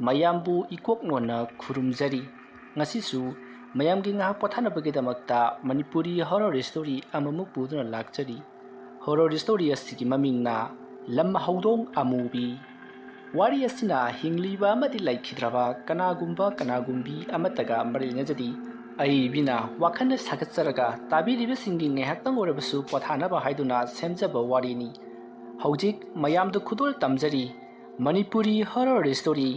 mayambu ikoknona khurumjari ngasisu mayamgi ngahak pothanabagidamagta Manipuri horror story amamuk puduna lakchari horror story asigi mamingna lam haudong amubi wari asina hingliba amadi laikhidraba kanagumbi amataga marilnajadi ai bina wakhana sagatsaraga tabiriba singi ngehaktang orabasu pothanaba haiduna semjaba warini hojik mayamdu khudol tamjari Manipuri horror story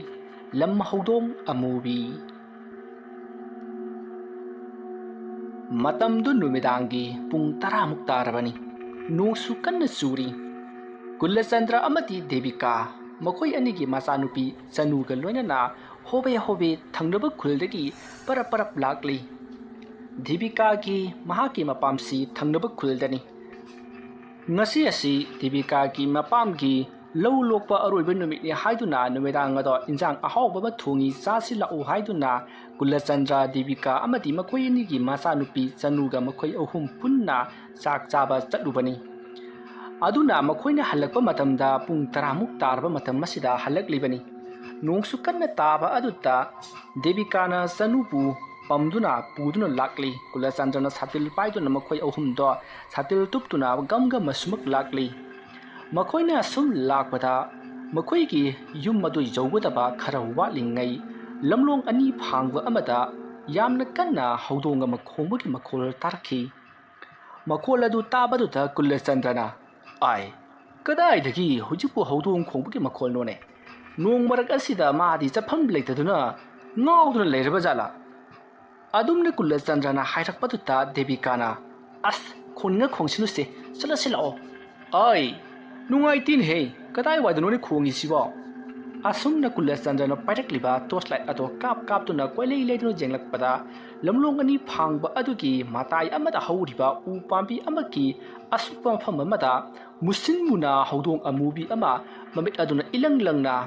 lam haudong amubi matamdu numidangi pung taramuk tarabani nungsu kanna suri Kulachandra amati Devika makoi anigi masanupi Chanuga loinana hobe thangnaba khuldagi parap lakli Devika ki mahaki mapamsi thangnaba khuldani ngasi asi Devika ki mapam ki low lokpa aroiba numit ni haiduna numidang ado injang ahawba ba thungi chasi la u haiduna Kulachandra Devika amati makoi anigi masanupi Chanuga makoi ahum punna chak chaba chatlubani aduna makhoina halakpa matamda pung taramuk tarba matam masida halaklibani nongsu kanna taba adutta Devika sanupu pamduna puduna lakli Kulachandra satil paiduna makhoi ahum do satil tuptuna gamga masumak lakli makhoina sum lakpada makhoi gi yum madu jawgudaba khara watlingai lamlong ani phangwa amada yamna kanna haudonga makhongbugi makhol tarki makhol adu tabaduta Kulachandra ai kadai hujipu haudong khongbugi makhol none nong marak asida maadi chapam leitaduna ngauduna leiraba jala adumne Kulachandra hairakpaduta Devika as khonga khongsinuse chalasilo ai nungai tin he kadai wadunone khongi sibo asumna Kulachandra pairakliba torchlight ato kap tuna koilei leidno jenglakpada lamlong ani phangba adugi matai amada hauriba u pambi amaki asupam pham amada musin muna haudong amubi ama mamit aduna ilang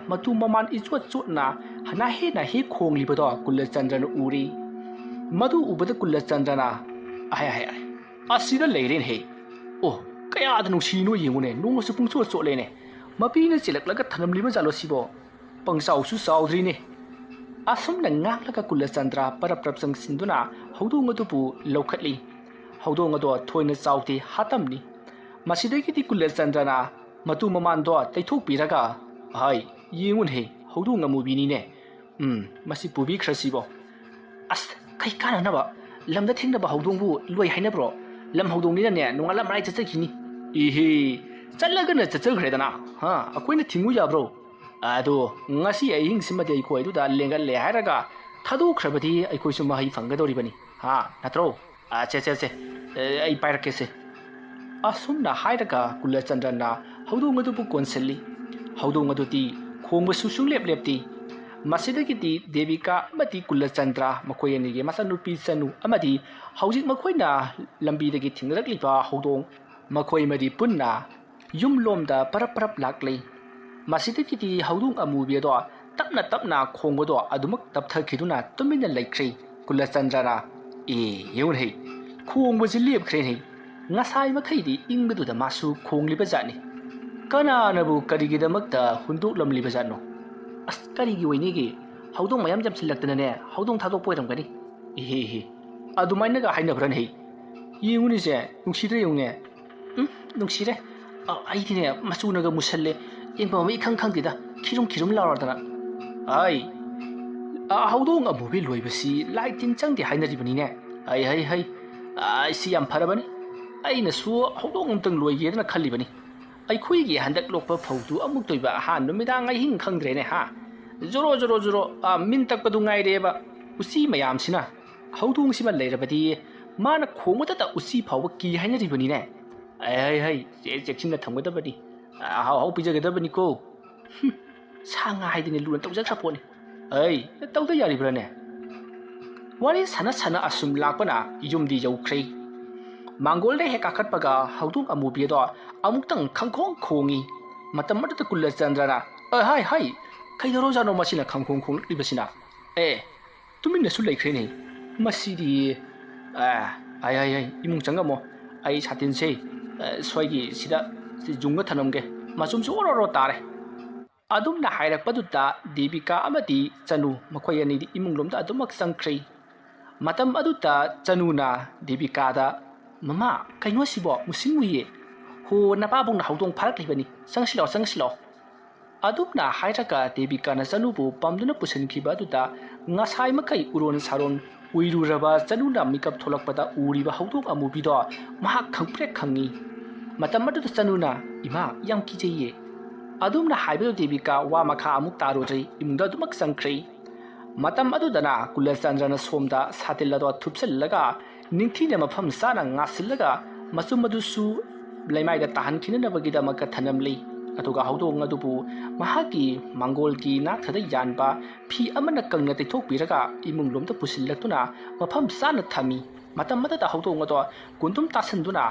matu maman ichwat chutna hana he khonglibado Kulachandra uri madu ubada Kulachandra ai asida leiren he oh kaya adanu sino yengune nongo supung chot lene mapina chilaklaga thanamliba jalo sibo pangsau su saudri ne asum na ngaklaka Kulachandra paraprapsang sinduna haudong adupu lokhatli haudong ado thoina chauti hatamni masidagi Kulachandra matu mamando taithok piraga hai yengun he haudong amubini ne masi pubi khrasibo as kai kana na ba lamda thingna ba haudong bu loi haina bro lam haudong ni ne nongala marai chachakhini ehe challaga na chachagredana ha akoina thingu ya bro ado ngasi ahing simade ai khoi du da lengal le hairaga thadu khrabadi ai khoi su mahai fangadori bani ha natro che ai pairake se asumna hairaga Kulachandra haudong adu pu konselli haudong adu ti khongba su lepti masidagi ti Devika amati Kulachandra makoi ani ge masanupi Chanu amati haujik makoina lambi dagi thingrakliba haudong makoi mari punna yumlomda parap lakli masidagi ti haudong amubi do tapna khongbodo adumak tapthakiduna tumina laikri Kulachandra yeun he khongbo jilep khre he ngasai makhaidi ingbedu da masu khongliba jani kana nabu karigidamakta hunduk lamliba jano as karigi wainigi haudong mayam jamsilaktana ne haudong thadok poiramgani ehe adumaina ga haina bran he yenguni je nungsire yungne nungsire aidine masunaga musalle ingba mai khang dida kirum lawadana ai haudong abubi loibasi lighting changdi hainaribani ne ai si yam pharabani aina su haudong umtang loigedana khallibani ai khuigi handak lokpa phaudu amuk toiba han numidang ai hing khangdre ne ha joro min takpadu ngai reba usi mayam sina haudong sima leirabadi mana khomata ta usi phawba ki hainaribani ne ai chekchina thamgadabani hau pijagadabani ko sanga haidini luan tawjakraponi ai tawda yaribrane wari sana asum lakpana yumdi jaukrei mangolde he kakhatpaga haudong amubi do amuktang khangkhong khongi matamata Kulachandra hai kaidaro jano masina khangkhong libasina tuminna su laikre ne masidi ai imung changamo ai satin se soigi sida junga thanamge masum su ororo tare ꯑꯗꯨꯝꯅ ꯍꯥꯏꯔꯛꯄꯗꯨꯗ ꯗꯦꯕꯤꯀꯥ ꯑꯃꯗꯤ ꯆꯅꯨ ꯃꯈꯣꯏ ꯑꯅꯤꯗꯤ ꯏꯃꯨꯡꯂꯣꯝꯗ ꯑꯗꯨꯃꯛ ꯆꯪꯈ꯭ꯔꯦ꯫ ꯃꯇꯝ ꯑꯗꯨꯗ ꯆꯅꯨꯅ ꯗꯦꯕꯤꯀꯥꯗ ꯃꯃꯥ ꯀꯩꯅꯣ ꯁꯤꯕꯣ ꯃꯨꯁꯤꯟ ꯃꯨꯏꯌꯦ ꯍꯣ ꯅꯄꯥꯕꯨꯡꯅ ꯍꯧꯗꯣꯡ ꯐꯥꯔꯛꯂꯤꯕꯅꯤ ꯆꯪꯁꯤꯜꯂꯣ ꯆꯪꯁꯤꯜꯂꯣ ꯑꯗꯨꯝꯅ ꯍꯥꯏꯔꯒ ꯗꯦꯕꯤꯀꯥꯅ ꯆꯅꯨꯕꯨ ꯄꯝꯗꯨꯅ ꯄꯨꯁꯤꯟꯈꯤꯕ ꯑꯗꯨꯗ ꯉꯁꯥꯏ ꯃꯈꯩ ꯎꯔꯣꯟ ꯁꯥꯔꯣꯟ ꯎꯏꯔꯨꯔꯕ ꯆꯅꯨꯅ ꯃꯤꯀꯞ ꯊꯣꯛꯂꯛꯄꯗ ꯎꯔꯤꯕ ꯍꯧꯗꯣꯡ ꯑꯃꯨꯕꯤꯗꯣ ꯃꯍꯥꯛ ꯈꯪꯄ꯭ꯔꯦꯛ ꯈꯪꯉꯤ꯫ ꯃꯇꯝ ꯑꯗꯨꯗ ꯆꯅꯨꯅ ꯏꯃꯥ ꯌꯥꯝ ꯀꯤꯖꯩꯌꯦ ꯑꯗꯨꯝꯅ ꯍꯥꯏꯕꯗꯨ ꯗꯦꯕꯤꯀꯥ ꯋꯥ ꯃꯈꯥ ꯑꯃꯨꯛ ꯇꯥꯔꯨꯗ꯭ꯔꯦ ꯏꯃꯨꯡꯗ ꯑꯗꯨꯃꯛ ꯆꯪꯈ꯭ꯔꯦ꯫ ꯃꯇꯝ ꯑꯗꯨꯗꯅ ꯀꯨꯂꯆꯟꯗ꯭ꯔꯅ ꯁꯣꯝꯗ ꯁꯥꯇꯤꯜ ꯑꯗꯣ ꯊꯨꯞꯆꯜꯂꯒ ꯅꯤꯡꯊꯤꯅ ꯃꯐꯝ ꯆꯥꯅ ꯉꯥꯁꯤꯜꯂꯒ ꯃꯆꯨꯝ ꯑꯗꯨꯁꯨ ꯂꯩꯃꯥꯏꯗ ꯇꯥꯍꯟꯈꯤꯅꯅꯕꯒꯤꯗꯃꯛꯇ ꯊꯅꯝꯂꯤ꯫ ꯑꯗꯨꯒ ꯍꯧꯗꯣꯡ ꯑꯗꯨꯕꯨ ꯃꯍꯥꯛꯀꯤ ꯃꯥꯡꯒꯣꯜꯒꯤ ꯅꯥꯛꯊꯗ ꯌꯥꯟꯕ ꯐꯤ ꯑꯃꯅ ꯀꯪꯅ ꯇꯩꯊꯣꯛꯄꯤꯔꯒ ꯏꯃꯨꯡꯂꯣꯝꯗ ꯄꯨꯁꯤꯜꯂꯛꯇꯨꯅ ꯃꯐꯝ ꯆꯥꯅ ꯊꯝꯃꯤ꯫ ꯃꯇꯝ ꯑꯗꯨꯗ ꯍꯧꯗꯣꯡ ꯑꯗꯣ ꯀꯨꯟꯗꯨꯝ ꯇꯥꯁꯟꯗꯨꯅ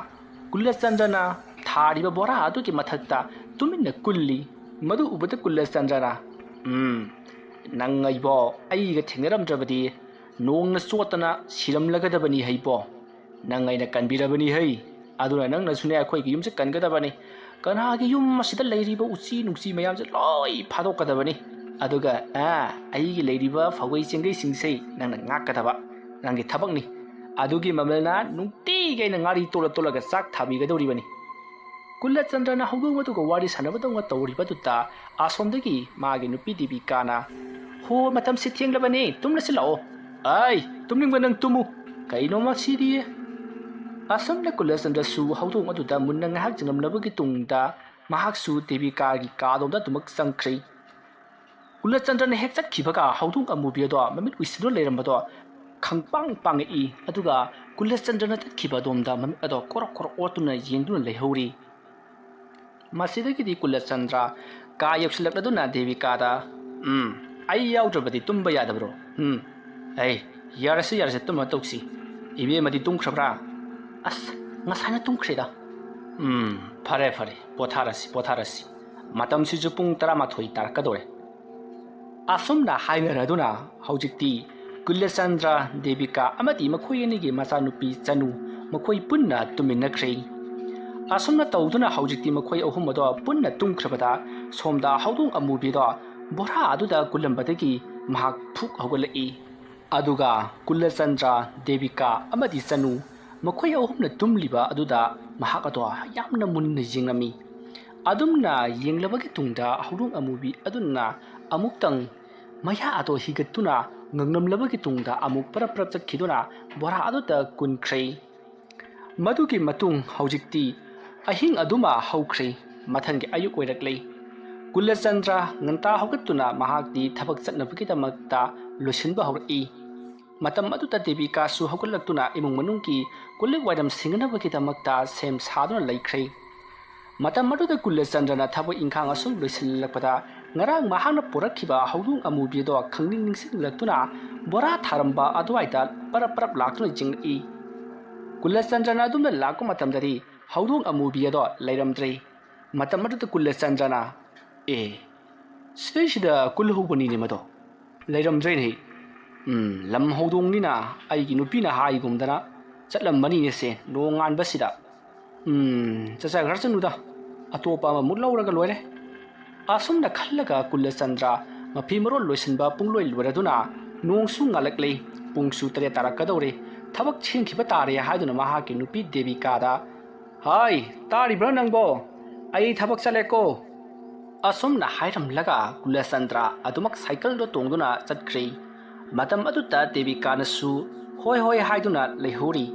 ꯀꯨꯂꯆꯟꯗ꯭ꯔꯅ ꯊꯥꯔꯤꯕ ꯕꯣꯔꯥ ꯑꯗꯨꯒꯤ ꯃꯊꯛꯇ ꯇꯨꯃꯤꯟꯅ ꯀꯨꯜꯂꯤ꯫ ꯃꯗꯨ ꯎꯕꯗ ꯀꯨꯂꯆꯟꯗ꯭ꯔꯅ ꯅꯪ ꯑꯩꯕꯣ ꯑꯩꯒ ꯊꯦꯡꯅꯔꯝꯗ꯭ꯔꯕꯗꯤ ꯅꯣꯡꯅ ꯆꯣꯠꯇꯅ ꯁꯤꯔꯝꯂꯒꯗꯕꯅꯤ ꯍꯩꯕꯣ ꯅꯪ ꯑꯩꯅ ꯀꯟꯕꯤꯔꯕꯅꯤ ꯍꯩ ꯑꯗꯨꯅ ꯅꯪꯅꯁꯨꯅꯦ ꯑꯩꯈꯣꯏꯒꯤ ꯌꯨꯝꯁꯦ ꯀꯟꯒꯗꯕꯅꯤ ꯀꯅꯥꯒꯤ ꯌꯨꯝ ꯑꯁꯤꯗ ꯂꯩꯔꯤꯕ ꯎꯆꯤ ꯅꯨꯡꯆꯤ ꯃꯌꯥꯝꯁꯦ ꯂꯣꯏ ꯐꯥꯗꯣꯛꯀꯗꯕꯅꯤ ꯑꯗꯨꯒ ꯑꯩꯒꯤ ꯂꯩꯔꯤꯕ ꯐꯧꯒꯩ ꯆꯦꯡꯒꯩꯁꯤꯡꯁꯦ ꯅꯪꯅ ꯉꯥꯛꯀꯗꯕ ꯅꯪꯒꯤ ꯊꯕꯛꯅꯤ ꯑꯗꯨꯒꯤ ꯃꯃꯜꯅ ꯅꯨꯡꯇꯤꯒꯤ ꯑꯩꯅ ꯉꯥꯔꯤ ꯇꯣꯠꯂ ꯇꯣꯠꯂꯒ ꯆꯥꯛ ꯊꯥꯕꯤꯒꯗꯧꯔꯤꯕꯅꯤ꯫ ꯀꯨꯂꯆꯟꯗ꯭ꯔꯅ ꯍꯧꯗꯣꯡ ꯑꯗꯨꯒ ꯋꯥꯔꯤ ꯁꯥꯟꯅꯕꯗꯧꯅ ꯇꯧꯔꯤꯕꯗꯨꯗ ꯑꯁꯣꯝꯗꯒꯤ ꯃꯥꯒꯤ ꯅꯨꯄꯤ ꯗꯦꯕꯤꯀꯥꯅ ꯍꯣ ꯃꯇꯝꯁꯤ ꯊꯦꯡꯂꯕꯅꯤ ꯇꯨꯝꯂꯁꯤ ꯂꯥꯛꯑꯣ ꯑꯩ ꯇꯨꯝꯅꯤꯡꯕ ꯅꯪ ꯇꯨꯝꯃꯨ ꯀꯩꯅꯣꯃ ꯁꯤꯗꯤ ꯑꯁꯨꯝꯅ ꯀꯨꯂꯆꯟꯗ꯭ꯔꯁꯨ ꯍꯧꯗꯣꯡ ꯑꯗꯨꯗ ꯃꯨꯟꯅ ꯉꯥꯏꯍꯥꯛ ꯆꯪꯂꯝꯂꯕꯒꯤ ꯇꯨꯡꯗ ꯃꯍꯥꯛꯁꯨ ꯗꯦꯕꯤꯀꯥꯒꯤ ꯀꯥꯗꯣꯝꯗ ꯑꯗꯨꯃꯛ ꯆꯪꯈ꯭ꯔꯦ꯫ ꯀꯨꯂꯆꯟꯗ꯭ꯔꯅ ꯍꯦꯛ ꯆꯠꯈꯤꯕꯒ ꯍꯧꯗꯣꯡ ꯑꯃꯨꯕꯤ ꯑꯗꯣ ꯃꯃꯤꯠ ꯎꯏꯁꯤꯟꯗꯨꯅ ꯂꯩꯔꯝꯕꯗꯣ ꯈꯪꯄꯥꯡ ꯄꯥꯡꯉꯛꯏ ꯑꯗꯨꯒ ꯀꯨꯂꯆꯟꯗ꯭ꯔꯅ ꯆꯠꯈꯤꯕ ꯑꯗꯣꯝꯗ ꯃꯃꯤꯠ ꯑꯗꯣ ꯀꯣꯔꯣꯛ ꯀꯣꯔꯣꯛ ꯑꯣꯠꯇꯨꯅ ꯌꯦꯡꯗꯨꯅ ꯂꯩꯍꯧꯔꯤ꯫ ꯃꯁꯤꯗꯒꯤꯗꯤ ꯀꯨꯂꯆꯟꯗ꯭ꯔ ꯀꯥ ꯌꯧꯁꯤꯜꯂꯛꯂꯗꯨꯅ ꯗꯦꯕꯤꯀꯥꯗ ꯑꯩ ꯌꯥꯎꯗ꯭ꯔꯕꯗꯤ ꯇꯨꯝꯕ ꯌꯥꯗꯕ꯭ꯔꯣ ꯑꯩ ꯌꯥꯔꯁꯤ ꯌꯥꯔꯁꯤ ꯇꯨꯝꯃ ꯇꯧꯁꯤ ꯏꯕꯦꯝꯃꯗꯤ ꯇꯨꯝꯈ꯭ꯔꯕ꯭ꯔꯥ ꯑꯁ ꯉꯁꯥꯏꯅ ꯇꯨꯝꯈ꯭ꯔꯦꯗ ꯐꯔꯦ ꯐꯔꯦ ꯄꯣꯊꯥꯔꯁꯤ ꯄꯣꯊꯥꯔꯁꯤ ꯃꯇꯝꯁꯤꯁꯨ ꯄꯨꯡ 12 ꯇꯥꯔꯛꯀꯗꯧꯔꯦ꯫ ꯑꯁꯨꯝꯅ ꯍꯥꯏꯅꯔꯗꯨꯅ ꯍꯧꯖꯤꯛꯇꯤ ꯀꯨꯂꯆꯟꯗ꯭ꯔ ꯗꯦꯕꯤꯀꯥ ꯑꯃꯗꯤ ꯃꯈꯣꯏ ꯑꯅꯤꯒꯤ ꯃꯆꯥꯅꯨꯄꯤ ꯆꯅꯨ ꯃꯈꯣꯏ ꯄꯨꯟꯅ ꯇꯨꯝꯃꯤꯟꯅꯈ꯭ꯔꯦ꯫ ꯑꯁꯨꯝꯅ ꯇꯧꯗꯨꯅ ꯍꯧꯖꯤꯛꯇꯤ ꯃꯈꯣꯏ ꯑꯍꯨꯝ ꯑꯗꯣ ꯄꯨꯟꯅ ꯇꯨꯝꯈ꯭ꯔꯕꯗ ꯁꯣꯝꯗ ꯍꯧꯗꯣꯡ ꯑꯃꯨꯕꯤꯗꯣ ꯕꯣꯔꯥ ꯑꯗꯨꯗ ꯀꯨꯜꯂꯝꯕꯗꯒꯤ ꯃꯍꯥꯛ ꯐꯨꯛ ꯍꯧꯒꯠꯂꯛꯏ ꯑꯗꯨꯒ ꯀꯨꯂꯆꯟꯗ꯭ꯔ ꯗꯦꯕꯤꯀꯥ ꯑꯃꯗꯤ ꯆꯅꯨ ꯃꯈꯣꯏ ꯑꯍꯨꯝꯅ ꯇꯨꯝꯂꯤꯕ ꯑꯗꯨꯗ ꯃꯍꯥꯛ ꯑꯗꯣ ꯌꯥꯝꯅ ꯃꯨꯟꯅ ꯌꯦꯡꯂꯝꯃꯤ꯫ ꯑꯗꯨꯝꯅ ꯌꯦꯡꯂꯕꯒꯤ ꯇꯨꯡꯗ ꯍꯧꯗꯣꯡ ꯑꯃꯨꯕꯤ ꯑꯗꯨꯅ ꯑꯃꯨꯛꯇꯪ ꯃꯌꯥ ꯑꯗꯣ ꯍꯤꯒꯠꯇꯨꯅ ꯉꯪꯅꯝꯂꯕꯒꯤ ꯇꯨꯡꯗ ꯑꯃꯨꯛ ꯄꯔꯞ ꯄꯔꯞ ꯆꯠꯈꯤꯗꯨꯅ ꯕꯣꯔꯥ ꯑꯗꯨꯗ ꯀꯨꯟꯈ꯭ꯔꯦ꯫ ꯃꯗꯨꯒꯤ ꯃꯇꯨꯡ ꯍꯧꯖꯤꯛꯇꯤ ꯑꯍꯤꯡ ꯑꯗꯨꯃ ꯍꯧꯈ꯭ꯔꯦ꯫ ꯃꯊꯪꯒꯤ ꯑꯌꯨꯛ ꯑꯣꯏꯔꯛꯂꯦ꯫ ꯀꯨꯂꯆꯟꯗ꯭ꯔ ꯉꯟꯇꯥ ꯍꯧꯒꯠꯇꯨꯅ ꯃꯍꯥꯛꯇꯤ ꯊꯕꯛ ꯆꯠꯅꯕꯒꯤꯗꯃꯛꯇ ꯂꯣꯏꯁꯤꯟꯕ ꯍꯧꯔꯛꯏ꯫ ꯃꯇꯝ ꯑꯗꯨꯗ ꯗꯦꯕꯤꯀꯥꯁꯨ ꯍꯧꯒꯠꯂꯛꯇꯨꯅ ꯏꯃꯨꯡ ꯃꯅꯨꯡꯒꯤ ꯀꯣꯜꯂꯤꯛ ꯋꯥꯏꯔꯝ ꯁꯦꯡꯅꯅꯕꯒꯤꯗꯃꯛꯇ ꯁꯦꯝ ꯁꯥꯗꯨꯅ ꯂꯩꯈ꯭ꯔꯦ꯫ ꯃꯇꯝ ꯑꯗꯨꯗ ꯀꯨꯂꯆꯟꯗ꯭ꯔꯅ ꯊꯕꯛ ꯏꯪꯈꯥꯡ ꯑꯁꯨꯝ ꯂꯣꯏꯁꯤꯜꯂꯛꯄꯗ ꯉꯔꯥꯡ ꯃꯍꯥꯛꯅ ꯄꯨꯔꯛꯈꯤꯕ ꯍꯧꯗꯣꯡ ꯑꯃꯨꯕꯤ ꯑꯗꯣ ꯈꯪꯅꯤꯡ ꯅꯤꯡꯁꯤꯡꯂꯛꯇꯨꯅ ꯕꯣꯔꯥ ꯊꯥꯔꯝꯕ ꯑꯗꯨꯋꯥꯏꯗ ꯄꯔꯞ ꯄꯔꯞ ꯂꯥꯛꯇꯨꯅ ꯌꯦꯡꯂꯛꯏ꯫ ꯀꯨꯂꯆꯟꯗ꯭ꯔꯅ ꯑꯗꯨꯝꯅ ꯂꯥꯛꯄ ꯃꯇꯝꯗꯗꯤ ꯍꯧꯗꯣꯡ ꯑꯃꯨꯕꯤ ꯑꯗꯣ ꯂꯩꯔꯝꯗ꯭ꯔꯦ꯫ ꯃꯇꯝ ꯑꯗꯨꯗ ꯀꯨꯂꯆꯟꯗ꯭ꯔꯅ ꯁꯤꯗꯩꯁꯤꯗ ꯀꯨꯜꯍꯧꯕꯅꯤꯅꯦ ꯃꯗꯣ ꯂꯩꯔꯝꯗ꯭ꯔꯦꯅꯦ ꯂꯝ ꯍꯧꯗꯣꯡꯅꯤꯅ ꯑꯩꯒꯤ ꯅꯨꯄꯤꯅ ꯍꯥꯏꯒꯨꯝꯗꯅ ꯆꯠꯂꯝꯕꯅꯤꯅꯦꯁꯦ ꯅꯣꯡꯉꯥꯟꯕꯁꯤꯗ ꯆꯠꯆꯈ꯭ꯔꯁꯅꯨꯗ ꯑꯇꯣꯞꯄ ꯑꯃꯃꯨꯛ ꯂꯧꯔꯒ ꯂꯣꯏꯔꯦ꯫ ꯑꯁꯨꯝꯅ ꯈꯜꯂꯒ ꯀꯨꯂꯆꯟꯗ꯭ꯔ ꯃꯐꯤ ꯃꯔꯣꯜ ꯂꯣꯏꯁꯤꯟꯕ ꯄꯨꯡꯂꯣꯏ ꯂꯣꯏꯔꯗꯨꯅ ꯅꯣꯡꯁꯨ ꯉꯥꯜꯂꯛꯂꯦ ꯄꯨꯡꯁꯨ 7 ꯇꯥꯔꯛꯀꯗꯧꯔꯦ ꯊꯕꯛ ꯁꯦꯝꯈꯤꯕ ꯇꯥꯔꯦ ꯍꯥꯏꯗꯨꯅ ꯃꯍꯥꯛꯀꯤ ꯅꯨꯄꯤ ꯗꯦꯕꯤꯀꯥꯗ ꯍꯥꯏ ꯇꯥꯔꯤꯕ꯭ꯔꯥ ꯅꯪꯕꯣ ꯑꯩ ꯊꯕꯛ ꯆꯠꯂꯦꯀꯣ ꯑꯁꯨꯝꯅ ꯍꯥꯏꯔꯝꯂꯒ ꯀꯨꯂꯆꯟꯗ꯭ꯔ ꯑꯗꯨꯃꯛ ꯁꯥꯏꯀꯜꯗꯣ ꯇꯣꯡꯗꯨꯅ ꯆꯠꯈ꯭ꯔꯦ꯫ ꯃꯇꯝ ꯑꯗꯨꯗ ꯗꯦꯕꯤꯀꯥꯅꯁꯨ ꯍꯣꯏ ꯍꯣꯏ ꯍꯥꯏꯗꯨꯅ ꯂꯩꯍꯧꯔꯤ꯫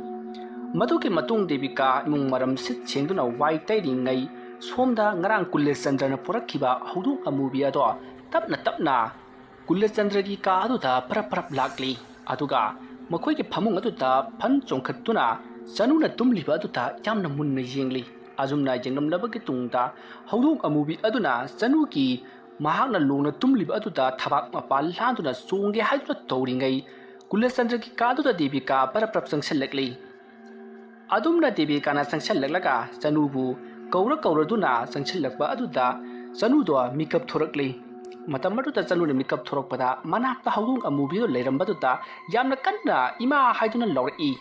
ꯃꯗꯨꯒꯤ ꯃꯇꯨꯡ ꯗꯦꯕꯤꯀꯥ ꯏꯃꯨꯡ ꯃꯔꯝ ꯁꯤꯠ ꯁꯦꯡꯗꯨꯅ ꯋꯥꯏ ꯇꯩꯔꯤꯉꯩ ꯁꯣꯝꯗ ꯉꯔꯥꯡ ꯀꯨꯂꯆꯟꯗ꯭ꯔꯅ ꯄꯨꯔꯛꯈꯤꯕ ꯍꯧꯗꯣꯡ ꯑꯃꯨꯕꯤ ꯑꯗꯣ ꯇꯞꯅ ꯇꯞꯅ ꯀꯨꯂꯆꯟꯗ꯭ꯔꯒꯤ ꯀꯥ ꯑꯗꯨꯗ ꯄꯔꯞ ꯄꯔꯞ ꯂꯥꯛꯂꯤ ꯑꯗꯨꯒ ꯃꯈꯣꯏꯒꯤ ꯐꯃꯨꯡ ꯑꯗꯨꯗ ꯐꯟ ꯆꯣꯡꯈꯠꯇꯨꯅ ꯆꯅꯨꯅ ꯇꯨꯝꯂꯤꯕ ꯑꯗꯨꯗ ꯌꯥꯝꯅ ꯃꯨꯟꯅ ꯌꯦꯡꯂꯤ꯫ ꯑꯁꯨꯝꯅ ꯌꯦꯡꯂꯝꯂꯕꯒꯤ ꯇꯨꯡꯗ ꯍꯧꯗꯣꯡ ꯑꯃꯨꯕꯤ ꯑꯗꯨꯅ ꯆꯅꯨꯒꯤ ꯃꯍꯥꯛꯅ ꯂꯣꯡꯅ ꯇꯨꯝꯂꯤꯕ ꯑꯗꯨꯗ ꯊꯕꯥꯛ ꯃꯄꯥ ꯂꯥꯟꯗꯨꯅ ꯆꯣꯡꯒꯦ ꯍꯥꯏꯗꯨꯅ ꯇꯧꯔꯤꯉꯩ ꯀꯨꯂꯆꯟꯗ꯭ꯔꯒꯤ ꯀꯥꯗꯨꯗ ꯗꯦꯕꯤꯀꯥ ꯄꯔꯞ ꯄꯔꯞ ꯆꯪꯁꯤꯜꯂꯛꯂꯤ꯫ ꯑꯗꯨꯝꯅ ꯗꯦꯕꯤꯀꯥꯅ ꯆꯪꯁꯤꯜꯂꯛꯂꯒ ꯆꯅꯨꯕꯨ ꯀꯧꯔꯗꯨꯅ ꯆꯪꯁꯤꯜꯂꯛꯄ ꯑꯗꯨꯗ ꯆꯅꯨꯗꯣ ꯃꯤꯀꯞ ꯊꯣꯔꯛꯂꯤ꯫ ꯃꯇꯝ ꯑꯗꯨꯗ ꯆꯅꯨꯅ ꯃꯤꯀꯞ ꯊꯣꯔꯛꯄꯗ ꯃꯅꯥꯛꯇ ꯍꯧꯗꯣꯡ ꯑꯃꯨꯕꯤꯗꯣ ꯂꯩꯔꯝꯕꯗꯨꯗ ꯌꯥꯝꯅ ꯀꯟꯅ ꯏꯃꯥ ꯍꯥꯏꯗꯨꯅ ꯂꯥꯎꯔꯛꯏ꯫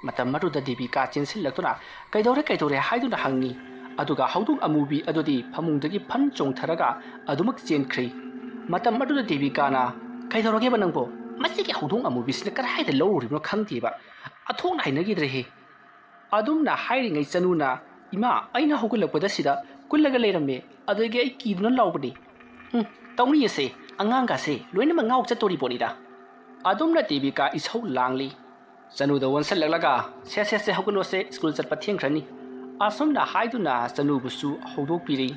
ꯃꯇꯝ ꯑꯗꯨꯗ ꯗꯦꯕꯤꯀꯥ ꯆꯦꯟꯁꯤꯜꯂꯛꯇꯨꯅ ꯀꯩꯗꯧꯔꯦ ꯍꯥꯏꯗꯨꯅ ꯍꯪꯉꯤ꯫ ꯑꯗꯨꯒ ꯍꯧꯗꯣꯡ ꯑꯃꯨꯕꯤ ꯑꯗꯨꯗꯤ ꯐꯃꯨꯡꯗꯒꯤ ꯐꯟ ꯆꯣꯡꯊꯔꯒ ꯑꯗꯨꯃꯛ ꯆꯦꯟꯈ꯭ꯔꯦ꯫ ꯃꯇꯝ ꯑꯗꯨꯗ ꯗꯦꯕꯤꯀꯥꯅ "ꯀꯩꯗꯧꯔꯒꯦꯕ ꯅꯪꯕꯣ? ꯃꯁꯤꯒꯤ ꯍꯧꯗꯣꯡ ꯑꯃꯨꯕꯤꯁꯤꯅ ꯀꯗꯥꯏꯗ ꯂꯧꯔꯨꯔꯤꯕꯅꯣ ꯈꯪꯗꯦꯕ, ꯑꯊꯣꯛꯅ ꯍꯩꯅꯈꯤꯗ꯭ꯔꯦꯍꯦ"꯫ ꯑꯗꯨꯝꯅ ꯍꯥꯏꯔꯤꯉꯩ ꯆꯅꯨꯅ "ꯏꯃꯥ, ꯑꯩꯅ ꯍꯧꯒꯠꯂꯛꯄꯗ ꯁꯤꯗ ꯀꯨꯜꯂꯒ ꯂꯩꯔꯝꯃꯦ, ꯑꯗꯨꯗꯒꯤ ꯑꯩ ꯀꯤꯗꯨꯅ ꯂꯥꯎꯕꯅꯤ"꯫ ꯇꯧꯅꯤꯌꯦꯁꯦ, ꯑꯉꯥꯡꯒꯥꯁꯦ ꯂꯣꯏꯅꯃꯛ ꯉꯥꯎ ꯆꯠꯇꯣꯔꯤꯕꯣꯅꯤꯗ꯫ ꯑꯗꯨꯝꯅ ꯗꯦꯕꯤꯀꯥ ꯏꯁꯧ ꯂꯥꯡꯂꯤ꯫ ꯆꯅꯨꯗ ꯑꯣꯟꯁꯤꯜꯂꯛꯂꯒ "ꯁꯦ ꯍꯧꯒꯠꯂꯣꯁꯦ, ꯁ꯭ꯀꯨꯜ ꯆꯠꯄ ꯊꯦꯡꯈ꯭ꯔꯅꯤ"꯫ ꯑꯁꯨꯝꯅ ꯍꯥꯏꯗꯨꯅ ꯆꯅꯨꯕꯨꯁꯨ ꯍꯧꯗꯣꯛꯄꯤꯔꯤ꯫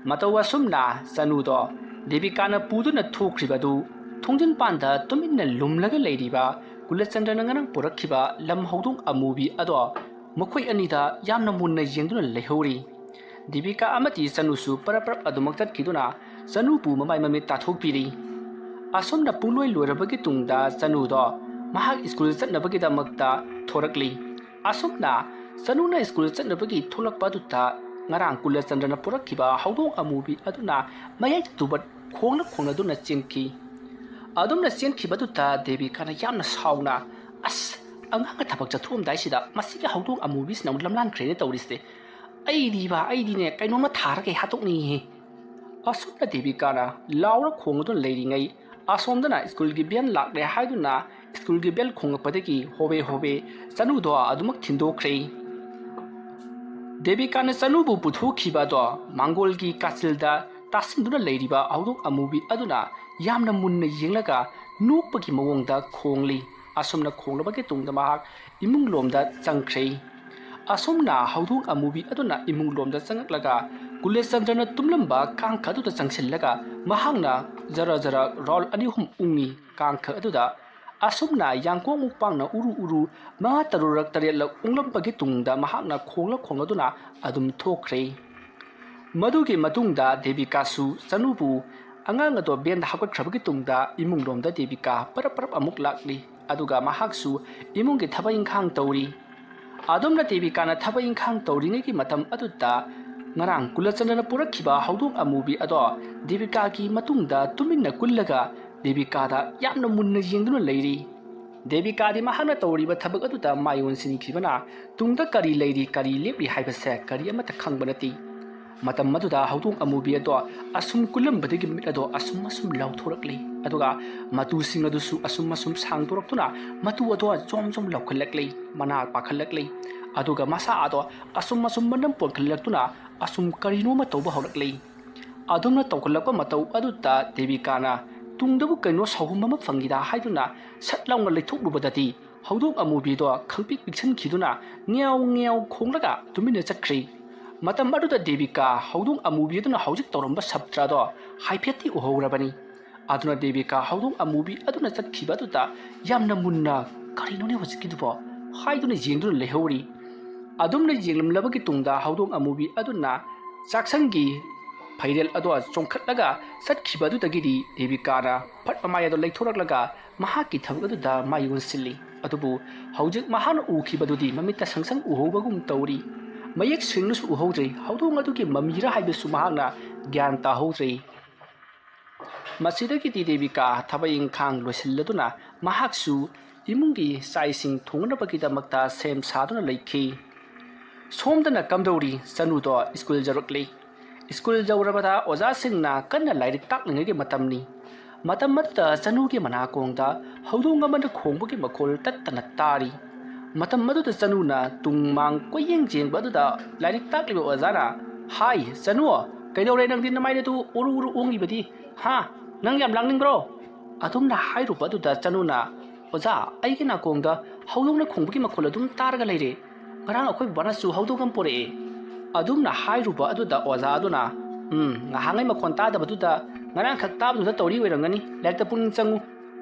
ꯃꯇꯧ ꯑꯁꯨꯝꯅ ꯆꯅꯨꯗꯣ ꯗꯦꯕꯤꯀꯥꯅ ꯄꯨꯗꯨꯅ ꯊꯣꯛꯈ꯭ꯔꯤꯕꯗꯨ ꯊꯣꯡꯖꯤꯟꯄꯥꯟꯗ ꯇꯨꯃꯤꯟꯅ ꯂꯨꯝꯂꯒ ꯂꯩꯔꯤꯕ ꯀꯨꯂꯆꯟꯗ꯭ꯔꯅ ꯉꯔꯥꯡ ꯄꯨꯔꯛꯈꯤꯕ ꯂꯝ ꯍꯧꯗꯣꯡ ꯑꯃꯨꯕꯤ ꯑꯗꯣ ꯃꯈꯣꯏ ꯑꯅꯤꯗ ꯌꯥꯝꯅ ꯃꯨꯟꯅ ꯌꯦꯡꯗꯨꯅ ꯂꯩꯍꯧꯔꯤ꯫ ꯗꯦꯕꯤꯀꯥ ꯑꯃꯗꯤ ꯆꯅꯨꯁꯨ ꯄꯔꯞ ꯑꯗꯨꯃꯛ ꯆꯠꯈꯤꯗꯨꯅ ꯆꯅꯨꯕꯨ ꯃꯃꯥꯏ ꯃꯃꯤꯠ ꯇꯥꯊꯣꯛꯄꯤꯔꯤ꯫ ꯑꯁꯨꯝꯅ ꯄꯨꯡꯂꯣꯏ ꯂꯣꯏꯔꯕꯒꯤ ꯇꯨꯡꯗ ꯆꯅꯨꯗꯣ ꯃꯍꯥꯛ ꯁ꯭ꯀꯨꯜ ꯆꯠꯅꯕꯒꯤꯗꯃꯛꯇ ꯊꯣꯔꯛꯂꯤ꯫ ꯑꯁꯨꯝꯅ ꯆꯅꯨꯅ ꯁ꯭ꯀꯨꯜ ꯆꯠꯅꯕꯒꯤ ꯊꯣꯛꯂꯛꯄ ꯑꯗꯨꯗ ꯉꯔꯥꯡ ꯀꯨꯂꯆꯟꯗ꯭ꯔꯅ ꯄꯨꯔꯛꯈꯤꯕ ꯍꯧꯗꯣꯡ ꯑꯃꯨꯕꯤ ꯑꯗꯨꯅ ꯃꯌꯥꯏ ꯇꯨꯕꯠ ꯈꯣꯡꯅꯗꯨꯅ ꯆꯦꯟꯈꯤ꯫ ꯑꯗꯨꯝꯅ ꯆꯦꯟꯈꯤꯕꯗꯨꯗ ꯗꯦꯕꯤꯀꯥꯅ ꯌꯥꯝꯅ ꯁꯥꯎꯅ "ꯑꯁ, ꯑꯉꯥꯡꯒ ꯊꯕꯛ ꯆꯠꯊꯣꯛꯑꯝꯗꯥꯏꯁꯤꯗ ꯃꯁꯤꯒꯤ ꯍꯧꯗꯣꯡ ꯑꯃꯨꯕꯤꯁꯤꯅ ꯑꯃꯨꯛ ꯂꯝꯂꯥꯟꯈ꯭ꯔꯦꯅꯦ ꯇꯧꯔꯤꯁꯦ. ꯑꯩꯗꯤꯅꯦ ꯀꯩꯅꯣꯝꯃ ꯊꯥꯔꯒ ꯍꯥꯠꯇꯣꯛꯅꯤꯡꯉꯤꯍꯦ". ꯑꯁꯨꯝꯅ ꯗꯦꯕꯤꯀꯥꯅ ꯂꯥꯎꯔ ꯈꯣꯡꯗꯨꯅ ꯂꯩꯔꯤꯉꯩ ꯑꯁꯣꯝꯗꯅ ꯁ꯭ꯀꯨꯜꯒꯤ ꯕꯦꯜ ꯂꯥꯛꯂꯦ ꯍꯥꯏꯗꯨꯅ ꯁ꯭ꯀꯨꯜꯒꯤ ꯕꯦꯜ ꯈꯣꯡꯂꯛꯄꯗꯒꯤ ꯍꯣꯕꯦ ꯆꯅꯨꯗꯣ ꯑꯗꯨꯃꯛ ꯊꯤꯟꯗꯣꯛꯈ꯭ꯔꯦ꯫ ꯗꯦꯕꯤꯀꯥꯅ ꯆꯅꯨꯕꯨ ꯄꯨꯊꯣꯛꯈꯤꯕꯗꯣ ꯃꯥꯡꯒꯣꯜꯒꯤ ꯀꯥꯆꯤꯜꯗ ꯇꯥꯁꯤꯟꯗꯨꯅ ꯂꯩꯔꯤꯕ ꯍꯧꯗꯣꯡ ꯑꯃꯨꯕꯤ ꯑꯗꯨꯅ ꯌꯥꯝꯅ ꯃꯨꯟꯅ ꯌꯦꯡꯂꯒ ꯅꯣꯛꯄꯒꯤ ꯃꯑꯣꯡꯗ ꯈꯣꯡꯂꯤ꯫ ꯑꯁꯨꯝꯅ ꯈꯣꯡꯂꯕꯒꯤ ꯇꯨꯡꯗ ꯃꯍꯥꯛ ꯏꯃꯨꯡꯂꯣꯝꯗ ꯆꯪꯈ꯭ꯔꯦ꯫ ꯑꯁꯨꯝꯅ ꯍꯧꯗꯣꯡ ꯑꯃꯨꯕꯤ ꯑꯗꯨꯅ ꯏꯃꯨꯡꯂꯣꯝꯗ ꯆꯪꯂꯛꯂꯒ ꯀꯨꯂꯆꯟꯗ꯭ꯔꯅ ꯇꯨꯝꯂꯝꯕ ꯀꯥꯡꯈ ꯑꯗꯨꯗ ꯆꯪꯁꯤꯜꯂꯒ ꯃꯍꯥꯛꯅ ꯖꯔ ꯔꯥꯎꯟ 2-3 ꯎꯡꯉꯤ ꯀꯥꯡꯈ ꯑꯗꯨꯗ꯫ ꯑꯁꯨꯝꯅ ꯌꯥꯡꯀꯣꯛꯃꯨꯛ ꯄꯥꯡꯅ ꯎꯔꯨ 5-6-7 ꯎꯡꯂꯝꯕꯒꯤ ꯇꯨꯡꯗ ꯃꯍꯥꯛꯅ ꯈꯣꯡꯂꯗꯨꯅ ꯑꯗꯨꯝ ꯊꯣꯛꯈ꯭ꯔꯦ꯫ ꯃꯗꯨꯒꯤ ꯃꯇꯨꯡꯗ ꯗꯦꯕꯤꯀꯥꯁꯨ ꯆꯅꯨꯕꯨ ꯑꯉꯥꯡ ꯑꯗꯣ ꯕꯦꯟꯗ ꯍꯥꯞꯀꯠꯈ꯭ꯔꯕꯒꯤ ꯇꯨꯡꯗ ꯏꯃꯨꯡꯂꯣꯝꯗ ꯗꯦꯕꯤꯀꯥ ꯄꯔꯞ ꯑꯃꯨꯛ ꯂꯥꯛꯂꯤ꯫ ꯑꯗꯨꯒ ꯃꯍꯥꯛꯁꯨ ꯏꯃꯨꯡꯒꯤ ꯊꯕꯛ ꯏꯪꯈꯥꯡ ꯇꯧꯔꯤ꯫ ꯑꯗꯨꯝꯅ ꯗꯦꯕꯤꯀꯥꯅ ꯊꯕꯛ ꯏꯪꯈꯥꯡ ꯇꯧꯔꯤꯉꯩꯒꯤ ꯃꯇꯝ ꯑꯗꯨꯗ ꯉꯔꯥꯡ ꯀꯨꯂꯆꯟꯗ꯭ꯔꯅ ꯄꯨꯔꯛꯈꯤꯕ ꯍꯧꯗꯣꯡ ꯑꯃꯨꯕꯤ ꯑꯗꯣ ꯗꯦꯕꯤꯀꯥꯒꯤ ꯃꯇꯨꯡꯗ ꯇꯨꯃꯤꯟꯅ ꯀꯨꯜꯂꯒ ꯗꯦꯕꯤꯀꯥꯗ ꯌꯥꯝꯅ ꯃꯨꯟꯅ ꯌꯦꯡꯗꯨꯅ ꯂꯩꯔꯤ꯫ ꯗꯦꯕꯤꯀꯥꯗꯤ ꯃꯍꯥꯛꯅ ꯇꯧꯔꯤꯕ ꯊꯕꯛ ꯑꯗꯨꯗ ꯃꯥꯏ ꯑꯣꯟꯁꯤꯟꯈꯤꯕꯅ ꯇꯨꯡꯗ ꯀꯔꯤ ꯂꯩꯔꯤ ꯀꯔꯤ ꯂꯦꯞꯂꯤ ꯍꯥꯏꯕꯁꯦ ꯀꯔꯤ ꯑꯃꯠꯇ ꯈꯪꯕ ꯅꯠꯇꯦ꯫ ꯃꯇꯝ ꯑꯗꯨꯗ ꯍꯧꯗꯣꯡ ꯑꯃꯨꯕꯤ ꯑꯗꯣ ꯑꯁꯨꯝ ꯀꯨꯜꯂꯝꯕꯗꯒꯤ ꯃꯤꯠ ꯑꯗꯣ ꯑꯁꯨꯝ ꯂꯥꯎꯊꯣꯔꯛꯂꯤ꯫ ꯑꯗꯨꯒ ꯃꯇꯨꯁꯤꯡ ꯑꯗꯨꯁꯨ ꯑꯁꯨꯝ ꯁꯥꯡꯗꯣꯔꯛꯇꯨꯅ ꯃꯇꯨ ꯑꯗꯣ ꯖꯣꯝ ꯂꯧꯈꯠꯂꯛꯂꯤ, ꯃꯅꯥ ꯄꯥꯈꯠꯂꯛꯂꯤ꯫ ꯑꯗꯨꯒ ꯃꯁꯥ ꯑꯗꯣ ꯑꯁꯨꯝ ꯃꯅꯝ ꯄꯣꯟꯈꯠꯂꯛꯇꯨꯅ ꯑꯁꯨꯝ ꯀꯔꯤꯅꯣꯃ ꯇꯧꯕ ꯍꯧꯔꯛꯂꯤ꯫ ꯑꯗꯨꯝꯅ ꯇꯧꯈꯠꯂꯛꯄ ꯃꯇꯧ ꯑꯗꯨꯗ ꯗꯦꯕꯤꯀꯥꯅ ꯇꯨꯡꯗꯕꯨ ꯀꯩꯅꯣ ꯁꯥꯎꯍꯨꯝ ꯑꯃ ꯐꯪꯉꯤꯗ ꯍꯥꯏꯗꯨꯅ ꯁꯠ ꯂꯥꯎꯅ ꯂꯩꯊꯣꯛꯂꯨꯕꯗꯗꯤ ꯍꯧꯗꯣꯡ ꯑꯃꯨꯕꯤꯗꯣ ꯈꯪꯄꯤꯛ ꯄꯤꯛꯁꯟꯈꯤꯗꯨꯅ ꯉꯦꯎ ꯈꯣꯡꯂꯒ ꯇꯨꯃꯤꯟꯅ ꯆꯠꯈ꯭ꯔꯤ꯫ ꯃꯇꯝ ꯑꯗꯨꯗ ꯗꯦꯕꯤꯀꯥ ꯍꯧꯗꯣꯡ ꯑꯃꯨꯕꯤ ꯑꯗꯨꯅ ꯍꯧꯖꯤꯛ ꯇꯧꯔꯝꯕ ꯁꯞꯇ꯭ꯔꯗꯣ ꯍꯥꯏꯐꯦꯠꯇꯤ ꯎꯍꯧꯔꯕꯅꯤ꯫ ꯑꯗꯨꯅ ꯗꯦꯕꯤꯀꯥ ꯍꯧꯗꯣꯡ ꯑꯃꯨꯕꯤ ꯑꯗꯨꯅ ꯆꯠꯈꯤꯕ ꯑꯗꯨꯗ ꯌꯥꯝꯅ ꯃꯨꯟꯅ "ꯀꯔꯤꯅꯣꯅꯦ ꯍꯧꯖꯤꯛꯀꯤꯗꯨꯕꯣ" ꯍꯥꯏꯗꯨꯅ ꯌꯦꯡꯗꯨꯅ ꯂꯩꯍꯧꯔꯤ꯫ ꯑꯗꯨꯝꯅ ꯌꯦꯡꯂꯝꯂꯕꯒꯤ ꯇꯨꯡꯗ ꯍꯧꯗꯣꯡ ꯑꯃꯨꯕꯤ ꯑꯗꯨꯅ ꯆꯥꯛꯁꯪꯒꯤ ꯐꯩꯔꯦꯜ ꯑꯗꯣ ꯆꯣꯡꯈꯠꯂꯒ ꯆꯠꯈꯤꯕ ꯑꯗꯨꯗꯒꯤꯗꯤ ꯗꯦꯕꯤꯀꯥꯅ ꯐꯠ ꯃꯃꯥꯏ ꯑꯗꯣ ꯂꯩꯊꯣꯔꯛꯂꯒ ꯃꯍꯥꯛꯀꯤ ꯊꯕꯛ ꯑꯗꯨꯗ ꯃꯥꯏ ꯑꯣꯟꯁꯤꯜꯂꯤ꯫ ꯑꯗꯨꯕꯨ ꯍꯧꯖꯤꯛ ꯃꯍꯥꯛꯅ ꯎꯈꯤꯕꯗꯨꯗꯤ ꯃꯃꯤꯠꯇ ꯁꯪ ꯎꯍꯧꯕꯒꯨꯝ ꯇꯧꯔꯤ꯫ ꯃꯌꯦꯛ ꯁꯦꯡꯅꯁꯨ ꯎꯍꯧꯗ꯭ꯔꯤ꯫ ꯍꯧꯗꯣꯡ ꯑꯗꯨꯒꯤ ꯃꯃꯤꯔ ꯍꯥꯏꯕꯁꯨ ꯃꯍꯥꯛꯅ ꯒ꯭ꯌꯥꯟ ꯇꯥꯍꯧꯗ꯭ꯔꯤ꯫ ꯃꯁꯤꯗꯒꯤꯗꯤ ꯗꯦꯕꯤꯀꯥ ꯊꯕꯛ ꯏꯪꯈꯥꯡ ꯂꯣꯏꯁꯤꯜꯂꯗꯨꯅ ꯃꯍꯥꯛꯁꯨ ꯏꯃꯨꯡꯒꯤ ꯆꯥꯛ ꯏꯁꯤꯡ ꯊꯣꯡꯅꯕꯒꯤꯗꯃꯛꯇ ꯁꯦꯝ ꯁꯥꯗꯨꯅ ꯂꯩꯈꯤ꯫ ꯁꯣꯝꯗꯅ ꯀꯝꯗꯧꯔꯤ? ꯆꯅꯨꯗꯣ ꯁ꯭ꯀꯨꯜ ꯌꯧꯔꯛꯂꯤ꯫ ꯁ꯭ꯀꯨल ꯌꯧꯔꯕꯗ ꯑꯣꯖꯥꯁꯤꯡꯅ ꯀꯟꯅ ꯂꯥꯏꯔꯤꯛ ꯇꯥꯛꯂꯤꯉꯩꯒꯤ ꯃꯇꯝꯅꯤ꯫ ꯃꯇꯝ ꯑꯗꯨꯗ ꯆꯅꯨꯒꯤ ꯃꯅꯥꯀꯣꯡꯗ ꯍꯧꯗꯣꯡ ꯑꯃꯅ ꯈꯣꯡꯕꯒꯤ ꯃꯈꯣꯜ ꯇꯠꯇꯅ ꯇꯥꯔꯤ꯫ ꯃꯇꯝ ꯑꯗꯨꯗ ꯆꯅꯨꯅ ꯇꯨꯡ ꯃꯥꯡ ꯀꯣꯏꯌꯦꯡ ꯌꯦꯡꯕ ꯑꯗꯨꯗ ꯂꯥꯏꯔꯤꯛ ꯇꯥꯛꯂꯤꯕ ꯑꯣꯖꯥꯅ "ꯍꯥꯏ ꯆꯅꯨ, ꯀꯩꯗꯧꯔꯦ ꯅꯪꯗꯤ ꯅꯃꯥꯏꯅꯗꯨ ꯎꯔꯨ ꯑꯣꯡꯉꯤꯕꯗꯤ? ꯅꯪ ꯌꯥꯝ ꯂꯥꯡꯅꯤꯡꯕ꯭ꯔꯣ?" ꯑꯗꯨꯝꯅ ꯍꯥꯏꯔꯨꯕ ꯑꯗꯨꯗ ꯆꯅꯨꯅ "ꯑꯣꯖꯥ, ꯑꯩꯒꯤ ꯅꯥꯀꯣꯡꯗ ꯍꯧꯗꯣꯡꯅ ꯈꯣꯡꯕꯒꯤ ꯃꯈꯣꯜ ꯑꯗꯨꯝ ꯇꯥꯔꯒ ꯂꯩꯔꯦ. ꯉꯔꯥꯡ ꯑꯩꯈꯣꯏ ꯕꯕꯥꯅꯁꯨ ꯍꯧꯗꯣꯡ ꯑꯃ ꯄꯣꯔꯛꯑꯦ." ꯑꯗꯨꯝꯅ ꯍꯥꯏꯔꯨꯕ ꯑꯗꯨꯗ ꯑꯣꯖꯥ ꯑꯗꯨꯅ "ꯉꯍꯥꯡꯉꯩ ꯃꯈꯣꯟ ꯇꯥꯗꯕꯗꯨꯗ ꯉꯔꯥꯡꯈꯛ ꯇꯥꯕꯗꯨꯗ ꯇꯧꯔꯤ ꯑꯣꯏꯔꯝꯒꯅꯤ. ꯂꯥꯏꯔꯤꯛꯇ ꯄꯨꯛꯅꯤꯡ ꯆꯪꯉꯨ."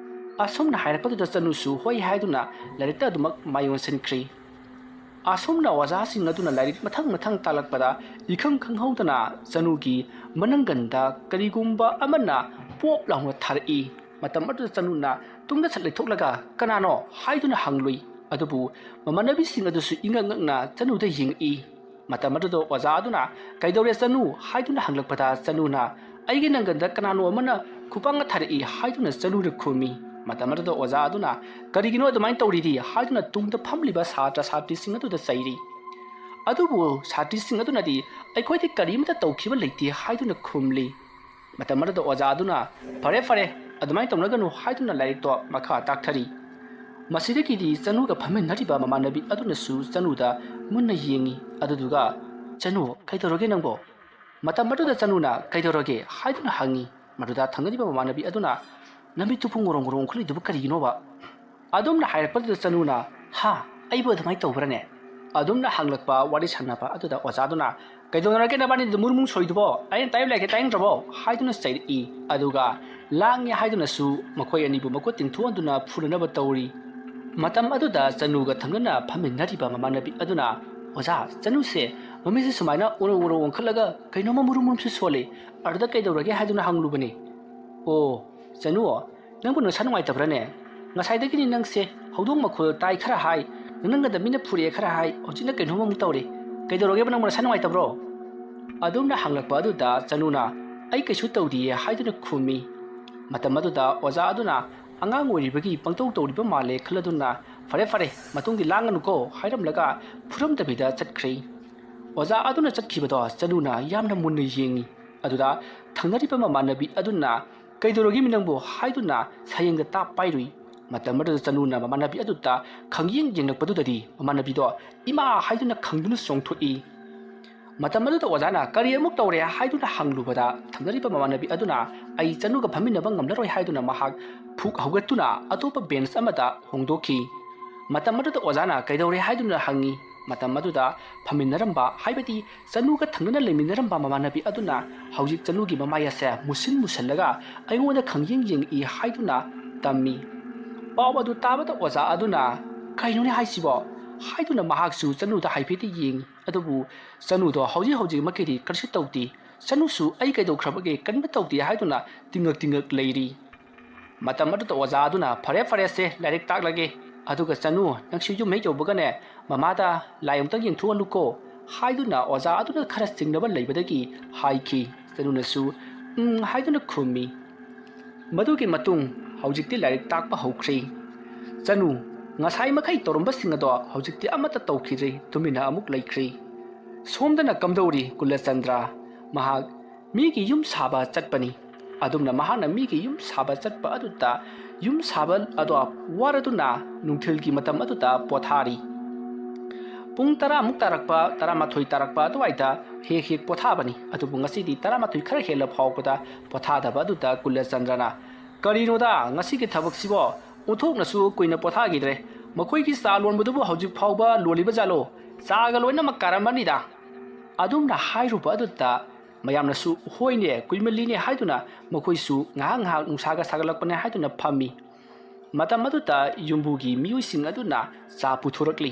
ꯑꯁꯨꯝꯅ ꯍꯥꯏꯔꯛꯄꯗꯨꯗ ꯆꯅꯨꯁꯨ ꯍꯣꯏ ꯍꯥꯏꯗꯨꯅ ꯂꯥꯏꯔꯤꯛꯇ ꯑꯗꯨꯃꯛ ꯃꯥꯏ ꯑꯣꯟꯁꯤꯟꯈ꯭ꯔꯤ꯫ ꯑꯁꯨꯝꯅ ꯑꯣꯖꯥꯁꯤꯡ ꯑꯗꯨꯅ ꯂꯥꯏꯔꯤꯛ ꯃꯊꯪ ꯇꯥꯛꯂꯛꯄꯗ ꯏꯈꯪ ꯈꯪꯍꯧꯗꯅ ꯆꯅꯨꯒꯤ ꯃꯅꯪꯒꯟꯗ ꯀꯔꯤꯒꯨꯝꯕ ꯑꯃꯅ ꯄꯣꯞ ꯂꯥꯎꯅ ꯊꯥꯔꯛꯏ꯫ ꯃꯇꯝ ꯑꯗꯨꯗ ꯆꯅꯨꯅ ꯇꯨꯡꯗ ꯁꯠ ꯂꯩꯊꯣꯛꯂꯒ "ꯀꯅꯥꯅꯣ?" ꯍꯥꯏꯗꯨꯅ ꯍꯪꯂꯨꯏ꯫ ꯑꯗꯨꯕꯨ ꯃꯃꯥꯟꯅꯕꯤꯁꯤꯡ ꯑꯗꯨꯁꯨ ꯏꯉꯛ ꯉꯛꯅ ꯆꯅꯨꯗ ꯌꯦꯡꯉꯛꯏ꯫ ꯃꯇꯝ ꯑꯗꯨꯗ ꯑꯣꯖꯥ ꯑꯗꯨꯅ "ꯀꯩꯗꯧꯔꯦ ꯆꯅꯨ?" ꯍꯥꯏꯗꯨꯅ ꯍꯪꯂꯛꯄꯗ ꯆꯅꯨꯅ "ꯑꯩꯒꯤ ꯅꯪꯒꯟꯗ ꯀꯅꯥꯅꯣ ꯑꯃꯅ ꯈꯨꯄꯥꯡꯅ ꯊꯥꯔꯛꯏ" ꯍꯥꯏꯗꯨꯅ ꯆꯅꯨꯅ ꯈꯨꯝꯃꯤ꯫ ꯃꯇꯝ ꯑꯗꯨꯗ ꯑꯣꯖꯥ ꯑꯗꯨꯅ "ꯀꯔꯤꯒꯤꯅꯣ ꯑꯗꯨꯃꯥꯏꯅ ꯇꯧꯔꯤꯗꯤ?" ꯍꯥꯏꯗꯨꯅ ꯇꯨꯡꯗ ꯐꯝꯂꯤꯕ ꯁꯥꯇ꯭ꯔ ꯁꯥꯇ꯭ꯔꯤꯁꯤꯡ ꯑꯗꯨꯗ ꯆꯩꯔꯤ꯫ ꯑꯗꯨꯕꯨ ꯁꯥꯇ꯭ꯔꯤꯁꯤꯡ ꯑꯗꯨꯅꯗꯤ ꯑꯩꯈꯣꯏꯗꯤ ꯀꯔꯤꯃꯇ ꯇꯧꯈꯤꯕ ꯂꯩꯇꯦ ꯍꯥꯏꯗꯨꯅ ꯈꯨꯝꯂꯤ꯫ ꯃꯇꯝ ꯑꯗꯨꯗ ꯑꯣꯖꯥ ꯑꯗꯨꯅ ꯐꯔꯦ ꯑꯗꯨꯃꯥꯏꯅ ꯇꯧꯅꯒꯅꯨ ꯍꯥꯏꯗꯨꯅ ꯂꯥꯏꯔꯤꯛꯇꯣ ꯃꯈꯥ ꯇꯥꯛꯊꯔꯤ꯫ ꯃꯁꯤꯗꯒꯤꯗꯤ ꯆꯅꯨꯒ ꯐꯝꯃꯤꯟꯅꯔꯤꯕ ꯃꯃꯥꯟꯅꯕꯤ ꯑꯗꯨꯅꯁꯨ ꯆꯅꯨꯗ ꯃꯨꯟꯅ ꯌꯦꯡꯉꯤ ꯑꯗꯨꯗꯨꯒ ꯆꯅꯨ ꯀꯩꯗꯧꯔꯒꯦ ꯅꯪꯕꯣ? ꯃꯇꯝ ꯑꯗꯨꯗ ꯆꯅꯨꯅ ꯀꯩꯗꯧꯔꯒꯦ ꯍꯥꯏꯗꯨꯅ ꯍꯪꯉꯤ꯫ ꯃꯗꯨꯗ ꯊꯪꯅꯔꯤꯕ ꯃꯃꯥꯟꯅꯕꯤ ꯑꯗꯨꯅ ꯅꯃꯤꯠꯇꯨ ꯄꯨꯡ ꯉꯣꯔꯣꯡ ꯉꯣꯔꯣꯡ ꯈꯨꯠꯂꯤꯗꯨꯕꯨ ꯀꯔꯤꯒꯤꯅꯣꯕ? ꯑꯗꯨꯝꯅ ꯍꯥꯏꯔꯛꯄꯗꯨꯗ ꯆꯅꯨꯅ ꯍꯥ ꯑꯩꯕꯨ ꯑꯗꯨꯃꯥꯏꯅ ꯇꯧꯕ꯭ꯔꯅꯦ? ꯑꯗꯨꯝꯅ ꯍꯪꯂꯛꯄ ꯋꯥꯔꯤ ꯁꯥꯟꯅꯕ ꯑꯗꯨꯗ ꯑꯣꯖꯥꯗꯨꯅ ꯀꯩꯗꯧꯅꯔꯒꯦ ꯅꯕꯥꯅꯤꯗ ꯃꯨꯔꯨꯝ ꯁꯣꯏꯗꯨꯕꯣ? ꯑꯩꯅ ꯇꯥꯏꯕ ꯂꯩꯒꯦ ꯇꯥꯏꯅꯤꯡꯗ꯭ꯔꯕꯣ? ꯍꯥꯏꯗꯨꯅ ꯆꯩꯔꯛꯏ ꯑꯗꯨꯒ ꯂꯥꯡꯉꯦ ꯍꯥꯏꯗꯨꯅꯁꯨ ꯃꯈꯣꯏ ꯑꯅꯤꯕꯨ ꯃꯈꯨꯠ ꯇꯤꯡꯊꯣꯛꯍꯟꯗꯨꯅ ꯐꯨꯅꯅꯕ ꯇꯧꯔꯤ꯫ ꯃꯇꯝ ꯑꯗꯨꯗ ꯆꯅꯨꯒ ꯊꯪꯅꯅ ꯐꯝꯃꯤꯟꯅꯔꯤꯕ ꯃꯃꯥꯟꯅꯕꯤ ꯑꯗꯨꯅ ꯑꯣꯖꯥ ꯆꯅꯨꯁꯦ ꯃꯃꯤꯠꯁꯦ ꯁꯨꯃꯥꯏꯅ ꯑꯣꯔꯣ ꯑꯣꯟꯈꯠꯂꯒ ꯀꯩꯅꯣꯝꯃ ꯃꯨꯔꯨꯝꯁꯨ ꯁꯣꯜꯂꯤ ꯑꯗꯨꯗ ꯀꯩꯗꯧꯔꯒꯦ ꯍꯥꯏꯗꯨꯅ ꯍꯪꯂꯨꯕꯅꯤ꯫ ꯑꯣ ꯆꯅꯨ ꯅꯪꯕꯨ ꯅꯁꯥ ꯅꯨꯡꯉꯥꯏꯇꯕ꯭ꯔꯅꯦ? ꯉꯁꯥꯏꯗꯒꯤꯅꯤ ꯅꯪꯁꯦ ꯍꯧꯗꯣꯡ ꯃꯈꯣꯜ ꯇꯥꯏ ꯈꯔ ꯍꯥꯏ ꯅꯪꯒꯗ ꯃꯤꯅ ꯐꯨꯔꯛꯑꯦ ꯈꯔ ꯍꯥꯏ ꯍꯧꯖꯤꯛꯅ ꯀꯩꯅꯣꯝꯃ ꯑꯃꯨꯛ ꯇꯧꯔꯤ ꯀꯩꯗꯧꯔꯒꯦꯕ ꯅꯪꯕꯨ ꯅꯁꯥ ꯅꯨꯡꯉꯥꯏꯇꯕ꯭ꯔꯣ? ꯑꯗꯨꯝꯅ ꯍꯪꯂꯛꯄ ꯑꯗꯨꯗ ꯆꯅꯨꯅ ꯑꯩ ꯀꯩꯁꯨ ꯇꯧꯗꯤꯌꯦ ꯍꯥꯏꯗꯨꯅ ꯈꯨꯝꯃꯤ꯫ ꯃꯇꯝ ꯑꯗꯨꯗ ꯑꯣꯖꯥ ꯑꯗꯨꯅ ꯑꯉꯥꯡ ꯑꯣꯏꯔꯤꯕꯒꯤ ꯄꯪꯇꯧ ꯇꯧꯔꯤꯕ ꯃꯥꯜꯂꯦ ꯈꯜꯂꯗꯨꯅ ꯐꯔꯦ ꯃꯇꯨꯡꯒꯤ ꯂꯥꯡꯒꯅꯨꯀꯣ ꯍꯥꯏꯔꯝꯂꯒ ꯐꯨꯔꯝꯗꯕꯤꯗ ꯆꯠꯈ꯭ꯔꯦ꯫ ꯑꯣꯖꯥ ꯑꯗꯨꯅ ꯆꯠꯈꯤꯕꯗꯣ ꯆꯅꯨꯅ ꯌꯥꯝꯅ ꯃꯨꯟꯅ ꯌꯦꯡꯉꯤ ꯑꯗꯨꯗ ꯊꯪꯅꯔꯤꯕ ꯃꯃꯥꯟꯅꯕꯤ ꯑꯗꯨꯅ ꯀꯩꯗꯧꯔꯒꯦ ꯅꯪꯕꯨ ꯍꯥꯏꯗꯨꯅ ꯁꯌꯦꯡꯗ ꯇꯥꯞ ꯄꯥꯏꯔꯨꯏ꯫ ꯃꯇꯝ ꯑꯗꯨꯗ ꯆꯅꯨꯅ ꯃꯃꯥꯟꯅꯕꯤ ꯑꯗꯨꯗ ꯈꯪꯌꯦꯡ ꯌꯦꯡꯂꯛꯄꯗꯨꯗꯗꯤ ꯃꯃꯥꯟꯅꯕꯤꯗꯣ ꯏꯃꯥ ꯍꯥꯏꯗꯨꯅ ꯈꯪꯗꯨꯅ ꯆꯣꯡꯊꯣꯛꯏ꯫ ꯃꯇꯝ ꯑꯗꯨꯗ ꯑꯣꯖꯥꯅ ꯀꯔꯤ ꯑꯃꯨꯛ ꯇꯧꯔꯦ ꯍꯥꯏꯗꯨꯅ ꯍꯪꯂꯨꯕꯗ ꯊꯪꯅꯔꯤꯕ ꯃꯃꯥꯟꯅꯕꯤ ꯑꯗꯨꯅ ꯑꯩ ꯆꯅꯨꯒ ꯐꯝꯃꯤꯟꯅꯕ ꯉꯝꯂꯔꯣꯏ ꯍꯥꯏꯗꯨꯅ ꯃꯍꯥꯛ ꯐꯨꯛ ꯍꯧꯒꯠꯇꯨꯅ ꯑꯇꯣꯞꯄ ꯕꯦꯟꯁ ꯑꯃꯗ ꯍꯣꯡꯗꯣꯛꯈꯤ꯫ ꯃꯇꯝ ꯑꯗꯨꯗ ꯑꯣꯖꯥꯅ ꯀꯩꯗꯧꯔꯦ ꯍꯥꯏꯗꯨꯅ ꯍꯪꯉꯤ꯫ ꯃꯇꯝ ꯑꯗꯨꯗ ꯐꯝꯃꯤꯟꯅꯔꯝꯕ ꯍꯥꯏꯕꯗꯤ ꯆꯅꯨꯒ ꯊꯪꯅꯅ ꯂꯩꯃꯤꯟꯅꯔꯝꯕ ꯃꯃꯥꯟꯅꯕꯤ ꯑꯗꯨꯅ ꯍꯧꯖꯤꯛ ꯆꯅꯨꯒꯤ ꯃꯃꯥꯏ ꯑꯁꯦ ꯃꯨꯁꯤꯜꯂꯒ ꯑꯩꯉꯣꯟꯗ ꯈꯪꯌꯦꯡ ꯌꯦꯡꯉꯛꯏ ꯍꯥꯏꯗꯨꯅ ꯇꯝꯃꯤ꯫ ꯄꯥꯎ ꯑꯗꯨ ꯇꯥꯕꯗ ꯑꯣꯖꯥ ꯑꯗꯨꯅ ꯀꯩꯅꯣꯅꯦ ꯍꯥꯏꯁꯤꯕꯣ ꯍꯥꯏꯗꯨꯅ ꯃꯍꯥꯛꯁꯨ ꯆꯅꯨꯗ ꯍꯥꯏꯐꯦꯠꯇꯤ ꯌꯦꯡꯉꯤ ꯑꯗꯨꯕꯨ ꯆꯅꯨꯗꯣ ꯍꯧꯖꯤꯛꯃꯛꯀꯤꯗꯤ ꯀꯔꯤꯁꯨ ꯇꯧꯗꯦ꯫ ꯆꯅꯨꯁꯨ ꯑꯩ ꯀꯩꯗꯧꯈ꯭ꯔꯕꯒꯦ ꯀꯔꯤꯝꯇ ꯇꯧꯗꯦ ꯍꯥꯏꯗꯨꯅ ꯇꯤꯡꯉꯛ ꯂꯩꯔꯤ꯫ ꯃꯇꯝ ꯑꯗꯨꯗ ꯑꯣꯖꯥ ꯑꯗꯨꯅ ꯐꯔꯦꯁꯦ ꯂꯥꯏꯔꯤꯛ ꯇꯥꯛꯂꯒꯦ ꯑꯗꯨꯒ ꯆꯅꯨ ꯅꯪꯁꯨ ꯌꯨꯝ ꯍꯦꯛ ꯌꯧꯕꯒꯅꯦ ꯃꯃꯥꯗ ꯂꯥꯏ ꯑꯃꯨꯛꯇꯪ ꯌꯦꯡꯊꯣꯛꯍꯜꯂꯨꯀꯣ ꯍꯥꯏꯗꯨꯅ ꯑꯣꯖꯥ ꯑꯗꯨꯅ ꯈꯔ ꯆꯤꯡꯅꯕ ꯂꯩꯕꯗꯒꯤ ꯍꯥꯏꯈꯤ꯫ ꯆꯅꯨꯅꯁꯨ ꯍꯥꯏꯗꯨꯅ ꯈꯨꯝꯃꯤ꯫ ꯃꯗꯨꯒꯤ ꯃꯇꯨꯡ ꯍꯧꯖꯤꯛꯇꯤ ꯂꯥꯏꯔꯤꯛ ꯇꯥꯛꯄ ꯍꯧꯈ꯭ꯔꯦ꯫ ꯆꯅꯨ ꯉꯁꯥꯏ ꯃꯈꯩ ꯇꯧꯔꯝꯕꯁꯤꯡ ꯑꯗꯣ ꯍꯧꯖꯤꯛꯇꯤ ꯑꯃꯠꯇ ꯇꯧꯈꯤꯗ꯭ꯔꯦ ꯇꯨꯃꯤꯟꯅ ꯑꯃꯨꯛ ꯂꯩꯈ꯭ꯔꯦ꯫ ꯁꯣꯝꯗꯅ ꯀꯝꯗꯧꯔꯤ ꯀꯨꯂꯆꯟꯗ꯭ꯔ? ꯃꯍꯥꯛ ꯃꯤꯒꯤ ꯌꯨꯝ ꯁꯥꯕ ꯆꯠꯄꯅꯤ꯫ ꯑꯗꯨꯝꯅ ꯃꯍꯥꯛꯅ ꯃꯤꯒꯤ ꯌꯨꯝ ꯁꯥꯕ ꯆꯠꯄ ꯑꯗꯨꯗ ꯌꯨꯝ ꯁꯥꯕ ꯑꯗꯣ ꯋꯥꯔꯗꯨꯅ ꯅꯨꯡꯊꯤꯜꯒꯤ ꯃꯇꯝ ꯑꯗꯨꯗ ꯄꯣꯊꯥꯔꯤ꯫ ꯄꯨꯡ 10 ꯇꯥꯔꯛꯄ 11 ꯇꯥꯔꯛꯄ ꯑꯗꯨꯋꯥꯏꯗ ꯍꯦꯛ ꯄꯣꯊꯥꯕꯅꯤ ꯑꯗꯨꯕꯨ ꯉꯁꯤꯗꯤ 11 ꯈꯔ ꯍꯦꯜꯂ ꯐꯥꯎꯕꯗ ꯄꯣꯊꯥꯗꯕ ꯑꯗꯨꯗ ꯀꯨꯂꯆꯟꯗ꯭ꯔꯅ ꯀꯔꯤꯅꯣꯗ ꯉꯁꯤꯒꯤ ꯊꯕꯛꯁꯤꯕꯣ ꯑꯣꯟꯊꯣꯛꯅꯁꯨ ꯀꯨꯏꯅ ꯄꯣꯊꯥꯈꯤꯗ꯭ꯔꯦ ꯃꯈꯣꯏꯒꯤ ꯆꯥ ꯂꯣꯟꯕꯗꯨꯕꯨ ꯍꯧꯖꯤꯛ ꯐꯥꯎꯕ ꯂꯣꯜꯂꯤꯕ ꯖꯥꯠꯂꯣ? ꯆꯥꯒ ꯂꯣꯏꯅꯃꯛ ꯀꯥꯔꯝꯃꯅꯤꯗ꯫ ꯑꯗꯨꯝꯅ ꯍꯥꯏꯔꯨꯕ ꯑꯗꯨꯗ ꯃꯌꯥꯝꯅꯁꯨ ꯍꯣꯏꯅꯦ ꯀꯨꯏꯃꯜꯂꯤꯅꯦ ꯍꯥꯏꯗꯨꯅ ꯃꯈꯣꯏꯁꯨ ꯉꯥꯏꯍꯥꯛ ꯅꯨꯡꯁꯥꯒ ꯁꯥꯒꯠꯂꯛꯄꯅꯦ ꯍꯥꯏꯗꯨꯅ ꯐꯝꯃꯤ꯫ ꯃꯇꯝ ꯑꯗꯨꯗ ꯌꯨꯝꯕꯨꯒꯤ ꯃꯤꯑꯣꯏꯁꯤꯡ ꯑꯗꯨꯅ ꯆꯥ ꯄꯨꯊꯣꯔꯛꯂꯤ꯫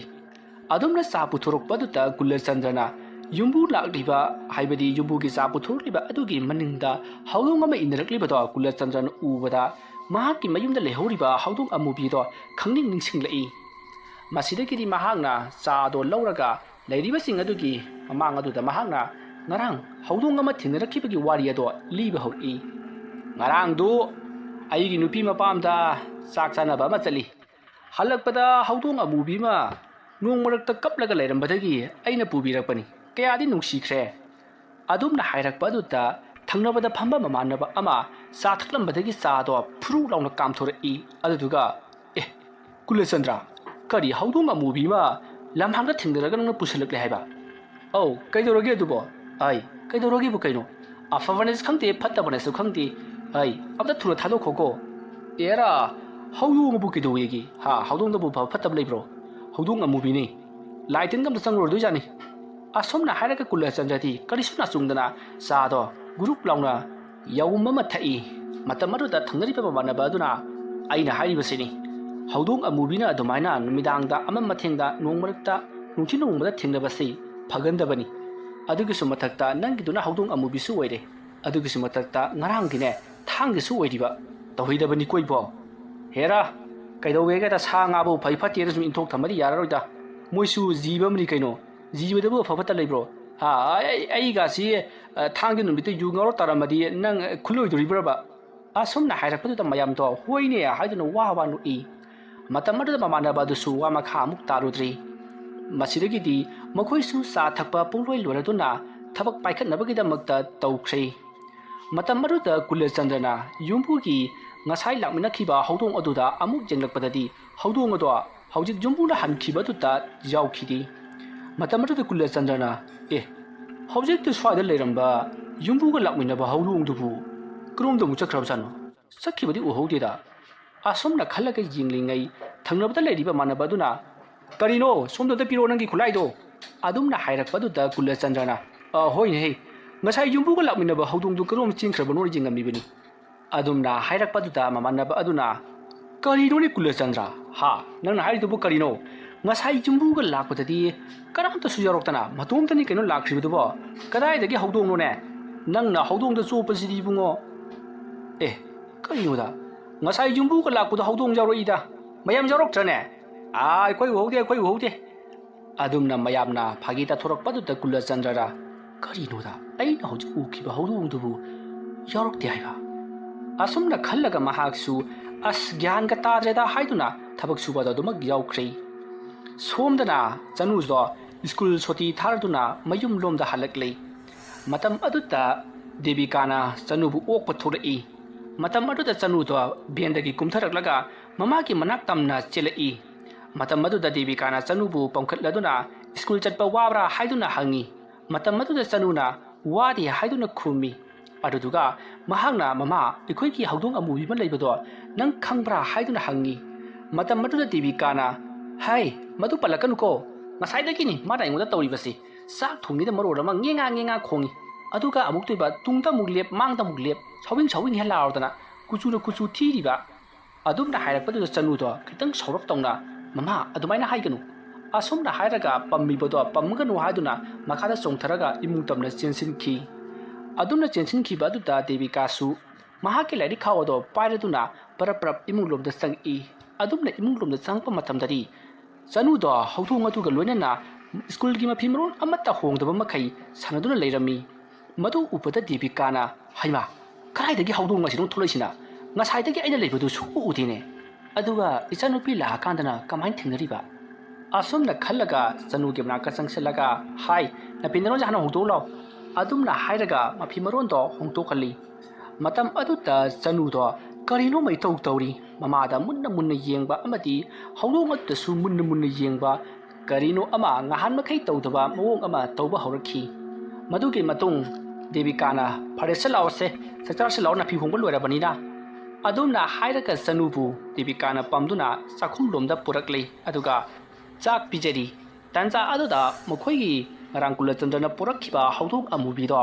ꯑꯗꯨꯝꯅ ꯆꯥ ꯄꯨꯊꯣꯔꯛꯄ ꯑꯗꯨꯗ ꯀꯨꯂꯆꯟꯗ꯭ꯔꯅ ꯌꯨꯝꯕꯨ ꯂꯥꯛꯂꯤꯕ ꯍꯥꯏꯕꯗꯤ ꯌꯨꯝꯕꯨꯒꯤ ꯆꯥ ꯄꯨꯊꯣꯔꯛꯂꯤꯕ ꯑꯗꯨꯒꯤ ꯃꯅꯤꯡꯗ ꯍꯧꯗꯣꯡ ꯑꯃ ꯏꯟꯅꯔꯛꯂꯤꯕꯗꯣ ꯀꯨꯂꯆꯟꯗ꯭ꯔꯅ ꯎꯕꯗ ꯃꯍꯥꯛꯀꯤ ꯃꯌꯨꯝꯗ ꯂꯩꯍꯧꯔꯤꯕ ꯍꯧꯗꯣꯡ ꯑꯃꯨꯕꯤꯗꯣ ꯅꯤꯡꯁꯤꯡꯂꯛꯏ꯫ ꯃꯁꯤꯗꯒꯤꯗꯤ ꯃꯍꯥꯛꯅ ꯆꯥꯗꯣ ꯂꯧꯔꯒ ꯂꯩꯔꯤꯕꯁꯤꯡ ꯑꯗꯨꯒꯤ ꯃꯃꯥꯡ ꯑꯗꯨꯗ ꯃꯍꯥꯛꯅ ꯉꯔꯥꯡ ꯍꯧꯗꯣꯡ ꯑꯃ ꯊꯦꯡꯅꯔꯛꯈꯤꯕꯒꯤ ꯋꯥꯔꯤ ꯑꯗꯣ ꯂꯤꯕ ꯍꯧꯔꯛꯏ꯫ ꯉꯔꯥꯡꯗꯨ ꯑꯩꯒꯤ ꯅꯨꯄꯤ ꯃꯄꯥꯝꯗ ꯆꯥꯛ ꯆꯥꯅꯕ ꯑꯃ ꯆꯠꯂꯤ꯫ ꯍꯜꯂꯛꯄꯗ ꯍꯧꯗꯣꯡ ꯑꯃꯨꯕꯤ ꯑꯃ ꯅꯣꯡ ꯃꯔꯛꯇ ꯀꯞꯂꯒ ꯂꯩꯔꯝꯕꯗꯒꯤ ꯑꯩꯅ ꯄꯨꯕꯤꯔꯛꯄꯅꯤ ꯀꯌꯥꯗꯤ ꯅꯨꯡꯁꯤꯈ꯭ꯔꯦ꯫ ꯑꯗꯨꯝꯅ ꯍꯥꯏꯔꯛꯄ ꯑꯗꯨꯗ ꯊꯪꯅꯕꯗ ꯐꯝꯕ ꯃꯃꯥꯟꯅꯕ ꯑꯃ ꯆꯥ ꯊꯛꯂꯝꯕꯗꯒꯤ ꯆꯥꯗꯣ ꯐꯨꯔꯨ ꯂꯥꯎꯅ ꯀꯥꯝꯊꯣꯔꯛꯏ ꯑꯗꯨꯗꯨꯒ ꯀꯨꯂꯆꯟꯗ꯭ꯔ ꯀꯔꯤ ꯍꯧꯗꯣꯡ ꯑꯃꯨꯕꯤ ꯑꯃ ꯂꯝꯍꯥꯡꯗ ꯊꯦꯡꯅꯔꯒ ꯅꯪꯅ ꯄꯨꯁꯤꯜꯂꯛꯂꯦ ꯍꯥꯏꯕ? ꯑꯧ ꯀꯩꯗꯧꯔꯒꯦ ꯑꯗꯨꯕꯣ? ꯀꯩꯗꯧꯔꯒꯦꯕꯨ ꯀꯩꯅꯣ? ꯑꯐꯕꯅꯦꯁꯨ ꯈꯪꯗꯦ ꯐꯠꯇꯕꯅꯦꯁꯨ ꯈꯪꯗꯦ ꯑꯝꯇ ꯊꯨꯅ ꯊꯥꯗꯣꯛꯈꯣꯀꯣ꯫ ꯑꯦꯔꯥ ꯍꯧꯗꯣꯡ ꯑꯃꯕꯨ ꯀꯩꯗꯧꯋꯦꯒꯦ? ꯍꯧꯗꯣꯡꯗꯕꯨ ꯐꯕ ꯐꯠꯇꯕ ꯂꯩꯕ꯭ꯔꯣ? ꯍꯧꯗꯣꯡ ꯑꯃꯨꯕꯤꯅꯤ ꯂꯥꯏ ꯇꯤꯟꯒ ꯑꯝꯇ ꯆꯪꯉꯨꯔꯗꯣꯏꯖꯥꯠꯅꯤ꯫ ꯑꯁꯣꯝꯅ ꯍꯥꯏꯔꯒ ꯀꯨꯂꯆꯟꯗ꯭ꯔꯗꯤ ꯀꯔꯤꯁꯨ ꯅꯥꯆꯨꯡꯗꯅ ꯆꯥꯗꯣ ꯒꯨꯔꯨꯞ ꯂꯥꯎꯅ ꯌꯥꯎꯝ ꯑꯃ ꯊꯛꯏ꯫ ꯃꯇꯝ ꯑꯗꯨꯗ ꯊꯪꯅꯔꯤꯕ ꯃꯃꯥꯟꯅꯕ ꯑꯗꯨꯅ ꯑꯩꯅ ꯍꯥꯏꯔꯤꯕꯁꯤꯅꯤ ꯍꯧꯗꯣꯡ ꯑꯃꯨꯕꯤꯅ ꯑꯗꯨꯃꯥꯏꯅ ꯅꯨꯃꯤꯗꯥꯡꯗ ꯑꯃꯊꯦꯡꯗ ꯅꯣꯡ ꯃꯔꯛꯇ ꯅꯨꯡꯊꯤꯜ ꯅꯣꯡꯃꯗ ꯊꯦꯡꯅꯕꯁꯤ ꯐꯒꯟꯗꯕꯅꯤ꯫ ꯑꯗꯨꯒꯤꯁꯨ ꯃꯊꯛꯇ ꯅꯪꯒꯤꯗꯨꯅ ꯍꯧꯗꯣꯡ ꯑꯃꯨꯕꯤꯁꯨ ꯑꯣꯏꯔꯦ ꯑꯗꯨꯒꯤꯁꯨ ꯃꯊꯛꯇꯉꯔꯥꯡꯒꯤꯅꯦ ꯊꯥꯡꯒꯤꯁꯨ ꯑꯣꯏꯔꯤꯕ ꯇꯧꯍꯩꯗꯕꯅꯤ ꯀꯣꯏꯕꯣ꯫ ꯍꯦꯔꯥ ꯀꯩꯗꯧꯋꯦꯒꯦꯗ ꯁꯥ ꯉꯥꯕꯨ ꯐꯩ ꯐꯠꯇꯦꯅ ꯁꯨꯝ ꯏꯟꯊꯣꯛ ꯊꯝꯕꯗꯤ ꯌꯥꯔꯔꯣꯏꯗ ꯃꯣꯏꯁꯨ ꯖꯤꯕ ꯑꯃꯅꯤ ꯀꯩꯅꯣ ꯖꯤꯕꯗꯕꯨ ꯑꯐ ꯐꯠꯇ ꯂꯩꯕ꯭ꯔꯣ? ꯑꯩꯒꯥꯁꯤ ꯊꯥꯡꯒꯤ ꯅꯨꯃꯤꯠꯇ ꯌꯨ ꯉꯥꯎꯔ ꯇꯥꯔꯝꯃꯗꯤ ꯅꯪ ꯈꯨꯜꯂꯣꯏꯗꯣꯔꯤꯕ꯭ꯔꯕ? ꯑꯁꯨꯝꯅ ꯍꯥꯏꯔꯛꯄꯗꯨꯗ ꯃꯌꯥꯝꯗꯣ ꯍꯣꯏꯅꯦ ꯍꯥꯏꯗꯨꯅ ꯋꯥ ꯅꯣꯛꯏ꯫ ꯃꯇꯝ ꯑꯗꯨꯗ ꯃꯃꯥꯟꯅꯕ ꯑꯗꯨꯁꯨ ꯋꯥ ꯃꯈꯥ ꯑꯃꯨꯛ ꯇꯥꯔꯨꯗ꯭ꯔꯤ꯫ ꯃꯁꯤꯗꯒꯤꯗꯤ ꯃꯈꯣꯏꯁꯨ ꯆꯥ ꯊꯛꯄ ꯄꯨꯡꯂꯣꯏ ꯂꯣꯏꯔꯗꯨꯅ ꯊꯕꯛ ꯄꯥꯏꯈꯠꯅꯕꯒꯤꯗꯃꯛꯇ ꯇꯧꯈ꯭ꯔꯦ꯫ ꯃꯇꯝ ꯑꯗꯨꯗ ꯀꯨꯂꯆꯟꯗ꯭ꯔꯅ ꯌꯨꯝꯕꯨꯒꯤ ꯉꯁꯥꯏ ꯂꯥꯛꯃꯤꯟꯅꯈꯤꯕ ꯍꯧꯗꯣꯡ ꯑꯗꯨꯗ ꯑꯃꯨꯛ ꯌꯦꯡꯂꯛꯄꯗꯗꯤ ꯍꯧꯗꯣꯡ ꯑꯗꯣ ꯍꯧꯖꯤꯛ ꯌꯨꯝꯕꯨꯅ ꯍꯟꯈꯤꯕꯗꯨꯗ ꯌꯥꯎꯈꯤꯗꯦ꯫ ꯃꯇꯝ ꯑꯗꯨꯗ ꯀꯨꯂꯆꯟꯗ꯭ꯔꯅ ꯍꯧꯖꯤꯛꯇ ꯁ꯭ꯋꯥꯏꯗ ꯂꯩꯔꯝꯕ ꯌꯨꯝꯕꯨꯒ ꯂꯥꯛꯃꯤꯟꯅꯕ ꯍꯧꯗꯣꯡꯗꯨꯕꯨ ꯀꯔꯣꯝꯗ ꯑꯃꯨꯛ ꯆꯠꯈ꯭ꯔꯕꯖꯥꯠꯅꯣ? ꯆꯠꯈꯤꯕꯗꯤ ꯎꯍꯧꯗꯦꯗ꯫ ꯑꯁꯨꯝꯅ ꯈꯜꯂꯒ ꯌꯦꯡꯂꯤꯉꯩ ꯊꯪꯅꯕꯗ ꯂꯩꯔꯤꯕ ꯃꯥꯟꯅꯕ ꯑꯗꯨꯅ ꯀꯔꯤꯅꯣ ꯁꯣꯝꯗ ꯄꯤꯔꯣ ꯅꯪꯒꯤ ꯈꯨꯠꯂꯥꯏꯗꯣ ꯑꯗꯨꯝꯅ ꯍꯥꯏꯔꯛꯄꯗꯨꯗ ꯀꯨꯂꯆꯟꯗ꯭ꯔꯅ ꯍꯣꯏꯅꯦꯍꯦ ꯉꯁꯥꯏ ꯌꯨꯝꯕꯨꯒ ꯂꯥꯛꯃꯤꯟꯅꯕ ꯍꯧꯗꯣꯡꯗꯨ ꯀꯔꯣꯝ ꯆꯦꯟꯈ꯭ꯔꯕꯅꯣ ꯌꯦꯡꯉꯝꯃꯤꯕꯅꯤ꯫ ꯑꯗꯨꯝꯅ ꯍꯥꯏꯔꯛꯄꯗꯨꯗ ꯃꯃꯥꯟꯅꯕ ꯑꯗꯨꯅ ꯀꯔꯤꯅꯣꯅꯦ ꯀꯨꯂꯆꯟꯗ꯭ꯔ ꯅꯪꯅ ꯍꯥꯏꯔꯤꯗꯨꯕꯨ ꯀꯔꯤꯅꯣ? ꯉꯁꯥꯏ ꯌꯨꯝꯕꯨꯒ ꯂꯥꯛꯄꯗꯗꯤ ꯀꯅꯥꯝꯇꯁꯨ ꯌꯥꯎꯔꯛꯇꯅ ꯃꯇꯣꯝꯇꯅꯤ ꯀꯩꯅꯣ ꯂꯥꯛꯈ꯭ꯔꯤꯕꯗꯨꯕꯣ ꯀꯗꯥꯏꯗꯒꯤ ꯍꯧꯗꯣꯡꯅꯣꯅꯦ? ꯅꯪꯅ ꯍꯧꯗꯣꯡꯗ ꯆꯣꯞꯄꯁꯤꯗꯤ 이bungo ꯀꯔꯤꯅꯣꯗ ꯉꯁꯥꯏ ꯌꯨꯝꯕꯨꯒ ꯂꯥꯛꯄꯗ ꯍꯧꯗꯣꯡ ꯌꯥꯎꯔꯛꯏꯗ ꯃꯌꯥꯝ ꯌꯥꯎꯔꯛꯇ꯭ꯔꯅꯦ? ꯑꯩꯈꯣꯏ ꯎꯍꯧꯗꯦ ꯑꯗꯨꯝꯅ ꯃꯌꯥꯝꯅ ꯐꯥꯒꯤ ꯇꯥꯊꯣꯔꯛꯄꯗꯨꯗ ꯀꯨꯂꯆꯟꯗ꯭ꯔꯅ ꯀꯔꯤꯅꯣꯗ ꯑꯩꯅ ꯍꯧꯖꯤꯛ ꯎꯈꯤꯕ ꯍꯧꯗꯣꯡꯗꯨꯕꯨ ꯌꯥꯎꯔꯛꯇꯦ ꯍꯥꯏꯕ꯫ ꯑꯁꯨꯝꯅ ꯈꯜꯂꯒ ꯃꯍꯥꯛꯁꯨ ꯒ꯭ꯌꯥꯟꯒ ꯇꯥꯗ꯭ꯔꯦꯗ ꯍꯥꯏꯗꯨꯅ ꯊꯕꯛ ꯁꯨꯕꯗ ꯑꯗꯨꯃꯛ ꯌꯥꯎꯈ꯭ꯔꯦ꯫ ꯁꯣꯝꯗꯅ ꯆꯅꯨꯗꯣ ꯁ꯭ꯀꯨꯜ ꯁꯨꯇꯤ ꯊꯥꯔꯗꯨꯅ ꯃꯌꯨꯝ ꯂꯣꯝꯗ ꯍꯜꯂꯛꯂꯦ꯫ ꯃꯇꯝ ꯑꯗꯨꯗ ꯗꯦꯕꯤꯀꯥꯅ ꯆꯅꯨꯕꯨ ꯑꯣꯛꯄ ꯊꯣꯛꯂꯛꯏ꯫ ꯃꯇꯝ ꯑꯗꯨꯗ ꯆꯅꯨꯗꯣ ꯚꯦꯟꯗꯒꯤ ꯀꯨꯝꯊꯔꯛꯂꯒ ꯃꯃꯥꯒꯤ ꯃꯅꯥꯛ ꯇꯝꯅ ꯆꯦꯜꯂꯛꯏ꯫ ꯃꯇꯝ ꯑꯗꯨꯗ ꯗꯦꯕꯤꯀꯥꯅ ꯆꯅꯨꯕꯨ ꯄꯝꯈꯠꯂꯗꯨꯅ ꯁ꯭ꯀꯨꯜ ꯆꯠꯄ ꯋꯥꯕ꯭ꯔꯥ ꯍꯥꯏꯗꯨꯅ ꯍꯪꯉꯤ꯫ ꯃꯇꯝ ꯑꯗꯨꯗ ꯆꯅꯨꯅ ꯋꯥꯗꯦ ꯍꯥꯏꯗꯨꯅ ꯈꯨꯝꯃꯤ꯫ ꯑꯗꯨꯗꯨꯒ ꯃꯍꯥꯛꯅ ꯃꯃꯥ ꯑꯩꯈꯣꯏꯒꯤ ꯍꯧꯗꯣꯡ ꯑꯃꯨꯕꯤ ꯑꯃ ꯂꯩꯕꯗꯣ ꯅꯪ ꯈꯪꯕ꯭ꯔꯥ ꯍꯥꯏꯗꯨꯅ ꯍꯪꯉꯤ꯫ ꯃꯇꯝ ꯑꯗꯨꯗ ꯗꯦꯕꯤꯀꯥꯅ ꯃꯗꯨ ꯄꯜꯂꯛꯀꯅꯨꯀꯣ ꯉꯁꯥꯏꯗꯒꯤꯅꯤ ꯃꯥꯅ ꯑꯩꯉꯣꯟꯗ ꯇꯧꯔꯤꯕꯁꯤ ꯆꯥꯛ ꯊꯣꯡꯉꯤꯗ ꯃꯔꯣꯜ ꯑꯃ ꯉꯦꯉꯥ ꯈꯣꯡꯉꯤ ꯑꯗꯨꯒ ꯑꯃꯨꯛ ꯇꯣꯏꯕ ꯇꯨꯡꯗ ꯑꯃꯨꯛ ꯂꯦꯞ ꯃꯥꯡꯗ ꯑꯃꯨꯛ ꯂꯦꯞ ꯁꯥꯎꯋꯤꯡ ꯍꯦꯛ ꯂꯥꯎꯔꯗꯅ ꯀꯨꯆꯨꯅ ꯀꯨꯆꯨ ꯊꯤꯔꯤꯕ꯫ ꯑꯗꯨꯝꯅ ꯍꯥꯏꯔꯛꯄꯗꯨꯗ ꯆꯅꯨꯗꯣ ꯈꯤꯇꯪ ꯁꯥꯎꯔꯞ ꯇꯧꯅ ꯃꯃꯥ ꯑꯗꯨꯃꯥꯏꯅ ꯍꯥꯏꯒꯅꯨ ꯑꯁꯨꯝꯅ ꯍꯥꯏꯔꯒ ꯄꯝꯃꯤꯕꯗꯣ ꯄꯝꯒꯅꯨ ꯍꯥꯏꯗꯨꯅ ꯃꯈꯥꯗ ꯆꯣꯡꯊꯔꯒ ꯏꯃꯨꯡ ꯇꯝꯅ ꯆꯦꯟꯁꯤꯟꯈꯤ꯫ ꯑꯗꯨꯝꯅ ꯆꯦꯟꯁꯤꯟꯈꯤꯕ ꯑꯗꯨꯗ ꯗꯦꯕꯤꯀꯥꯁꯨ ꯃꯍꯥꯛꯀꯤ ꯂꯥꯏꯔꯤꯛ ꯈꯥꯎ ꯑꯗꯣ ꯄꯥꯏꯔꯗꯨꯅ ꯄꯔꯞ ꯏꯃꯨꯡ ꯂꯣꯝꯗ ꯆꯪꯏ꯫ ꯑꯗꯨꯝꯅ ꯏꯃꯨꯡ ꯂꯣꯝꯗ ꯆꯪꯉꯛꯄ ꯃꯇꯝꯗꯗꯤ ꯆꯅꯨꯗꯣ ꯍꯧꯗꯣꯡ ꯑꯗꯨꯒ ꯂꯣꯏꯅꯅ ꯁ꯭ꯀꯨꯜꯒꯤ ꯃꯐꯤ ꯃꯔꯣꯟ ꯑꯃꯠꯇ ꯍꯣꯡꯗꯕ ꯃꯈꯩ ꯁꯥꯟꯅꯗꯨꯅ ꯂꯩꯔꯝꯃꯤ꯫ ꯃꯗꯨ ꯎꯕꯗ ꯗꯦꯕꯤꯀꯥꯅ ꯍꯩꯃꯥ ꯀꯗꯥꯏꯗꯒꯤ ꯍꯧꯗꯣꯡ ꯑꯁꯤꯅꯣ ꯊꯣꯛꯂꯛꯏꯁꯤꯅ ꯉꯁꯥꯏꯗꯒꯤ ꯑꯩꯅ ꯂꯩꯕꯗꯨ ꯁꯨꯛꯎ ꯎꯗꯦꯅꯦ ꯑꯗꯨꯒ ꯏꯆꯥꯅꯨꯄꯤ ꯂꯥꯛꯑꯀꯥꯟꯗꯅ ꯀꯃꯥꯏꯅ ꯊꯦꯡꯅꯔꯤꯕ? ꯑꯁꯨꯝꯅ ꯈꯜꯂꯒ ꯆꯅꯨꯒꯤ ꯃꯅꯥꯛꯇ ꯆꯪꯁꯤꯜꯂꯒ ꯅꯄꯤ ꯅꯔꯣꯟꯁꯦ ꯍꯥꯟꯅ ꯍꯣꯡꯗꯣꯛ ꯂꯥꯎ ꯑꯗꯨꯝꯅ ꯍꯥꯏꯔꯒ ꯃꯐꯤ ꯃꯔꯣꯟꯗꯣ ꯍꯣꯡꯗꯣꯛꯍꯜꯂꯤ꯫ ꯃꯇꯝ ꯑꯗꯨꯗ ꯆꯅꯨꯗꯣ ꯀꯔꯤꯅꯣꯃ ꯏꯇꯧ ꯇꯧꯔꯤ꯫ ꯃꯃꯥꯗ ꯃꯨꯟꯅ ꯌꯦꯡꯕ ꯑꯃꯗꯤ ꯍꯧꯗꯣꯡ ꯑꯗꯨꯗꯁꯨ ꯃꯨꯟꯅ ꯌꯦꯡꯕ ꯀꯔꯤꯅꯣ ꯑꯃ ꯉꯍꯥꯟ ꯃꯈꯩ ꯇꯧꯗꯕ ꯃꯑꯣꯡ ꯑꯃ ꯇꯧꯕ ꯍꯧꯔꯛꯈꯤ꯫ ꯃꯗꯨꯒꯤ ꯃꯇꯨꯡ ꯗꯦꯕꯤꯀꯥꯅ ꯐꯔꯦꯁꯦ ꯂꯥꯛꯑꯣꯁꯦ ꯆꯥꯛꯆꯥꯔꯁꯦ ꯂꯥꯛꯑꯣ ꯅꯥꯄꯤ ꯍꯣꯡꯕ ꯂꯣꯏꯔꯕꯅꯤꯅ ꯑꯗꯨꯝꯅ ꯍꯥꯏꯔꯒ ꯆꯅꯨꯕꯨ ꯗꯦꯕꯤꯀꯥꯅ ꯄꯝꯗꯨꯅ ꯆꯥꯛꯈꯨꯝꯂꯣꯝꯗ ꯄꯨꯔꯛꯂꯦ ꯑꯗꯨꯒ ꯆꯥꯛ ꯄꯤꯖꯔꯤ꯫ ꯇꯥꯟꯖꯥ ꯑꯗꯨꯗ ꯃꯈꯣꯏꯒꯤ ꯉꯔꯥꯡ ꯀꯨꯂꯆꯟꯗ꯭ꯔꯅ ꯄꯨꯔꯛꯈꯤꯕ ꯍꯧꯗꯣꯡ ꯑꯃꯨꯕꯤꯗꯣ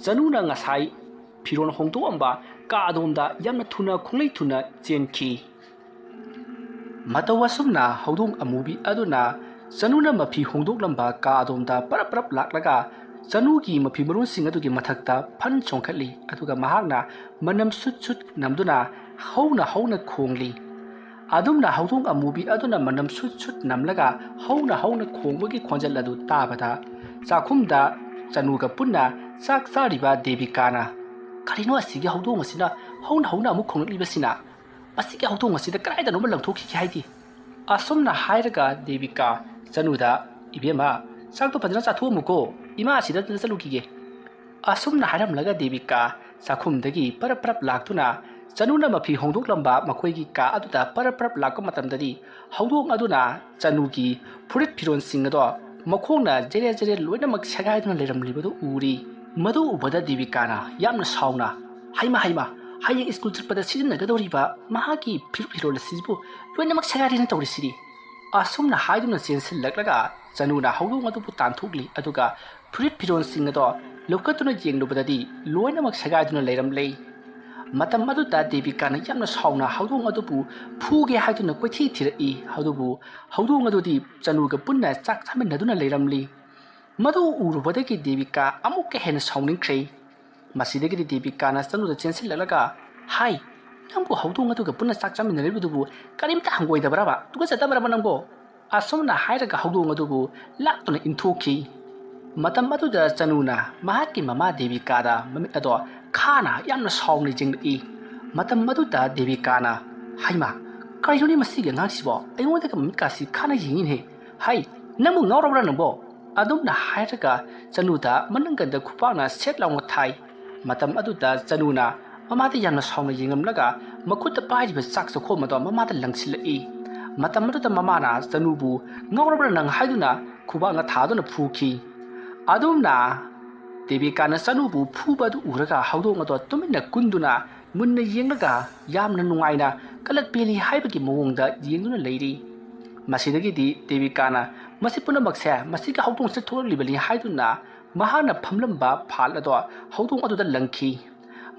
ꯆꯅꯨꯅ ꯉꯁꯥꯏ ꯐꯤꯔꯣꯟ ꯍꯣꯡꯗꯣꯛꯑꯝꯕ ꯀꯥ ꯑꯗꯣꯝꯗ ꯌꯥꯝꯅ ꯊꯨꯅ ꯈꯣꯡꯂꯩ ꯊꯨꯅ ꯆꯦꯟꯈꯤ꯫ ꯃꯇꯧ ꯑꯁꯨꯝꯅ ꯍꯧꯗꯣꯡ ꯑꯃꯨꯕꯤ ꯑꯗꯨꯅ ꯆꯅꯨꯅ ꯃꯐꯤ ꯍꯣꯡꯗꯣꯛꯂꯝꯕ ꯀꯥ ꯑꯗꯣꯝꯗ ꯄꯔꯞ ꯂꯥꯛꯂꯒ ꯆꯅꯨꯒꯤ ꯃꯐꯤ ꯃꯔꯣꯟꯁꯤꯡ ꯑꯗꯨꯒꯤ ꯃꯊꯛꯇ ꯐꯟ ꯆꯣꯡꯈꯠꯂꯤ ꯑꯗꯨꯒ ꯃꯍꯥꯛꯅ ꯃꯅꯝ ꯁꯨꯠ ꯅꯝꯗꯨꯅ ꯍꯧꯅ ꯈꯣꯡꯂꯤ꯫ ꯑꯗꯨꯝꯅ ꯍꯧꯗꯣꯡ ꯑꯃꯨꯕꯤ ꯑꯗꯨꯅ ꯃꯅꯝ ꯁꯨꯠ ꯅꯝꯂꯒ ꯍꯧꯅ ꯈꯣꯡꯕꯒꯤ ꯈꯣꯟꯖꯦꯜ ꯑꯗꯨ ꯇꯥꯕꯗ ꯆꯥꯛꯈꯨꯝꯗ ꯆꯅꯨꯒ ꯄꯨꯟꯅ ꯆꯥꯛ ꯆꯥꯔꯤꯕ ꯗꯦꯕꯤꯀꯥꯅ ꯀꯔꯤꯅꯣ ꯑꯁꯤꯒꯤ ꯍꯧꯗꯣꯡ ꯑꯁꯤꯅ ꯍꯧꯅ ꯑꯃꯨꯛ ꯈꯣꯡꯂꯛꯂꯤꯕꯁꯤꯅ ꯃꯁꯤꯒꯤ ꯍꯧꯗꯣꯡ ꯑꯁꯤꯗ ꯀꯗꯥꯏꯗꯅꯣꯃ ꯂꯪꯊꯣꯛꯈꯤꯒꯦ ꯍꯥꯏꯗꯤ ꯑꯁꯨꯝꯅ ꯍꯥꯏꯔꯒ ꯗꯦꯕꯤꯀꯥ ꯆꯅꯨꯗ ꯏꯕꯦꯝꯃ ꯆꯥꯛꯇꯣ ꯐꯖꯅ ꯆꯥꯊꯣꯛꯑꯝꯃꯨꯀꯣ ꯏꯃꯥ ꯑꯁꯤꯗ ꯆꯠꯂꯨꯈꯤꯒꯦ ꯑꯁꯨꯝꯅ ꯍꯥꯏꯔꯝꯂꯒ ꯗꯦꯕꯤꯀꯥ ꯆꯥꯛꯈꯨꯝꯗꯒꯤ ꯄꯔꯞ ꯂꯥꯛꯇꯨꯅ ꯆꯅꯨꯅ ꯃꯐꯤ ꯍꯣꯡꯗꯣꯛꯂꯝꯕ ꯃꯈꯣꯏꯒꯤ ꯀꯥ ꯑꯗꯨꯗ ꯄꯔꯞ ꯂꯥꯛꯄ ꯃꯇꯝꯗꯗꯤ ꯍꯧꯗꯣꯡ ꯑꯗꯨꯅ ꯆꯅꯨꯒꯤ ꯐꯨꯔꯤꯠ ꯐꯤꯔꯣꯟꯁꯤꯡ ꯑꯗꯣ ꯃꯈꯣꯡꯅ ꯖꯦꯔꯦ ꯂꯣꯏꯅꯃꯛ ꯁꯦꯒꯥꯏꯗꯨꯅ ꯂꯩꯔꯝꯂꯤꯕꯗꯨ ꯎꯔꯤ꯫ ꯃꯗꯨ ꯎꯕꯗ ꯗꯦꯕꯤꯀꯥꯅ ꯌꯥꯝꯅ ꯁꯥꯎꯅ ꯍꯩꯃꯥ ꯍꯌꯦꯡ ꯁ꯭ꯀꯨꯜ ꯆꯠꯄꯗ ꯁꯤꯖꯤꯟꯅꯒꯗꯧꯔꯤꯕ ꯃꯍꯥꯛꯀꯤ ꯐꯤꯔꯣꯜ ꯑꯁꯤꯕꯨ ꯂꯣꯏꯅꯃꯛ ꯁꯦꯒꯥꯏꯔꯦꯅ ꯇꯧꯔꯤꯁꯤꯗꯤ ꯑꯁꯨꯝꯅ ꯍꯥꯏꯗꯨꯅ ꯆꯦꯟꯁꯤꯜꯂꯛꯂꯒ ꯆꯅꯨꯅ ꯍꯧꯗꯣꯡ ꯑꯗꯨꯕꯨ तांथोꯛꯂꯤ ꯑꯗꯨꯒ ꯐꯨꯔꯤꯠ ꯐꯤꯔꯣꯟꯁꯤꯡ ꯑꯗꯣ ꯂꯧꯈꯠꯇꯨꯅ ꯌꯦꯡꯂꯨꯕꯗꯗꯤ ꯂꯣꯏꯅꯃꯛ ꯁꯦꯒꯥꯏꯗꯨꯅ ꯂꯩꯔꯝꯂꯦ꯫ ꯃꯇꯝ ꯑꯗꯨꯗ ꯗꯦꯕꯤꯀꯥꯅ ꯌꯥꯝꯅ ꯁꯥꯎꯅ ꯍꯧꯗꯣꯡ ꯑꯗꯨꯕు ꯐꯨꯒꯦ ꯍꯥꯏꯗꯨꯅ ꯀꯣꯏꯊꯤ ꯊꯤꯔꯛꯏ ꯑꯗꯨꯕꯨ ꯍꯧꯗꯣꯡ ꯑꯗꯨꯗꯤ ꯆꯅꯨꯒ ꯄꯨꯟꯅ ꯆꯥꯛ ꯆꯥꯃꯤꯟꯅꯗꯨꯅ ꯂꯩꯔꯝꯂꯤ꯫ ꯃꯗꯨ ꯎꯔꯨꯕꯗꯒꯤ ꯗꯦꯕꯤꯀꯥ ꯑꯃꯨꯛꯀ ꯍꯦꯟꯅ ꯁꯥꯎꯅꯤꯡꯈ꯭ꯔꯦ꯫ ꯃꯁꯤꯗꯒꯤꯗꯤ ꯗꯦꯕꯤꯀꯥꯅ ꯆꯅꯨꯗ ꯆꯦꯟꯁꯤꯜꯂꯛꯂꯒ ꯅꯪꯕꯨ ꯍꯧꯗꯣꯡ ꯑꯗꯨꯒ ꯄꯨꯟꯅ ꯆꯥꯛ ꯆꯥꯃꯤꯟꯅꯔꯤꯕꯗꯨꯕꯨ ꯀꯔꯤꯝꯇ ꯍꯪꯒꯣꯏꯗꯕ꯭ꯔꯕ ꯇꯨꯀꯠꯆꯗꯕ꯭ꯔꯕ ꯅꯪꯕꯣ ꯑꯁꯨꯝꯅ ꯍꯥꯏꯔꯒ ꯍꯧꯗꯣꯡ ꯑꯗꯨꯕु ꯂꯥꯛꯇꯨꯅ ꯏꯟꯊꯣꯛꯈꯤ꯫ ꯃꯇꯝ ꯑꯗꯨꯗ ꯆꯅꯨꯅ ꯃꯍꯥꯛꯀꯤ ꯃꯃꯥ ꯗꯦꯕꯤꯀꯥꯗ ꯃꯃꯤꯠ ꯑꯗꯣ ꯈꯥꯅ ꯌꯥꯝꯅ ꯁꯥꯎꯅ ꯌꯦꯡꯂꯛꯏ꯫ ꯃꯇꯝ ꯑꯗꯨꯗ ꯗꯦꯕꯤꯀꯥꯅ ꯍꯩꯃꯥ ꯀꯔꯤꯅꯣꯅꯦ ꯃꯁꯤꯒꯤ ꯑꯉꯥꯡꯁꯤꯕꯣ ꯑꯩꯉꯣꯟꯗꯒ ꯃꯃꯤꯠꯀꯥꯁꯤ ꯈꯥꯅ ꯌꯦꯡꯉꯤꯅꯦ ꯅꯪꯕꯨ ꯉꯥꯎꯔꯕ꯭ꯔꯥ ꯅꯪꯕꯣ ꯑꯗꯨꯝꯅ ꯍꯥꯏꯔꯒ ꯆꯅꯨꯗ ꯃꯅꯪꯒꯟꯗ ꯈꯨꯄꯥꯛꯅ ꯁꯦꯠ ꯂꯥꯎꯅ ꯊꯥꯏ ꯃꯇꯝ ꯑꯗꯨꯗ ꯆꯅꯨꯅ ꯃꯃꯥꯗ ꯌꯥꯝꯅ ꯁꯥꯎꯅ ꯌꯦꯡꯂꯝꯂꯒ ꯃꯈꯨꯠꯇ ꯄꯥꯏꯔꯤꯕ ꯆꯥꯛ ꯆꯈꯣꯝ ꯑꯗꯣ ꯃꯃꯥꯗ ꯂꯪꯁꯤꯜꯂꯛꯏ ꯃꯇꯝ ꯑꯗꯨꯗ ꯃꯃꯥꯅ ꯆꯅꯨꯕꯨ ꯉꯥꯎꯔꯕ꯭ꯔꯥ ꯅꯪ ꯍꯥꯏꯗꯨꯅ ꯈꯨꯕꯥꯛꯅ ꯊꯥꯗꯨꯅ ꯐꯨꯈꯤ ꯑꯗꯨꯝꯅ ꯗꯦꯕꯤꯀꯥꯅ ꯆꯅꯨꯕꯨ ꯐꯨꯕ ꯑꯗꯨ ꯎꯔꯒ ꯍꯧꯗꯣꯡ ꯑꯗꯣ ꯇꯨꯃꯤꯟꯅ ꯀꯨꯟꯗꯨꯅ ꯃꯨꯟꯅ ꯌꯦꯡꯂꯒ ꯌꯥꯝꯅ ꯅꯨꯡꯉꯥꯏꯅ ꯀꯂꯛ ꯄꯦꯜꯂꯤ ꯍꯥꯏꯕꯒꯤ ꯃꯑꯣꯡꯗ ꯌꯦꯡꯗꯨꯅ ꯂꯩꯔꯤ ꯃꯁꯤꯗꯒꯤꯗꯤ ꯗꯦꯕꯤꯀꯥꯅ ꯃꯁꯤ ꯄꯨꯝꯅꯃꯛꯁꯦ ꯃꯁꯤꯒꯤ ꯍꯧꯗꯣꯡꯁꯦ ꯊꯣꯛꯂꯛꯂꯤꯕꯅꯤ ꯍꯥꯏꯗꯨꯅ ꯃꯍꯥꯛꯅ ꯐꯝꯂꯝꯕ ꯐꯥꯜ ꯑꯗꯣ ꯍꯧꯗꯣꯡ ꯑꯗꯨꯗ ꯂꯪꯈꯤ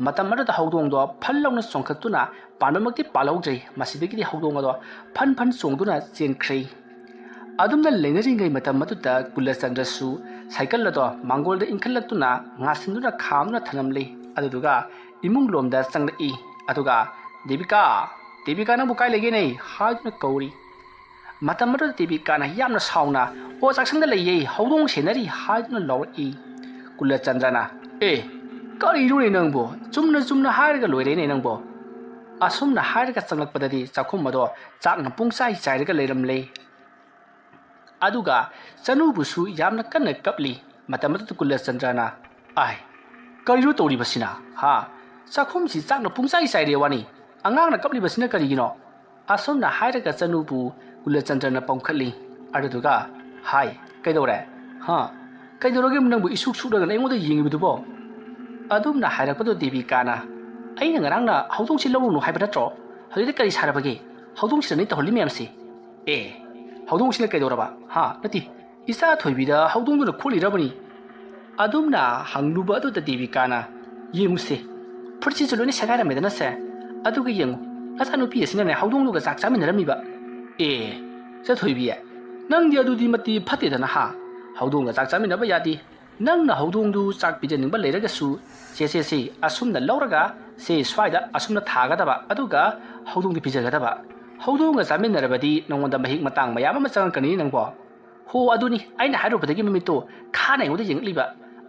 ꯃꯇꯝ ꯑꯗꯨꯗ ꯍꯧꯗꯣꯡꯗꯣ ꯐꯜ ꯂꯥꯎꯅ ꯆꯣꯡꯈꯠꯇꯨꯅ ꯄꯥꯟꯕꯃꯛꯇꯤ ꯄꯥꯜꯍꯧꯗ꯭ꯔꯤ ꯃꯁꯤꯗꯒꯤꯗꯤ ꯍꯧꯗꯣꯡ ꯑꯗꯣ ꯐꯟ ꯐꯟ ꯆꯣꯡꯗꯨꯅ ꯆꯦꯟꯈ꯭ꯔꯦ ꯑꯗꯨꯝꯅ ꯂꯩꯅꯔꯤꯉꯩ ꯃꯇꯝ ꯑꯗꯨꯗ ꯀꯨꯂꯆꯟꯗ꯭ꯔꯁꯨ ꯁꯥꯏꯀꯜ ꯑꯗꯣ ꯃꯥꯡꯒꯣꯜꯗ ꯏꯟꯈꯠꯂꯛꯇꯨꯅ ꯉꯥꯁꯤꯟꯗꯨꯅ ꯈꯥꯝꯗꯨꯅ ꯊꯅꯝꯂꯤ ꯑꯗꯨꯗꯨꯒ ꯏꯃꯨꯡ ꯂꯣꯝꯗ ꯆꯪꯂꯛꯏ ꯑꯗꯨꯒ ꯗꯦꯕꯤꯀꯥ ꯅꯪꯕꯨ ꯀꯥꯏ ꯂꯩꯒꯦꯅꯦ ꯍꯥꯏꯗꯨꯅ ꯀꯧꯔꯤ ꯃꯇꯝ ꯑꯗꯨꯗ ꯗꯦꯕꯤꯀꯥꯅ ꯌꯥꯝꯅ ꯁꯥꯎꯅ ꯑꯣ ꯆꯥꯛꯁꯪꯗ ꯂꯩꯌꯦ ꯍꯧꯗꯣꯡ ꯁꯦꯟꯅꯔꯤ ꯍꯥꯏꯗꯨꯅ ꯂꯥꯎꯔꯛꯏ ꯀꯨꯂꯆꯟꯗ꯭ꯔꯅ ꯀꯔꯤꯅꯣꯅꯦ ꯅꯪꯕꯣ ꯆꯨꯝꯅ ꯍꯥꯏꯔꯒ ꯂꯣꯏꯔꯦꯅꯦ ꯅꯪꯕꯣ ꯑꯁꯨꯝꯅ ꯍꯥꯏꯔꯒ ꯆꯪꯂꯛꯄꯗꯗꯤ ꯆꯥꯛꯈꯨꯝ ꯑꯗꯣ ꯆꯥꯛꯅ ꯄꯨꯡꯆꯥꯏ ꯆꯥꯏꯔꯒ ꯂꯩꯔꯝꯂꯦ ꯑꯗꯨꯒ ꯆꯅꯨꯕꯨꯁꯨ ꯌꯥꯝꯅ ꯀꯟꯅ ꯀꯞꯂꯤ ꯃꯇꯝ ꯑꯗꯨꯗ ꯀꯨꯂꯆꯟꯗ꯭ꯔꯅ ꯀꯔꯤꯅꯣ ꯇꯧꯔꯤꯕꯁꯤꯅ ꯆꯥꯛꯈꯨꯝꯁꯤ ꯆꯥꯛꯅ ꯄꯨꯡꯆꯥꯏ ꯆꯥꯏꯔꯦ ꯋꯥꯅꯤ ꯑꯉꯥꯡꯅ ꯀꯞꯂꯤꯕꯁꯤꯅ ꯀꯔꯤꯒꯤꯅꯣ ꯑꯁꯨꯝꯅ ꯍꯥꯏꯔꯒ ꯆꯅꯨꯕꯨ ꯀꯨꯂꯆꯟꯗ꯭ꯔꯅ ꯄꯝꯈꯠꯂꯤ ꯑꯗꯨꯗꯨꯒ ꯀꯩꯗꯧꯔꯦ ꯀꯩꯗꯧꯔꯒꯦ ꯅꯪꯕꯨ ꯏꯁꯨꯛ ꯁꯨꯛꯂꯒ ꯑꯩꯉꯣꯟꯗ ꯌꯦꯡꯉꯤꯕꯗꯨꯕꯣ ꯑꯗꯨꯝꯅ ꯍꯥꯏꯔꯛꯄꯗꯣ ꯗꯦꯕꯤꯀꯥꯅ ꯑꯩꯅ ꯉꯔꯥꯡꯅ ꯍꯧꯗꯣꯡꯁꯤ ꯂꯧꯔꯨꯅꯨ ꯍꯥꯏꯕ ꯅꯠꯇ꯭ꯔꯣ ꯍꯧꯖꯤꯛꯇꯤ ꯀꯔꯤ ꯁꯥꯔꯕꯒꯦ ꯍꯧꯗꯣꯡꯁꯤꯗ ꯅꯪ ꯇꯧꯍꯜꯂꯤ ꯃꯌꯥꯝꯁꯤ ꯍꯧꯗꯣꯡꯁꯤꯅ ꯀꯩꯗꯧꯔꯕ ꯅꯠꯇꯦ ꯏꯆꯥ ꯊꯣꯏꯕꯤꯗ ꯍꯧꯗꯣꯡꯗꯨꯅ ꯈꯣꯠꯂꯤꯔꯕꯅꯤ ꯑꯗꯨꯝꯅ ꯍꯪꯂꯨꯕ ꯑꯗꯨꯗ ꯗꯦꯕꯤꯀꯥꯅ ꯌꯦꯡꯉꯨꯁꯦ ꯐꯨꯔꯤꯠꯁꯤꯁꯨ ꯂꯣꯏꯅ ꯁꯦꯒꯥꯏꯔꯝꯃꯦꯗꯅꯁꯦ ꯑꯗꯨꯒ ꯌꯦꯡꯉꯨ ꯅꯆꯥꯅꯨꯄꯤ ꯑꯁꯤꯅꯅꯦ ꯍꯧꯗꯣꯡꯗꯨꯒ ꯆꯥꯛ ꯆꯥꯃꯤꯟꯅꯔꯝꯃꯤꯕ ꯆꯊꯣꯏꯕꯤ ꯅꯪꯗꯤ ꯑꯗꯨꯗꯤ ꯃꯇꯤ ꯐꯠꯇꯦꯗꯅ ꯍꯧꯗꯣꯡꯒ ꯆꯥꯛ ꯆꯥꯃꯤꯟꯅꯕ ꯌꯥꯗꯦ ꯅꯪꯅ ꯍꯧꯗꯣꯡꯗꯨ ꯆꯥꯛ ꯄꯤꯖꯅꯤꯡꯕ ꯂꯩꯔꯒꯁꯨ ꯁꯦ ꯑꯁꯨꯝꯅ ꯂꯧꯔꯒ ꯁ꯭ꯋꯥꯏꯗ ꯑꯁꯨꯝꯅ ꯊꯥꯒꯗꯕ ꯑꯗꯨꯒ ꯍꯧꯗꯣꯡꯗꯤ ꯄꯤꯖꯒꯗꯕ ꯍꯧꯗꯣꯡꯒ ꯆꯥꯃꯤꯟꯅꯔꯕꯗꯤ ꯅꯉꯣꯟꯗ ꯃꯍꯤꯛ ꯃꯇꯥꯡ ꯃꯌꯥꯝ ꯑꯃ ꯆꯪꯉꯛꯀꯅꯤ ꯅꯪꯕꯣ ꯑꯗꯨꯅꯤ ꯑꯩꯅ ꯍꯥꯏꯔꯨꯕꯗꯒꯤ ꯃꯃꯤꯠꯇꯣ ꯈꯥꯅ ꯑꯩꯉꯣꯟꯗ ꯌꯦꯡꯂꯛꯂꯤꯕ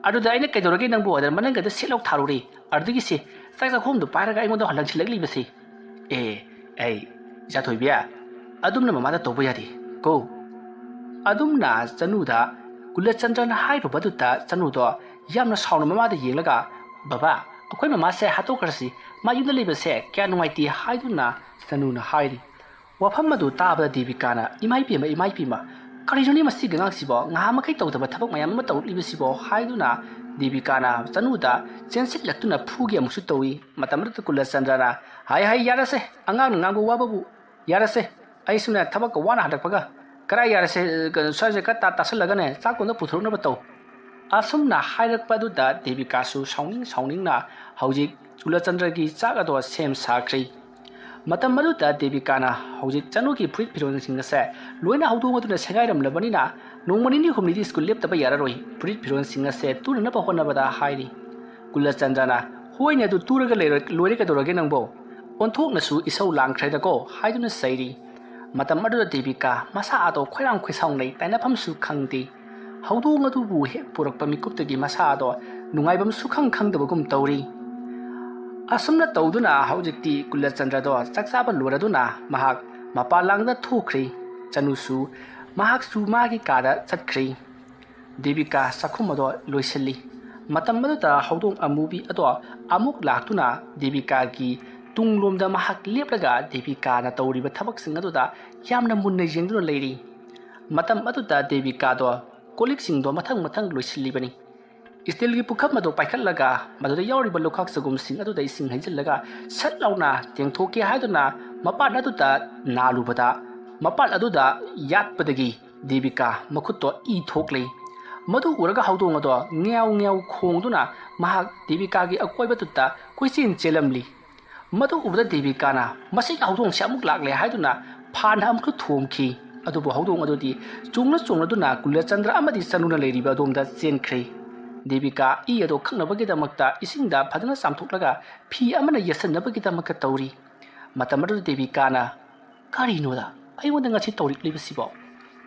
ꯑꯗꯨꯗ ꯑꯩꯅ ꯀꯩꯗꯧꯔꯒꯦ ꯅꯪꯕꯨ ꯑꯗ ꯃꯅꯪꯒꯗ ꯁꯦꯠꯂꯧ ꯊꯥꯔꯨꯔꯦ ꯑꯗꯨꯗꯒꯤ ꯆꯥꯛ ꯆꯥꯛꯈꯣꯝꯗꯣ ꯄꯥꯏꯔꯒ ꯑꯩꯉꯣꯟꯗ ꯍꯜꯂꯛꯁꯤꯜꯂꯛꯂꯤꯕꯁꯤ ꯏꯆꯥꯊꯣꯏꯕꯤ ꯑꯗꯨꯝꯅ ꯃꯃꯥꯗ ꯇꯧꯕ ꯌꯥꯗꯦ ꯀꯣ ꯑꯗꯨꯝꯅ ꯆꯅꯨꯗ ꯀꯨꯂꯆꯟꯗ꯭ꯔꯅ ꯍꯥꯏꯔꯨꯕꯗꯨꯗ ꯆꯅꯨꯗꯣ ꯌꯥꯝꯅ ꯁꯥꯎꯅ ꯃꯃꯥꯗ ꯌꯦꯡꯂꯒ ꯕꯕꯥ ꯑꯩꯈꯣꯏ ꯃꯃꯥꯁꯦ ꯍꯥꯠꯇꯣꯛꯈ꯭ꯔꯁꯤ ꯃꯥ ꯌꯨꯝꯗ ꯂꯩꯕꯁꯦ ꯀꯌꯥ ꯅꯨꯡꯉꯥꯏꯇꯦ ꯍꯥꯏꯗꯨꯅ ꯆꯅꯨꯅ ꯍꯥꯏꯔꯤ ꯋꯥꯐꯝ ꯑꯗꯨ ꯇꯥꯕꯗ ꯗꯦꯕꯤꯀꯥꯅ ꯏꯃꯥꯏꯄꯦꯝꯃ ꯀꯔꯤꯅꯣꯅꯦ ꯃꯁꯤꯒꯤ ꯑꯉꯥꯡꯁꯤꯕꯣ ꯉꯍꯥꯃꯈꯩ ꯇꯧꯗꯕ ꯊꯕꯛ ꯃꯌꯥꯝ ꯑꯃ ꯇꯧꯔꯛꯂꯤꯕꯁꯤꯕꯣ ꯍꯥꯏꯗꯨꯅ ꯗꯦꯕꯤꯀꯥꯅ ꯆꯅꯨꯗ ꯆꯦꯟꯁꯤꯜꯂꯛꯇꯨꯅ ꯐꯨꯒꯤ ꯑꯃꯨꯛꯁꯨ ꯇꯧꯏ ꯃꯇꯝ ꯑꯗꯨꯗ ꯀꯨꯂꯆꯟꯗ꯭ꯔꯅ ꯌꯥꯔꯁꯦ ꯑꯉꯥꯡꯅ ꯉꯥꯡꯕ ꯋꯥꯕꯕꯨ ꯌꯥꯔꯁꯦ ꯑꯩꯁꯨꯅꯦ ꯊꯕꯛꯀ ꯋꯥꯅ ꯍꯜꯂꯛꯄꯒ ꯀꯔꯥꯏ ꯌꯥꯔꯁꯦ ꯁ꯭ꯋꯥꯏꯁꯦ ꯇꯥꯁꯜꯂꯒꯅꯦ ꯆꯥꯛꯀꯣꯟꯗ ꯄꯨꯊꯣꯔꯛꯅꯕ ꯇꯧ ꯑꯁꯨꯝꯅ ꯍꯥꯏꯔꯛꯄ ꯑꯗꯨꯗ ꯗꯦꯕꯤꯀꯥꯁꯨ ꯁꯥꯎꯅꯤꯡꯅ ꯍꯧꯖꯤꯛ ꯀꯨꯂꯆꯟꯗ꯭ꯔꯒꯤ ꯆꯥꯛ ꯑꯗꯣ ꯁꯦꯝ ꯁꯥꯈ꯭ꯔꯤ ꯃꯇꯝ ꯑꯗꯨꯗ ꯗꯦꯕꯤꯀꯥꯅ ꯍꯧꯖꯤꯛ ꯆꯅꯨꯒꯤ ꯐꯨꯔꯤꯠ ꯐꯤꯔꯣꯜꯁꯤꯡ ꯑꯁꯦ ꯂꯣꯏꯅ ꯍꯧꯗꯣꯡ ꯑꯗꯨꯅ ꯁꯦꯒꯥꯏꯔꯝꯂꯕꯅꯤ나 ꯅꯣꯡꯃ ꯅꯤꯅꯤ ꯍꯨꯝꯅꯤꯗꯤ ꯁ꯭ꯀꯨꯜ ꯂꯦꯞꯇꯕ ꯌꯥꯔꯔꯣꯏ ꯐꯨꯔꯤꯠ ꯐꯤꯔꯣꯜꯁꯤꯡ ꯑꯁꯦ ꯇꯨꯅꯅꯕ ꯍꯣꯠꯅꯕꯗ ꯍꯥꯏꯔꯤ ꯀꯨꯂꯆꯟꯗ꯭ꯔꯅ ꯍꯣꯏꯅꯦ ꯑꯗꯨ ꯇꯨꯔꯒ ꯂꯣꯏꯔꯦ ꯀꯩꯗꯧꯔꯒꯦ ꯅꯪꯕꯣ ꯑꯣꯟꯊꯣꯛꯅꯁꯨ ꯏꯁꯧ ꯂꯥꯡꯈ꯭ꯔꯦꯗꯀꯣ ꯍꯥꯏꯗꯨꯅ ꯆꯩꯔꯤ ꯃꯇꯝ ꯑꯗꯨꯗ ꯗꯦꯕꯤꯀꯥ ꯃꯁꯥ ꯑꯗꯣ ꯈꯣꯏꯔꯥꯡ ꯈꯣꯏꯁꯥꯎꯅꯩ ꯇꯥꯏꯅꯐꯝꯁꯨ ꯈꯪꯗꯦ ꯍꯧꯗꯣꯡ ꯑꯗꯨꯕꯨ ꯍꯦꯛ ꯄꯨꯔꯛꯄ ꯃꯤꯀꯨꯞꯇꯒꯤ ꯃꯁꯥ ꯑꯗꯣ ꯅꯨꯡꯉꯥꯏꯕꯝ ꯁꯨꯈꯪ ꯈꯪꯗꯕꯒꯨꯝ ꯇꯧꯔꯤ ꯑꯁꯨꯝꯅ ꯇꯧꯗꯨꯅ ꯍꯧꯖꯤꯛꯇꯤ ꯀꯨꯂꯆꯟꯗ꯭ꯔꯗꯣ ꯆꯥꯛ ꯆꯥꯕ ꯂꯣꯏꯔꯗꯨꯅ ꯃꯍꯥꯛ ꯃꯄꯥꯟꯂꯥꯡꯗ ꯊꯣꯛꯈ꯭ꯔꯤ ꯆꯅꯨꯁꯨ ꯃꯍꯥꯛꯁꯨ ꯃꯥꯒꯤ ꯀꯥꯗ ꯆꯠꯈ꯭ꯔꯤ ꯗꯦꯕꯤꯀꯥ ꯆꯥꯛꯈꯨꯝ ꯑꯗꯣ ꯂꯣꯏꯁꯤꯜꯂꯤ ꯃꯇꯝ ꯑꯗꯨꯗ ꯍꯧꯗꯣꯡ ꯑꯃꯨꯕꯤ ꯑꯗꯣ ꯑꯃꯨꯛ ꯂꯥꯛꯇꯨꯅ ꯗꯦꯕꯤꯀꯥꯒꯤ ꯇꯨꯡꯂꯣꯝꯗ ꯃꯍꯥꯛ ꯂꯦꯞꯂꯒ ꯗꯦꯕꯤꯀꯥꯅ ꯇꯧꯔꯤꯕ ꯊꯕꯛꯁꯤꯡ ꯑꯗꯨꯗ ꯌꯥꯝꯅ ꯃꯨꯟꯅ ꯌꯦꯡꯗꯨꯅ ꯂꯩꯔꯤ ꯃꯇꯝ ꯑꯗꯨꯗ ꯗꯦꯕꯤꯀꯥꯗꯣ ꯀꯣꯜꯂꯤꯛꯁꯤꯡꯗꯣ ꯃꯊꯪ ꯂꯣꯏꯁꯤꯜꯂꯤꯕꯅꯤ ꯏꯁꯇꯤꯜꯒꯤ ꯄꯨꯈꯝ ꯑꯗꯣ ꯄꯥꯏꯈꯠꯂꯒ ꯃꯗꯨꯗ ꯌꯥꯎꯔꯤꯕ ꯂꯨꯈꯥꯛ ꯆꯒꯨꯝꯁꯤꯡ ꯑꯗꯨꯗ ꯏꯁꯤꯡ ꯍꯩꯖꯤꯜꯂꯒ ꯁꯠ ꯂꯥꯎꯅ ꯇꯦꯡꯊꯣꯛꯀꯦ ꯍꯥꯏꯗꯨꯅ ꯃꯄꯥꯟ ꯑꯗꯨꯗ ꯅꯥꯜꯂꯨꯕꯗ ꯃꯄꯥꯟ ꯑꯗꯨꯗ ꯌꯥꯠꯄꯗꯒꯤ ꯗꯦꯕꯤꯀꯥ ꯃꯈꯨꯠꯇꯣ ꯏ ꯊꯣꯛꯂꯤ ꯃꯗꯨ ꯎꯔꯒ ꯍꯧꯗꯣꯡ ꯑꯗꯣ ꯉꯦꯎ ꯈꯣꯡꯗꯨꯅ ꯃꯍꯥꯛ ꯗꯦꯕꯤꯀꯥꯒꯤ ꯑꯀꯣꯏꯕꯗꯨꯗ ꯀꯣꯏꯆꯦꯟ ꯆꯦꯜꯂꯝꯂꯤ ꯃꯗꯨ ꯎꯕꯗ ꯗꯦꯕꯤꯀꯥꯅ ꯃꯁꯤꯒꯤ ꯍꯧꯗꯣꯡꯁꯦ ꯑꯃꯨꯛ ꯂꯥꯛꯂꯦ ꯍꯥꯏꯗꯨꯅ ꯐꯥꯟꯅ ꯑꯃꯨꯛꯀ ꯊꯣꯝꯈꯤ ꯑꯗꯨꯕꯨ ꯍꯧꯗꯣꯡ ꯑꯗꯨꯗꯤ ꯆꯣꯡꯂꯗꯨꯅ ꯀꯨꯂꯆꯟꯗ꯭ꯔ ꯑꯃꯗꯤ ꯆꯅꯨꯅ ꯂꯩꯔꯤꯕ ꯑꯗꯣꯝꯗ ꯆꯦꯟꯈ꯭ꯔꯦ ꯗꯦꯕꯤꯀꯥ ꯏ ꯑꯗꯣ ꯈꯪꯅꯕꯒꯤꯗꯃꯛꯇ ꯏꯁꯤꯡꯗ ꯐꯖꯅ ꯆꯥꯝꯊꯣꯛꯂꯒ ꯐꯤ ꯑꯃꯅ ꯌꯦꯠꯁꯟꯅꯕꯒꯤꯗꯃꯛꯇ ꯇꯧꯔꯤ ꯃꯇꯝ ꯑꯗꯨꯗ ꯗꯦꯕꯤꯀꯥꯅ ꯀꯔꯤꯅꯣꯗ ꯑꯩꯉꯣꯟꯗ ꯉꯁꯤ ꯇꯧꯔꯛꯂꯤꯕꯁꯤꯕꯣ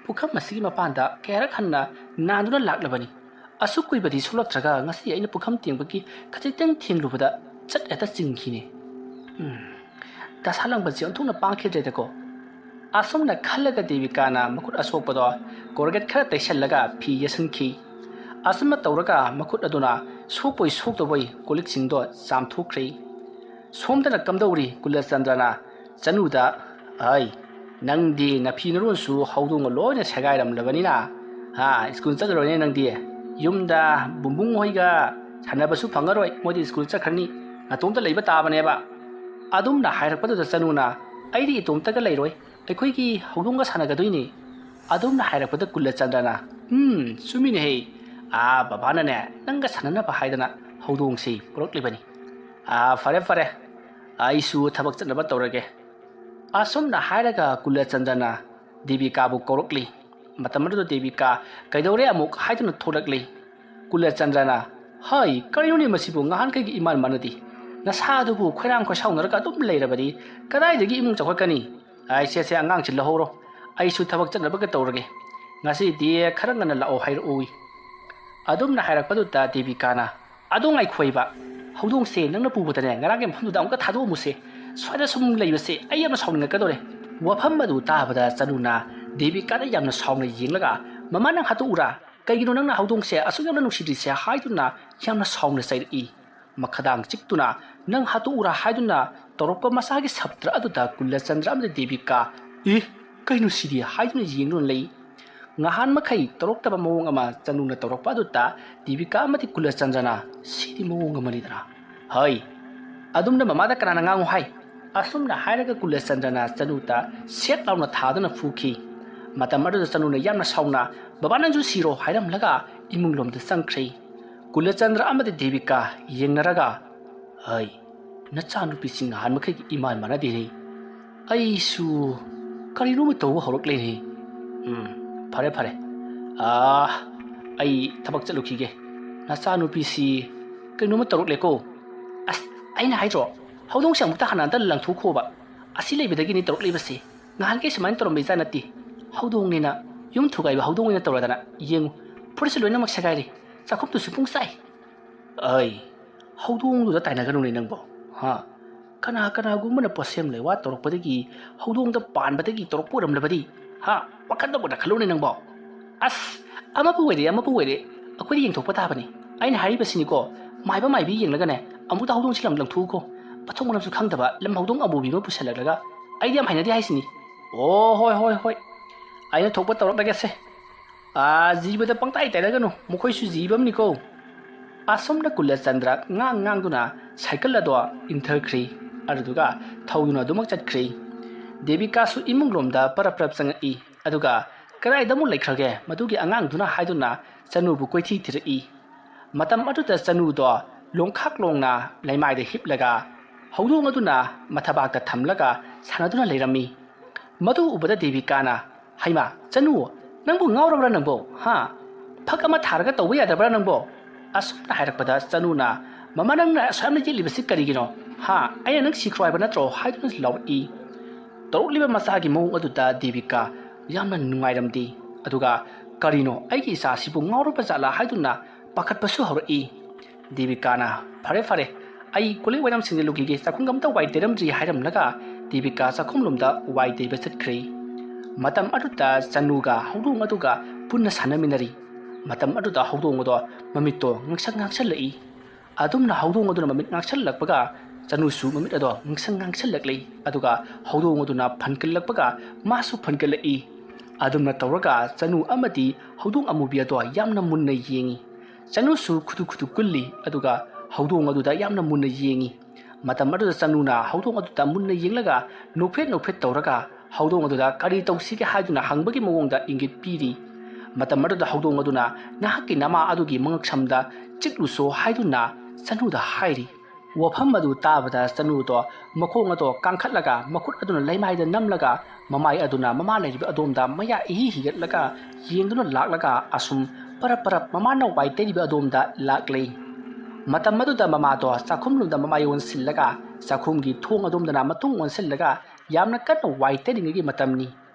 ꯄꯨꯈꯝ ꯑꯁꯤꯒꯤ ꯃꯄꯥꯟꯗ ꯀꯌꯥꯔꯛ ꯍꯟꯅ ꯅꯥꯟꯗꯨꯅ ꯂꯥꯛꯂꯕꯅꯤ ꯑꯁꯨꯛ ꯀꯨꯏꯕꯗꯤ ꯁꯣꯛꯂꯛꯇ꯭ꯔꯒ ꯉꯁꯤ ꯑꯩꯅ ꯄꯨꯈꯝ ꯇꯦꯡꯕꯒꯤ ꯈꯖꯤꯛꯇꯪ ꯊꯦꯡꯂꯨꯕꯗ ꯆꯠ ꯍꯦꯛꯇ ꯆꯤꯡꯈꯤꯅꯦ ꯗꯁꯥ ꯂꯪꯕꯁꯤ ꯑꯣꯟꯊꯣꯛꯅ ꯄꯥꯡꯈꯤꯗ꯭ꯔꯦꯗꯀꯣ asomna khallaga Devika na makut asokpado korget khara taisallaga phi yasanki asma tawraga makut aduna sopoi soktoboi kolik singdo samthukri somdana kamdawri Kulachandrana chanuda ai nangdi na phi naron su haudung loina sagairam labanina ha school chagarone nangdi yumda bumbung hoiga sanabasu phangaroi modi school chakhrani atomta leiba tabaneba adumna hairakpadu chanuna aidi itomtaga leiroi ꯑꯩꯈꯣꯏꯒꯤ ꯍꯧꯗꯣꯡꯒ ꯁꯥꯟꯅꯒꯗꯣꯏꯅꯤ ꯑꯗꯨꯝꯅ ꯍꯥꯏꯔꯛꯄꯗ ꯀꯨꯂꯆꯟꯗ꯭ꯔꯅ ꯆꯨꯝꯃꯤꯅꯦ ꯍꯦ ꯕꯕꯥꯅꯅꯦ ꯅꯪꯒ ꯁꯥꯟꯅꯅꯕ ꯍꯥꯏꯗꯅ ꯍꯧꯗꯣꯡꯁꯤ ꯄꯨꯔꯛꯂꯤꯕꯅꯤ ꯐꯔꯦ ꯐꯔꯦ ꯑꯩꯁꯨ ꯊꯕꯛ ꯆꯠꯅꯕ ꯇꯧꯔꯒꯦ ꯑꯁꯨꯝꯅ ꯍꯥꯏꯔꯒ ꯀꯨꯂꯆꯟꯗ꯭ꯔꯅ ꯗꯦꯕꯤꯀꯥꯕꯨ ꯀꯧꯔꯛꯂꯤ ꯃꯇꯝ ꯑꯗꯨꯗ ꯗꯦꯕꯤꯀꯥ ꯀꯩꯗꯧꯔꯦ ꯑꯃꯨꯛ ꯍꯥꯏꯗꯨꯅ ꯊꯣꯛꯂꯛꯂꯤ ꯀꯨꯂꯆꯟꯗ꯭ꯔꯅ ꯍꯩ ꯀꯔꯤꯅꯣꯅꯦ ꯃꯁꯤꯕꯨ ꯉꯍꯥꯟꯈꯩꯒꯤ ꯏꯃꯥꯟ ꯃꯥꯟꯅꯗꯦ ꯅꯁꯥꯗꯨꯕꯨ ꯈꯣꯏꯔꯥꯡ ꯈꯣꯏꯁꯥꯎꯅꯔꯒ ꯑꯗꯨꯝ ꯂꯩꯔꯕꯗꯤ ꯀꯗꯥꯏꯗꯒꯤ ꯏꯃꯨꯡ ꯆꯥꯎꯈꯠꯀꯅꯤ ꯑꯩꯁꯦ ꯑꯉꯥꯡꯁꯤ ꯂꯍꯧꯔꯣ ꯑꯩꯁꯨ ꯊꯕꯛ ꯆꯠꯅꯕꯒ ꯇꯧꯔꯒꯦ ꯉꯁꯤꯗꯤ ꯈꯔ ꯉꯟꯅ ꯂꯥꯛꯑꯣ ꯍꯥꯏꯔꯛꯎꯏ ꯑꯗꯨꯝꯅ ꯍꯥꯏꯔꯛꯄꯗꯨꯗ ꯗꯦꯕꯤꯀꯥꯅ ꯑꯗꯣ ꯉꯥꯏꯈꯣꯏꯕ ꯍꯧꯗꯣꯡꯁꯦ ꯅꯪꯅ ꯄꯨꯕꯗꯅꯦ ꯉꯔꯥꯡꯒꯤ ꯃꯐꯝꯗꯨꯗ ꯑꯃꯨꯛꯀ ꯊꯥꯗꯣꯛꯑꯝꯃꯨꯁꯦ ꯁ꯭ꯋꯥꯏꯗ ꯁꯨꯝ ꯂꯩꯕꯁꯦ ꯑꯩ ꯌꯥꯝꯅ ꯁꯥꯎꯅꯤꯡꯉꯛꯀꯗꯣꯔꯦ ꯋꯥꯐꯝ ꯑꯗꯨ ꯇꯥꯕꯗ ꯆꯅꯨꯅ ꯗꯦꯕꯤꯀꯥꯗ ꯌꯥꯝꯅ ꯁꯥꯎꯅ ꯌꯦꯡꯂꯒ ꯃꯃꯥ ꯅꯪ ꯍꯥꯠꯇꯣꯛꯎꯔꯥ ꯀꯩꯒꯤꯅꯣ ꯅꯪꯅ ꯍꯧꯗꯣꯡꯁꯦ ꯑꯁꯨꯛ ꯌꯥꯝꯅ ꯅꯨꯡꯁꯤꯗ꯭ꯔꯤꯁꯦ ꯍꯥꯏꯗꯨꯅ ꯌꯥꯝꯅ ꯁꯥꯎꯅ ꯆꯩꯔꯛꯏ ꯃꯈꯗꯥꯡ ꯆꯤꯛꯇꯨꯅ ꯅꯪ ꯍꯥꯠꯇꯣꯛꯎꯔꯥ ꯍꯥꯏꯗꯨꯅ ꯇꯧꯔꯛꯄ ꯃꯁꯥꯒꯤ ꯁꯞꯇ꯭ꯔ ꯑꯗꯨꯗ ꯀꯨꯂꯆꯟꯗ꯭ꯔ ꯑꯃꯗꯤ ꯗꯦꯕꯤꯀꯥ ꯀꯩꯅꯣ ꯁꯤꯗꯤ ꯍꯥꯏꯗꯨꯅ ꯌꯦꯡꯗꯨꯅ ꯂꯩ ꯉꯍꯥꯟ ꯃꯈꯩ ꯇꯧꯔꯛꯇꯕ ꯃꯑꯣꯡ ꯑꯃ ꯆꯅꯨꯅ ꯇꯧꯔꯛꯄ ꯑꯗꯨꯗ ꯗꯦꯕꯤꯀꯥ ꯑꯃꯗꯤ ꯀꯨꯂꯆꯟꯗ꯭ꯔꯅ ꯁꯤꯗꯤ ꯃꯑꯣꯡ ꯑꯃꯅꯤꯗꯅ ꯍꯩ ꯑꯗꯨꯝꯅ ꯃꯃꯥꯗ ꯀꯅꯥꯅ ꯉꯥꯡꯉꯨ ꯍꯥꯏ ꯑꯁꯨꯝꯅ ꯍꯥꯏꯔꯒ ꯀꯨꯂꯆꯟꯗ꯭ꯔꯅ ꯆꯅꯨꯗ ꯁꯦꯠ ꯂꯥꯎꯅ ꯊꯥꯗꯨꯅ ꯐꯨꯈꯤ ꯃꯇꯝ ꯑꯗꯨꯗ ꯆꯅꯨꯅ ꯌꯥꯝꯅ ꯁꯥꯎꯅ ꯕꯕꯥ ꯅꯪꯁꯨ ꯁꯤꯔꯣ ꯍꯥꯏꯔꯝꯂꯒ ꯏꯃꯨꯡꯂꯣꯝꯗ ꯆꯪꯈ꯭ꯔꯦ ꯀꯨꯂꯆꯟꯗ꯭ꯔ ꯑꯃꯗꯤ ꯗꯦꯕꯤꯀꯥ ꯌꯦꯡꯅꯔꯒ ꯍꯩ ꯅꯆꯥꯅꯨꯄꯤꯁꯤꯡ ꯅꯍꯥꯟ ꯃꯈꯩꯒꯤ ꯏꯃꯥꯟ ꯃꯥꯟꯅꯗꯦꯅꯦ ꯑꯩꯁꯨ ꯀꯔꯤꯅꯣꯃ ꯇꯧꯕ ꯍꯧꯔꯛꯂꯦꯅꯦ ꯐꯔꯦ ꯐꯔꯦ ꯑꯩ ꯊꯕꯛ ꯆꯠꯂꯨꯈꯤꯒꯦ ꯅꯆꯥꯅꯨꯄꯤꯁꯤ ꯀꯩꯅꯣꯃ ꯇꯧꯔꯛꯂꯦꯀꯣ ꯑꯁ ꯑꯩꯅ ꯍꯥꯏꯗ꯭ꯔꯣ ꯍꯧꯗꯣꯡꯁꯦ ꯑꯃꯨꯛꯇ ꯍꯥꯟꯅ ꯑꯝꯇ ꯂꯪꯊꯣꯛꯈꯣꯕ ꯑꯁꯤ ꯂꯩꯕꯗꯒꯤꯅꯤ ꯇꯧꯔꯛꯂꯤꯕꯁꯦ ꯉꯍꯥꯟꯈꯩ ꯁꯨꯃꯥꯏꯅ ꯇꯧꯔꯝꯕꯩꯖꯥ ꯅꯠꯇꯦ ꯍꯧꯗꯣꯡꯅꯤꯅ ꯌꯨꯝ ꯊꯨꯒꯥꯏꯕ ꯍꯧꯗꯣꯡ ꯑꯣꯏꯅ ꯇꯧꯔꯗꯅ ꯌꯦꯡꯉꯨ ꯐꯨꯔꯤꯠꯁꯨ ꯂꯣꯏꯅꯃꯛ ꯁꯦꯒꯥꯏꯔꯦ ꯆꯥꯛꯈꯨꯝꯗꯨꯁꯨ ꯄꯨꯡ ꯆꯥꯏ ꯑꯩ ꯍꯧꯗꯣꯡꯗꯨꯗ ꯇꯥꯏꯅꯒꯅꯨꯅꯦ ꯅꯪꯕꯣ ꯀꯅꯥꯒꯨꯝꯕꯅ ꯄꯣꯠꯁꯦꯝ ꯂꯩꯋꯥ ꯇꯧꯔꯛꯄꯗꯒꯤ ꯍꯧꯗꯣꯡꯗ ꯄꯥꯟꯕꯗꯒꯤ ꯇꯧꯔꯛꯄ ꯑꯣꯏꯔꯝꯂꯕꯗꯤ ꯋꯥꯈꯟꯗꯕꯨꯗ ꯈꯜꯂꯨꯅꯦ ꯅꯪꯕꯣ ꯑꯁ ꯑꯃꯕꯨ ꯑꯣꯏꯔꯦ ꯑꯩꯈꯣꯏꯗꯤ ꯌꯦꯡꯊꯣꯛꯄ ꯇꯥꯕꯅꯤ ꯑꯩꯅ ꯍꯥꯏꯔꯤꯕꯁꯤꯅꯤꯀꯣ ꯃꯥꯏꯕ ꯃꯥꯏꯕꯤ ꯌꯦꯡꯂꯒꯅꯦ ꯑꯃꯨꯛꯇ ꯍꯧꯗꯣꯡꯁꯤ ꯂꯪꯊꯣꯛꯎꯀꯣ ꯃꯊꯣꯡ ꯃꯔꯝꯁꯨ ꯈꯪꯗꯕ ꯂꯝ ꯍꯧꯗꯣꯡ ꯑꯃꯨꯕꯤ ꯑꯃ ꯄꯨꯁꯜꯂꯛꯂꯒ ꯑꯩꯗꯤ ꯌꯥꯝ ꯍꯩꯅꯗꯦ ꯍꯥꯏꯁꯤꯅꯤ ꯍꯣꯏ ꯑꯩꯅ ꯊꯣꯛꯄ ꯇꯧꯔꯛꯂꯒꯦꯁꯦ ꯖꯤꯕꯗ ꯄꯪꯇꯥꯏ ꯇꯥꯏꯔꯒꯅꯨ ꯃꯈꯣꯏꯁꯨ ꯖꯤꯕ ꯑꯃꯅꯤꯀꯣ ꯑꯁꯣꯝꯗ ꯀꯨꯂꯆꯟꯗ꯭ꯔ ꯉꯥꯡꯗꯨꯅ ꯁꯥꯏꯀꯜ ꯑꯗꯣ ꯏꯟꯊꯈ꯭ꯔꯤ ꯑꯗꯨꯗꯨꯒ ꯊꯧꯗꯨꯅ ꯑꯗꯨꯃꯛ ꯆꯠꯈ꯭ꯔꯤ ꯗꯦꯕꯤꯀꯥꯁꯨ ꯏꯃꯨꯡꯂꯣꯝꯗ ꯄꯔꯞ ꯆꯪꯉꯛꯏ ꯑꯗꯨꯒ ꯀꯗꯥꯏꯗ ꯑꯃꯨꯛ ꯂꯩꯈ꯭ꯔꯒꯦ ꯃꯗꯨꯒꯤ ꯑꯉꯥꯡꯗꯨꯅ ꯍꯥꯏꯗꯨꯅ ꯆꯅꯨꯕꯨ ꯀꯣꯏꯊꯤ ꯊꯤꯔꯛꯏ ꯃꯇꯝ ꯑꯗꯨꯗ ꯆꯅꯨꯗꯣ ꯂꯣꯡꯈꯥꯛꯂꯣꯡꯅ ꯂꯩꯃꯥꯏꯗ ꯍꯤꯞꯂꯒ ꯍꯧꯗꯣꯡ ꯑꯗꯨꯅ ꯃꯊꯕꯥꯛꯇ ꯊꯝꯂꯒ ꯁꯥꯟꯅꯗꯨꯅ ꯂꯩꯔꯝꯃꯤ ꯃꯗꯨ ꯎꯕꯗ ꯗꯦꯕꯤꯀꯥꯅ ꯍꯩꯃꯥ ꯆꯅꯨ ꯅꯪꯕꯨ ꯉꯥꯎꯔꯕ꯭ꯔꯥ ꯅꯪꯕꯣ ꯐꯛ ꯑꯃ ꯊꯥꯔꯒ ꯇꯧꯕ ꯌꯥꯗꯕ꯭ꯔꯥ ꯅꯪꯕꯣ ꯑꯁꯨꯝꯅ ꯍꯥꯏꯔꯛꯄꯗ ꯆꯅꯨꯅ ꯃꯃꯥ ꯅꯪꯅ ꯑꯁꯨꯌꯥꯝꯅ ꯌꯦꯠꯂꯤꯕꯁꯤ ꯀꯔꯤꯒꯤꯅꯣ ꯑꯩꯅ ꯅꯪ ꯁꯤꯈ꯭ꯔꯣ ꯍꯥꯏꯕ ꯅꯠꯇ꯭ꯔꯣ ꯍꯥꯏꯗꯨꯅ ꯂꯥꯎꯔꯛꯏ ꯇꯧꯔꯛꯂꯤꯕ ꯃꯆꯥꯒꯤ ꯃꯑꯣꯡ ꯑꯗꯨꯗ ꯗꯦꯕꯤꯀꯥ ꯌꯥꯝꯅ ꯅꯨꯡꯉꯥꯏꯔꯝꯗꯦ ꯑꯗꯨꯒ ꯀꯔꯤꯅꯣ ꯑꯩꯒꯤ ꯏꯆꯥꯁꯤꯕꯨ ꯉꯥꯎꯔꯕ ꯖꯥꯠꯂꯥ ꯍꯥꯏꯗꯨꯅ ꯄꯥꯈꯠꯄꯁꯨ ꯍꯧꯔꯛꯏ ꯗꯦꯕꯤꯀꯥꯅ ꯐꯔꯦ ꯑꯩ ꯀꯣꯜꯂꯤꯛ ꯋꯥꯏꯔꯝ ꯁꯤꯡꯖꯤꯜꯂꯨꯈꯤꯒꯦ ꯆꯥꯛꯈꯨꯝꯒ ꯑꯝꯇ ꯋꯥꯏ ꯇꯩꯔꯝꯗ꯭ꯔꯤ ꯍꯥꯏꯔꯝꯂꯒ ꯗꯦꯕꯤꯀꯥ ꯆꯥꯛꯈꯨꯝꯂꯣꯝꯗ ꯋꯥꯏ ꯇꯩꯕ ꯆꯠꯈ꯭ꯔꯤ ꯃꯇꯝ ꯑꯗꯨꯗ ꯆꯅꯨꯒ ꯍꯧꯗꯣꯡ ꯑꯗꯨꯒ ꯄꯨꯟꯅ ꯁꯥꯟꯅꯃꯤꯟꯅꯔꯤ ꯃꯇꯝ ꯑꯗꯨꯗ ꯍꯧꯗꯣꯡ ꯑꯗꯣ ꯃꯃꯤꯠꯇꯣ ꯉꯥꯡꯁꯜꯂꯛꯏ ꯑꯗꯨꯝꯅ ꯍꯧꯗꯣꯡ ꯑꯗꯨꯅ ꯃꯃꯤꯠ ꯉꯥꯡꯁꯜꯂꯛꯄꯒ ꯆꯅꯨꯁꯨ ꯃꯃꯤꯠ ꯑꯗꯣ ꯉꯥꯡꯁꯜꯂꯛꯂꯤ ꯑꯗꯨꯒ ꯍꯧꯗꯣꯡ ꯑꯗꯨꯅ ꯐꯟꯀꯠꯂꯛꯄꯒ ꯃꯥꯁꯨ ꯐꯟꯀꯠꯂꯛꯏ ꯑꯗꯨꯝꯅ ꯇꯧꯔꯒ ꯆꯅꯨ ꯑꯃꯗꯤ ꯍꯧꯗꯣꯡ ꯑꯃꯨꯕꯤ ꯑꯗꯣ ꯌꯥꯝꯅ ꯃꯨꯟꯅ ꯌꯦꯡꯉꯤ ꯆꯅꯨꯁꯨ खुदु ꯀꯨꯜꯂꯤ ꯑꯗꯨꯒ ꯍꯧꯗꯣꯡ ꯑꯗꯨꯗ ꯌꯥꯝꯅ ꯃꯨꯟꯅ ꯌꯦꯡꯉꯤ ꯃꯇꯝ ꯑꯗꯨꯗ ꯆꯅꯨꯅ ꯍꯧꯗꯣꯡ ꯑꯗꯨꯗ ꯃꯨꯟꯅ ꯌꯦꯡꯂꯒ ꯅꯣꯛꯐꯦꯠ ꯇꯧꯔꯒ ꯍꯧꯗꯣꯡ ꯑꯗꯨꯗ ꯀꯔꯤ ꯇꯧꯁꯤꯒꯦ ꯍꯥꯏꯗꯨꯅ ꯍꯪꯕꯒꯤ ꯃꯑꯣꯡꯗ ꯏꯪꯒꯤꯠ ꯄꯤꯔꯤ ꯃꯇꯝ ꯑꯗꯨꯗ ꯍꯧꯗꯣꯡ ꯑꯗꯨꯅ ꯅꯍꯥꯛꯀꯤ ꯅꯃꯥ ꯑꯗꯨꯒꯤ ꯃꯉꯛꯁꯝꯗ ꯆꯤꯛꯂꯨꯁꯣ ꯍꯥꯏꯗꯨꯅ ꯆꯅꯨꯗ ꯍꯥꯏꯔꯤ ꯋꯥꯐꯝ ꯑꯗꯨ ꯇꯥꯕꯗ ꯆꯅꯨꯗꯣ ꯃꯈꯣꯡ ꯑꯗꯣ ꯀꯥꯡꯈꯠꯂꯒ ꯃꯈꯨꯠ ꯑꯗꯨꯅ ꯂꯩꯃꯥꯏꯗ ꯅꯝꯂꯒ ꯃꯃꯥꯏ ꯑꯗꯨꯅ ꯃꯃꯥ ꯂꯩꯔꯤꯕ ꯑꯗꯣꯝꯗ ꯃꯌꯥ ꯏꯍꯤ ꯍꯤꯒꯠꯂꯒ ꯌꯦꯡꯗꯨꯅ ꯂꯥꯛꯂꯒ ꯑꯁꯨꯝ ꯄꯔꯞ ꯃꯃꯥꯅ ꯋꯥꯏ ꯇꯩꯔꯤꯕ ꯑꯗꯣꯝꯗ ꯂꯥꯛꯂꯤ ꯃꯇꯝ ꯑꯗꯨꯗ ꯃꯃꯥꯗꯣ ꯆꯥꯛꯈꯨꯝꯂꯣꯝꯗ ꯃꯃꯥꯏ ꯑꯣꯟꯁꯤꯜꯂꯒ ꯆꯥꯛꯈꯨꯝꯒꯤ ꯊꯣꯡ ꯑꯗꯣꯝꯗꯅ ꯃꯇꯨꯡ ꯑꯣꯟꯁꯤꯜꯂꯒ ꯌꯥꯝꯅ ꯀꯟꯅ ꯋꯥꯏ ꯇꯩꯔꯤꯉꯩꯒꯤ ꯃꯇꯝꯅꯤ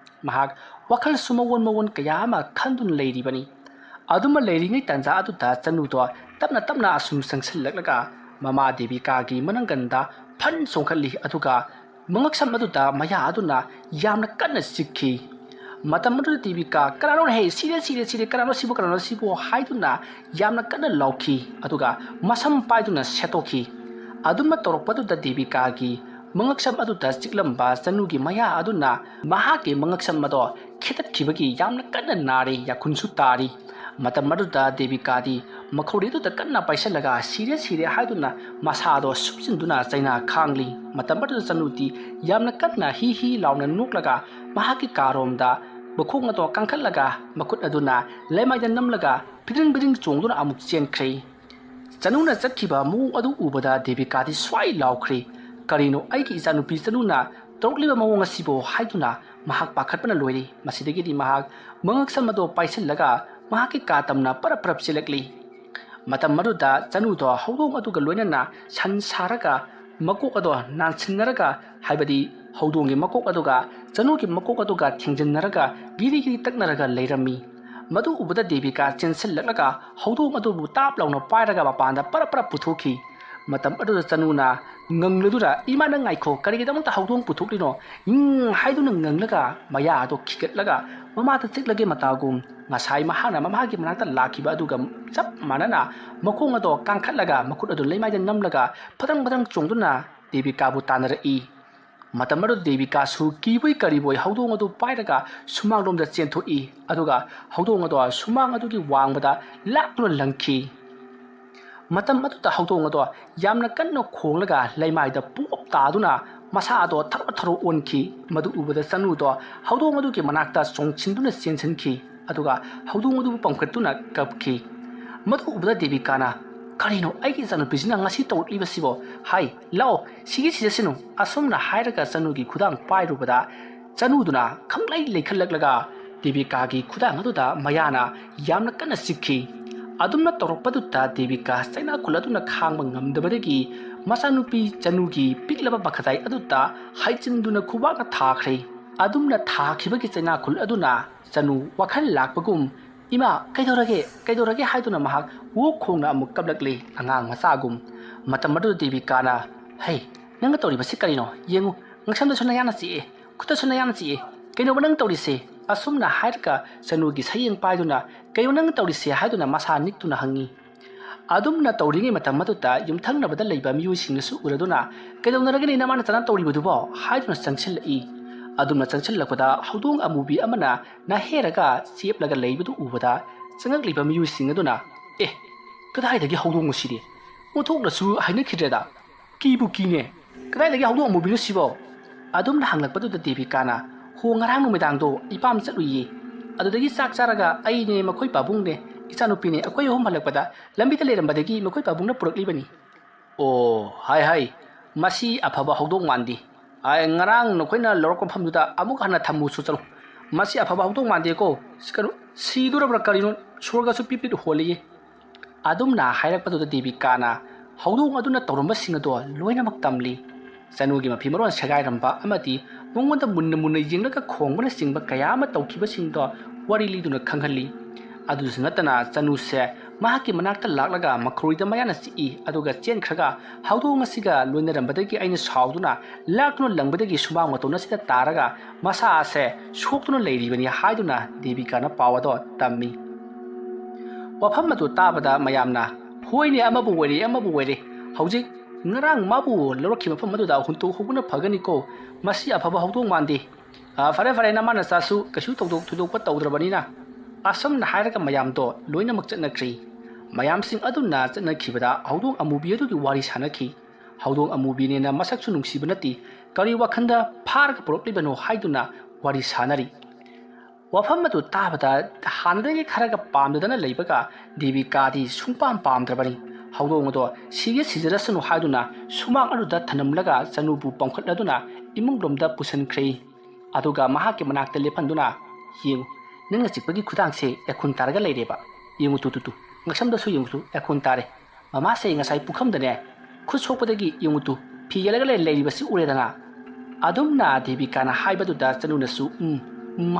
ꯃꯍꯥꯛ ꯋꯥꯈꯜꯁꯨ ꯃꯑꯣꯟ ꯀꯌꯥ ꯑꯃ ꯈꯟꯗꯨꯅ ꯂꯩꯔꯤꯕꯅꯤ ꯑꯗꯨꯝꯅ ꯂꯩꯔꯤꯉꯩ ꯇꯥꯟꯖꯥ ꯑꯗꯨꯗ ꯆꯅꯨꯗꯣ ꯇꯞꯅ ꯑꯁꯨꯝ ꯆꯪꯁꯤꯜꯂꯛꯂꯒ ꯃꯃꯥ ꯗꯦꯕꯤꯀꯥꯒꯤ ꯃꯅꯪꯒꯟꯗ ꯐꯟ ꯆꯣꯡꯈꯠꯂꯤ ꯑꯗꯨꯒ ꯃꯉꯛꯁꯝ ꯑꯗꯨꯗ ꯃꯌꯥ ꯑꯗꯨꯅ ꯌꯥꯝꯅ ꯀꯟꯅ ꯆꯤꯛꯈꯤ ꯃꯇꯝ ꯑꯗꯨꯗ ꯗꯦꯕꯤꯀꯥ ꯀꯅꯥꯅꯣ ꯍꯦ ꯁꯤꯔꯦ ꯀꯅꯥꯅꯣ ꯁꯤꯕꯨ ꯍꯥꯏꯗꯨꯅ ꯌꯥꯝꯅ ꯀꯟꯅ ꯂꯥꯎꯈꯤ ꯑꯗꯨꯒ ꯃꯁꯝ ꯄꯥꯏꯗꯨꯅ ꯁꯦꯠꯇꯣꯛꯈꯤ ꯑꯗꯨꯝꯅ ꯇꯧꯔꯛꯄꯗꯨꯗ ꯗꯦꯕꯤꯀꯥꯒꯤ ꯃꯉꯛꯁꯝ ꯑꯗꯨꯗ ꯆꯤꯛꯂꯝꯕ ꯆꯅꯨꯒꯤ ꯃꯌꯥ ꯑꯗꯨꯅ ꯃꯍꯥꯛꯀꯤ ꯃꯉꯛꯁꯝ ꯑꯗꯣ ꯈꯤꯇꯠꯈꯤꯕꯒꯤ ꯌꯥꯝꯅ ꯀꯟꯅ ꯅꯥꯔꯤ ꯌꯥꯈꯨꯟꯁꯨ ꯇꯥꯔꯤ ꯃꯇꯝ ꯑꯗꯨꯗ ꯗꯦꯕꯤꯀꯥꯗꯤ ꯃꯈꯧꯔꯤ ꯑꯗꯨꯗ ꯀꯟꯅ ꯄꯥꯏꯁꯜꯂꯒ ꯁꯤꯔꯦ ꯍꯥꯏꯗꯨꯅ ꯃꯁꯥꯗꯣ ꯁꯨꯞꯆꯤꯟꯗꯨꯅ ꯆꯩꯅꯥ ꯈꯥꯡꯂꯤ ꯃꯇꯝ ꯑꯗꯨꯗ ꯆꯅꯨꯗꯤ ꯌꯥꯝꯅ ꯀꯟꯅ ꯍꯤ ꯂꯥꯎꯅ ꯅꯣꯛꯂꯒ ꯃꯍꯥꯛꯀꯤ ꯀꯥꯔꯣꯝꯗ ꯃꯈꯣꯡ ꯑꯗꯣ ꯀꯥꯡꯈꯠꯂꯒ ꯃꯈꯨꯠ ꯑꯗꯨꯅ ꯂꯩꯃꯥꯏꯗ ꯅꯝꯂꯒ ꯕꯤꯗꯤꯡ ꯆꯣꯡꯗꯨꯅ ꯑꯃꯨꯛ ꯆꯦꯟꯈ꯭ꯔꯦ ꯆꯅꯨꯅ ꯆꯠꯈꯤꯕ ꯃꯑꯣꯡ ꯑꯗꯨ ꯎꯕꯗ ꯗꯦꯕꯤꯀꯥꯗꯤ ꯁ꯭ꯋꯥꯏ ꯂꯥꯎꯈ꯭ꯔꯦ ꯀꯔꯤꯅꯣ ꯑꯩꯒꯤ ꯏꯆꯥꯅꯨꯄꯤ ꯆꯅꯨꯅ ꯇꯧꯔꯛꯂꯤꯕ ꯃꯑꯣꯡ ꯑꯁꯤꯕꯨ ꯍꯥꯏꯗꯨꯅ ꯃꯍꯥꯛ ꯄꯥꯈꯠꯄꯅ ꯂꯣꯏꯔꯦ ꯃꯁꯤꯗꯒꯤꯗꯤ ꯃꯍꯥꯛ ꯃꯉꯛꯁꯝ ꯑꯗꯣ ꯄꯥꯏꯁꯤꯜꯂꯒ ꯃꯍꯥꯛꯀꯤ ꯀꯥ ꯇꯝꯅ ꯄꯔꯞ ꯆꯦꯜꯂꯛꯂꯤ ꯃꯇꯝ ꯑꯗꯨꯗ ꯆꯅꯨꯗꯣ ꯍꯧꯗꯣꯡ ꯑꯗꯨꯒ ꯂꯣꯏꯅꯅ ꯁꯟ ꯁꯥꯔꯒ ꯃꯀꯣꯛ ꯑꯗꯣ ꯅꯥꯟꯁꯤꯟꯅꯔꯒ ꯍꯥꯏꯕꯗꯤ ꯍꯧꯗꯣꯡꯒꯤ ꯃꯀꯣꯛ ꯑꯗꯨꯒ ꯆꯅꯨꯒꯤ ꯃꯀꯣꯛ ꯑꯗꯨꯒ ꯊꯦꯡꯖꯤꯟꯅꯔꯒ ꯒꯤꯔꯤ ꯇꯛꯅꯔꯒ ꯂꯩꯔꯝꯃꯤ ꯃꯗꯨ ꯎꯕꯗ ꯗꯦꯕꯤꯀꯥ ꯆꯦꯟꯁꯤꯜꯂꯛꯂꯒ ꯍꯧꯗꯣꯡ ꯑꯗꯨꯕꯨ ꯇꯥꯞ ꯂꯥꯎꯅ ꯄꯥꯏꯔꯒ ꯃꯄꯥꯟꯗ ꯄꯔꯞ ꯄꯨꯊꯣꯛꯈꯤ ꯃꯇꯝ ꯑꯗꯨꯗ ꯆꯅꯨꯅ ꯉꯪꯂꯗꯨꯅ ꯏꯃꯥ ꯅꯪ ꯉꯥꯏꯈꯣ ꯀꯔꯤꯒꯤꯗꯃꯛꯇ ꯍꯧꯗꯣꯡ ꯄꯨꯊꯣꯛꯂꯤꯅꯣ ꯍꯥꯏꯗꯨꯅ ꯉꯪꯂꯒ ꯃꯌꯥ ꯑꯗꯣ ꯈꯤꯒꯠꯂꯒ ꯃꯃꯥꯗ ꯆꯤꯛꯂꯒꯦ ꯃꯇꯥꯒꯨꯝ ꯉꯁꯥꯏ ꯃꯍꯥꯛꯅ ꯃꯃꯥꯒꯤ ꯃꯅꯥꯛꯇ ꯂꯥꯛꯈꯤꯕ ꯑꯗꯨꯒ ꯆꯞ ꯃꯥꯟꯅꯅ ꯃꯈꯣꯡ ꯑꯗꯣ ꯀꯥꯡꯈꯠꯂꯒ ꯃꯈꯨꯠ ꯑꯗꯨ ꯂꯩꯃꯥꯏꯗ ꯅꯝꯂꯒ ꯐꯗꯪ ꯆꯣꯡꯗꯨꯅ ꯗꯦꯕꯤꯀꯥꯕꯨ ꯇꯥꯟꯅꯔꯛꯏ ꯃꯇꯝ ꯑꯗꯨꯗ ꯗꯦꯕꯤꯀꯥꯁꯨ ꯀꯤꯕꯣꯏ ꯀꯔꯤꯕꯣꯏ ꯍꯧꯗꯣꯡ ꯑꯗꯨ ꯄꯥꯏꯔꯒ ꯁꯨꯃꯥꯡꯂꯣꯝꯗ ꯆꯦꯟꯊꯣꯛꯏ ꯑꯗꯨꯒ ꯍꯧꯗꯣꯡ ꯑꯗꯣ ꯁꯨꯃꯥꯡ ꯑꯗꯨꯒꯤ ꯋꯥꯡꯃꯗ ꯂꯥꯛꯇꯨꯅ ꯂꯪꯈꯤ ꯃꯇꯝ ꯑꯗꯨꯗ ꯍꯧꯗꯣꯡ ꯑꯗꯣ ꯌꯥꯝꯅ ꯀꯟꯅ ꯈꯣꯡꯂꯒ ꯂꯩꯃꯥꯏꯗ ꯄꯨꯡꯑꯣꯞ ꯇꯥꯗꯨꯅ ꯃꯁꯥ ꯑꯗꯣ ꯊꯔꯣ ꯑꯣꯟꯈꯤ ꯃꯗꯨ ꯎꯕꯗ ꯆꯅꯨꯗꯣ ꯍꯧꯗꯣꯡ ꯑꯗꯨꯒꯤ ꯃꯅꯥꯛꯇ ꯆꯣꯡꯁꯤꯟꯗꯨꯅ ꯆꯦꯟꯁꯤꯟꯈꯤ ꯑꯗꯨꯒ ꯍꯧꯗꯣꯡ ꯑꯗꯨꯕꯨ ꯄꯝꯈꯠꯇꯨꯅ ꯀꯞꯈꯤ ꯃꯗꯨ ꯎꯕꯗ ꯗꯦꯕꯤꯀꯥꯅ ꯀꯔꯤꯅꯣ ꯑꯩꯒꯤ ꯏꯆꯥꯅꯨꯄꯤꯁꯤꯅ ꯉꯁꯤ ꯇꯧꯔꯛꯂꯤꯕꯁꯤꯕꯣ ꯍꯥꯏ ꯂꯥꯛꯑꯣ ꯁꯤꯖꯁꯅꯨ ꯑꯁꯨꯝꯅ ꯍꯥꯏꯔꯒ ꯆꯅꯨꯒꯤ ꯈꯨꯗꯥꯡ ꯄꯥꯏꯔꯨꯕꯗ ꯆꯅꯨꯗꯨꯅ ꯈꯪꯂꯩ ꯂꯩꯈꯠꯂꯛꯂꯒ ꯗꯦꯕꯤꯀꯥꯒꯤ ꯈꯨꯗꯥꯡ ꯑꯗꯨꯗ ꯃꯌꯥꯅ ꯌꯥꯝꯅ ꯀꯟꯅ ꯆꯤꯛꯈꯤ ꯑꯗꯨꯝꯅ ꯇꯧꯔꯛꯄꯗꯨꯗ ꯗꯦꯕꯤꯀꯥ ꯆꯩꯅꯥꯀꯨꯜ ꯑꯗꯨꯅ ꯈꯥꯡꯕ ꯉꯝꯗꯕꯗꯒꯤ ꯃꯆꯥꯅꯨꯄꯤ ꯆꯅꯨꯒꯤ ꯄꯤꯛꯂꯕ ꯃꯈꯗꯥꯏ ꯑꯗꯨꯗ ꯍꯥꯏꯆꯤꯟꯗꯨꯅ ꯈꯨꯕꯥꯛꯅ ꯊꯥꯈ꯭ꯔꯦ ꯑꯗꯨꯝꯅ ꯊꯥꯈꯤꯕꯒꯤ ꯆꯩꯅꯥꯀꯨꯜ ꯑꯗꯨꯅ ꯆꯅꯨ ꯋꯥꯈꯜ ꯂꯥꯛꯄꯒꯨꯝ ꯏꯃꯥ ꯀꯩꯗꯧꯔꯒꯦ ꯍꯥꯏꯗꯨꯅ ꯃꯍꯥꯛ ꯋꯣꯛ ꯈꯣꯡꯅ ꯑꯃꯨꯛ ꯀꯞꯂꯛꯂꯤ ꯑꯉꯥꯡ ꯃꯆꯥꯒꯨꯝ ꯃꯇꯝ ꯑꯗꯨꯗ ꯗꯦꯕꯤꯀꯥꯅ ꯍꯩ ꯅꯪꯅ ꯇꯧꯔꯤꯕꯁꯤ ꯀꯔꯤꯅꯣ ꯌꯦꯡꯉꯨ ꯉꯛꯁꯝꯗꯁꯨ ꯅꯌꯥꯝꯅ ꯆꯤꯛꯑꯦ ꯈꯨꯠꯇꯁꯨ ꯅꯌꯥꯝꯅ ꯆꯤꯛꯑꯦ ꯀꯩꯅꯣꯕ ꯅꯪ ꯇꯧꯔꯤꯁꯦ ꯑꯁꯨꯝꯅ ꯍꯥꯏꯔꯒ ꯆꯅꯨꯒꯤ ꯁꯌꯦꯡ ꯄꯥꯏꯗꯨꯅ ꯀꯩꯅꯣ ꯅꯪ ꯇꯧꯔꯤꯁꯦ ꯍꯥꯏꯗꯨꯅ ꯃꯁꯥ ꯅꯤꯛꯇꯨꯅ ꯍꯪꯉꯤ ꯑꯗꯨꯝꯅ ꯇꯧꯔꯤꯉꯩ ꯃꯇꯝ ꯑꯗꯨꯗ ꯌꯨꯝꯊꯪꯅꯕꯗ ꯂꯩꯕ ꯃꯤꯑꯣꯏꯁꯤꯡꯅꯁꯨ ꯎꯔꯗꯨꯅ ꯀꯩꯗꯧꯅꯔꯒꯅꯤ ꯅꯃꯥꯅ ꯆꯅꯥ ꯇꯧꯔꯤꯕꯗꯨꯕꯣ ꯍꯥꯏꯗꯨꯅ ꯆꯪꯁꯤꯜꯂꯛꯏ ꯑꯗꯨꯝꯅ ꯆꯪꯁꯤꯜꯂꯛꯄꯗ ꯍꯧꯗꯣꯡ ꯑꯃꯨꯕꯤ ꯑꯃꯅ ꯅꯥꯍꯦꯔꯒ ꯆꯦꯞꯂꯒ ꯂꯩꯕꯗꯨ ꯎꯕꯗ ꯆꯪꯉꯛꯂꯤꯕ ꯃꯤꯑꯣꯏꯁꯤꯡ ꯑꯗꯨꯅ ꯀꯗꯥꯏꯗꯒꯤ ꯍꯧꯗꯣꯡꯅꯣ ꯁꯤꯗꯤ ꯑꯣꯟꯊꯣꯛꯅꯁꯨ ꯍꯥꯏꯅꯈꯤꯗ꯭ꯔꯦꯗ ꯀꯤꯕꯨ ꯀꯤꯅꯦ ꯀꯗꯥꯏꯗꯒꯤ ꯍꯧꯗꯣꯡ ꯑꯃꯨꯕꯤꯅꯣ ꯁꯤꯕꯣ ꯑꯗꯨꯝꯅ ꯍꯪꯂꯛꯄꯗꯨꯗ ꯗꯦꯕꯤꯀꯥꯅ ꯉꯔꯥꯡ ꯅꯨꯃꯤꯗꯥꯡꯗꯣ ꯏꯄꯥꯝ ꯆꯠꯂꯨꯏꯌꯦ ꯑꯗꯨꯗꯒꯤ ꯆꯥꯛ ꯆꯥꯔꯒ ꯑꯩꯅꯦ ꯃꯈꯣꯏ ꯄꯥꯕꯨꯡꯅꯦ ꯏꯆꯥꯅꯨꯄꯤꯅꯦ ꯑꯩꯈꯣꯏ ꯑꯍꯨꯝ ꯍꯜꯂꯛꯄꯗ ꯂꯝꯕꯤꯗ ꯂꯩꯔꯝꯕꯗꯒꯤ ꯃꯈꯣꯏ ꯄꯥꯕꯨꯡꯅ ꯄꯨꯔꯛꯂꯤꯕꯅꯤ ꯑꯣ ꯍꯥꯏ ꯃꯁꯤ ꯑꯐꯕ ꯍꯧꯗꯣꯡ ꯃꯥꯟꯗꯦ ꯉꯔꯥꯡ ꯅꯈꯣꯏꯅ ꯂꯧꯔꯛꯄ ꯃꯐꯝꯗꯨꯗ ꯑꯃꯨꯛ ꯍꯟꯅ ꯊꯝꯃꯨꯁꯨ ꯆꯠꯂꯨ ꯃꯁꯤ ꯑꯐꯕ ꯍꯧꯗꯣꯡ ꯃꯥꯟꯗꯦꯀꯣ ꯀꯩꯅꯣ ꯁꯤꯗꯣꯔꯕ꯭ꯔꯥ ꯀꯔꯤꯅꯣ ꯁꯣꯔꯒꯁꯨ ꯄꯤꯞ ꯍꯣꯜꯂꯤꯌꯦ ꯑꯗꯨꯝꯅ ꯍꯥꯏꯔꯛꯄꯗꯨꯗ ꯗꯦꯕꯤꯀꯥꯅ ꯍꯧꯗꯣꯡ ꯑꯗꯨꯅ ꯇꯧꯔꯝꯕꯁꯤꯡ ꯑꯗꯣ ꯂꯣꯏꯅꯃꯛ ꯇꯝꯂꯤ ꯆꯅꯨꯒꯤ ꯃꯐꯤ ꯃꯔꯣꯟ ꯁꯦꯒꯥꯏꯔꯝꯕ ꯑꯃꯗꯤ ꯃꯉꯣꯟꯗ ꯃꯨꯟꯅ ꯌꯦꯡꯂꯒ ꯈꯣꯡꯕꯅꯆꯤꯡꯕ ꯀꯌꯥ ꯑꯃ ꯇꯧꯈꯤꯕꯁꯤꯡꯗꯣ ꯋꯥꯔꯤ ꯂꯤꯗꯨꯅ ꯈꯪꯍꯜꯂꯤ ꯑꯗꯨꯁꯨ ꯅꯠꯇꯅ ꯆꯅꯨꯁꯦ ꯃꯍꯥꯛꯀꯤ ꯃꯅꯥꯛꯇ ꯂꯥꯛꯂꯒ ꯃꯈꯧꯔꯤꯗ ꯃꯌꯥꯅ ꯆꯤꯛꯏ ꯑꯗꯨꯒ ꯆꯦꯟꯈ꯭ꯔꯒ ꯍꯧꯗꯣꯡ ꯑꯁꯤꯒ ꯂꯣꯏꯅꯔꯝꯕꯗꯒꯤ ꯑꯩꯅ ꯁꯥꯎꯗꯨꯅ ꯂꯥꯛꯇꯨꯅ ꯂꯪꯕꯗꯒꯤ ꯁꯨꯃꯥꯡ ꯃꯇꯣꯟ ꯑꯁꯤꯗ ꯇꯥꯔꯒ ꯃꯁꯥ ꯑꯁꯦ ꯁꯣꯛꯇꯨꯅ ꯂꯩꯔꯤꯕꯅꯤ ꯍꯥꯏꯗꯨꯅ ꯗꯦꯕꯤꯀꯥꯅ ꯄꯥꯎ ꯑꯗꯣ ꯇꯝꯃꯤ ꯋꯥꯐꯝ ꯑꯗꯨ ꯇꯥꯕꯗ ꯃꯌꯥꯝꯅ ꯍꯣꯏꯅꯦ ꯑꯃꯕꯨ ꯑꯣꯏꯔꯦ ꯍꯧꯖꯤꯛ ꯉꯔꯥꯡ ꯃꯥꯕꯨ ꯂꯧꯔꯛꯈꯤꯕ ꯃꯐꯝ ꯑꯗꯨꯗ ꯍꯨꯟꯇꯣꯛꯍꯧꯕꯅ ꯐꯒꯅꯤꯀꯣ ꯃꯁꯤ ꯑꯐꯕ ꯍꯧꯗꯣꯡ ꯃꯥꯟꯗꯦ ꯐꯔꯦ ꯅꯃꯥ ꯅꯆꯥꯁꯨ ꯀꯩꯁꯨ ꯊꯣꯏꯗꯣꯛꯄ ꯇꯧꯗ꯭ꯔꯕꯅꯤꯅ ꯑꯁꯨꯝꯅ ꯍꯥꯏꯔꯒ ꯃꯌꯥꯝꯗꯣ ꯂꯣꯏꯅꯃꯛ ꯆꯠꯅꯈ꯭ꯔꯤ ꯃꯌꯥꯝꯁꯤꯡ ꯑꯗꯨꯅ ꯆꯠꯅꯈꯤꯕꯗ ꯍꯧꯗꯣꯡ ꯑꯃꯨꯕꯤ ꯑꯗꯨꯒꯤ ꯋꯥꯔꯤ ꯁꯥꯟꯅꯈꯤ ꯍꯧꯗꯣꯡ ꯑꯃꯨꯕꯤꯅꯦꯅ ꯃꯁꯛꯁꯨ ꯅꯨꯡꯁꯤꯕ ꯅꯠꯇꯦ ꯀꯔꯤ ꯋꯥꯈꯟꯗ ꯐꯥꯔꯒ ꯄꯨꯔꯛꯂꯤꯕꯅꯣ ꯍꯥꯏꯗꯨꯅ ꯋꯥꯔꯤ ꯁꯥꯟꯅꯔꯤ ꯋꯥꯐꯝ ꯑꯗꯨ ꯇꯥꯕꯗ ꯍꯥꯟꯅꯗꯒꯤ ꯈꯔꯒ ꯄꯥꯝꯗꯗꯅ ꯂꯩꯕꯒ ꯗꯦꯕꯤꯀꯥꯗꯤ ꯁꯨꯡꯄꯥꯝ ꯄꯥꯝꯗ꯭ꯔꯕꯅꯤ ꯍꯧꯗꯣꯡ ꯑꯗꯣ ꯁꯤꯖꯔꯁꯅꯨ ꯍꯥꯏꯗꯨꯅ ꯁꯨꯃꯥꯡ ꯑꯗꯨꯗ ꯊꯅꯝꯂꯒ ꯆꯅꯨꯕꯨ ꯄꯝꯈꯠꯂꯗꯨꯅ ꯏꯃꯨꯡꯂꯣꯝꯗ ꯄꯨꯁꯤꯟꯈ꯭ꯔꯦ ꯑꯗꯨꯒ ꯃꯍꯥꯛꯀꯤ ꯃꯅꯥꯛꯇ ꯂꯦꯞꯍꯟꯗꯨꯅ ꯌꯦꯡꯉꯨ ꯅꯪꯅ ꯆꯤꯛꯄꯒꯤ ꯈꯨꯗꯥꯡꯁꯦ ꯌꯥꯈꯨꯟ ꯇꯥꯔꯒ ꯂꯩꯔꯦꯕ ꯌꯦꯡꯉꯨ ꯇꯨ ꯉꯛꯁꯝꯗꯁꯨ ꯌꯦꯡꯉꯨ ꯌꯥꯈꯨꯟ ꯇꯥꯔꯦ ꯃꯃꯥꯁꯦ ꯉꯁꯥꯏ ꯄꯨꯈꯝꯗꯅꯦ ꯈꯨꯠ ꯁꯣꯛꯄꯗꯒꯤ ꯌꯦꯡꯉꯨ ꯐꯤ ꯌꯦꯜꯂꯒ ꯂꯩꯔꯤꯕꯁꯤ ꯎꯔꯦꯗꯅ ꯑꯗꯨꯝꯅ ꯗꯦꯕꯤꯀꯥꯅ ꯍꯥꯏꯕꯗꯨꯗ ꯆꯅꯨꯅꯁꯨ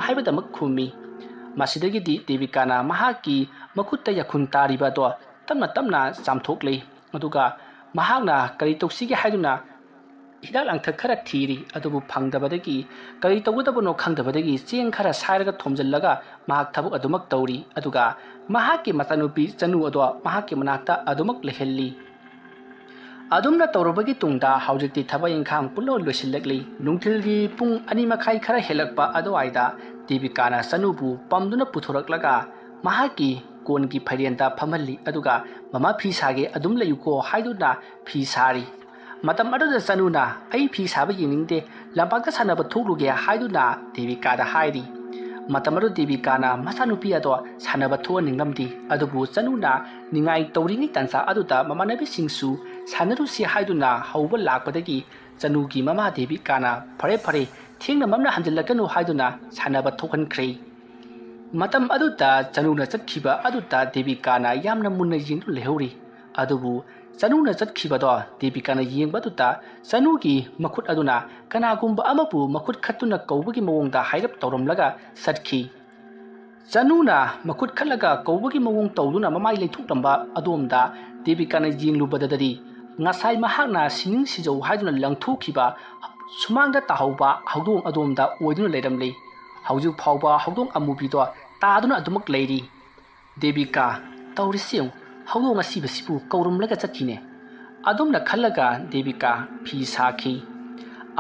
ꯍꯥꯏꯕꯗꯃꯛ ꯈꯨꯝꯃꯤ ꯃꯁꯤꯗꯒꯤꯗꯤ ꯗꯦꯕꯤꯀꯥꯅ ꯃꯍꯥꯛꯀꯤ ꯃꯈꯨꯠꯇ ꯌꯥꯈꯨꯟ ꯇꯥꯔꯤꯕꯗꯣ ꯇꯞꯅ ꯆꯥꯝꯊꯣꯛꯂꯤ ꯑꯗꯨꯒ ꯃꯍꯥꯛꯅ ꯀꯔꯤ ꯇꯧꯁꯤꯒꯦ ꯍꯥꯏꯗꯨꯅ ꯍꯤꯗꯥꯛ ꯂꯥꯡꯊꯛ ꯈꯔ ꯊꯤꯔꯤ ꯑꯗꯨꯕꯨ ꯐꯪꯗꯕꯗꯒꯤ ꯀꯔꯤ ꯇꯧꯒꯗꯕꯅꯣ ꯈꯪꯗꯕꯗꯒꯤ ꯆꯦꯡ ꯈꯔ ꯁꯥꯏꯔꯒ ꯊꯣꯝꯖꯤꯜꯂꯒ ꯃꯍꯥꯛ ꯊꯕꯛ ꯑꯗꯨꯃꯛ ꯇꯧꯔꯤ ꯑꯗꯨꯒ ꯃꯍꯥꯛꯀꯤ ꯃꯆꯥꯅꯨꯄꯤ ꯆꯅꯨ ꯑꯗꯣ ꯃꯍꯥꯛꯀꯤ ꯃꯅꯥꯛꯇ ꯑꯗꯨꯃꯛ ꯂꯩꯍꯜꯂꯤ ꯑꯗꯨꯝꯅ ꯇꯧꯔꯕꯒꯤ ꯇꯨꯡꯗ ꯍꯧꯖꯤꯛꯇꯤ ꯊꯕꯛ ꯏꯪꯈꯥꯡ ꯄꯨꯝꯅꯃꯛ ꯂꯣꯏꯁꯤꯜꯂꯛꯂꯤ ꯅꯨꯡꯊꯤꯜꯒꯤ ꯄꯨꯡ 2:30 ꯈꯔ ꯍꯦꯜꯂꯛꯄ ꯑꯗꯨꯋꯥꯏꯗ ꯗꯦꯕꯤꯀꯥꯅ ꯆꯅꯨꯕꯨ ꯄꯝꯗꯨꯅ ꯄꯨꯊꯣꯔꯛꯂꯒ ꯃꯍꯥꯛꯀꯤ ꯀꯣꯟꯒꯤ ꯐꯩꯔꯦꯟꯗ ꯐꯝꯍꯜꯂꯤ ꯑꯗꯨꯒ ꯃꯃꯥ ꯐꯤ ꯁꯥꯒꯦ ꯑꯗꯨꯝ ꯂꯩꯌꯨꯀꯣ ꯍꯥꯏꯗꯨꯅ ꯐꯤ ꯁꯥꯔꯤ ꯃꯇꯝ ꯑꯗꯨꯗ ꯆꯅꯨꯅ ꯑꯩ ꯐꯤ ꯁꯥꯕ ꯌꯦꯡꯅꯤꯡꯗꯦ ꯂꯝꯄꯥꯛꯇ ꯁꯥꯟꯅꯕ ꯊꯣꯛꯂꯨꯒꯦ ꯍꯥꯏꯗꯨꯅ ꯗꯦꯕꯤꯀꯥꯗ ꯍꯥꯏꯔꯤ ꯃꯇꯝ ꯑꯗꯨ ꯗꯦꯕꯤꯀꯥꯅ ꯃꯆꯥꯅꯨꯄꯤ ꯑꯗꯣ ꯁꯥꯟꯅꯕ ꯊꯣꯛꯍꯟꯅꯤꯡꯂꯝꯗꯦ ꯑꯗꯨꯕꯨ ꯆꯅꯨꯅ ꯅꯤꯡꯉꯥꯏ ꯇꯧꯔꯤꯉꯩ ꯇꯥꯟꯖꯥ ꯑꯗꯨꯗ ꯃꯃꯥꯟꯅꯕꯤꯁꯤꯡꯁꯨ ꯁꯥꯟꯅꯔꯨꯁꯤ ꯍꯥꯏꯗꯨꯅ ꯍꯧꯕ ꯂꯥꯛꯄꯗꯒꯤ ꯆꯅꯨꯒꯤ ꯃꯃꯥ ꯗꯦꯕꯤꯀꯥꯅ ꯐꯔꯦ ꯐꯔꯦ ꯊꯦꯡꯅ ꯃꯝꯅ ꯍꯟꯖꯤꯜꯂꯛꯀꯅꯨ ꯍꯥꯏꯗꯨꯅ ꯁꯥꯟꯅꯕ ꯊꯣꯛꯍꯟꯈ꯭ꯔꯦ ꯃꯇꯝ ꯑꯗꯨꯗ ꯆꯅꯨꯅ ꯆꯠꯈꯤꯕ ꯑꯗꯨꯗ ꯗꯦꯕꯤꯀꯥꯅ ꯌꯥꯝꯅ ꯃꯨꯟꯅ ꯌꯦꯡꯗꯨꯅ ꯂꯩꯍꯧꯔꯤ ꯑꯗꯨꯕꯨ ꯆꯅꯨꯅ ꯆꯠꯈꯤꯕꯗꯣ ꯗꯦꯕꯤꯀꯥꯅ ꯌꯦꯡꯕ ꯑꯗꯨꯗ ꯆꯅꯨꯒꯤ ꯃꯈꯨꯠ ꯑꯗꯨꯅ ꯀꯅꯥꯒꯨꯝꯕ ꯑꯃꯕꯨ ꯃꯈꯨꯠ ꯈꯠꯇꯨꯅ ꯀꯧꯕꯒꯤ ꯃꯑꯣꯡꯗ ꯍꯥꯏꯔꯞ ꯇꯧꯔꯝꯂꯒ ꯆꯠꯈꯤ ꯆꯅꯨꯅ ꯃꯈꯨꯠ ꯈꯠꯂꯒ ꯀꯧꯕꯒꯤ ꯃꯑꯣꯡ ꯇꯧꯗꯨꯅ ꯃꯃꯥꯏ ꯂꯩꯊꯣꯛꯂꯝꯕ ꯑꯗꯣꯝꯗ ꯗꯦꯕꯤꯀꯥꯅ ꯌꯦꯡꯂꯨꯕꯗꯗꯤ ꯉꯁꯥꯏ ꯃꯍꯥꯛꯅ ꯁꯤꯅꯤꯡ ꯁꯤꯖꯧ ꯍꯥꯏꯗꯨꯅ ꯂꯪꯊꯣꯛꯈꯤꯕ ꯁꯨꯃꯥꯡꯗ ꯇꯥꯍꯧꯕ ꯍꯧꯗꯣꯡ ꯑꯗꯣꯝꯗ ꯑꯣꯏꯗꯨꯅ ꯂꯩꯔꯝꯂꯤ ꯍꯧꯖꯤꯛ ꯐꯥꯎꯕ ꯍꯧꯗꯣꯡ ꯑꯃꯨꯕꯤꯗꯣ ꯇꯥꯗꯨꯅ ꯑꯗꯨꯃꯛ ꯂꯩꯔꯤ ꯗꯦꯕꯤꯀꯥ ꯇꯧꯔꯤꯁꯤ ꯌꯦꯡꯎ ꯍꯧꯗꯣꯡ ꯑꯁꯤꯕꯁꯤꯕꯨ ꯀꯧꯔꯝꯂꯒ ꯆꯠꯈꯤꯅꯦ ꯑꯗꯨꯝꯅ ꯈꯜꯂꯒ ꯗꯦꯕꯤꯀꯥ ꯐꯤ ꯁꯥꯈꯤ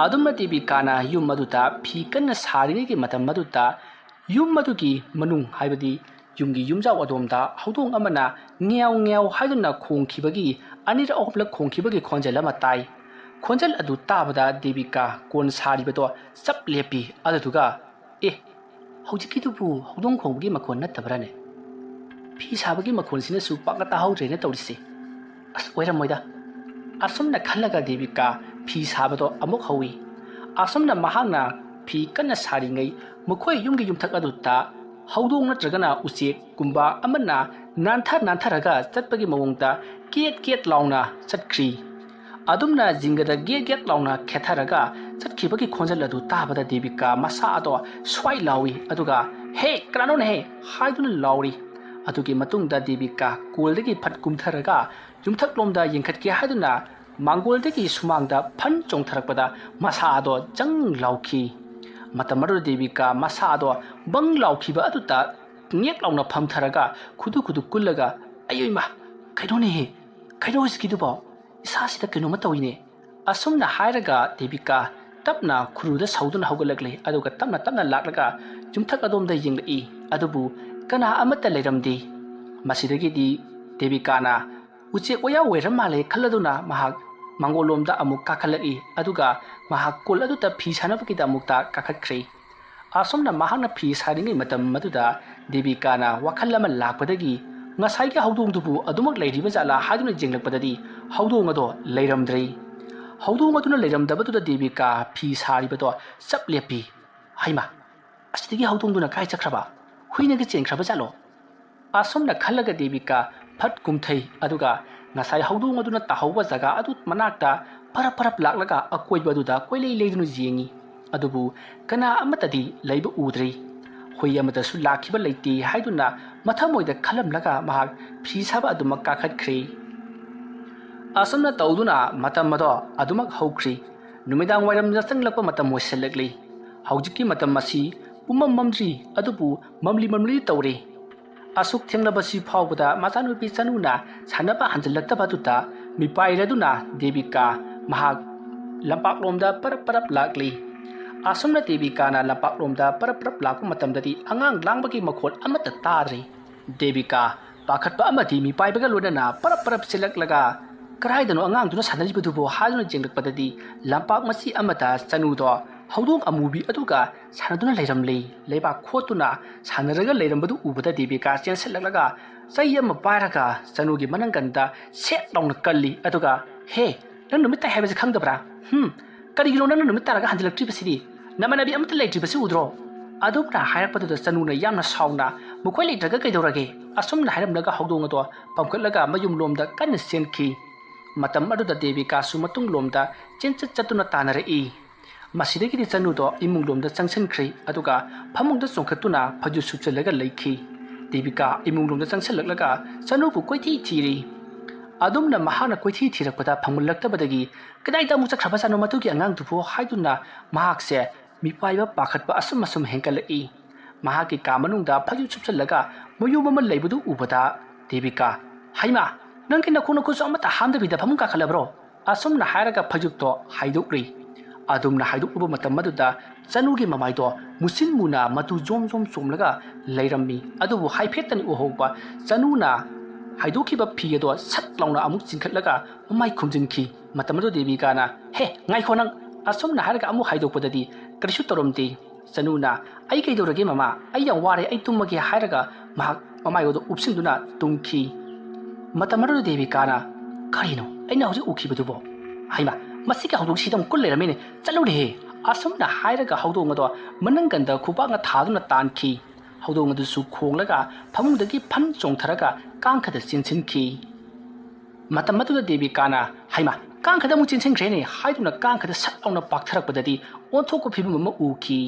ꯑꯗꯨꯝꯅ ꯗꯦꯕꯤꯀꯥꯅ ꯌꯨꯝ ꯑꯗꯨꯗ ꯐꯤꯀꯟꯅ ꯁꯥꯔꯤꯉꯩꯒꯤ ꯃꯇꯝ ꯑꯗꯨꯗ ꯌꯨꯝ ꯑꯗꯨꯒꯤ ꯃꯅꯨꯡ ꯍꯥꯏꯕꯗꯤ ꯌꯨꯝꯒꯤ ꯌꯨꯝꯖꯥꯎ ꯑꯗꯣꯝꯗ ꯍꯧꯗꯣꯡ ꯑꯃꯅ ꯉꯦꯎ ꯉꯦꯎ ꯍꯥꯏꯗꯨꯅ ꯈꯣꯡꯈꯤꯕꯒꯤ ꯑꯅꯤꯔꯛ ꯑꯍꯨꯝꯂꯛ ꯈꯣꯡꯈꯤꯕꯒꯤ ꯈꯣꯟꯖꯦꯜ ꯑꯃ ꯇꯥꯏ ꯈꯣꯟꯖꯦꯜ ꯑꯗꯨ ꯇꯥꯕꯗ ꯗꯦꯕꯤꯀꯥ ꯀꯣꯟ ꯁꯥꯔꯤꯕꯗꯣ ꯆꯞ ꯂꯦꯞꯄꯤ ꯑꯗꯨꯗꯨꯒ ꯍꯧꯖꯤꯛꯀꯤꯗꯨꯕꯨ ꯍꯧꯗꯣꯡ ꯈꯣꯡꯕꯒꯤ ꯃꯈꯣꯟ ꯅꯠꯇꯕ꯭ꯔꯥꯅꯦ ꯐꯤ ꯁꯥꯕꯒꯤ ꯃꯈꯣꯟꯁꯤꯅꯁꯨ ꯄꯥꯛꯅ ꯇꯥꯍꯧꯗ꯭ꯔꯦꯅ ꯇꯧꯔꯤꯁꯦ ꯑꯁ ꯑꯣꯏꯔꯝꯃꯣꯏꯗ ꯑꯁꯨꯝꯅ ꯈꯜꯂꯒ ꯗꯦꯕꯤꯀꯥ ꯐꯤ ꯁꯥꯕꯗꯣ ꯑꯃꯨꯛ ꯍꯧꯋꯤ ꯑꯁꯨꯝꯅ ꯃꯍꯥꯛꯅ ꯐꯤ ꯀꯟꯅ ꯁꯥꯔꯤꯉꯩ ꯃꯈꯣꯏ ꯌꯨꯝꯒꯤ ꯌꯨꯝꯊꯛ ꯑꯗꯨꯗ ꯍꯧꯗꯣꯡ ꯅꯠꯇ꯭ꯔꯒꯅ ꯎꯆꯦꯛꯀꯨꯝꯕ ꯑꯃꯅ ꯅꯥꯟꯊꯔꯒ ꯆꯠꯄꯒꯤ ꯃꯑꯣꯡꯗ ꯀꯦꯠ ꯀꯦꯠ ꯂꯥꯎꯅ ꯆꯠꯈ꯭ꯔꯤ ꯑꯗꯨꯝꯅ ꯖꯤꯡꯒꯗ ꯒꯦꯠ ꯒꯦꯠ ꯂꯥꯎꯅ ꯈꯦꯠꯊꯔꯒ ꯆꯠꯈꯤꯕꯒꯤ ꯈꯣꯟꯖꯦꯜ ꯑꯗꯨ ꯇꯥꯕꯗ ꯗꯦꯕꯤꯀꯥ ꯃꯁꯥ ꯑꯗꯣ ꯁ꯭ꯋꯥꯏ ꯂꯥꯎꯏ ꯑꯗꯨꯒ ꯍꯦ ꯀꯅꯥꯅꯣꯅꯦꯍꯦ ꯍꯥꯏꯗꯨꯅ ꯂꯥꯎꯔꯤ ꯑꯗꯨꯒꯤ ꯃꯇꯨꯡꯗ ꯗꯦꯕꯤꯀꯥ ꯀꯣꯜꯗꯒꯤ ꯐꯠ ꯀꯨꯝꯊꯔꯒ ꯌꯨꯝꯊꯛꯂꯣꯝꯗ ꯌꯦꯡꯈꯠꯀꯦ ꯍꯥꯏꯗꯨꯅ ꯃꯥꯡꯒꯣꯜꯗꯒꯤ ꯁꯨꯃꯥꯡꯗ ꯐꯟ ꯆꯣꯡꯊꯔꯛꯄꯗ ꯃꯁꯥ ꯑꯗꯣ ꯖꯪ ꯂꯥꯎꯈꯤ ꯃꯇꯝ ꯑꯗꯨꯗ ꯗꯦꯕꯤꯀꯥ ꯃꯁꯥ ꯑꯗꯣ ꯕꯪ ꯂꯥꯎꯈꯤꯕ ꯑꯗꯨꯗ ꯉꯦꯛ ꯂꯥꯎꯅ ꯐꯝꯊꯔꯒ ꯈꯨꯗꯨ ꯀꯨꯜꯂꯒ ꯑꯩꯌꯣꯏꯃ ꯀꯩꯅꯣꯅꯦꯍꯦ ꯀꯩꯅꯣ ꯍꯧꯖꯤꯛꯀꯤꯗꯨꯕꯣ ꯏꯁꯥꯁꯤꯗ ꯀꯩꯅꯣꯝꯃ ꯇꯧꯏꯅꯦ ꯑꯁꯨꯝꯅ ꯍꯥꯏꯔꯒ ꯗꯦꯕꯤꯀꯥ ꯇꯞꯅ ꯈꯨꯔꯨꯗ ꯁꯧꯗꯨꯅ ꯍꯧꯒꯠꯂꯛꯂꯤ ꯑꯗꯨꯒ ꯇꯞꯅ ꯂꯥꯛꯂꯒ ꯌꯨꯝꯊꯛ ꯑꯗꯣꯝꯗ ꯌꯦꯡꯂꯛꯏ ꯑꯗꯨꯕꯨ ꯀꯅꯥ ꯑꯃꯠꯇ ꯂꯩꯔꯝꯗꯦ ꯃꯁꯤꯗꯒꯤꯗꯤ ꯗꯦꯕꯤꯀꯥꯅ ꯎꯆꯦꯛ ꯋꯥꯌꯥ ꯑꯣꯏꯔ ꯃꯥꯜꯂꯦ ꯈꯜꯂꯗꯨꯅ ꯃꯍꯥꯛ ꯃꯥꯡꯒꯣꯜꯂꯣꯝꯗ ꯑꯃꯨꯛ ꯀꯥꯈꯠꯂꯛꯏ ꯑꯗꯨꯒ ꯃꯍꯥꯛ ꯀꯣꯜ ꯑꯗꯨꯗ ꯐꯤ ꯁꯥꯅꯕꯒꯤꯗꯃꯛꯇ ꯀꯥꯈꯠꯈ꯭ꯔꯦ ꯑꯁꯨꯝꯅ ꯃꯍꯥꯛꯅ ꯐꯤ ꯁꯥꯔꯤꯉꯩ ꯃꯇꯝ ꯑꯗꯨꯗ ꯗꯦꯕꯤꯀꯥꯅ ꯋꯥꯈꯜ ꯑꯃ ꯂꯥꯛꯄꯗꯒꯤ ꯉꯁꯥꯏꯒꯤ ꯍꯧꯗꯣꯡꯗꯨꯕꯨ ꯑꯗꯨꯃꯛ ꯂꯩꯔꯤꯕ ꯖꯥꯠꯂꯥ ꯍꯥꯏꯗꯨꯅ ꯌꯦꯡꯂꯛꯄꯗꯗꯤ ꯍꯧꯗꯣꯡ ꯑꯗꯣ ꯂꯩꯔꯝꯗ꯭ꯔꯦ ꯍꯧꯗꯣꯡ ꯑꯗꯨꯅ ꯂꯩꯔꯝꯗꯕꯗꯨꯗ ꯗꯦꯕꯤꯀꯥ ꯐꯤ ꯁꯥꯔꯤꯕꯗꯣ ꯆꯞ ꯂꯦꯞꯄꯤ ꯍꯩꯃꯥ ꯑꯁꯤꯗꯒꯤ ꯍꯧꯗꯣꯡꯗꯨꯅ ꯀꯥꯏ ꯆꯠꯈ꯭ꯔꯕ ꯍꯨꯏꯅꯒ ꯆꯦꯟꯈ꯭ꯔꯕ ꯖꯥꯠꯂꯣ ꯑꯁꯨꯝꯅ ꯈꯜꯂꯒ ꯗꯦꯕꯤꯀꯥ ꯐꯠ ꯀꯨꯝꯊꯩ ꯑꯗꯨꯒ ꯉꯁꯥꯏ ꯍꯧꯗꯣꯡ ꯑꯗꯨꯅ ꯇꯥꯍꯧꯕ ꯖꯒꯥ ꯑꯗꯨ ꯃꯅꯥꯛꯇ ꯐꯔꯞ ꯂꯥꯛꯂꯒ ꯑꯀꯣꯏꯕ ꯑꯗꯨꯗ ꯀꯣꯏꯂꯩ ꯂꯩꯗꯨꯅ ꯌꯦꯡꯉꯤ ꯑꯗꯨꯕꯨ ꯀꯅꯥ ꯑꯃꯠꯇꯗꯤ ꯂꯩꯕ ꯎꯗ꯭ꯔꯤ ꯍꯨꯏ ꯑꯃꯗꯁꯨ ꯂꯥꯛꯈꯤꯕ ꯂꯩꯇꯦ ꯍꯥꯏꯗꯨꯅ ꯃꯊꯃꯣꯏꯗ ꯈꯜꯂꯝꯂꯒ ꯃꯍꯥꯛ ꯐꯤ ꯁꯥꯕ ꯑꯗꯨꯃꯛ ꯀꯥꯈꯠꯈ꯭ꯔꯦ ꯑꯁꯨꯝꯅ ꯇꯧꯗꯨꯅ ꯃꯇꯝ ꯑꯗꯣ ꯑꯗꯨꯃꯛ ꯍꯧꯈ꯭ꯔꯤ ꯅꯨꯃꯤꯗꯥꯡ ꯋꯥꯏꯔꯝꯗ ꯆꯪꯂꯛꯄ ꯃꯇꯝ ꯑꯣꯏꯁꯤꯜꯂꯛꯂꯤ ꯍꯧꯖꯤꯛꯀꯤ ꯃꯇꯝ ꯑꯁꯤ ꯄꯨꯝꯃꯝ ꯃꯝꯗ꯭ꯔꯤ ꯑꯗꯨꯕꯨ ꯃꯝꯂꯤ ꯇꯧꯔꯦ ꯑꯁꯨꯛ ꯊꯦꯡꯂꯕꯁꯤ ꯐꯥꯎꯕꯗ ꯃꯆꯥꯅꯨꯄꯤ ꯆꯅꯨꯅ ꯁꯥꯟꯅꯕ ꯍꯟꯖꯤꯜꯂꯛꯇꯕ ꯑꯗꯨꯗ ꯃꯤꯄꯥꯏꯔꯗꯨꯅ ꯗꯦꯕꯤꯀꯥ ꯃꯍꯥꯛ ꯂꯝꯄꯥꯛꯂꯣꯝꯗ ꯄꯔꯞ ꯂꯥꯛꯂꯤ ꯑꯁꯨꯝꯅ ꯗꯦꯕꯤꯀꯥꯅ ꯂꯝꯄꯥꯛꯂꯣꯝꯗ ꯄꯔꯞ ꯂꯥꯛꯄ ꯃꯇꯝꯗꯗꯤ ꯑꯉꯥꯡ ꯂꯥꯡꯕꯒꯤ ꯃꯈꯣꯜ ꯑꯃꯠꯇ ꯇꯥꯗ꯭ꯔꯤ ꯗꯦꯕꯤꯀꯥ ꯄꯥꯈꯠꯄ ꯑꯃꯗꯤ ꯃꯤꯄꯥꯏꯕꯒ ꯂꯣꯏꯅꯅ ꯄꯔꯞ ꯆꯦꯜꯂꯛꯂꯒ ꯀꯔꯥꯏꯗꯅꯣ ꯑꯉꯥꯡꯗꯨꯅ ꯁꯥꯟꯅꯔꯤꯕꯗꯨꯕꯨ ꯍꯥꯏꯗꯨꯅ ꯌꯦꯡꯂꯛꯄꯗꯗꯤ ꯂꯝꯄꯥꯛ ꯃꯆꯤ ꯑꯃꯗ ꯆꯅꯨꯗꯣ ꯍꯧꯗꯣꯡ ꯑꯃꯨꯕꯤ ꯑꯗꯨꯒ ꯁꯥꯟꯅꯗꯨꯅ ꯂꯩꯔꯝꯂꯤ ꯂꯩꯕꯥꯛ ꯈꯣꯠꯇꯨꯅ ꯁꯥꯟꯅꯔꯒ ꯂꯩꯔꯝꯕꯗꯨ ꯎꯕꯗ ꯗꯦꯕꯤꯀꯥ ꯆꯦꯟꯁꯤꯜꯂꯛꯂꯒ ꯆꯩ ꯑꯃ パꯏꯔꯒ ꯆꯅꯨꯒꯤ ꯃꯅꯪꯒꯟꯗ ꯁꯦꯠ ꯂꯥꯎꯅ ꯀꯜꯂꯤ ꯑꯗꯨꯒ ꯍꯦ ꯅꯪ ꯅꯨꯃꯤꯠ ꯇꯥꯏ ꯍꯥꯏꯕꯁꯤ ꯈꯪꯗꯕ꯭ꯔꯥ ꯀꯔꯤꯒꯤꯅꯣ ꯅꯪꯅ ꯅꯨꯃꯤꯠ ꯇꯥꯔꯒ ꯍꯟꯖꯤꯜꯂꯛꯇ꯭ꯔꯤꯕꯁꯤꯗꯤ ꯅꯃꯥꯟꯅꯕꯤ ꯑꯃꯠꯇ ꯂꯩꯇ꯭ꯔꯤꯕꯁꯤ ꯎꯗ꯭ꯔꯣ ꯑꯗꯨꯝꯅ ꯍꯥꯏꯔꯛꯄꯗꯨꯗ ꯆꯅꯨꯅ ꯌꯥꯝꯅ ꯁꯥꯎꯅ ꯃꯈꯣꯏ ꯂꯩꯇ꯭ꯔꯒ ꯀꯩꯗꯧꯔꯒꯦ ꯑꯁꯨꯝꯅ ꯍꯥꯏꯔꯝꯂꯒ ꯍꯧꯗꯣꯡ ꯑꯗꯣ ꯄꯝꯈꯠꯂꯒ ꯃꯌꯨꯝꯂꯣꯝꯗ ꯀꯟꯅ ꯆꯦꯟꯈꯤ ꯃꯇꯝ ꯑꯗꯨꯗ ꯗꯦꯕꯤꯀꯥꯁꯨ ꯃꯇꯨꯡꯂꯣꯝꯗ ꯆꯠꯇꯨꯅ ꯇꯥꯟꯅꯔꯛꯏ ꯃꯁꯤꯗꯒꯤꯗꯤ ꯆꯅꯨꯗꯣ ꯏꯃꯨꯡꯂꯣꯝꯗ ꯆꯪꯁꯤꯟꯈ꯭ꯔꯤ ꯑꯗꯨꯒ ꯐꯃꯨꯡꯗ ꯆꯣꯡꯈꯠꯇꯨꯅ ꯐꯩꯖꯨꯞ ꯁꯨꯞꯆꯜꯂꯒ ꯂꯩꯈꯤ ꯗꯦꯕꯤꯀꯥ ꯏꯃꯨꯡꯂꯣꯝꯗ ꯆꯪꯁꯤꯜꯂꯛꯂꯒ ꯆꯅꯨꯕꯨ ꯀꯣꯏꯊꯤ ꯊꯤꯔꯤ ꯑꯗꯨꯝꯅ ꯃꯍꯥꯛꯅ ꯀꯣꯏꯊꯤ ꯊꯤꯔꯛꯄꯗ ꯐꯪꯃꯜꯂꯛꯇꯕꯗꯒꯤ ꯀꯗꯥꯏꯗ ꯑꯃꯨꯛ ꯆꯠꯈ꯭ꯔꯕꯖꯥꯠꯅꯣ ꯃꯗꯨꯒꯤ ꯑꯉꯥꯡꯗꯨꯕꯨ ꯍꯥꯏꯗꯨꯅ ꯃꯍꯥꯛꯁꯦ ꯃꯤꯄꯥꯏꯕ ꯄꯥꯈꯠꯄ ꯑꯁꯨꯝ ꯍꯦꯟꯒꯠꯂꯛꯏ ꯃꯍꯥꯛꯀꯤ ꯀꯥ ꯃꯅꯨꯡꯗ ꯐꯩꯖꯨꯞ ꯁꯨꯞꯆꯜꯂꯒ ꯃꯌꯨꯝ ꯑꯃ ꯂꯩꯕꯗꯨ ꯎꯕꯗ ꯗꯦꯕꯤꯀꯥ ꯍꯩꯃꯥ ꯅꯪꯒꯤ ꯅꯈꯣꯡ ꯅꯈꯨꯠꯁꯨ ꯑꯃꯠꯇ ꯍꯥꯝꯗꯕꯤꯗ ꯐꯃꯨꯡ ꯀꯥꯈꯠꯂꯕ꯭ꯔꯣ ꯑꯁꯨꯝꯅ ꯍꯥꯏꯔꯒ ꯐꯩꯖꯨꯞꯇꯣ ꯍꯥꯏꯗꯣꯛꯂꯤ ꯑꯗꯨꯝꯅ ꯍꯥꯏꯗꯣꯛꯂꯨꯕ ꯃꯇꯝ ꯑꯗꯨꯗ ꯆꯅꯨꯒꯤ ꯃꯃꯥꯏꯗꯣ ꯃꯨꯁꯤꯟ ꯃꯨꯅ ꯃꯇꯨ ꯖꯣꯝ ꯆꯣꯝꯂꯒ ꯂꯩꯔꯝꯃꯤ ꯑꯗꯨꯕꯨ ꯍꯥꯏꯐꯦꯠꯇꯅꯤ ꯎꯍꯧꯕ ꯆꯅꯨꯅ ꯍꯥꯏꯗꯣꯛꯈꯤꯕ ꯐꯤ ꯑꯗꯣ ꯁꯠ ꯂꯥꯎꯅ ꯑꯃꯨꯛ ꯆꯤꯡꯈꯠꯂꯒ ꯃꯃꯥꯏ ꯈꯨꯝꯖꯤꯟꯈꯤ ꯃꯇꯝ ꯑꯗꯨ ꯗꯦꯕꯤꯀꯥꯅ ꯍꯦ ꯉꯥꯏꯈꯣ ꯅꯪ ꯑꯁꯨꯝꯅ ꯍꯥꯏꯔꯒ ꯑꯃꯨꯛ ꯍꯥꯏꯗꯣꯛꯄꯗꯗꯤ ꯀꯔꯤꯁꯨ ꯇꯧꯔꯝꯗꯦ ꯆꯅꯨꯅ ꯑꯩ ꯀꯩꯗꯧꯔꯒꯦ ꯃꯃꯥ ꯑꯩ ꯌꯥꯝ ꯋꯥꯔꯦ ꯑꯩ ꯇꯨꯝꯃꯒꯦ ꯍꯥꯏꯔꯒ ꯃꯍꯥꯛ ꯃꯃꯥꯏꯗꯣ ꯎꯞꯁꯤꯟꯗꯨꯅ ꯇꯨꯝꯈꯤ ꯃꯇꯝ ꯑꯗꯨꯗ ꯗꯦꯕꯤꯀꯥꯅ ꯀꯔꯤꯅꯣ ꯑꯩꯅ ꯍꯧꯖꯤꯛ ꯎꯈꯤꯕꯗꯨꯕꯣ ꯍꯩꯃꯥ ꯃꯁꯤꯒꯤ ꯍꯧꯗꯣꯡꯁꯤꯗ ꯑꯃꯨꯛ ꯀꯨꯜ ꯂꯩꯔꯝꯃꯦꯅꯦ ꯆꯠꯂꯨꯅꯦꯍꯦ ꯑꯁꯨꯝꯅ ꯍꯥꯏꯔꯒ ꯍꯧꯗꯣꯡ ꯑꯗꯣ ꯃꯅꯪꯒꯟꯗ ꯈꯨꯄꯥꯛꯅ ꯊꯥꯗꯨꯅ ꯇꯥꯟꯈꯤ ꯍꯧꯗꯣꯡ ꯑꯗꯨꯁꯨ ꯈꯣꯡꯂꯒ ꯐꯃꯨꯡꯗꯒꯤ ꯐꯟ ꯆꯣꯡꯊꯔꯒ ꯀꯥꯡꯈꯗ ꯆꯦꯟꯁꯤꯟꯈꯤ ꯃꯇꯝ ꯑꯗꯨꯗ ꯗꯦꯕꯤꯀꯥꯅ ꯍꯩꯃꯥ ꯀꯥꯡꯈꯗ ꯑꯃꯨꯛ ꯆꯦꯟꯁꯤꯟꯈ꯭ꯔꯦꯅꯦ ꯍꯥꯏꯗꯨꯅ ꯀꯥꯡꯈꯗ ꯁꯠ ꯂꯥꯎꯅ ꯄꯥꯛꯊꯔꯛꯄꯗꯗꯤ ꯑꯣꯟꯊꯣꯛꯄ ꯐꯤꯕꯝ ꯑꯃ ꯎꯈꯤ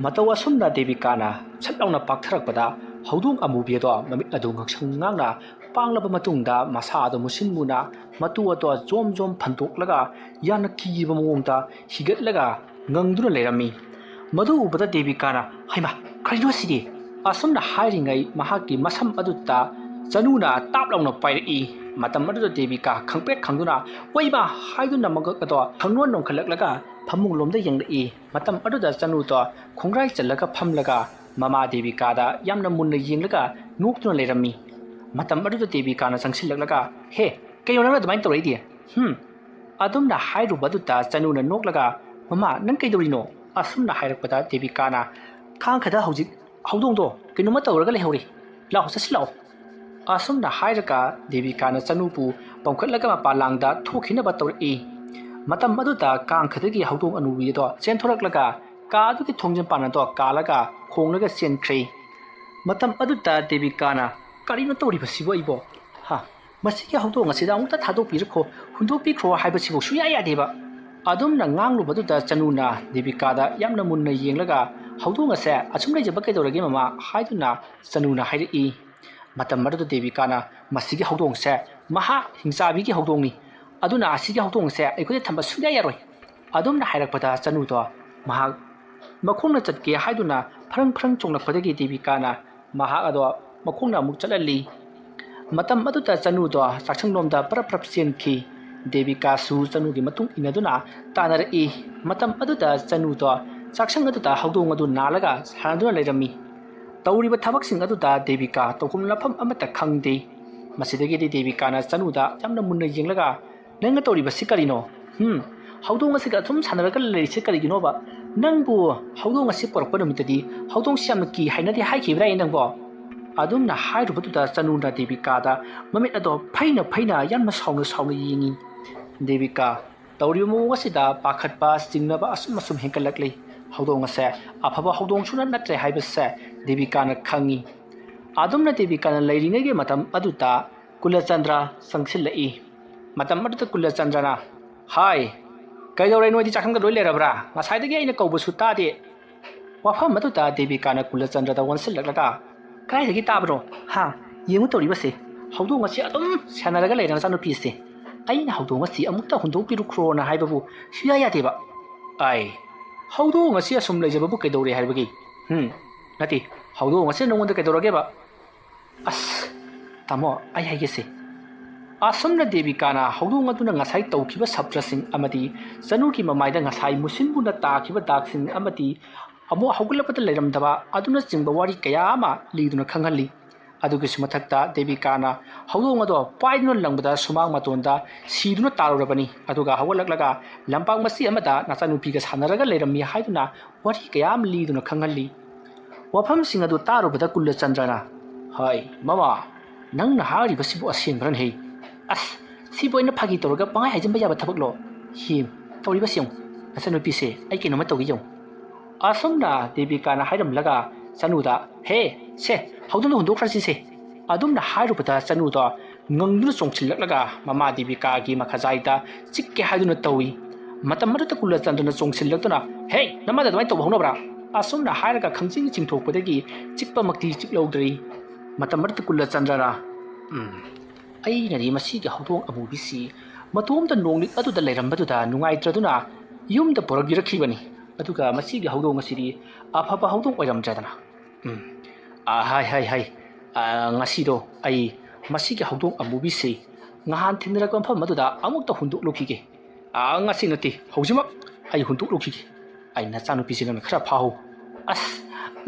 ꯃꯇꯧ ꯑꯁꯨꯝꯅ ꯗꯦꯕꯤꯀꯥꯅ ꯁꯠ ꯂꯥꯎꯅ ꯄꯥꯛꯊꯔꯛꯄꯗ ꯍꯧꯗꯣꯡ ꯑꯃꯨꯕꯤ ꯑꯗꯣ ꯃꯃꯤꯠ ꯑꯗꯨ ꯉꯛꯁꯪ ꯉꯥꯡꯅ ꯄꯥꯡꯂꯕ ꯃꯇꯨꯡꯗ ꯃꯁꯥ ꯑꯗꯨ ꯃꯨꯁꯤꯟ ꯃꯨꯅ ꯃꯇꯨ ꯑꯗꯣ ꯖꯣꯝ ꯐꯟꯗꯣꯛꯂꯒ ꯌꯥꯝꯅ ꯀꯤꯕ ꯃꯑꯣꯡꯗ ꯍꯤꯒꯠꯂꯒ ꯉꯪꯗꯨꯅ ꯂꯩꯔꯝꯃꯤ ꯃꯗꯨ ꯎꯕꯗ ꯗꯦꯕꯤꯀꯥꯅ ꯍꯩꯃꯥ ꯀꯔꯤꯅꯣ ꯁꯤꯗꯤ ꯑꯁꯨꯝꯅ ꯍꯥꯏꯔꯤꯉꯩ ꯃꯍꯥꯛꯀꯤ ꯃꯁꯝ ꯑꯗꯨꯗ ꯆꯅꯨꯅ ꯇꯥꯞ ꯂꯥꯎꯅ ꯄꯥꯏꯔꯛꯏ ꯃꯇꯝ ꯑꯗꯨꯗ ꯗꯦꯕꯤꯀꯥ ꯈꯪꯄ꯭ꯔꯦꯛ ꯈꯪꯗꯨꯅ ꯋꯩꯃꯥ ꯍꯥꯏꯗꯨꯅ ꯃꯉꯛ ꯑꯗꯣ ꯈꯪꯅꯣꯟ ꯅꯣꯡꯈꯠꯂꯛꯂꯒ ꯐꯃꯨꯡ ꯂꯣꯝꯗ ꯌꯦꯡꯂꯛꯏ ꯃꯇꯝ ꯑꯗꯨꯗ ꯆꯅꯨꯗꯣ ꯈꯣꯡꯒ꯭ꯔꯥꯏ ꯆꯜꯂꯒ ꯐꯝꯂꯒ ꯃꯃꯥ ꯗꯦꯕꯤꯀꯥꯗ ꯌꯥꯝꯅ ꯃꯨꯟꯅ ꯌꯦꯡꯂꯒ ꯅꯣꯛꯇꯨꯅ ꯂꯩꯔꯝꯃꯤ ꯃꯇꯝ ꯑꯗꯨꯗ ꯗꯦꯕꯤꯀꯥꯅ ꯆꯪꯁꯤꯜꯂꯛꯂꯒ ꯍꯦ ꯀꯩꯅꯣ ꯅꯪꯅ ꯑꯗꯨꯃꯥꯏꯅ ꯇꯧꯔꯛꯏꯗꯤ ꯑꯗꯨꯝꯅ ꯍꯥꯏꯔꯨꯕ ꯑꯗꯨꯗ ꯆꯅꯨꯅ ꯅꯣꯛꯂꯒ ꯃꯃꯥ ꯅꯪ ꯀꯩꯗꯧꯔꯤꯅꯣ ꯑꯁꯨꯝꯅ ꯍꯥꯏꯔꯛꯄꯗ ꯗꯦꯕꯤꯀꯥꯅ ꯈꯥꯡꯈꯗ ꯍꯧꯖꯤꯛ ꯍꯧꯗꯣꯡꯗꯣ ꯀꯩꯅꯣꯝꯃ ꯇꯧꯔꯒ ꯂꯩꯍꯧꯔꯤ ꯂꯥꯛꯑꯣ ꯆꯠꯁꯤꯜꯂꯛꯑꯣ ꯑꯁꯨꯝꯅ ꯍꯥꯏꯔꯒ ꯗꯦꯕꯤꯀꯥꯅ ꯆꯅꯨꯕꯨ ꯄꯝꯈꯠꯂꯒ ꯃꯄꯥꯟꯂꯥꯡꯗ ꯊꯣꯛꯈꯤꯅꯕ ꯇꯧꯔꯛꯏ ꯃꯇꯝ ꯑꯗꯨꯗ ꯀꯥꯡꯈꯗꯒꯤ ꯍꯧꯗꯣꯡ ꯑꯅꯨꯕꯤ ꯑꯗꯣ ꯆꯦꯟꯊꯣꯔꯛꯂꯒ ꯀꯥ ꯑꯗꯨꯒꯤ ꯊꯣꯡꯖꯤꯟ ꯄꯥꯟꯗꯣ ꯀꯥꯜꯂꯒ ꯈꯣꯡꯂꯒ ꯆꯦꯟꯈ꯭ꯔꯦ ꯃꯇꯝ ꯑꯗꯨꯗ ꯗꯦꯕꯤꯀꯥꯅ ꯀꯔꯤꯅꯣ ꯇꯧꯔꯤꯕꯁꯤꯕꯨ ꯑꯩꯕꯣ ꯃꯁꯤꯒꯤ ꯍꯧꯗꯣꯡ ꯑꯁꯤꯗ ꯑꯃꯨꯛꯇ ꯊꯥꯗꯣꯛꯄꯤꯔꯈꯣ ꯍꯨꯟꯗꯣꯛꯄꯤꯈ꯭ꯔꯣ ꯍꯥꯏꯕꯁꯤꯕꯨ ꯁꯨꯡꯌꯥ ꯌꯥꯗꯦꯕ ꯑꯗꯨꯝꯅ ꯉꯥꯡꯂꯨꯕꯗꯨꯗ ꯆꯅꯨꯅ ꯗꯦꯕꯤꯀꯥꯗ ꯌꯥꯝꯅ ꯃꯨꯟꯅ ꯌꯦꯡꯂꯒ ꯍꯧꯗꯣꯡ ꯑꯁꯦ ꯑꯁꯨꯝ ꯂꯩꯖꯕ ꯀꯩꯗꯧꯔꯒꯦ ꯃꯃꯥ ꯍꯥꯏꯗꯨꯅ ꯆꯅꯨꯅ ꯍꯥꯏꯔꯛꯏ ꯃꯇꯝ ꯑꯗꯨꯗ ꯗꯦꯕꯤꯀꯥꯅ ꯃꯁꯤꯒꯤ ꯍꯧꯗꯣꯡꯁꯦ ꯃꯍꯥ ꯍꯤꯡꯆꯥꯕꯤꯒꯤ ꯍꯧꯗꯣꯡꯅꯤ ꯑꯗꯨꯅ ꯑꯁꯤꯒꯤ ꯍꯧꯗꯣꯡꯁꯦ ꯑꯩꯈꯣꯏꯗ ꯊꯝꯕ ꯁꯨꯡꯌꯥ ꯌꯥꯔꯣꯏ ꯑꯗꯨꯝꯅ ꯍꯥꯏꯔꯛꯄꯗ ꯆꯅꯨꯗꯣ ꯃꯍꯥꯛ ꯃꯈꯣꯡꯅ ꯆꯠꯀꯦ ꯍꯥꯏꯗꯨꯅ ꯐꯔꯪ ꯆꯣꯡꯂꯛꯄꯗꯒꯤ ꯗꯦꯕꯤꯀꯥꯅ ꯃꯍꯥꯛ ꯑꯗꯣ ꯃꯈꯣꯡꯅ ꯑꯃꯨꯛ ꯆꯠꯍꯜꯂꯤ ꯃꯇꯝ ꯑꯗꯨꯗ ꯆꯅꯨꯗꯣ ꯆꯥꯛꯁꯪꯂꯣꯝꯗ ꯄꯔꯞ ꯆꯦꯟꯈꯤ ꯗꯦꯕꯤꯀꯥꯁꯨ ꯆꯅꯨꯒꯤ ꯃꯇꯨꯡ ꯏꯟꯅꯗꯨꯅ ꯇꯥꯟꯅꯔꯛꯏ ꯃꯇꯝ ꯑꯗꯨꯗ ꯆꯅꯨꯗꯣ ꯆꯥꯛꯁꯪ ꯑꯗꯨꯗ ꯍꯧꯗꯣꯡ ꯑꯗꯨ ꯅꯥꯜꯂꯒ ꯁꯥꯟꯅꯗꯨꯅ ꯂꯩꯔꯝꯃꯤ ꯇꯧꯔꯤꯕ ꯊꯕꯛꯁꯤꯡ ꯑꯗꯨꯗ ꯗꯦꯕꯤꯀꯥ ꯇꯧꯐꯝ ꯂꯥꯛꯐꯝ ꯑꯃꯠꯇ ꯈꯪꯗꯦ ꯃꯁꯤꯗꯒꯤꯗꯤ ꯗꯦꯕꯤꯀꯥꯅ ꯆꯅꯨꯗ ꯌꯥꯝꯅ ꯃꯨꯟꯅ ꯌꯦꯡꯂꯒ ꯅꯪꯅ ꯇꯧꯔꯤꯕꯁꯤ ꯀꯔꯤꯅꯣ ꯍꯧꯗꯣꯡ ꯑꯁꯤꯒ ꯑꯁꯨꯝ ꯁꯥꯟꯅꯔꯒ ꯂꯩꯔꯤꯁꯤ ꯀꯔꯤꯒꯤꯅꯣꯕ ꯅꯪꯕꯨ ꯍꯧꯗꯣꯡ ꯑꯁꯤ ꯄꯣꯔꯛꯄ ꯅꯨꯃꯤꯠꯇꯗꯤ ꯍꯧꯗꯣꯡꯁꯤ ꯌꯥꯝꯅ ꯀꯤ ꯍꯥꯏꯅꯗꯤ ꯍꯥꯏꯈꯤꯕ꯭ꯔꯥ ꯅꯪꯕꯣ ꯑꯗꯨꯝꯅ ꯍꯥꯏꯔꯨꯕꯗꯨꯗ ꯆꯅꯨꯅ ꯗꯦꯕꯤꯀꯥꯗ ꯃꯃꯤꯠ ꯑꯗꯣ ꯐꯩꯅ ꯌꯥꯝꯅ ꯁꯥꯎꯅ ꯌꯦꯡꯉꯤ ꯗꯦꯕꯤꯀꯥ ꯇꯧꯔꯤꯕ ꯃꯑꯣꯡ ꯑꯁꯤꯗ ꯄꯥꯈꯠꯄ ꯆꯤꯡꯅꯕ ꯑꯁꯨꯝ ꯍꯦꯟꯒꯠꯂꯛꯂꯤ ꯍꯧꯗꯣꯡ ꯑꯁꯦ ꯑꯐꯕ ꯍꯧꯗꯣꯡꯁꯨ ꯅꯠꯇ꯭ꯔꯦ ꯍꯥꯏꯕꯁꯦ ꯗꯦꯕꯤꯀꯥꯅ ꯈꯪꯉꯤ ꯑꯗꯨꯝꯅ ꯗꯦꯕꯤꯀꯥꯅ ꯂꯩꯔꯤꯉꯩꯒꯤ ꯃꯇꯝ ꯑꯗꯨꯗ ꯀꯨꯂꯆꯟꯗ꯭ꯔ ꯆꯪꯁꯤꯜꯂꯛꯏ ꯃꯇꯝ ꯑꯗꯨꯗ ꯀꯨꯂꯆꯟꯗ꯭ꯔꯅ ꯍꯥꯏ ꯀꯩꯗꯧꯔꯦ ꯅꯣꯏꯗꯤ ꯆꯥꯛꯁꯪꯗ ꯂꯣꯏ ꯂꯩꯔꯕ꯭ꯔꯥ ꯉꯁꯥꯏꯗꯒꯤ ꯑꯩꯅ ꯀꯧꯕꯁꯨ ꯇꯥꯗꯦ ꯋꯥꯐꯝ ꯑꯗꯨꯗ ꯗꯦꯕꯤꯀꯥꯅ ꯀꯨꯂꯆꯟꯗ꯭ꯔꯗ ꯑꯣꯟꯁꯤꯜꯂꯛꯂꯒ ꯀꯥꯏꯗꯒꯤ ꯇꯥꯕꯅꯣ ꯌꯦꯡꯉꯨ ꯇꯧꯔꯤꯕꯁꯦ ꯍꯧꯗꯣꯡ ꯑꯁꯤ ꯑꯗꯨꯝ ꯁꯥꯟꯅꯔꯒ ꯂꯩꯔ ꯅꯆꯥꯅꯨꯄꯤꯁꯦ ꯑꯩꯅ ꯍꯧꯗꯣꯡ ꯑꯁꯤ ꯑꯃꯨꯛꯇ ꯍꯨꯟꯗꯣꯛꯄꯤꯔꯨꯈ꯭ꯔꯣꯅ ꯍꯥꯏꯕꯕꯨ ꯁꯨꯡꯌꯥ ꯌꯥꯗꯦꯕ ꯍꯧꯗꯣꯡ ꯑꯁꯤ ꯑꯁꯨꯝ ꯂꯩꯖꯕꯕꯨ ꯀꯩꯗꯧꯔꯦ ꯍꯥꯏꯕꯒꯤ ꯅꯠꯇꯦ ꯍꯧꯗꯣꯡ ꯑꯁꯤ ꯅꯉꯣꯟꯗ ꯀꯩꯗꯧꯔꯒꯦꯕ ꯑꯁ ꯇꯥꯃꯣ ꯑꯩ ꯍꯥꯏꯒꯦꯁꯦ ꯑꯁꯨꯝꯅ ꯗꯦꯕꯤꯀꯥꯅ ꯍꯧꯗꯣꯡ ꯑꯗꯨꯅ ꯉꯁꯥꯏ ꯇꯧꯈꯤꯕ ꯁꯞꯇ꯭ꯔꯁꯤꯡ ꯑꯃꯗꯤ ꯆꯅꯨꯒꯤ ꯃꯃꯥꯏꯗ ꯉꯁꯥꯏ ꯃꯨꯁꯤꯟꯕꯨꯅ ꯇꯥꯈꯤꯕ ꯗꯥꯛꯁꯤꯡ ꯑꯃꯗꯤ ꯑꯃꯨꯛ ꯍꯧꯒꯠꯂꯛꯄꯗ ꯂꯩꯔꯝꯗꯕ ꯑꯗꯨꯅꯆꯤꯡꯕ ꯋꯥꯔꯤ ꯀꯌꯥ ꯑꯃ ꯂꯤꯗꯨꯅ ꯈꯪꯍꯜꯂꯤ ꯑꯗꯨꯒꯤꯁꯨ ꯃꯊꯛꯇ ꯗꯦꯕꯤꯀꯥꯅ ꯍꯧꯗꯣꯡ ꯑꯗꯣ ꯄꯥꯏꯗꯨꯅ ꯂꯪꯕꯗ ꯁꯨꯃꯥꯡ ꯃꯇꯣꯟꯗ ꯁꯤꯗꯨꯅ ꯇꯥꯔꯨꯔꯕꯅꯤ ꯑꯗꯨꯒ ꯍꯧꯒꯠꯂꯛꯂꯒ ꯂꯝꯄꯥꯛ ꯃꯆꯤ ꯑꯃꯗ ꯅꯆꯥꯅꯨꯄꯤꯒ ꯁꯥꯟꯅꯔꯒ ꯂꯩꯔꯝꯃꯤ ꯍꯥꯏꯗꯨꯅ ꯋꯥꯔꯤ ꯀꯌꯥ ꯑꯃ ꯂꯤꯗꯨꯅ ꯈꯪꯍꯜꯂꯤ ꯋꯥꯐꯝꯁꯤꯡ ꯑꯗꯨ ꯇꯥꯔꯨꯕꯗ ꯀꯨꯂꯆꯟꯗ꯭ꯔꯅ ꯍꯥꯏ ꯃꯃꯥ ꯅꯪꯅ ꯍꯥꯏꯔꯤꯕꯁꯤꯕꯨ ꯑꯁꯦꯡꯕ꯭ꯔꯅꯦ ꯑꯁ ꯁꯤꯕꯨ ꯑꯩꯅ ꯐꯥꯒꯤ ꯇꯧꯔꯒ ꯄꯪꯍꯥꯏ ꯍꯥꯏꯖꯤꯟꯕ ꯌꯥꯕ ꯊꯕꯛꯂꯣ ꯇꯧꯔꯤꯕꯁꯤ ꯌꯦꯡꯉꯨ ꯅꯆꯥꯅꯨꯄꯤꯁꯦ ꯑꯩ ꯀꯩꯅꯣꯝꯃ ꯇꯧꯒꯦ ꯌꯦꯡꯉꯨ ꯑꯁꯨꯝꯅ ꯗꯦꯕꯤꯀꯥꯅ ꯍꯥꯏꯔꯝꯂꯒ ꯆꯅꯨꯗ ꯍꯦ ꯁꯦ ꯍꯧꯗꯣꯡꯗꯣ ꯍꯨꯟꯗꯣꯛꯈ꯭ꯔꯁꯤꯁꯦ ꯑꯗꯨꯝꯅ ꯍꯥꯏꯔꯨꯕꯗ ꯆꯅꯨꯗꯣ ꯉꯪꯗꯨꯅ ꯆꯣꯡꯁꯤꯜꯂꯛꯂꯒ ꯃꯃꯥ ꯗꯦꯕꯤꯀꯥꯒꯤ ꯃꯈꯥꯖꯥꯏꯗ ꯆꯤꯛꯀꯦ ꯍꯥꯏꯗꯨꯅ ꯇꯧꯏ ꯃꯇꯝ ꯑꯗꯨꯗ ꯀꯨꯂꯆꯟꯗ꯭ꯔꯅ ꯆꯣꯡꯁꯤꯜꯂꯛꯇꯨꯅ ꯍꯦ ꯅꯃꯥꯗ ꯑꯗꯨꯃꯥꯏꯅ ꯇꯧꯕ ꯍꯧꯅꯕ꯭ꯔꯥ ꯑꯁꯨꯝꯅ ꯍꯥꯏꯔꯒ ꯈꯪꯆꯤꯡ ꯆꯤꯡꯊꯣꯛꯄꯗꯒꯤ ꯆꯤꯛꯄꯃꯛꯇꯤ ꯆꯤꯛꯂꯧꯗ꯭ꯔꯤ ꯃꯇꯝ ꯑꯗꯨꯗ ꯀꯨꯂꯆꯟꯗ꯭ꯔꯅ ꯑꯩꯅꯗꯤ ꯃꯁꯤꯒꯤ ꯍꯧꯗꯣꯡ ꯑꯃꯨꯕꯤꯁꯤ ꯃꯇꯣꯝꯇ ꯅꯣꯡꯂꯤꯛ ꯑꯗꯨꯗ ꯂꯩꯔꯝꯕꯗꯨꯗ ꯅꯨꯡꯉꯥꯏꯇ꯭ꯔꯗꯨꯅ ꯌꯨꯝꯗ ꯄꯨꯔꯛꯄꯤꯔꯛꯈꯤꯕꯅꯤ ꯑꯗꯨꯒ ꯃꯁꯤꯒꯤ ꯍꯧꯗꯣꯡ ꯑꯁꯤꯗꯤ ꯑꯐꯕ ꯍꯧꯗꯣꯡ ꯑꯣꯏꯔꯝꯗ꯭ꯔꯦꯗꯅ ꯍꯥꯏ ꯉꯁꯤꯗꯣ ꯑꯩ ꯃꯁꯤꯒꯤ ꯍꯧꯗꯣꯡ ꯑꯃꯨꯕꯤꯁꯤ ꯅꯍꯥꯟ ꯊꯦꯡꯅꯔꯛꯄ ꯃꯐꯝ ꯑꯗꯨꯗ ꯑꯃꯨꯛꯇ ꯍꯨꯟꯗꯣꯛꯂꯨꯈꯤꯒꯦ ꯉꯁꯤ ꯅꯠꯇꯦ ꯍꯧꯖꯤꯛꯃꯛ ꯑꯩ ꯍꯨꯟꯗꯣꯛꯂꯨꯈꯤꯒꯦ ꯑꯩ ꯅꯆꯥꯅꯨꯄꯤꯁꯤ ꯅꯪꯅ ꯈꯔ ꯐꯥꯍꯧ ꯑꯁ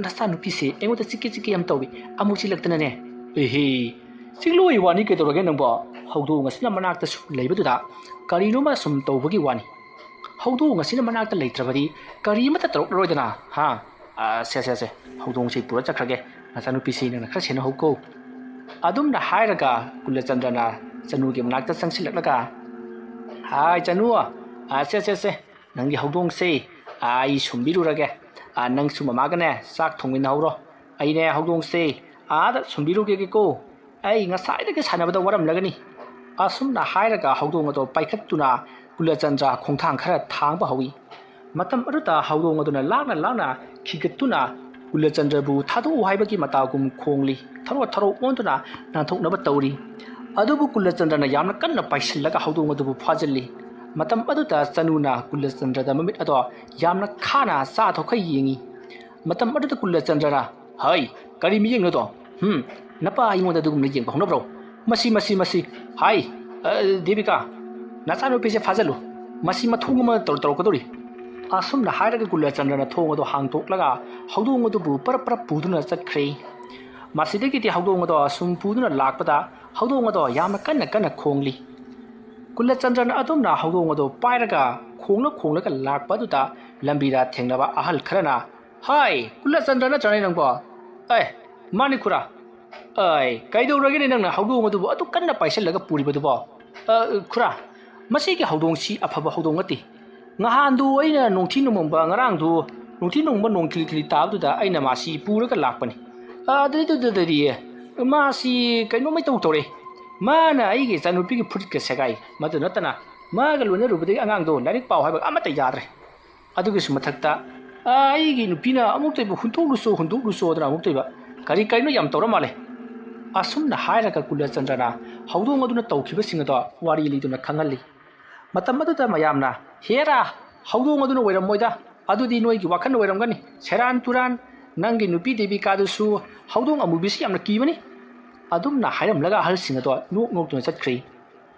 ꯅꯆꯥꯅꯨꯄꯤꯁꯦ ꯑꯩꯉꯣꯟꯗ ꯆꯤꯛꯀꯤ ꯌꯥꯝ ꯇꯧꯏ ꯑꯃꯨꯛ ꯆꯤꯛꯂꯛꯇꯅꯅꯦ ꯑꯦꯍꯦ ꯆꯤꯛꯂꯣꯏ ꯋꯥꯅꯤ ꯀꯩꯗꯧꯔꯒꯦ ꯅꯪꯕꯣ ꯍꯧꯗꯣꯡ ꯑꯁꯤꯅ ꯃꯅꯥꯛꯇ ꯁꯨꯝ ꯂꯩꯕꯗꯨꯗ ꯀꯔꯤꯅꯣꯃ ꯁꯨꯝ ꯇꯧꯕꯒꯤ ꯋꯥꯅꯤ ꯍꯧꯗꯣꯡ ꯑꯁꯤꯅ ꯃꯅꯥꯛꯇ ꯂꯩꯇ꯭ꯔꯕꯗꯤ ꯀꯔꯤ ꯑꯃꯠꯇ ꯇꯧꯔꯛꯂꯔꯣꯏꯗꯅ ꯁꯦ ꯍꯧꯗꯣꯡꯁꯤ ꯄꯨꯔ ꯆꯠꯈ꯭ꯔꯒꯦ ꯅꯆꯥꯅꯨꯄꯤꯁꯤ ꯅꯪꯅ ꯈꯔ ꯁꯦꯟꯅꯍꯧꯀꯣ ꯑꯗꯨꯝꯅ ꯍꯥꯏꯔꯒ ꯀꯨꯂꯆꯟꯗ꯭ꯔꯅ ꯆꯅꯨꯒꯤ ꯃꯅꯥꯛꯇ ꯆꯪꯁꯤꯜꯂꯛꯂꯒ ꯍꯥꯏ ꯆꯅꯨ ꯁꯦ ꯅꯪꯒꯤ ꯍꯧꯗꯣꯡꯁꯦ ꯑꯩ ꯁꯨꯝꯕꯤꯔꯨꯔꯒꯦ ꯅꯪꯁꯨ ꯃꯃꯥꯒꯅꯦ ꯆꯥꯛ ꯊꯣꯡꯃꯤꯟꯅꯍꯧꯔꯣ ꯑꯩꯅꯦ ꯍꯧꯗꯣꯡꯁꯦ ꯑꯥꯗ ꯁꯨꯝꯕꯤꯔꯨꯒꯦꯀꯣ ꯑꯩ ꯉꯁꯥꯏꯗꯒꯤ ꯁꯥꯟꯅꯕꯗ ꯋꯥꯔꯝꯂꯒꯅꯤ ꯑꯁꯨꯝꯅ ꯍꯥꯏꯔꯒ ꯍꯧꯗꯣꯡ ꯑꯗꯣ ꯄꯥꯏꯈꯠꯇꯨꯅ ꯀꯨꯂꯆꯟꯗ꯭ꯔ ꯈꯣꯡꯊꯥꯡ ꯈꯔ ꯊꯥꯡꯕ ꯍꯧꯏ ꯃꯇꯝ ꯑꯗꯨꯗ ꯍꯧꯗꯣꯡ ꯑꯗꯨꯅ ꯂꯥꯛꯅ ꯈꯤꯒꯠꯇꯨꯅ ꯀꯨꯂꯆꯟꯗ꯭ꯔꯕꯨ ꯊꯥꯗꯣꯛꯎ ꯍꯥꯏꯕꯒꯤ ꯃꯇꯥꯒꯨꯝ ꯈꯣꯡꯂꯤ ꯊꯔꯣ ꯑꯣꯟꯗꯨꯅ ꯅꯥꯟꯊꯣꯛꯅꯕ ꯇꯧꯔꯤ ꯑꯗꯨꯕꯨ ꯀꯨꯂꯆꯟꯗ꯭ꯔꯅ ꯌꯥꯝꯅ ꯀꯟꯅ ꯄꯥꯏꯁꯤꯜꯂꯒ ꯍꯧꯗꯣꯡ ꯑꯗꯨꯕꯨ ꯐꯥꯖꯤꯜꯂꯤ ꯃꯇꯝ ꯑꯗꯨꯗ ꯆꯅꯨꯅ ꯀꯨꯂꯆꯟꯗ꯭ꯔꯗ ꯃꯃꯤꯠ ꯑꯗꯣ ꯌꯥꯝꯅ ꯈꯥꯅ ꯆꯥꯊꯣꯛꯈ ꯌꯦꯡꯉꯤ ꯃꯇꯝ ꯑꯗꯨꯗ ꯀꯨꯂꯆꯟꯗ꯭ꯔꯅ ꯍꯩ ꯀꯔꯤ ꯃꯤꯌꯦꯡꯅꯣꯗꯣ ꯅꯄꯥ ꯑꯩꯉꯣꯟꯗ ꯑꯗꯨꯒꯨꯝꯅ ꯌꯦꯡꯕ ꯍꯧꯅꯕ꯭ꯔꯣ ꯃꯁꯤ ꯍꯥꯏ ꯗꯦꯕꯤꯀꯥ ꯅꯆꯥꯅꯨꯄꯤꯁꯦ ꯐꯥꯖꯜꯂꯨ ꯃꯁꯤ ꯃꯊꯣꯡ ꯑꯃ ꯇꯧꯔꯛꯀꯗꯧꯔꯤ ꯑꯁꯨꯝꯅ ꯍꯥꯏꯔꯒ ꯀꯨꯂꯆꯟꯗ꯭ꯔꯅ ꯊꯣꯡ ꯑꯗꯣ ꯍꯥꯡꯇꯣꯛꯂꯒ ꯍꯧꯗꯣꯡ ꯑꯗꯨꯕꯨ ꯄꯔꯞ ꯄꯨꯗꯨꯅ ꯆꯠꯈ꯭ꯔꯦ ꯃꯁꯤꯗꯒꯤꯗꯤ ꯍꯧꯗꯣꯡ ꯑꯗꯣ ꯁꯨꯝ ꯄꯨꯗꯨꯅ ꯂꯥꯛꯄꯗ ꯍꯧꯗꯣꯡ ꯑꯗꯣ ꯌꯥꯝꯅ ꯀꯟꯅ ꯈꯣꯡꯂꯤ ꯀꯨꯂꯆꯟꯗ꯭ꯔꯅ ꯑꯗꯨꯝꯅ ꯍꯧꯗꯣꯡ ꯑꯗꯣ ꯄꯥꯏꯔꯒ ꯈꯣꯡꯂꯒ ꯂꯥꯛꯄ ꯑꯗꯨꯗ ꯂꯝꯕꯤꯗ ꯊꯦꯡꯅꯕ ꯑꯍꯜ ꯈꯔꯅ ꯍꯥꯏ ꯀꯨꯂꯆꯟꯗ꯭ꯔ ꯅꯠꯇ꯭ꯔꯅꯦ ꯅꯪꯕꯣ ꯃꯥꯅꯤ ꯈꯨꯔꯥ ꯀꯩꯗꯧꯔꯒꯦꯅꯦ ꯅꯪꯅ ꯍꯧꯗꯣꯡ ꯑꯗꯨꯕꯨ ꯑꯗꯨ ꯀꯟꯅ ꯄꯥꯏꯁꯤꯜꯂꯒ ꯄꯨꯔꯤꯕꯗꯨꯕꯣ ꯈꯨꯔꯥ ꯃꯁꯤꯒꯤ ꯍꯧꯗꯣꯡꯁꯤ ꯑꯐꯕ ꯍꯧꯗꯣꯡ ꯅꯠꯇꯦ ꯉꯍꯥꯟꯗꯨ ꯑꯩꯅ ꯅꯣꯡꯊꯤ ꯅꯣꯡꯃꯪꯕ ꯉꯔꯥꯡꯗꯨ ꯅꯣꯡꯊꯤ ꯅꯣꯡꯃꯪꯕ ꯅꯣꯡ ꯊꯤꯂꯤ ꯇꯥꯕꯗꯨꯗ ꯑꯩꯅ ꯃꯥꯁꯤ ꯄꯨꯔꯒ ꯂꯥꯛꯄꯅꯤ ꯑꯗꯨꯗꯨꯗꯗꯤ ꯃꯥꯁꯤ ꯀꯩꯅꯣꯝꯃ ꯇꯧꯔꯦ ꯃꯥꯅ ꯑꯩꯒꯤ ꯏꯆꯥꯅꯨꯄꯤꯒꯤ ꯐꯨꯔꯤꯠꯀ ꯁꯦꯒꯥꯏ ꯃꯗꯨ ꯅꯠꯇꯅ ꯃꯥꯒ ꯂꯣꯏꯅꯔꯨꯕꯗꯒꯤ ꯑꯉꯥꯡꯗꯣ ꯂꯥꯏꯔꯤꯛ ꯄꯥꯎ ꯍꯥꯏꯕ ꯑꯃꯠꯇ ꯌꯥꯗ꯭ꯔꯦ ꯑꯗꯨꯒꯤꯁꯨ ꯃꯊꯛꯇ ꯑꯩꯒꯤ ꯅꯨꯄꯤꯅ ꯑꯃꯨꯛꯇꯣꯏꯕ ꯍꯨꯟꯗꯣꯛꯂꯨꯁꯣꯗꯅ ꯑꯃꯨꯛꯇꯣꯏꯕ ꯀꯔꯤꯅꯣ ꯌꯥꯝ ꯇꯧꯔ ꯃꯥꯜꯂꯦ ꯑꯁꯨꯝꯅ ꯍꯥꯏꯔꯒ ꯀꯨꯂꯆꯟꯗ꯭ꯔꯅ ꯍꯧꯗꯣꯡ ꯑꯗꯨꯅ ꯇꯧꯈꯤꯕꯁꯤꯡ ꯑꯗꯣ ꯋꯥꯔꯤ ꯂꯤꯗꯨꯅ ꯈꯪꯍꯜꯂꯤ ꯃꯇꯝ ꯑꯗꯨꯗ ꯃꯌꯥꯝꯅ ꯍꯦꯔꯥ ꯍꯧꯗꯣꯡ ꯑꯗꯨꯅ ꯑꯣꯏꯔꯝꯃꯣꯏꯗ ꯑꯗꯨꯗꯤ ꯅꯣꯏꯒꯤ ꯋꯥꯈꯜ ꯑꯣꯏꯔꯝꯒꯅꯤ ꯁꯦꯔꯥꯟ ꯇꯨꯔꯥꯟ ꯅꯪꯒꯤ ꯅꯨꯄꯤ ꯗꯦꯕꯤꯀꯥꯗꯨꯁꯨ ꯍꯧꯗꯣꯡ ꯑꯃꯨꯕꯤꯁꯤ ꯌꯥꯝꯅ ꯀꯤꯕꯅꯤ ꯑꯗꯨꯝꯅ ꯍꯥꯏꯔꯝꯂꯒ ꯑꯍꯜꯁꯤꯡ ꯑꯗꯣ ꯅꯣꯛꯇꯨꯅ ꯆꯠꯈ꯭ꯔꯤ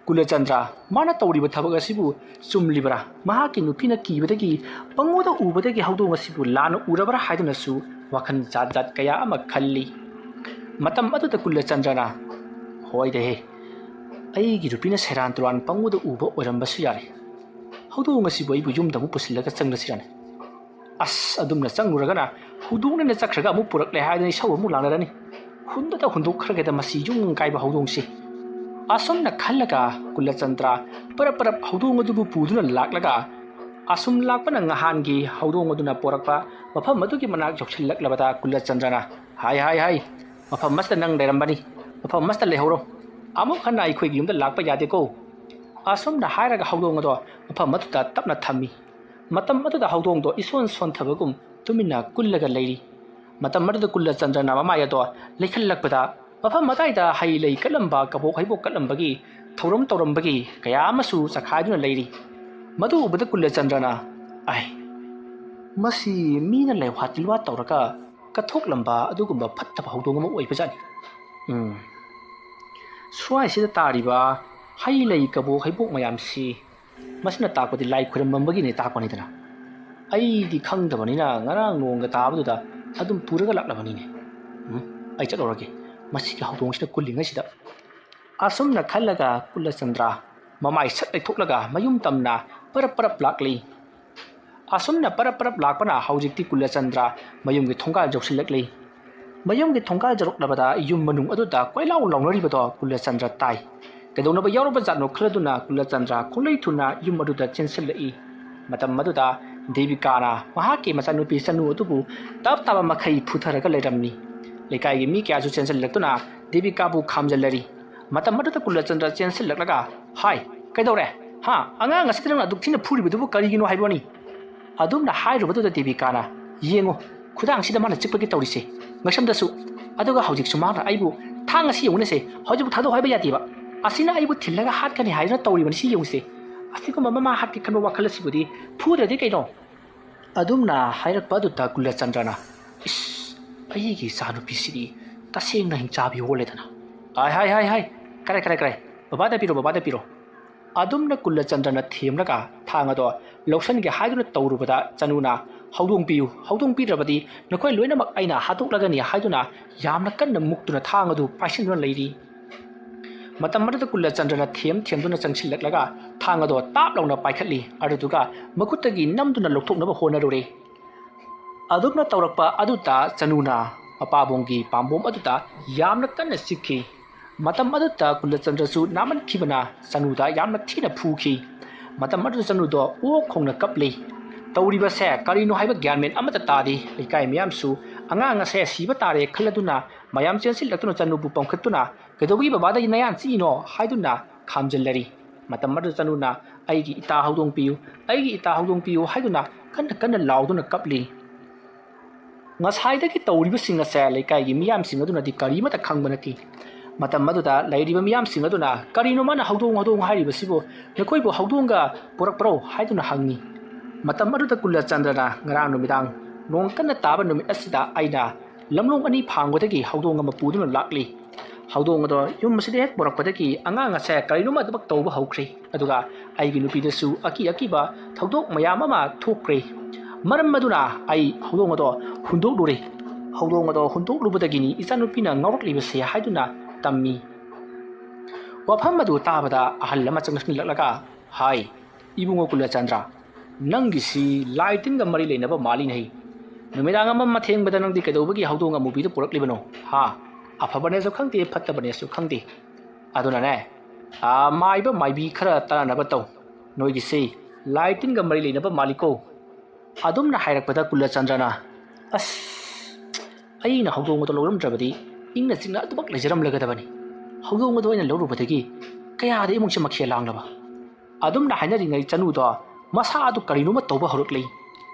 ꯀꯨꯂꯆꯟꯗ꯭ꯔ ꯃꯥꯅ ꯇꯧꯔꯤꯕ ꯊꯕꯛ ꯑꯁꯤꯕꯨ ꯆꯨꯝꯂꯤꯕ꯭ꯔꯥ ꯃꯍꯥꯛꯀꯤ ꯅꯨꯄꯤꯅ ꯀꯤꯕꯗꯒꯤ ꯄꯪꯎꯗ ꯎꯕꯗꯒꯤ ꯍꯧꯗꯣꯡ ꯑꯁꯤꯕꯨ ꯂꯥꯟꯅ ꯎꯔꯕ꯭ꯔꯥ ꯍꯥꯏꯗꯨꯅꯁꯨ ꯋꯥꯈꯜ ꯖꯥꯠ ꯀꯌꯥ ꯑꯃ ꯈꯜꯂꯤ ꯃꯇꯝ ꯑꯗꯨꯗ ꯀꯨꯂꯆꯟꯗ꯭ꯔꯅ ꯍꯣꯏꯗꯍꯦ ꯑꯩꯒꯤ ꯅꯨꯄꯤꯅ ꯁꯦꯔꯥꯟ ꯇꯨꯔꯥꯟ ꯄꯪꯎꯗ ꯎꯕ ꯑꯣꯏꯔꯝꯕꯁꯨ ꯌꯥꯔꯦ ꯍꯧꯗꯣꯡ ꯑꯁꯤꯕꯨ ꯑꯩꯕꯨ ꯌꯨꯝꯗ ꯑꯃꯨꯛ ꯄꯨꯁꯤꯜꯂꯒ ꯆꯪꯂꯁꯤꯔꯅꯦ ꯑꯁ ꯑꯗꯨꯝꯅ ꯆꯪꯂꯨꯔꯒꯅ ꯍꯧꯗꯣꯡꯅ ꯆꯠꯈ꯭ꯔꯒ ꯑꯃꯨꯛ ꯄꯨꯔꯛꯂꯦ ꯍꯥꯏꯗꯅ ꯏꯁꯧ ꯑꯃꯨꯛ ꯂꯥꯡꯅꯔꯅꯤ ꯍꯨꯟꯗꯣꯛꯈ꯭ꯔꯒꯦꯗ ꯃꯁꯤ ꯌꯨꯝ ꯀꯥꯏꯕ ꯍꯧꯗꯣꯡꯁꯤ ꯑꯁꯨꯝꯅ ꯈꯜꯂꯒ ꯀꯨꯂꯆꯟꯗ꯭ꯔ ꯄꯔꯞ ꯍꯧꯗꯣꯡ ꯑꯗꯨꯕꯨ ꯄꯨꯗꯨꯅ ꯂꯥꯛꯂꯒ ꯑꯁꯨꯝ ꯂꯥꯛꯄꯅ ꯉꯍꯥꯟꯒꯤ ꯍꯧꯗꯣꯡ ꯑꯗꯨꯅ ꯄꯣꯔꯛꯄ ꯃꯐꯝ ꯑꯗꯨꯒꯤ ꯃꯅꯥꯛ ꯌꯧꯁꯤꯜꯂꯛꯂꯕꯗ ꯀꯨꯂꯆꯟꯗ꯭ꯔꯅ ꯍꯥꯏ ꯃꯐꯝ ꯑꯁꯤꯗ ꯅꯪ ꯂꯩꯔꯝꯕꯅꯤ ꯃꯐꯝ ꯑꯁꯤꯗ ꯂꯩꯍꯧꯔꯣ ꯑꯃꯨꯛ ꯍꯟꯅ ꯑꯩꯈꯣꯏꯒꯤ ꯌꯨꯝꯗ ꯂꯥꯛꯄ ꯌꯥꯗꯦꯀꯣ ꯑꯁꯨꯝꯅ ꯍꯥꯏꯔꯒ ꯍꯧꯗꯣꯡ ꯑꯗꯣ ꯃꯐꯝ ꯑꯗꯨꯗ ꯇꯞꯅ ꯊꯝꯃꯤ ꯃꯇꯝ ꯑꯗꯨꯗ ꯍꯧꯗꯣꯡꯗꯣ ꯏꯁꯣꯟ ꯁꯣꯟꯊꯕꯒꯨꯝ ꯇꯨꯃꯤꯟꯅ ꯀꯨꯜꯂꯒ ꯂꯩꯔꯤ ꯃꯇꯝ ꯑꯗꯨꯗ ꯀꯨꯂꯆꯟꯗ꯭ꯔꯅ ꯃꯃꯥꯏ ꯑꯗꯣ ꯂꯩꯈꯠꯂꯛꯄꯗ ꯃꯐꯝ ꯑꯗꯥꯏꯗ ꯍꯩ ꯂꯩ ꯀꯠꯂꯝꯕ ꯀꯕꯣꯛ ꯍꯩꯕꯣꯛ ꯀꯠꯂꯝꯕꯒꯤ ꯊꯧꯔꯝ ꯇꯧꯔꯝꯕꯒꯤ ꯀꯌా ꯑꯃꯁꯨ ꯆꯈꯥꯏꯗꯨꯅ ꯂꯩꯔꯤ ꯃꯗꯨ ꯎꯕꯗ ꯀꯨꯂꯆꯟꯗ꯭ꯔꯅ ꯃꯁꯤ ꯃꯤꯅ ꯂꯩꯋꯥ ꯇꯤꯜꯋꯥ ꯇꯧꯔꯒ ꯀꯠꯊꯣꯛꯂꯝꯕ ꯑꯗꯨꯒꯨꯝꯕ ꯐꯠꯇꯕ ꯍꯧꯗꯣꯡ ꯑꯃ ꯑꯣꯏꯕꯖꯥꯠꯅꯤ ꯁ꯭ꯋꯥꯏꯁꯤꯗ ꯇꯥꯔꯤꯕ ꯍꯩ ꯂꯩ ꯀꯕꯣꯛ ꯍꯩꯕꯣꯛ ꯃꯌꯥꯝꯁꯤ ꯃꯁꯤꯅ ꯇꯥꯛꯄꯗꯤ ꯂꯥꯏ ꯈꯨꯔꯝꯕꯒꯤꯅꯤ ꯇꯥꯛꯄꯅꯤꯗꯅ ꯑꯩꯗꯤ ꯈꯪꯗꯕꯅꯤꯅ ꯉꯔꯥꯡ ꯅꯣꯡꯒ ꯇꯥꯕꯗꯨꯗ ꯑꯗꯨꯝ ꯄꯨꯔꯒ ꯂꯥꯛꯂꯕꯅꯤꯅꯦ ꯑꯩ ꯆꯠꯂꯨꯔꯒꯦ ꯃꯁꯤꯒꯤ ꯍꯧꯗꯣꯡꯁꯤꯅ ꯀꯨꯜꯂꯤꯉꯩꯁꯤꯗ ꯑꯁꯨꯝꯅ ꯈꯜꯂꯒ ꯀꯨꯂꯆꯟꯗ꯭ꯔ ꯃꯃꯥꯏ ꯁꯠ ꯂꯩꯊꯣꯛꯂꯒ ꯃꯌꯨꯝ ꯇꯝꯅ ꯄꯔꯞ ꯂꯥꯛꯂꯤ ꯑꯁꯨꯝꯅ ꯄꯔꯞ ꯂꯥꯛꯄꯅ ꯍꯧꯖꯤꯛꯇꯤ ꯀꯨꯂꯆꯟꯗ꯭ꯔ ꯃꯌꯨꯝꯒꯤ ꯊꯣꯡꯒꯥꯜ ꯌꯧꯁꯤꯜꯂꯛꯂꯤ ꯃꯌꯨꯝꯒꯤ ꯊꯣꯡꯒꯥꯜ ꯌꯧꯔꯛꯂꯕꯗ ꯌꯨꯝ ꯃꯅꯨꯡ ꯑꯗꯨꯗ ꯀꯣꯏꯂꯥꯎ ꯂꯥꯎꯅꯔꯤꯕꯗꯣ ꯀꯨꯂꯆꯟꯗ꯭ꯔ ꯇꯥꯏ ꯀꯩꯗꯧꯅꯕ ꯌꯥꯎꯔꯕ ꯖꯥꯠꯅꯣ ꯈꯜꯂꯗꯨꯅ ꯀꯨꯂꯆꯟꯗ꯭ꯔ ꯈꯣꯡꯂꯩ ꯊꯨꯅ ꯌꯨꯝ ꯑꯗꯨꯗ ꯆꯦꯟꯁꯤꯜꯂꯛꯏ ꯃꯇꯝ ꯑꯗꯨꯗ ꯗꯦꯕꯤꯀꯥꯅ ꯃꯍꯥꯛꯀꯤ ꯃꯆꯥꯅꯨꯄꯤ ꯆꯅꯨ ꯑꯗꯨꯕꯨ ꯇꯥꯕ ꯃꯈꯩ ꯐꯨꯊꯔꯒ ꯂꯩꯔꯝꯃꯤ ꯂꯩꯀꯥꯏꯒꯤ ꯃꯤ ꯀꯌꯥꯁꯨ ꯆꯦꯟꯁꯤꯜꯂꯛꯇꯨꯅ ꯗꯦꯕꯤꯀꯥꯕꯨ ꯈꯥꯝꯖꯤꯜꯂꯔꯤ ꯃꯇꯝ ꯑꯗꯨꯗ ꯀꯨꯂꯆꯟꯗ꯭ꯔ ꯆꯦꯟꯁꯤꯜꯂꯛꯂꯒ ꯍꯥꯏ ꯀꯩꯗꯧꯔꯦ ꯑꯉꯥꯡ ꯑꯁꯤꯗ ꯅꯪꯅ ꯑꯗꯨꯛ ꯊꯤꯅ ꯐꯨꯔꯤꯕꯗꯨꯕꯨ ꯀꯔꯤꯒꯤꯅꯣ ꯍꯥꯏꯕꯅꯤ ꯑꯗꯨꯝꯅ ꯍꯥꯏꯔꯨꯕꯗꯨꯗ ꯗꯦꯕꯤꯀꯥꯅ ꯌꯦꯡꯉꯨ ꯈꯨꯗꯥꯡꯁꯤꯗ ꯃꯥꯅ ꯆꯤꯛꯄꯒꯤ ꯇꯧꯔꯤꯁꯦ ꯉꯛꯁꯝꯗꯁꯨ ꯑꯗꯨꯒ ꯍꯧꯖꯤꯛꯁꯨ ꯃꯥꯅ ꯑꯩꯕꯨ ꯊꯥꯡ ꯑꯁꯤ ꯌꯦꯡꯉꯨꯅꯦꯁꯦ ꯍꯧꯖꯤꯛꯄꯨ ꯊꯥꯗꯣꯛ ꯍꯥꯏꯕ ꯌꯥꯗꯦꯕ asina aibu thillaga hatkani haiduna tawribani si yungse asiguma mama hatki khanba wakhal asibudi phudradi kaino adumna hairakpa aduta Kulachandrana is aigi sanupi sidi tasengna hingchabi holedana hai kare babada piro adumna Kulachandrana themraga thangado lawsange haiduna tawrubada chanuna haudong pirabadi nakoi loinamak aina hatuklagani haiduna yamna kanna muktuna thangadu paisinduna leiri matam marada Kulachandrana themduna changsillaklaga thangado tap launa paikhatli aduduga makuttagi namduna lokthoknaba honarure adumna tawrakpa aduta chanuna apabongi pambom aduta yamna kanna sikhi matam aduta Kulachandrasu naman khibana chanuda yamna thina phuki matam adu chanudo o khongna kapli tawriba se karino haiba gyanmen amata tadi lekai miyamsu anga se siba tare khaladuna mayam chensil latuna chanubu pamkhatuna kedogi babada inayan chino haiduna khamjellari matam adu chanuna aigi ita haudong piu haiduna kanna lauduna kapli ngashaidagi tawriba singa se lekai gi miyam singa duna di kari mata khangbanati matam maduda lairiba miyam singa duna karino mana haudong hairiba sibo nekoi bo haudonga porakpro haiduna hangni matam maduda Kulachandrana ngarang numidang nong kanna taba numit asida aina lamlong ani phangwadagi haudong ama puduna lakli haudong ado yum maside hek porakpadagi anga se karino ma dubak tawba haukhri aduga aigi nupidasu aki ba thaudok mayam ama thokre maram maduna ai haudong ado hundok lubadagini isanupina ngawrakliba se haiduna tammi wafam madu tabada ahal lama changnlaklaga hai ibungo Kulachandra nangisi lighting ga mari leinaba mali nahi numidang ama matheng bada nangdi kedobagi haudong amubi do poraklibano ha afabane so khangte phattabane so khangte aduna ne maiba maibi khara taranaba taw noigi se lighting ga mari leinaba maliko adumna hairakpada Kulachandrana as aina haudong to loram drabadi ingna singna atubak lejaram lagadabani haudong do ina lorubadagi kaya de imungse makhia langlaba adumna hainari ngai chanu do masa adu karino ma tawba horukli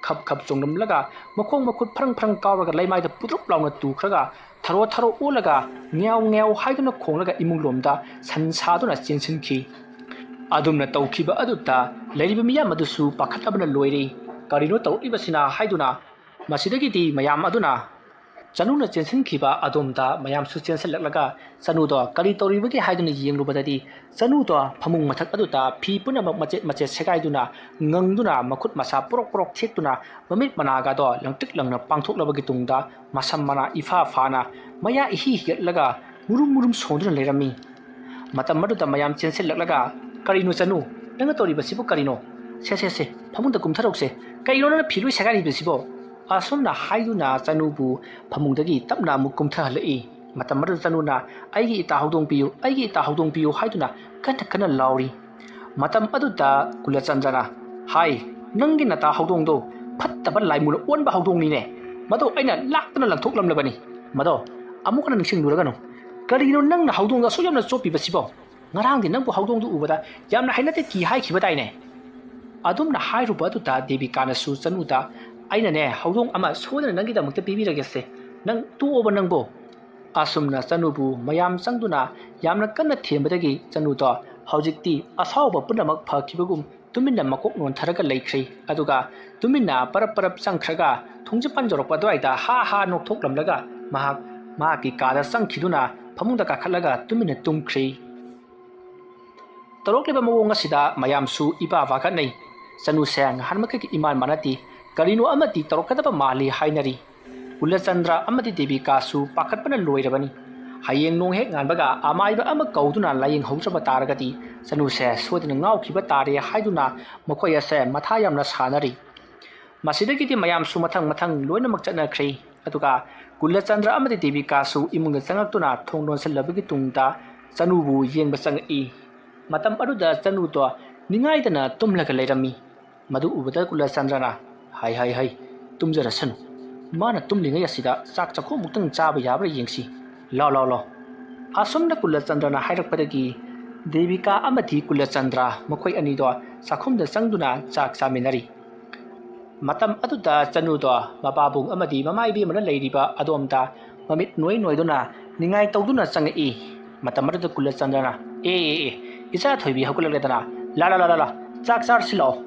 khap chongnam laga makong makut phrang kawraga laimai da pudrup launa tu khraga tharo olaga ngyau haiduna khonglaga imunglomda sansaduna chensinki adumna tawkhiba aduta leiriba miyam adusu pakhatabana loire karino tawibasina haiduna masidagi di mayam aduna chanuna chensinkhiba adomda mayam su chensillaklaga chanudo kari tawribagi haiduna yenglubadadi chanudo phamung mathak aduta phi punamak machet segaiduna ngangduna makhut masa porok thekduna mamit managa do langtik langna pangthoklabagi tungda masam mana ifa fana maya ihi hiatlaga murum sonduna lerami matam maduta mayam chensillaklaga karino chanu nanga tawribasibu karino se phamungda kumtharokse kaino na philui segaribasibo asomna haiduna chanubu phamungdagi tapna mukum thalai matam maru chanuna aigi ita haudong piu haiduna kana lauri matam aduta Kulachandrana hai nangi nata haudong do phattaba laimul onba haudong ni ne mado aina laktana langthoklam labani mado amukana ningsing luragano karino nangna haudong da soyamna chopi basibo ngarang di nangbu haudong du ubada yamna hainate ki hai khibadai ne adumna hairuba aduta Devika na su chanuda aina ne haudong ama sodana nangida mukta pibiragese nang tuoba nangbo asumna chanubu mayam changduna yamna kanna thembadagi chanudo haujikti asawba punamak phakibagum tuminna makok non tharaga leikhri aduga tuminna parap changkhraga thungje panjorokpa dwaida ha nokthoklamlaga ma ki kada changkhiduna phamungda kakhallaga tuminna tumkhri torokleba mawong asida mayamsu iba wakanai chanu sang hanmakaki iman manati karino amati tarokadaba mali hainari Kulachandra amati Devika su pakhatpana loirabani hayeng nong hek nganbaga amaiba ama kauduna layeng hautraba taragati chanu se sodina ngaukhiba tare haiduna makoya se matha yamna sanari masidagi di mayam su mathang loina makchana khri atuga Kulachandra amati Devika su imunga changaktuna thongdon salabagi tungda chanubu yengba changai matam aduda chanu to ningaidana tumlaga leirami madu ubada Kulachandrana hai tumjarasanu mana tumlingai asida chak chakho muktang chaba yabra yengsi law asomna Kulachandrana hairakpadagi Devika amati Kulachandra makhoi ani do sakhumda changduna chak chaminari matam aduda chanudo mapabung amadi mamaibi mana leiriba adomda mamit noi duna ningai tawduna changai matam aduda Kulachandrana ꯑꯦ ꯏꯆꯥ ꯊꯣꯏꯕꯤ ꯍꯧꯒꯠꯂꯛꯂꯦꯗꯅ ꯂꯥ ꯆꯥꯛ ꯆꯥꯔꯁꯤ ꯂꯥꯛꯑꯣ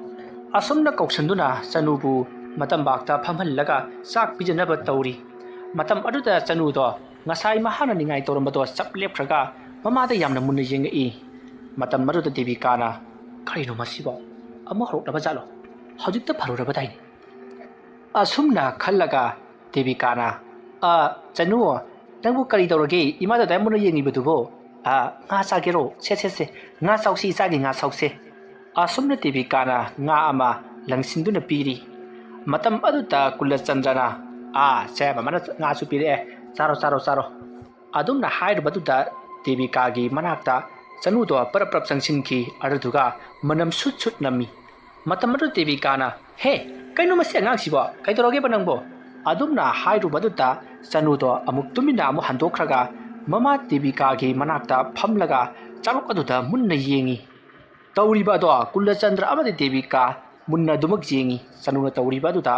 ꯑꯁꯨꯝꯅ ꯀꯧꯁꯟꯗꯨꯅ ꯆꯅꯨꯕꯨ ꯃꯇꯝꯕꯥꯛꯇ ꯐꯝꯍꯜꯂꯒ ꯆꯥꯛ ꯄꯤꯖꯅꯕ ꯇꯧꯔꯤ ꯃꯇꯝ ꯑꯗꯨꯗ ꯆꯅꯨꯗꯣ ꯉꯁꯥꯏ ꯃꯍꯥꯛꯅ ꯅꯤꯡꯉꯥꯏ ꯇꯧꯔꯝꯕꯗꯣ ꯆꯞ ꯂꯦꯞꯈ꯭ꯔꯒ ꯃꯃꯥꯗ ꯌꯥꯝꯅ ꯃꯨꯟꯅ ꯌꯦꯡꯉꯛꯏ ꯃꯇꯝ ꯑꯗꯨꯗ ꯗꯦꯕꯤꯀꯥꯅ ꯀꯔꯤꯅꯣ ꯃꯁꯤꯕꯣ ꯑꯃꯨꯛ ꯍꯧꯔꯛꯂꯕ ꯖꯥꯠꯂꯣ ꯍꯧꯖꯤꯛꯇ ꯐꯔꯨꯔꯕꯗꯥꯏꯅꯦ ꯑꯁꯨꯝꯅ ꯈꯜꯂꯒ ꯗꯦꯕꯤꯀꯥꯅ ꯆꯅꯨ ꯅꯪꯕꯨ ꯀꯔꯤ ꯇꯧꯔꯒꯦ ꯏꯃꯥꯗ ꯑꯗꯨꯃꯥꯏꯅ ꯃꯨꯟꯅ ꯌꯦꯡꯉꯤꯕꯗꯨꯕꯣ ꯉꯥ ꯆꯥꯒꯦꯔꯣ ꯁꯦ ꯉꯥ ꯆꯥꯎꯁꯤ ꯏꯆꯥꯒꯤ ꯉꯥ ꯆꯥꯎꯁꯦ ꯑꯁꯨꯝꯅ ꯗꯦꯕꯤꯀꯥꯅ ꯉꯥ ꯑꯃ ꯂꯪꯁꯤꯟꯗꯨꯅ ꯄꯤꯔꯤ ꯃꯇꯝ ꯑꯗꯨꯗ ꯀꯨꯂꯆꯟꯗ꯭ꯔꯅ ꯁꯦ ꯃꯃꯥꯅ ꯉꯥꯁꯨ ꯄꯤꯔꯛꯑꯦ ꯆꯥꯔꯣ ꯑꯗꯨꯝꯅ ꯍꯥꯏꯔꯨꯕꯗꯨꯗ ꯗꯦꯕꯤꯀꯥꯒꯤ ꯃꯅꯥꯛꯇ ꯆꯅꯨꯗꯣ ꯄꯔꯞ ꯆꯪꯁꯤꯟꯈꯤ ꯑꯗꯨꯗꯨꯒ ꯃꯅꯝ ꯁꯨꯠ ꯅꯝꯃꯤ ꯃꯇꯝ ꯑꯗꯨꯗ ꯗꯦꯕꯤꯀꯥꯅ ꯍꯦ ꯀꯩꯅꯣ ꯃꯁꯤ ꯑꯉꯥꯡꯁꯤꯕꯣ ꯀꯩꯗꯧꯔꯒꯦꯕ ꯅꯪꯕꯣ ꯑꯗꯨꯝꯅ ꯍꯥꯏꯔꯨꯕꯗꯨꯗ ꯆꯅꯨꯗꯣ ꯑꯃꯨꯛ ꯇꯨꯃꯤꯟꯅ ꯑꯃꯨꯛ ꯍꯟꯗꯣꯛꯈ꯭ꯔꯒ ꯃꯃꯥ ꯗꯦꯕꯤꯀꯥꯒꯤ ꯃꯅꯥꯛꯇ ꯐꯝꯂꯒ ꯆꯥꯂꯨꯛ ꯑꯗꯨꯗ ꯃꯨꯟꯅ ꯌꯦꯡꯉꯤ ꯇꯧꯔꯤꯕ ꯑꯗꯣ ꯀꯨꯂꯆꯟꯗ꯭ꯔ ꯑꯃꯗꯤ ꯗꯦꯕꯤꯀꯥ ꯃꯨꯟꯅ ꯑꯗꯨꯃꯛ ꯌꯦꯡꯉꯤ ꯆꯅꯨꯅ ꯇꯧꯔꯤꯕ ꯑꯗꯨꯗ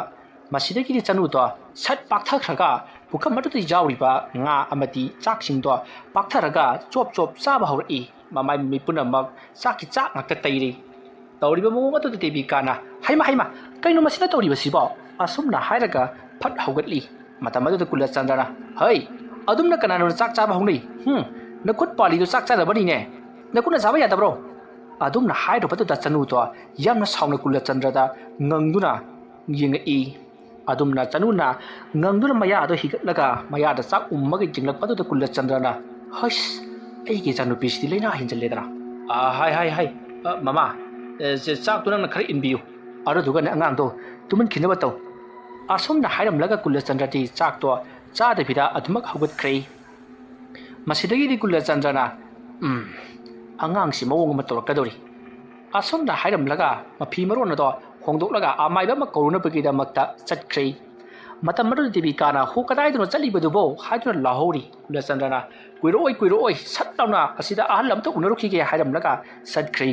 ꯃꯁꯤꯗꯒꯤꯗꯤ ꯆꯅꯨꯗꯣ ꯁꯠ ꯄꯥꯛꯊꯈ꯭ꯔꯒ ꯄꯨꯈꯝ ꯑꯗꯨꯗ ꯌꯥꯎꯔꯤꯕ ꯉꯥ ꯑꯃꯗꯤ ꯆꯥꯛꯁꯤꯡꯗꯣ ꯄꯥꯛꯊꯔꯒ ꯆꯣꯞ ꯆꯥꯕ ꯍꯧꯔꯛꯏ ꯃꯃꯥꯏ ꯃꯃꯤꯠ ꯄꯨꯝꯅꯃꯛ ꯆꯥꯛꯀꯤ ꯆꯥꯛ ꯉꯥꯛꯇ ꯇꯩꯔꯤ ꯇꯧꯔꯤꯕ ꯃꯑꯣꯡ ꯑꯗꯨꯗ ꯗꯦꯕꯤꯀꯥꯅ ꯍꯩꯃ ꯀꯩꯅꯣ ꯃꯁꯤꯅ ꯇꯧꯔꯤꯕꯁꯤꯕꯣ ꯑꯁꯨꯝꯅ ꯍꯥꯏꯔꯒ ꯐꯠ ꯍꯧꯒꯠꯂꯤ ꯃꯇꯝ ꯑꯗꯨꯗ ꯀꯨꯂꯆꯟꯗ꯭ꯔꯅ ꯍꯩ ꯑꯗꯨꯝꯅ ꯀꯅꯥꯅꯣ ꯆꯥꯛ ꯆꯥꯕ ꯍꯧꯅꯩ ꯅꯈꯨꯠ ꯄꯥꯜꯂꯤꯗꯣ ꯆꯥꯛ ꯆꯥꯗꯕꯅꯤꯅꯦ ꯅꯈꯨꯠꯅ ꯆꯥꯕ ꯌꯥꯗꯕ꯭ꯔꯣ ꯑꯗꯨꯝꯅ ꯍꯥꯏꯔꯨꯕꯗꯨꯗ ꯆꯅꯨꯗꯣ ꯌꯥꯝꯅ ꯁꯥꯎꯅ ꯀꯨꯂꯆꯟꯗ꯭ꯔꯗ ꯉꯪꯗꯨꯅ ꯌꯦꯡꯉꯛꯏ ꯑꯗꯨꯝꯅ ꯆꯅꯨꯅ ꯉꯪꯗꯨꯅ ꯃꯌꯥ ꯑꯗꯨ ꯍꯤꯒꯠꯂꯒ ꯃꯌꯥꯗ ꯆꯥꯛ ꯎꯝꯃꯒ ꯌꯦꯡꯂꯛꯄꯗꯨꯗ ꯀꯨꯂꯆꯟꯗ꯭ꯔꯅ ꯍꯩꯁ ꯑꯩꯒꯤ ꯏꯆꯥꯅꯨꯄꯤꯁꯤꯗꯤ ꯂꯩꯅꯥ ꯍꯦꯟꯖꯜꯂꯦꯗꯅ ꯍꯥꯏ ꯃꯃꯥ ꯆꯥꯛꯇꯣ ꯅꯪꯅ ꯈꯔ ꯏꯟꯕꯤꯌꯨ ꯑꯗꯨꯗꯨꯒꯅꯦ ꯑꯉꯥꯡꯗꯣ ꯇꯨꯃꯤꯟꯈꯤꯅꯕ ꯇꯧ ꯑꯁꯨꯝꯅ ꯍꯥꯏꯔꯝꯂꯒ ꯀꯨꯂꯆꯟꯗ꯭ꯔꯗꯤ ꯆꯥꯛꯇꯣ ꯆꯥꯗꯕꯤꯗ ꯑꯗꯨꯃꯛ ꯍꯧꯒꯠꯈ꯭ꯔꯦ ꯃꯁꯤꯗꯒꯤꯗꯤ ꯀꯨꯂꯆꯟꯗ꯭ꯔꯅ ꯑꯉꯥꯡꯁꯤ ꯃꯑꯣꯡ ꯑꯃ ꯇꯧꯔꯛꯀꯗꯧꯔꯤ ꯑꯁꯨꯝꯅ ꯍꯥꯏꯔꯝꯂꯒ ꯃꯐꯤ ꯃꯔꯣꯟ ꯑꯗꯣ ꯍꯣꯡꯗꯣꯛꯂꯒ ꯑꯃꯥꯏꯕ ꯑꯃ ꯀꯧꯔꯨꯅꯕꯒꯤꯗꯃꯛꯇ ꯆꯠꯈ꯭ꯔꯦ ꯃꯇꯝ ꯑꯗꯨꯗ ꯗꯦꯕꯤꯀꯥꯅ ꯀꯗꯥꯏꯗꯅꯣ ꯆꯠꯂꯤꯕꯗꯨꯕꯣ ꯍꯥꯏꯗꯨꯅ ꯂꯥꯎꯍꯧꯔꯤ ꯀꯨꯂꯆꯟꯗ꯭ꯔꯅ ꯀꯨꯏꯔꯛꯑꯣꯏ ꯁꯠ ꯂꯥꯎꯅ ꯑꯁꯤꯗ ꯑꯍꯜ ꯑꯃꯇ ꯎꯅꯔꯨꯈꯤꯒꯦ ꯍꯥꯏꯔꯝꯂꯒ ꯆꯠꯈ꯭ꯔꯦ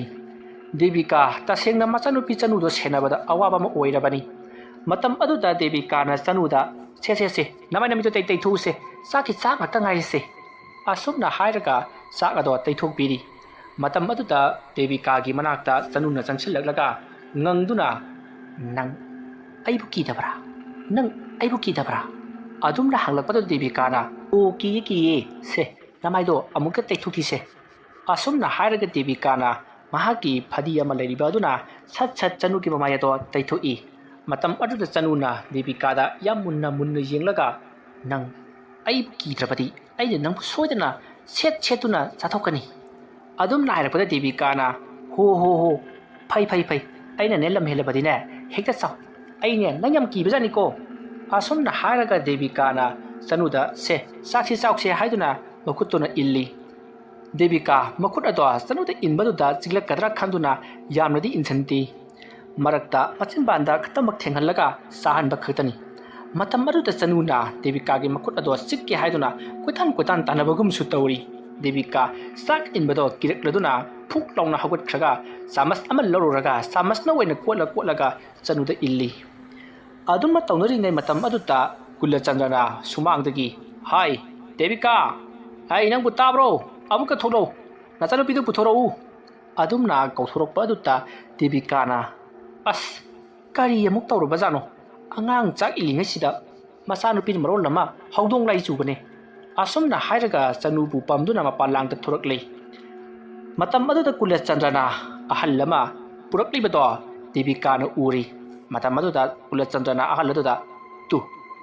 ꯗꯦꯕꯤꯀꯥ ꯇꯁꯦꯡꯅ ꯃꯆꯥꯅꯨꯄꯤ ꯆꯅꯨꯗꯣ ꯁꯦꯟꯅꯕꯗ ꯑꯋꯥꯕ ꯑꯃ ꯑꯣꯏꯔꯕꯅꯤ ꯃꯇꯝ ꯑꯗꯨꯗ ꯗꯦꯕꯤꯀꯥꯅ ꯆꯅꯨꯗ ꯁꯦ ꯅꯃꯥꯏ ꯅꯃꯤꯠꯇꯣ ꯇꯩꯊꯣꯛꯎꯁꯦ ꯆꯥꯛꯀꯤ ꯆꯥꯛ ꯉꯥꯛꯇ ꯉꯥꯏꯔꯤꯁꯦ ꯑꯁꯨꯝꯅ ꯍꯥꯏꯔꯒ ꯆꯥꯛ ꯑꯗꯣ ꯇꯩꯊꯣꯛꯄꯤꯔꯤ ꯃꯇꯝ ꯑꯗꯨꯗ ꯗꯦꯕꯤꯀꯥꯒꯤ ꯃꯅꯥꯛꯇ ꯆꯅꯨꯅ ꯆꯪꯁꯤꯜꯂꯛꯂꯒ ꯉꯪꯗꯨꯅ ꯅꯪ ꯑꯩꯕꯨ ꯀꯤꯗꯕ꯭ꯔꯥ ꯑꯗꯨꯝꯅ ꯍꯪꯂꯛꯄꯗꯨ ꯗꯦꯕꯤꯀꯥꯅ ꯀꯤꯌꯦ ꯁꯦ ꯅꯃꯥꯏꯗꯣ ꯑꯃꯨꯛꯀ ꯇꯩꯊꯣꯛꯈꯤꯁꯦ ꯑꯁꯨꯝꯅ ꯍꯥꯏꯔꯒ ꯗꯦꯕꯤꯀꯥꯅ ꯃꯍꯥꯛꯀꯤ ꯐꯗꯤ ꯑꯃ ꯂꯩꯔꯤꯕ ꯑꯗꯨꯅ ꯁꯠ ꯆꯅꯨꯒꯤ ꯃꯃꯥꯏ ꯑꯗꯣ ꯇꯩꯊꯣꯛꯏ ꯃꯇꯝ ꯑꯗꯨꯗ ꯆꯅꯨꯅ ꯗꯦꯕꯤꯀꯥꯗ ꯌꯥꯝ ꯃꯨꯟꯅ ꯌꯦꯡꯂꯒ ꯅꯪ ꯑꯩꯕꯨ ꯀꯤꯗ꯭ꯔꯕꯗꯤ ꯑꯩꯅ ꯅꯪꯕꯨ ꯁꯣꯏꯗꯅ ꯁꯦꯠꯇꯨꯅ ꯆꯥꯊꯣꯛꯀꯅꯤ ꯑꯗꯨꯝꯅ ꯍꯥꯏꯔꯛꯄꯗ ꯗꯦꯕꯤꯀꯥꯅ ꯍꯣ ꯐꯩ ꯑꯩꯅꯅꯦ ꯂꯝ ꯍꯦꯜꯂꯕꯗꯤꯅꯦ ꯍꯦꯛꯇ ꯆꯥꯎ ꯑꯩꯅꯦ ꯅꯪ ꯌꯥꯝ ꯀꯤꯕꯖꯥꯠꯅꯤꯀꯣ ꯑꯁꯨꯝꯅ ꯍꯥꯏꯔꯒ ꯗꯦꯕꯤꯀꯥꯅ ꯆꯅꯨꯗ ꯆꯥꯛꯁꯤ ꯆꯥꯎꯁꯦ ꯍꯥꯏꯗꯨꯅ ꯃꯈꯨꯠꯇꯨꯅ ꯏꯜꯂꯤ ꯗꯦꯕꯤꯀꯥ ꯃꯈꯨꯠ ꯑꯗꯣ ꯆꯅꯨꯗ ꯏꯟꯕꯗꯨꯗ ꯆꯤꯛꯂꯛꯀꯗ꯭ꯔꯥ ꯈꯟꯗꯨꯅ ꯌꯥꯝꯅꯗꯤ ꯏꯟꯁꯤꯟꯗꯦ ꯃꯔꯛꯇ ꯃꯆꯤꯟꯕꯥꯟꯗ ꯈꯛꯇꯃꯛ ꯊꯦꯡꯍꯜꯂꯒ ꯆꯥꯍꯟꯕ ꯈꯛꯇꯅꯤ ꯃꯇꯝ ꯑꯗꯨꯗ ꯆꯅꯨꯅ ꯗꯦꯕꯤꯀꯥꯒꯤ ꯃꯈꯨꯠ ꯑꯗꯣ ꯆꯤꯛꯀꯦ ꯍꯥꯏꯗꯨꯅ ꯀꯣꯏꯇꯥꯟ ꯇꯥꯟꯅꯕꯒꯨꯝꯁꯨ ꯇꯧꯔꯤ ꯗꯦꯕꯤꯀꯥ ꯆꯥꯛ ꯏꯟꯕꯗꯣ ꯀꯤꯔꯛꯂꯗꯨꯅ ꯐꯨꯛ ꯂꯥꯎꯅ ꯍꯧꯒꯠꯈ꯭ꯔꯒ ꯆꯥꯃꯁ ꯑꯃ ꯂꯧꯔꯨꯔꯒ ꯆꯥꯃꯁꯅ ꯑꯣꯏꯅ ꯀꯣꯠꯂꯒ ꯆꯅꯨꯗ ꯏꯜꯂꯤ ꯑꯗꯨꯝꯅ ꯇꯧꯅꯔꯤꯉꯩ ꯃꯇꯝ ꯑꯗꯨꯗ ꯀꯨꯂꯆꯟꯗ꯭ꯔꯅ ꯁꯨꯃꯥꯡꯗꯒꯤ ꯍꯥꯏ ꯗꯦꯕꯤꯀꯥ ꯅꯪꯕꯨ ꯇꯥꯕ꯭ꯔꯣ ꯑꯃꯨꯛꯀ ꯊꯣꯛꯂꯛꯎ ꯅꯆꯥꯅꯨꯄꯤꯗꯨ ꯄꯨꯊꯣꯔꯛꯎ ꯑꯗꯨꯝꯅ ꯀꯧꯊꯣꯔꯛꯄ ꯑꯗꯨꯗ ꯗꯦꯕꯤꯀꯥꯅ ꯑꯁ ꯀꯔꯤ ꯑꯃꯨꯛ ꯇꯧꯔꯕꯖꯥꯠꯅꯣ ꯑꯉꯥꯡ ꯆꯥꯛ ꯏꯜꯂꯤꯉꯩꯁꯤꯗ ꯃꯆꯥꯅꯨꯄꯤꯅ ꯃꯔꯣꯜ ꯑꯃ ꯍꯧꯗꯣꯡ ꯂꯥꯏ ꯆꯨꯕꯅꯦ ꯑꯁꯨꯝꯅ ꯍꯥꯏꯔꯒ ꯆꯅꯨꯕꯨ ꯄꯝꯗꯨꯅ ꯃꯄꯥꯟꯂꯥꯡꯗ ꯊꯣꯔꯛꯂꯤ ꯃꯇꯝ ꯑꯗꯨꯗ ꯀꯨꯂꯆꯟꯗ꯭ꯔꯅ ꯑꯍꯜ ꯑꯃ ꯄꯨꯔꯛꯂꯤꯕꯗꯣ ꯗꯦꯕꯤꯀꯥꯅ ꯎꯔꯤ ꯃꯇꯝ ꯑꯗꯨꯗ ꯀꯨꯂꯆꯟꯗ꯭ꯔꯅ ꯑꯍꯜ ꯑꯗꯨꯗ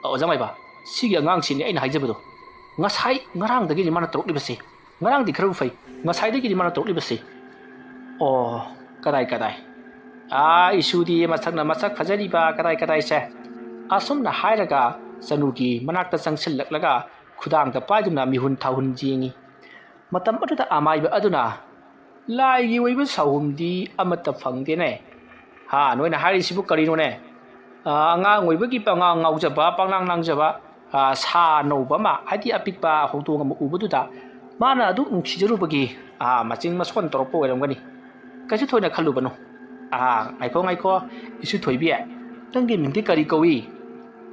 ꯑꯣꯖꯥꯃꯥꯏꯕ ꯁꯤꯒꯤ ꯑꯉꯥꯡꯁꯤꯅꯤ ꯑꯩꯅ ꯍꯥꯏꯖꯕꯗꯣ ꯉꯔꯥꯡꯗꯒꯤꯗꯤ ꯃꯥꯅ ꯇꯧꯔꯛꯂꯤꯕꯁꯤ ꯉꯔꯥꯡꯗꯤ ꯈꯔꯕꯨ ꯐꯩ ꯉꯁꯥꯏꯗꯒꯤꯗꯤ ꯃꯥꯅ ꯇꯧꯔꯛꯂꯤꯕꯁꯤ ꯑꯣ ꯀꯗꯥꯏ ꯏꯁꯨꯗꯤ ꯃꯁꯛ ꯐꯖꯔꯤꯕ ꯀꯗꯥꯏꯁꯦ ꯑꯁꯨꯝꯅ ꯍꯥꯏꯔꯒ ꯆꯅꯨꯒꯤ ꯃꯅꯥꯛꯇ ꯆꯪꯁꯤꯜꯂꯛꯂꯒ ꯈꯨꯗꯥꯡꯗ ꯄꯥꯏꯗꯨꯅ ꯃꯤꯍꯨꯟ ꯊꯥꯍꯨꯟ ꯌꯦꯡꯉꯤ ꯃꯇꯝ ꯑꯗꯨꯗ ꯑꯃꯥꯏꯕ ꯑꯗꯨꯅ ꯂꯥꯏꯒꯤ ꯑꯣꯏꯕ ꯁꯥꯍꯨꯝꯗꯤ ꯑꯃꯠꯇ ꯐꯪꯗꯦꯅꯦ ꯅꯣꯏꯅ ꯍꯥꯏꯔꯤꯁꯤꯕꯨ ꯀꯔꯤꯅꯣꯅꯦ ꯑꯉꯥꯡ ꯑꯣꯏꯕꯒꯤ ꯄꯉꯥꯡ ꯉꯥꯎꯖꯕ ꯄꯪꯂꯥꯡ ꯂꯥꯡꯖꯕ ꯁꯥ ꯅꯧꯕ ꯑꯃ ꯍꯥꯏꯗꯤ ꯑꯄꯤꯛꯄ ꯍꯧꯗꯣꯡ ꯑꯃ ꯎꯕꯗꯨꯗ ꯃꯥꯅ ꯑꯗꯨ ꯅꯨꯡꯁꯤꯖꯔꯨꯕꯒꯤ ꯃꯆꯤꯡ ꯃꯁꯣꯟ ꯇꯧꯔꯛꯄ ꯑꯣꯏꯔꯝꯒꯅꯤ ꯀꯩꯁꯨ ꯊꯣꯏꯅ ꯈꯜꯂꯨꯕꯅꯨ ꯉꯥꯏꯈꯣ ꯏꯁꯨ ꯊꯣꯏꯕꯤ ꯅꯪꯒꯤ ꯃꯤꯡꯗꯤ ꯀꯔꯤ ꯀꯧꯏ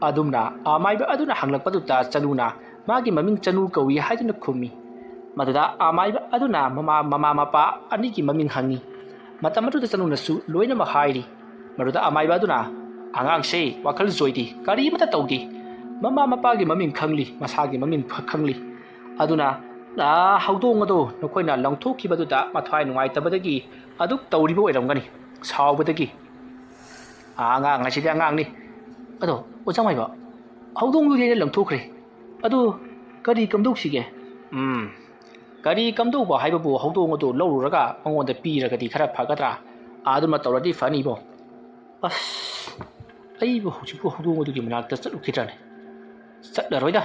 ꯑꯗꯨꯝꯅ ꯑꯃꯥꯏꯕ ꯑꯗꯨꯅ ꯍꯪꯂꯛꯄꯗꯨꯗ ꯆꯅꯨꯅ ꯃꯥꯒꯤ ꯃꯃꯤꯡ ꯆꯅꯨ ꯀꯧꯏ ꯍꯥꯏꯗꯨꯅ ꯈꯨꯝꯃꯤ ꯃꯗꯨꯗ ꯑꯃꯥꯏꯕ ꯑꯗꯨꯅ ꯃꯃꯥ ꯃꯄꯥ ꯑꯅꯤꯒꯤ ꯃꯃꯤꯡ ꯍꯪꯉꯤ ꯃꯇꯝ ꯑꯗꯨꯗ ꯆꯅꯨꯅꯁꯨ ꯂꯣꯏꯅꯃꯛ ꯍꯥꯏꯔꯤ ꯃꯗꯨꯗ ꯑꯃꯥꯏꯕ ꯑꯗꯨꯅ ꯑꯉꯥꯡꯁꯦ ꯋꯥꯈꯜ ꯖꯣꯏꯗꯤ ꯀꯔꯤꯃꯠꯇ ꯇꯧꯗꯦ ꯃꯃꯥ ꯃꯄꯥꯒꯤ ꯃꯃꯤꯡ ꯈꯪꯂꯤ ꯃꯁꯥꯒꯤ ꯃꯃꯤꯡ ꯈꯪꯂꯤ ꯑꯗꯨꯅ ꯍꯧꯗꯣꯡ ꯑꯗꯨ ꯅꯈꯣꯏꯅ ꯂꯪꯊꯣꯛꯈꯤꯕꯗꯨꯗ ꯃꯊ꯭ꯋꯥꯏ ꯅꯨꯡꯉꯥꯏꯇꯕꯗꯒꯤ ꯑꯗꯨꯛ ꯇꯧꯔꯤꯕ ꯑꯣꯏꯔꯝꯒꯅꯤ ꯁꯥꯎꯕꯗꯒꯤ ꯑꯉꯥꯡ ꯑꯁꯤꯗꯤ ꯑꯉꯥꯡꯅꯤ ꯑꯗꯣ ꯑꯣꯖꯥ ꯃꯥꯏꯕ ꯍꯧꯗꯣꯡꯗꯨꯗꯤ ꯑꯩꯅ ꯂꯪꯊꯣꯛꯈ꯭ꯔꯦ ꯑꯗꯨ ꯀꯔꯤ ꯀꯝꯗꯧꯁꯤꯒꯦ ꯀꯔꯤ ꯀꯝꯗꯧꯕ ꯍꯥꯏꯕꯕꯨ ꯍꯧꯗꯣꯡ ꯑꯗꯨ ꯂꯧꯔꯨꯔꯒ ꯃꯉꯣꯟꯗ ꯄꯤꯔꯒꯗꯤ ꯈꯔ ꯐꯒꯗ꯭ꯔꯥ ꯑꯗꯨꯃ ꯇꯧꯔꯗꯤ ꯐꯅꯤꯕꯣ ꯑꯁ ꯑꯩꯕꯨ ꯍꯧꯖꯤꯛꯄꯨ ꯍꯧꯗꯣꯡ ꯑꯗꯨꯒꯤ ꯃꯅꯥꯛꯇ ꯆꯠꯂꯨꯈꯤꯗ꯭ꯔꯅꯦ ꯆꯠꯂꯔꯣꯏꯗ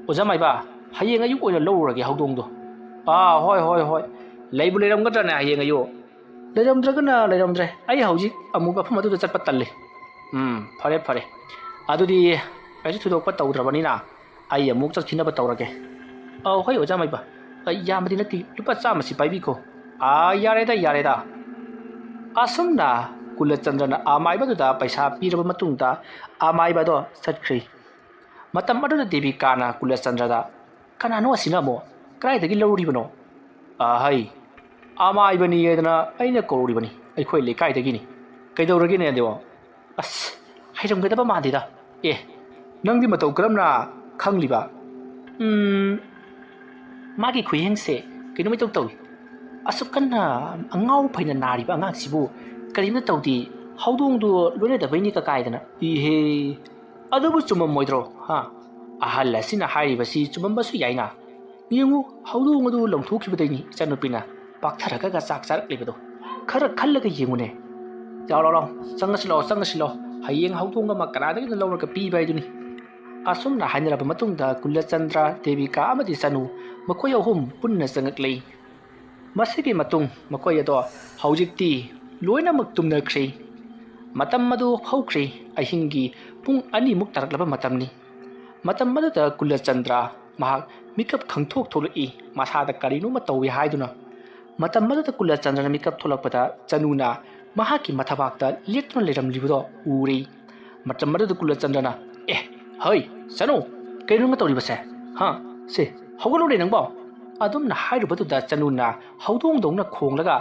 ꯑꯣꯖꯥ ꯃꯥꯏꯕ ꯍꯌꯦꯡ ꯑꯌꯨꯛ ꯑꯣꯏꯅ ꯂꯧꯔꯨꯔꯒꯦ ꯍꯧꯗꯣꯡꯗꯣ ꯍꯣꯏ ꯂꯩꯕꯨ ꯂꯩꯔꯝꯒꯗ꯭ꯔꯅꯦ ꯍꯌꯦꯡ ꯑꯌꯨꯛ ꯂꯩꯔꯝꯗ꯭ꯔꯒꯅ ꯂꯩꯔꯝꯗ꯭ꯔꯦ ꯑꯩ ꯍꯧꯖꯤꯛ ꯑꯃꯨꯛ ꯃꯐꯝ ꯑꯗꯨꯗ ꯆꯠꯄ ꯇꯜꯂꯤ ꯐꯔꯦ ꯑꯗꯨꯗꯤ ꯀꯩꯁꯨ ꯊꯣꯏꯗꯣꯛꯄ ꯇꯧꯗ꯭ꯔꯕꯅꯤ나 ꯑꯩ ꯑꯃꯨꯛ ꯆꯠꯈꯤꯅꯕ ꯇꯧꯔꯒꯦ ꯍꯣꯏ ꯑꯣꯖꯥ ꯃꯥꯏꯕ ꯌꯥꯝꯕꯗꯤ ꯅꯠꯇꯦ ꯂꯨꯄꯥ 100ꯁꯤ ꯄꯥꯏꯕꯤꯈꯣ ꯌꯥꯔꯦꯗ ꯑꯁꯨꯝꯅ ꯀꯨꯂꯆꯟꯗ꯭ꯔꯅ ꯑꯃꯥꯏꯕꯗꯨꯗ ꯄꯩꯁꯥ ꯄꯤꯔꯕ ꯃꯇꯨꯡꯗ ꯑꯃꯥꯏꯕꯗꯣ ꯆꯠꯈ꯭ꯔꯤ ꯃꯇꯝ ꯑꯗꯨꯗ ꯗꯦꯕꯤꯀꯥꯅ ꯀꯨꯂꯆꯟꯗ꯭ꯔꯗ ꯀꯅꯥꯅꯣ ꯑꯁꯤꯅ ꯑꯃꯨꯛ ꯀꯗꯥꯏꯗꯒꯤ ꯂꯧꯔꯨꯔꯤꯕꯅꯣ ꯍꯩ ꯑꯃꯥꯏꯕꯅꯤꯗꯅ ꯑꯩꯅ ꯀꯧꯔꯤꯕꯅꯤ ꯑꯩꯈꯣꯏ ꯂꯩꯀꯥꯏꯗꯒꯤꯅꯤ ꯀꯩꯗꯧꯔꯒꯦꯅꯦ ꯑꯗꯣ ꯑꯁ ꯍꯩꯔꯝꯒꯗꯕ ꯃꯥꯟꯗꯦꯗ ꯅꯪꯗꯤ ꯃꯇꯧ ꯀꯔꯝꯅ ꯈꯪꯂꯤꯕ ꯃꯥꯒꯤ ꯈꯨꯌꯦꯡꯁꯦ ꯀꯩꯅꯣꯝ ꯏꯇꯧ ꯇꯧꯏ ꯑꯁꯨꯛ ꯀꯟꯅ ꯑꯉꯥꯎ ꯐꯩꯅ ꯅꯥꯔꯤꯕ ꯑꯉꯥꯡꯁꯤꯕꯨ ꯀꯔꯤꯝꯇ ꯇꯧꯗꯦ ꯍꯧꯗꯣꯡꯗꯨ ꯂꯣꯏꯅꯗꯕꯩꯅꯤ ꯀꯀꯥꯏꯗꯅ ꯏꯍꯦ ꯑꯗꯨꯕꯨ ꯆꯨꯝꯃꯝꯃꯣꯏꯗ꯭ꯔꯣ ꯑꯍꯜ ꯑꯁꯤꯅ ꯍꯥꯏꯔꯤꯕꯁꯤ ꯆꯨꯝꯃꯝꯕꯁꯨ ꯌꯥꯏꯅ ꯌꯦꯡꯉꯨ ꯍꯧꯗꯣꯡ ꯑꯗꯨ ꯂꯪꯊꯣꯛꯈꯤꯕꯗꯩꯅꯤ ꯏꯆꯥꯅꯨꯄꯤꯅ ꯄꯥꯛꯊꯔꯒ ꯆꯥꯛ ꯆꯥꯔꯛꯂꯤꯕꯗꯣ ꯈꯔ ꯈꯜꯂꯒ ꯌꯦꯡꯉꯨꯅꯦ ꯂꯥꯎ ꯆꯪꯉꯁꯤ ꯂꯥꯎ ꯍꯌꯦꯡ ꯍꯧꯗꯣꯡ ꯑꯃ ꯀꯅꯥꯗꯒꯤꯅ ꯂꯧꯔꯒ ꯄꯤꯕ ꯍꯥꯏꯗꯨꯅꯤ ꯑꯁꯨꯝꯅ ꯍꯥꯏꯅꯔꯕ ꯃꯇꯨꯡꯗ ꯀꯨꯂꯆꯟꯗ꯭ꯔ ꯗꯦꯕꯤꯀꯥ ꯑꯃꯗꯤ ꯆꯅꯨ ꯃꯈꯣꯏ ꯑꯍꯨꯝ ꯄꯨꯟꯅ ꯆꯪꯉꯛꯂꯤ ꯃꯁꯤꯒꯤ ꯃꯇꯨꯡ ꯃꯈꯣꯏ ꯑꯗꯣ ꯍꯧꯖꯤꯛꯇꯤ ꯂꯣꯏꯅꯃꯛ ꯇꯨꯝꯅꯈ꯭ꯔꯦ ꯃꯇꯝ ꯑꯗꯨ ꯍꯧꯈ꯭ꯔꯦ ꯑꯍꯤꯡꯒꯤ ꯄꯨꯡ 2ꯃꯨꯛ ꯇꯥꯔꯛꯂꯕ ꯃꯇꯝꯅꯤ ꯃꯇꯝ ꯑꯗꯨꯗ ꯀꯨꯂꯆꯟꯗ꯭ꯔ ꯃꯍꯥꯛ ꯃꯤꯀꯞ ꯈꯪꯊꯣꯛ ꯊꯣꯛꯂꯛꯏ ꯃꯁꯥꯗ ꯀꯔꯤꯅꯣꯃ ꯇꯧꯏ ꯍꯥꯏꯗꯨꯅ ꯃꯇꯝ ꯑꯗꯨꯗ ꯀꯨꯂꯆꯟꯗ꯭ꯔꯅ ꯃꯤꯀꯞ ꯊꯣꯛꯂꯛꯄꯗ ꯆꯅꯨꯅ ꯃꯍꯥꯛꯀꯤ ꯃꯊꯕꯥꯛꯇ ꯂꯦꯞꯇꯨꯅ ꯂꯩꯔꯝꯂꯤꯕꯗꯣ ꯎꯔꯤ ꯃꯇꯝ ꯑꯗꯨꯗ ꯀꯨꯂꯆꯟꯗ꯭ꯔꯅ ꯍꯩ ꯆꯅꯨ ꯀꯩꯅꯣꯃ ꯇꯧꯔꯤꯕꯁꯦ ꯁꯦ ꯍꯧꯒꯠꯂꯨꯅꯦ ꯅꯪꯕꯣ ꯑꯗꯨꯝꯅ ꯍꯥꯏꯔꯨꯕꯗꯨꯗ ꯆꯅꯨꯅ ꯍꯧꯗꯣꯡꯗꯧꯅ ꯈꯣꯡꯂꯒ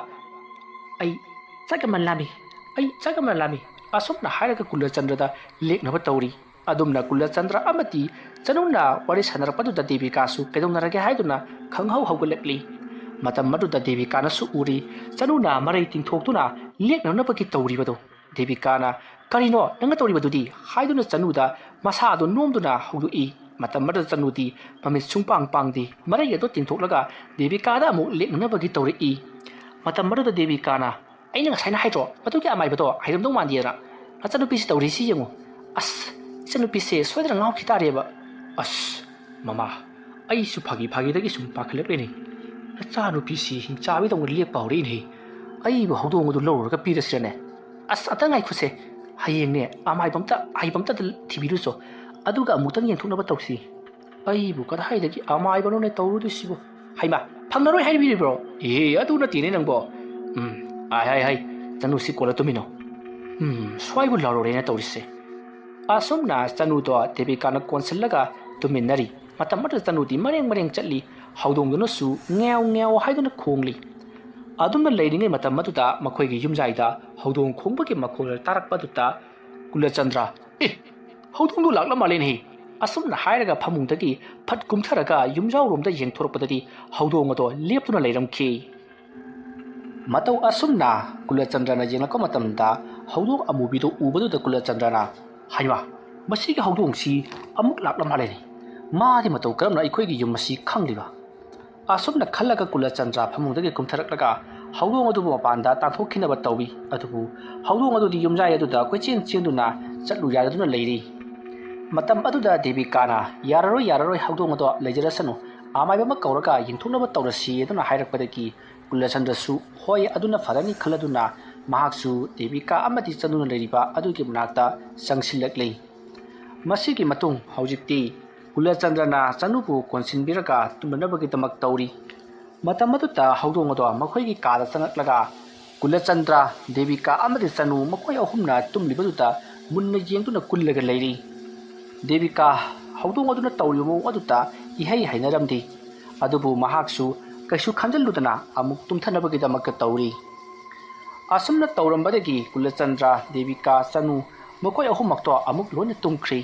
ꯑꯩ ꯆꯥꯛ ꯑꯃ ꯂꯥꯝꯃꯤ ꯑꯁꯨꯝꯅ ꯍꯥꯏꯔꯒ ꯀꯨꯂꯆꯟꯗ꯭ꯔꯗ ꯂꯦꯛꯅꯕ ꯇꯧꯔꯤ ꯑꯗꯨꯝꯅ ꯀꯨꯂꯆꯟꯗ꯭ꯔ ꯑꯃꯗꯤ ꯆꯅꯨꯅ ꯋꯥꯔꯤ ꯁꯥꯟꯅꯔꯛꯄꯗꯨꯗ ꯗꯦꯕꯤꯀꯥꯁꯨ ꯀꯩꯗꯧꯅꯔꯒꯦ ꯍꯥꯏꯗꯨꯅ ꯈꯪꯍꯧ ꯍꯧꯒꯠꯂꯛꯂꯤ ꯃꯇꯝ ꯑꯗꯨꯗ ꯗꯦꯕꯤꯀꯥꯅꯁꯨ ꯎꯔꯤ ꯆꯅꯨꯅ ꯃꯔꯩ ꯇꯤꯡꯊꯣꯛꯇꯨꯅ ꯂꯦꯛꯅꯅꯕꯒꯤ ꯇꯧꯔꯤꯕꯗꯣ ꯗꯦꯕꯤꯀꯥꯅ ꯀꯔꯤꯅꯣ ꯅꯪꯅ ꯇꯧꯔꯤꯕꯗꯨꯗꯤ ꯍꯥꯏꯗꯨꯅ ꯆꯅꯨꯗ ꯃꯁꯥꯗꯣ ꯅꯣꯝꯗꯨꯅ ꯍꯧꯗꯣꯛꯏ ꯃꯇꯝ ꯑꯗꯨꯗ ꯆꯅꯨꯗꯤ ꯃꯃꯤꯠ ꯁꯨꯡꯄꯥꯡ ꯄꯥꯡꯗꯦ ꯃꯔꯩ ꯑꯗꯨ ꯇꯤꯡꯊꯣꯛꯂꯒ ꯗꯦꯕꯤꯀꯥꯗ ꯑꯃꯨꯛ ꯂꯦꯛꯅꯅꯕꯒꯤ ꯇꯧꯔꯛꯏ ꯃꯇꯝ ꯑꯗꯨꯗ ꯗꯦꯕꯤꯀꯥꯅ ꯑꯩꯅ ꯉꯁꯥꯏꯅ ꯍꯥꯏꯗ꯭ꯔꯣ ꯃꯗꯨꯒꯤ ꯑꯃꯥꯏꯕꯗꯣ ꯍꯩꯔꯝꯗꯧ ꯃꯥꯟꯗꯦꯗꯅ ꯅꯆꯥꯅꯨꯄꯤꯁꯤ ꯇꯧꯔꯤꯁꯤ ꯌꯦꯡꯉꯨ ꯑꯁ ꯏꯆꯥꯅꯨꯄꯤꯁꯦ ꯁꯣꯏꯗꯅ ꯉꯥꯎꯈꯤ ꯇꯥꯔꯦꯕ ꯑꯁ ꯃꯃꯥ ꯑꯩꯁꯨ ꯐꯥꯒꯤꯗꯒꯤ ꯁꯨꯝ ꯄꯥꯈꯠꯂꯛꯂꯦꯅꯦ ꯅꯆꯥꯅꯨꯄꯤꯁꯤ ꯍꯤꯡꯆꯥꯕꯤꯗꯧꯅ ꯂꯦꯞꯄ ꯍꯧꯔꯛꯏꯅꯦ ꯑꯩꯕꯨ ꯍꯧꯗꯣꯡ ꯑꯗꯨ ꯂꯧꯔꯨꯔꯒ ꯄꯤꯔꯁꯤꯔꯅꯦ ꯑꯁ ꯑꯝꯇ ꯉꯥꯏꯈꯣꯁꯦ ꯍꯌꯦꯡꯅꯦ ꯑꯃꯥꯏꯕꯝꯇ ꯊꯤꯕꯤꯔꯨꯆꯣ ꯑꯗꯨꯒ ꯑꯃꯨꯛꯇꯪ ꯌꯦꯡꯊꯣꯛꯅꯕ ꯇꯧꯁꯤ ꯑꯩꯕꯨ ꯀꯗꯥꯏꯗꯒꯤ ꯑꯃꯥꯏꯕꯅꯣꯅꯦ ꯇꯧꯔꯨꯗꯣꯏꯁꯤꯕꯨ ꯍꯩꯃꯥ ꯐꯪꯉꯔꯣꯏ ꯍꯥꯏꯕꯤꯔꯤꯕ꯭ꯔꯣ ꯑꯗꯨ ꯅꯠꯇꯦꯅꯦ ꯅꯪꯕꯣ ꯍꯥꯏ ꯆꯅꯨꯁꯤ ꯀꯣꯜꯂ ꯇꯨꯝꯃꯤꯅꯣ ꯁ꯭ꯋꯥꯏꯕꯨ ꯂꯥꯎꯔꯨꯔꯦꯅ ꯇꯧꯔꯤꯁꯦ ꯑꯁꯨꯝꯅ ꯆꯅꯨꯗꯣ ꯗꯦꯕꯤꯀꯥꯅ ꯀꯣꯟꯁꯤꯜꯂꯒ ꯇꯨꯝꯃꯤꯟꯅꯔꯤ ꯃꯇꯝ ꯑꯗꯨꯗ ꯆꯅꯨꯗꯤ ꯃꯔꯦꯡ ꯆꯠꯂꯤ ꯍꯧꯗꯣꯡꯗꯨꯅꯁꯨ ꯉꯦꯎ ꯍꯥꯏꯗꯨꯅ ꯈꯣꯡꯂꯤ ꯑꯗꯨꯝꯅ ꯂꯩꯔꯤꯉꯩ ꯃꯇꯝ ꯑꯗꯨꯗ ꯃꯈꯣꯏꯒꯤ ꯌꯨꯝꯖꯥꯏꯗ ꯍꯧꯗꯣꯡ ꯈꯣꯡꯕꯒꯤ ꯃꯈꯣꯜ ꯇꯥꯔꯛꯄꯗꯨꯗ ꯀꯨꯂꯆꯟꯗ꯭ꯔ ꯍꯧꯗꯣꯡꯗꯨ ꯂꯥꯛꯂ ꯃꯥꯜꯂꯦꯅꯦ ꯑꯁꯨꯝꯅ ꯍꯥꯏꯔꯒ ꯐꯃꯨꯡꯗꯒꯤ ꯐꯠ ꯀꯨꯝꯊꯔꯒ ꯌꯨꯝꯖꯥꯎꯔꯣꯝꯗ ꯌꯦꯡꯊꯣꯔꯛꯄꯗꯗꯤ ꯍꯧꯗꯣꯡ ꯑꯗꯣ ꯂꯦꯞꯇꯨꯅ ꯂꯩꯔꯝꯈꯤ ꯃꯇꯧ ꯑꯁꯨꯝꯅ ꯀꯨꯂꯆꯟꯗ꯭ꯔꯅ ꯌꯦꯡꯂꯛꯄ ꯃꯇꯝꯗ ꯍꯧꯗꯣꯡ ꯑꯃꯨꯕꯤꯗꯨ ꯎꯕꯗꯨꯗ ꯀꯨꯂꯆꯟꯗ꯭ꯔꯅ ꯍꯩꯃꯥ ꯃꯁꯤꯒꯤ ꯍꯧꯗꯣꯡꯁꯤ ꯑꯃꯨꯛ ꯂꯥꯛꯂ ꯃꯥꯜꯂꯦꯅꯦ ꯃꯥꯗꯤ ꯃꯇꯧ ꯀꯔꯝꯅ ꯑꯩꯈꯣꯏꯒꯤ ꯌꯨꯝ ꯑꯁꯤ ꯈꯪꯂꯤꯕ ꯑꯁꯨꯝꯅ ꯈꯜꯂꯒ ꯀꯨꯂꯆꯟꯗ꯭ꯔ ꯐꯃꯨꯡꯗꯒꯤ ꯀꯨꯝꯊꯔꯛꯂꯒ ꯍꯧꯗꯣꯡ ꯑꯗꯨꯕꯨ ꯃꯄꯥꯟꯗ ꯇꯥꯟꯊꯣꯛꯈꯤꯅꯕ ꯇꯧꯏ ꯑꯗꯨꯕꯨ ꯍꯧꯗꯣꯡ ꯑꯗꯨꯗꯤ ꯌꯨꯝꯖꯥꯏ ꯑꯗꯨꯗ ꯆꯦꯟꯗꯨꯅ ꯆꯠꯂꯨ ꯌꯥꯗꯨꯅ ꯂꯩꯔꯤ ꯃꯇꯝ ꯑꯗꯨꯗ ꯗꯦꯕꯤꯀꯥꯅ ꯌꯥꯔꯔꯣꯏ ꯍꯧꯗꯣꯡ ꯑꯗꯣ ꯂꯩꯖꯔꯁꯅꯨ ꯑꯃꯥꯏꯕ ꯑꯃ ꯀꯧꯔꯒ ꯌꯦꯡꯊꯣꯛꯅꯕ ꯇꯧꯔꯁꯤ ꯑꯗꯨꯅ ꯍꯥꯏꯔꯛꯄꯗꯒꯤ ꯀꯨꯂꯆꯟꯗ꯭ꯔꯁꯨ ꯍꯣꯏ ꯑꯗꯨꯅ ꯐꯒꯅꯤ ꯈꯜꯂꯗꯨꯅ ꯃꯍꯥꯛꯁꯨ ꯗꯦꯕꯤꯀꯥ ꯑꯃꯗꯤ ꯆꯅꯨꯅ ꯂꯩꯔꯤꯕ ꯑꯗꯨꯒꯤ ꯃꯅꯥꯛꯇ ꯆꯪꯁꯤꯜꯂꯛꯂꯤ ꯃꯁꯤꯒꯤ ꯃꯇꯨꯡ ꯍꯧꯖꯤꯛꯇꯤ ꯀꯨꯂꯆꯟꯗ꯭ꯔꯅ ꯆꯅꯨꯕꯨ ꯀꯣꯟꯁꯤꯟꯕꯤꯔꯒ ꯇꯨꯝꯅꯅꯕꯒꯤꯗꯃꯛ ꯇꯧꯔꯤ ꯃꯇꯝ ꯑꯗꯨꯗ ꯍꯧꯗꯣꯡ ꯑꯗꯣ ꯃꯈꯣꯏꯒꯤ ꯀꯥꯗ ꯆꯪꯂꯛꯂꯒ ꯀꯨꯂꯆꯟꯗ꯭ꯔ ꯗꯦꯕꯤꯀꯥ ꯑꯃꯗꯤ ꯆꯅꯨ ꯃꯈꯣꯏ ꯑꯍꯨꯝꯅ ꯇꯨꯝꯂꯤꯕꯗꯨꯗ ꯃꯨꯟꯅ ꯌꯦꯡꯗꯨꯅ ꯀꯨꯜꯂꯒ ꯂꯩꯔꯤ ꯗꯦꯕꯤꯀꯥ ꯍꯧꯗꯣꯡ ꯑꯗꯨꯅ ꯇꯧꯔꯤꯕ ꯃꯑꯣꯡ ꯑꯗꯨꯗ ꯏꯍꯩ ꯍꯩꯅꯔꯝꯗꯦ ꯑꯗꯨꯕꯨ ꯃꯍꯥꯛꯁꯨ ꯀꯩꯁꯨ ꯈꯟꯖꯤꯜꯂꯨꯗꯅ ꯑꯃꯨꯛ ꯇꯨꯝꯊꯅꯕꯒꯤꯗꯃꯛꯇ ꯇꯧꯔꯤ꯫ ꯑꯁꯨꯝꯅ ꯇꯧꯔꯝꯕꯗꯒꯤ ꯀꯨꯂꯆꯟꯗ꯭ꯔ, ꯗꯦꯕꯤꯀꯥ, ꯆꯅꯨ ꯃꯈꯣꯏ ꯑꯍꯨꯝꯃꯛꯇꯣ ꯑꯃꯨꯛ ꯂꯣꯏꯅ ꯇꯨꯝꯈ꯭ꯔꯤ꯫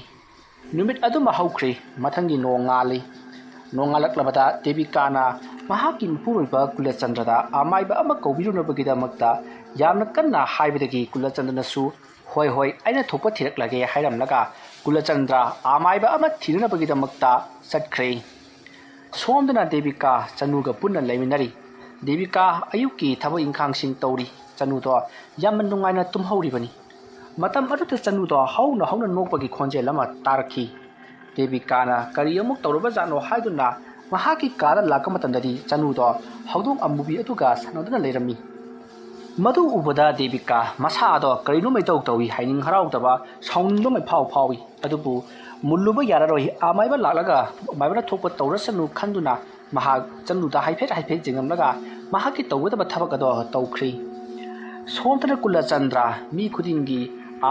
ꯅꯨꯃꯤꯠ ꯑꯗꯨꯃ ꯍꯧꯈ꯭ꯔꯤ꯫ ꯃꯊꯪꯒꯤ ꯅꯣꯡ ꯉꯥꯜꯂꯤ꯫ ꯅꯣꯡꯉꯥꯜꯂꯛꯂꯕꯗ ꯗꯦꯕꯤꯀꯥꯅ ꯃꯍꯥꯛꯀꯤ ꯃꯄꯨꯔꯣꯏꯕ ꯀꯨꯂꯆꯟꯗ꯭ꯔꯗ ꯑꯃꯥꯏꯕ ꯑꯃ ꯀꯧꯕꯤꯔꯨꯅꯕꯒꯤꯗꯃꯛꯇ ꯌꯥꯝꯅ ꯀꯟꯅ ꯍꯥꯏꯕꯗꯒꯤ ꯀꯨꯂꯆꯟꯗ꯭ꯔꯅꯁꯨ ꯍꯣꯏ ꯍꯣꯏ ꯑꯩꯅ ꯊꯣꯛꯄ ꯊꯤꯔꯛꯂꯒꯦ ꯍꯥꯏꯔꯝꯂꯒ ꯀꯨꯂꯆꯟꯗ꯭ꯔ ꯑꯃꯥꯏꯕ ꯑꯃ ꯊꯤꯅꯅꯕꯒꯤꯗꯃꯛꯇ ꯆꯠꯈ꯭ꯔꯦ꯫ ꯁꯣꯝꯗꯅ ꯗꯦꯕꯤꯀꯥ, ꯆꯅꯨꯒ ꯄꯨꯟꯅ ꯂꯩꯃꯤꯟꯅꯔꯤ꯫ ꯗꯦꯕꯤꯀꯥ ꯑꯌꯨꯛꯀꯤ ꯊꯕꯛ ꯏꯪꯈꯥꯡꯁꯤꯡ ꯇꯧꯔꯤ꯫ ꯆꯅꯨꯗꯣ ꯌꯥꯝꯅ ꯅꯨꯡꯉꯥꯏꯅ ꯇꯨꯝꯍꯧꯔꯤꯕꯅꯤ꯫ ꯃꯇꯝ ꯑꯗꯨꯗ ꯆꯅꯨꯗꯣ ꯍꯧꯅ ꯍꯧꯅ ꯅꯣꯛꯄꯒꯤ ꯈꯣꯟꯖꯦꯜ ꯑꯃ ꯇꯥꯔꯛꯈꯤ꯫ ꯗꯦꯕꯤꯀꯥꯅ ꯀꯔꯤ ꯑꯃꯨꯛ ꯇꯧꯔꯕꯖꯥꯠꯅꯣ ꯍꯥꯏꯗꯨꯅ ꯃꯍꯥꯛꯀꯤ ꯀꯥꯗ ꯂꯥꯛꯄ ꯃꯇꯝꯗꯗꯤ ꯆꯅꯨꯗꯣ ꯍꯧꯗꯣꯡ ꯑꯃꯨꯕꯤ ꯑꯗꯨꯒ ꯁꯥꯟꯅꯗꯨꯅ ꯂꯩꯔꯝꯃꯤ꯫ ꯃꯗꯨ ꯎꯕꯗ ꯗꯦꯕꯤꯀꯥ ꯃꯁꯥꯗꯣ ꯀꯔꯤꯅꯣ ꯃꯩꯇꯧ ꯇꯧꯏ, ꯍꯥꯏꯅꯤꯡ ꯍꯔꯥꯎꯗꯕ, ꯁꯥꯎꯅꯤꯡꯕ ꯃꯩꯐꯥꯎ ꯐꯥꯎꯏ꯫ ꯑꯗꯨꯕꯨ ꯃꯨꯜꯂꯨꯕ ꯌꯥꯔꯔꯣꯏ, ꯑꯃꯥꯏꯕ ꯂꯥꯛꯂꯒ ꯑꯃꯥꯏꯕꯅ ꯊꯣꯛꯄ ꯇꯧꯔꯁꯅꯨ ꯈꯟꯗꯨꯅ ꯃꯍꯥꯛ ꯆꯅꯨꯗ ꯍꯥꯏꯐꯦꯠ ꯌꯦꯡꯉꯝꯂꯒ ꯃꯍꯥꯛꯀꯤ ꯇꯧꯒꯗꯕ ꯊꯕꯛ ꯑꯗꯣ ꯇꯧꯈ꯭ꯔꯤ꯫ ꯁꯣꯝꯗꯅ ꯀꯨꯂꯆꯟꯗ꯭ꯔ ꯃꯤ ꯈꯨꯗꯤꯡꯒꯤ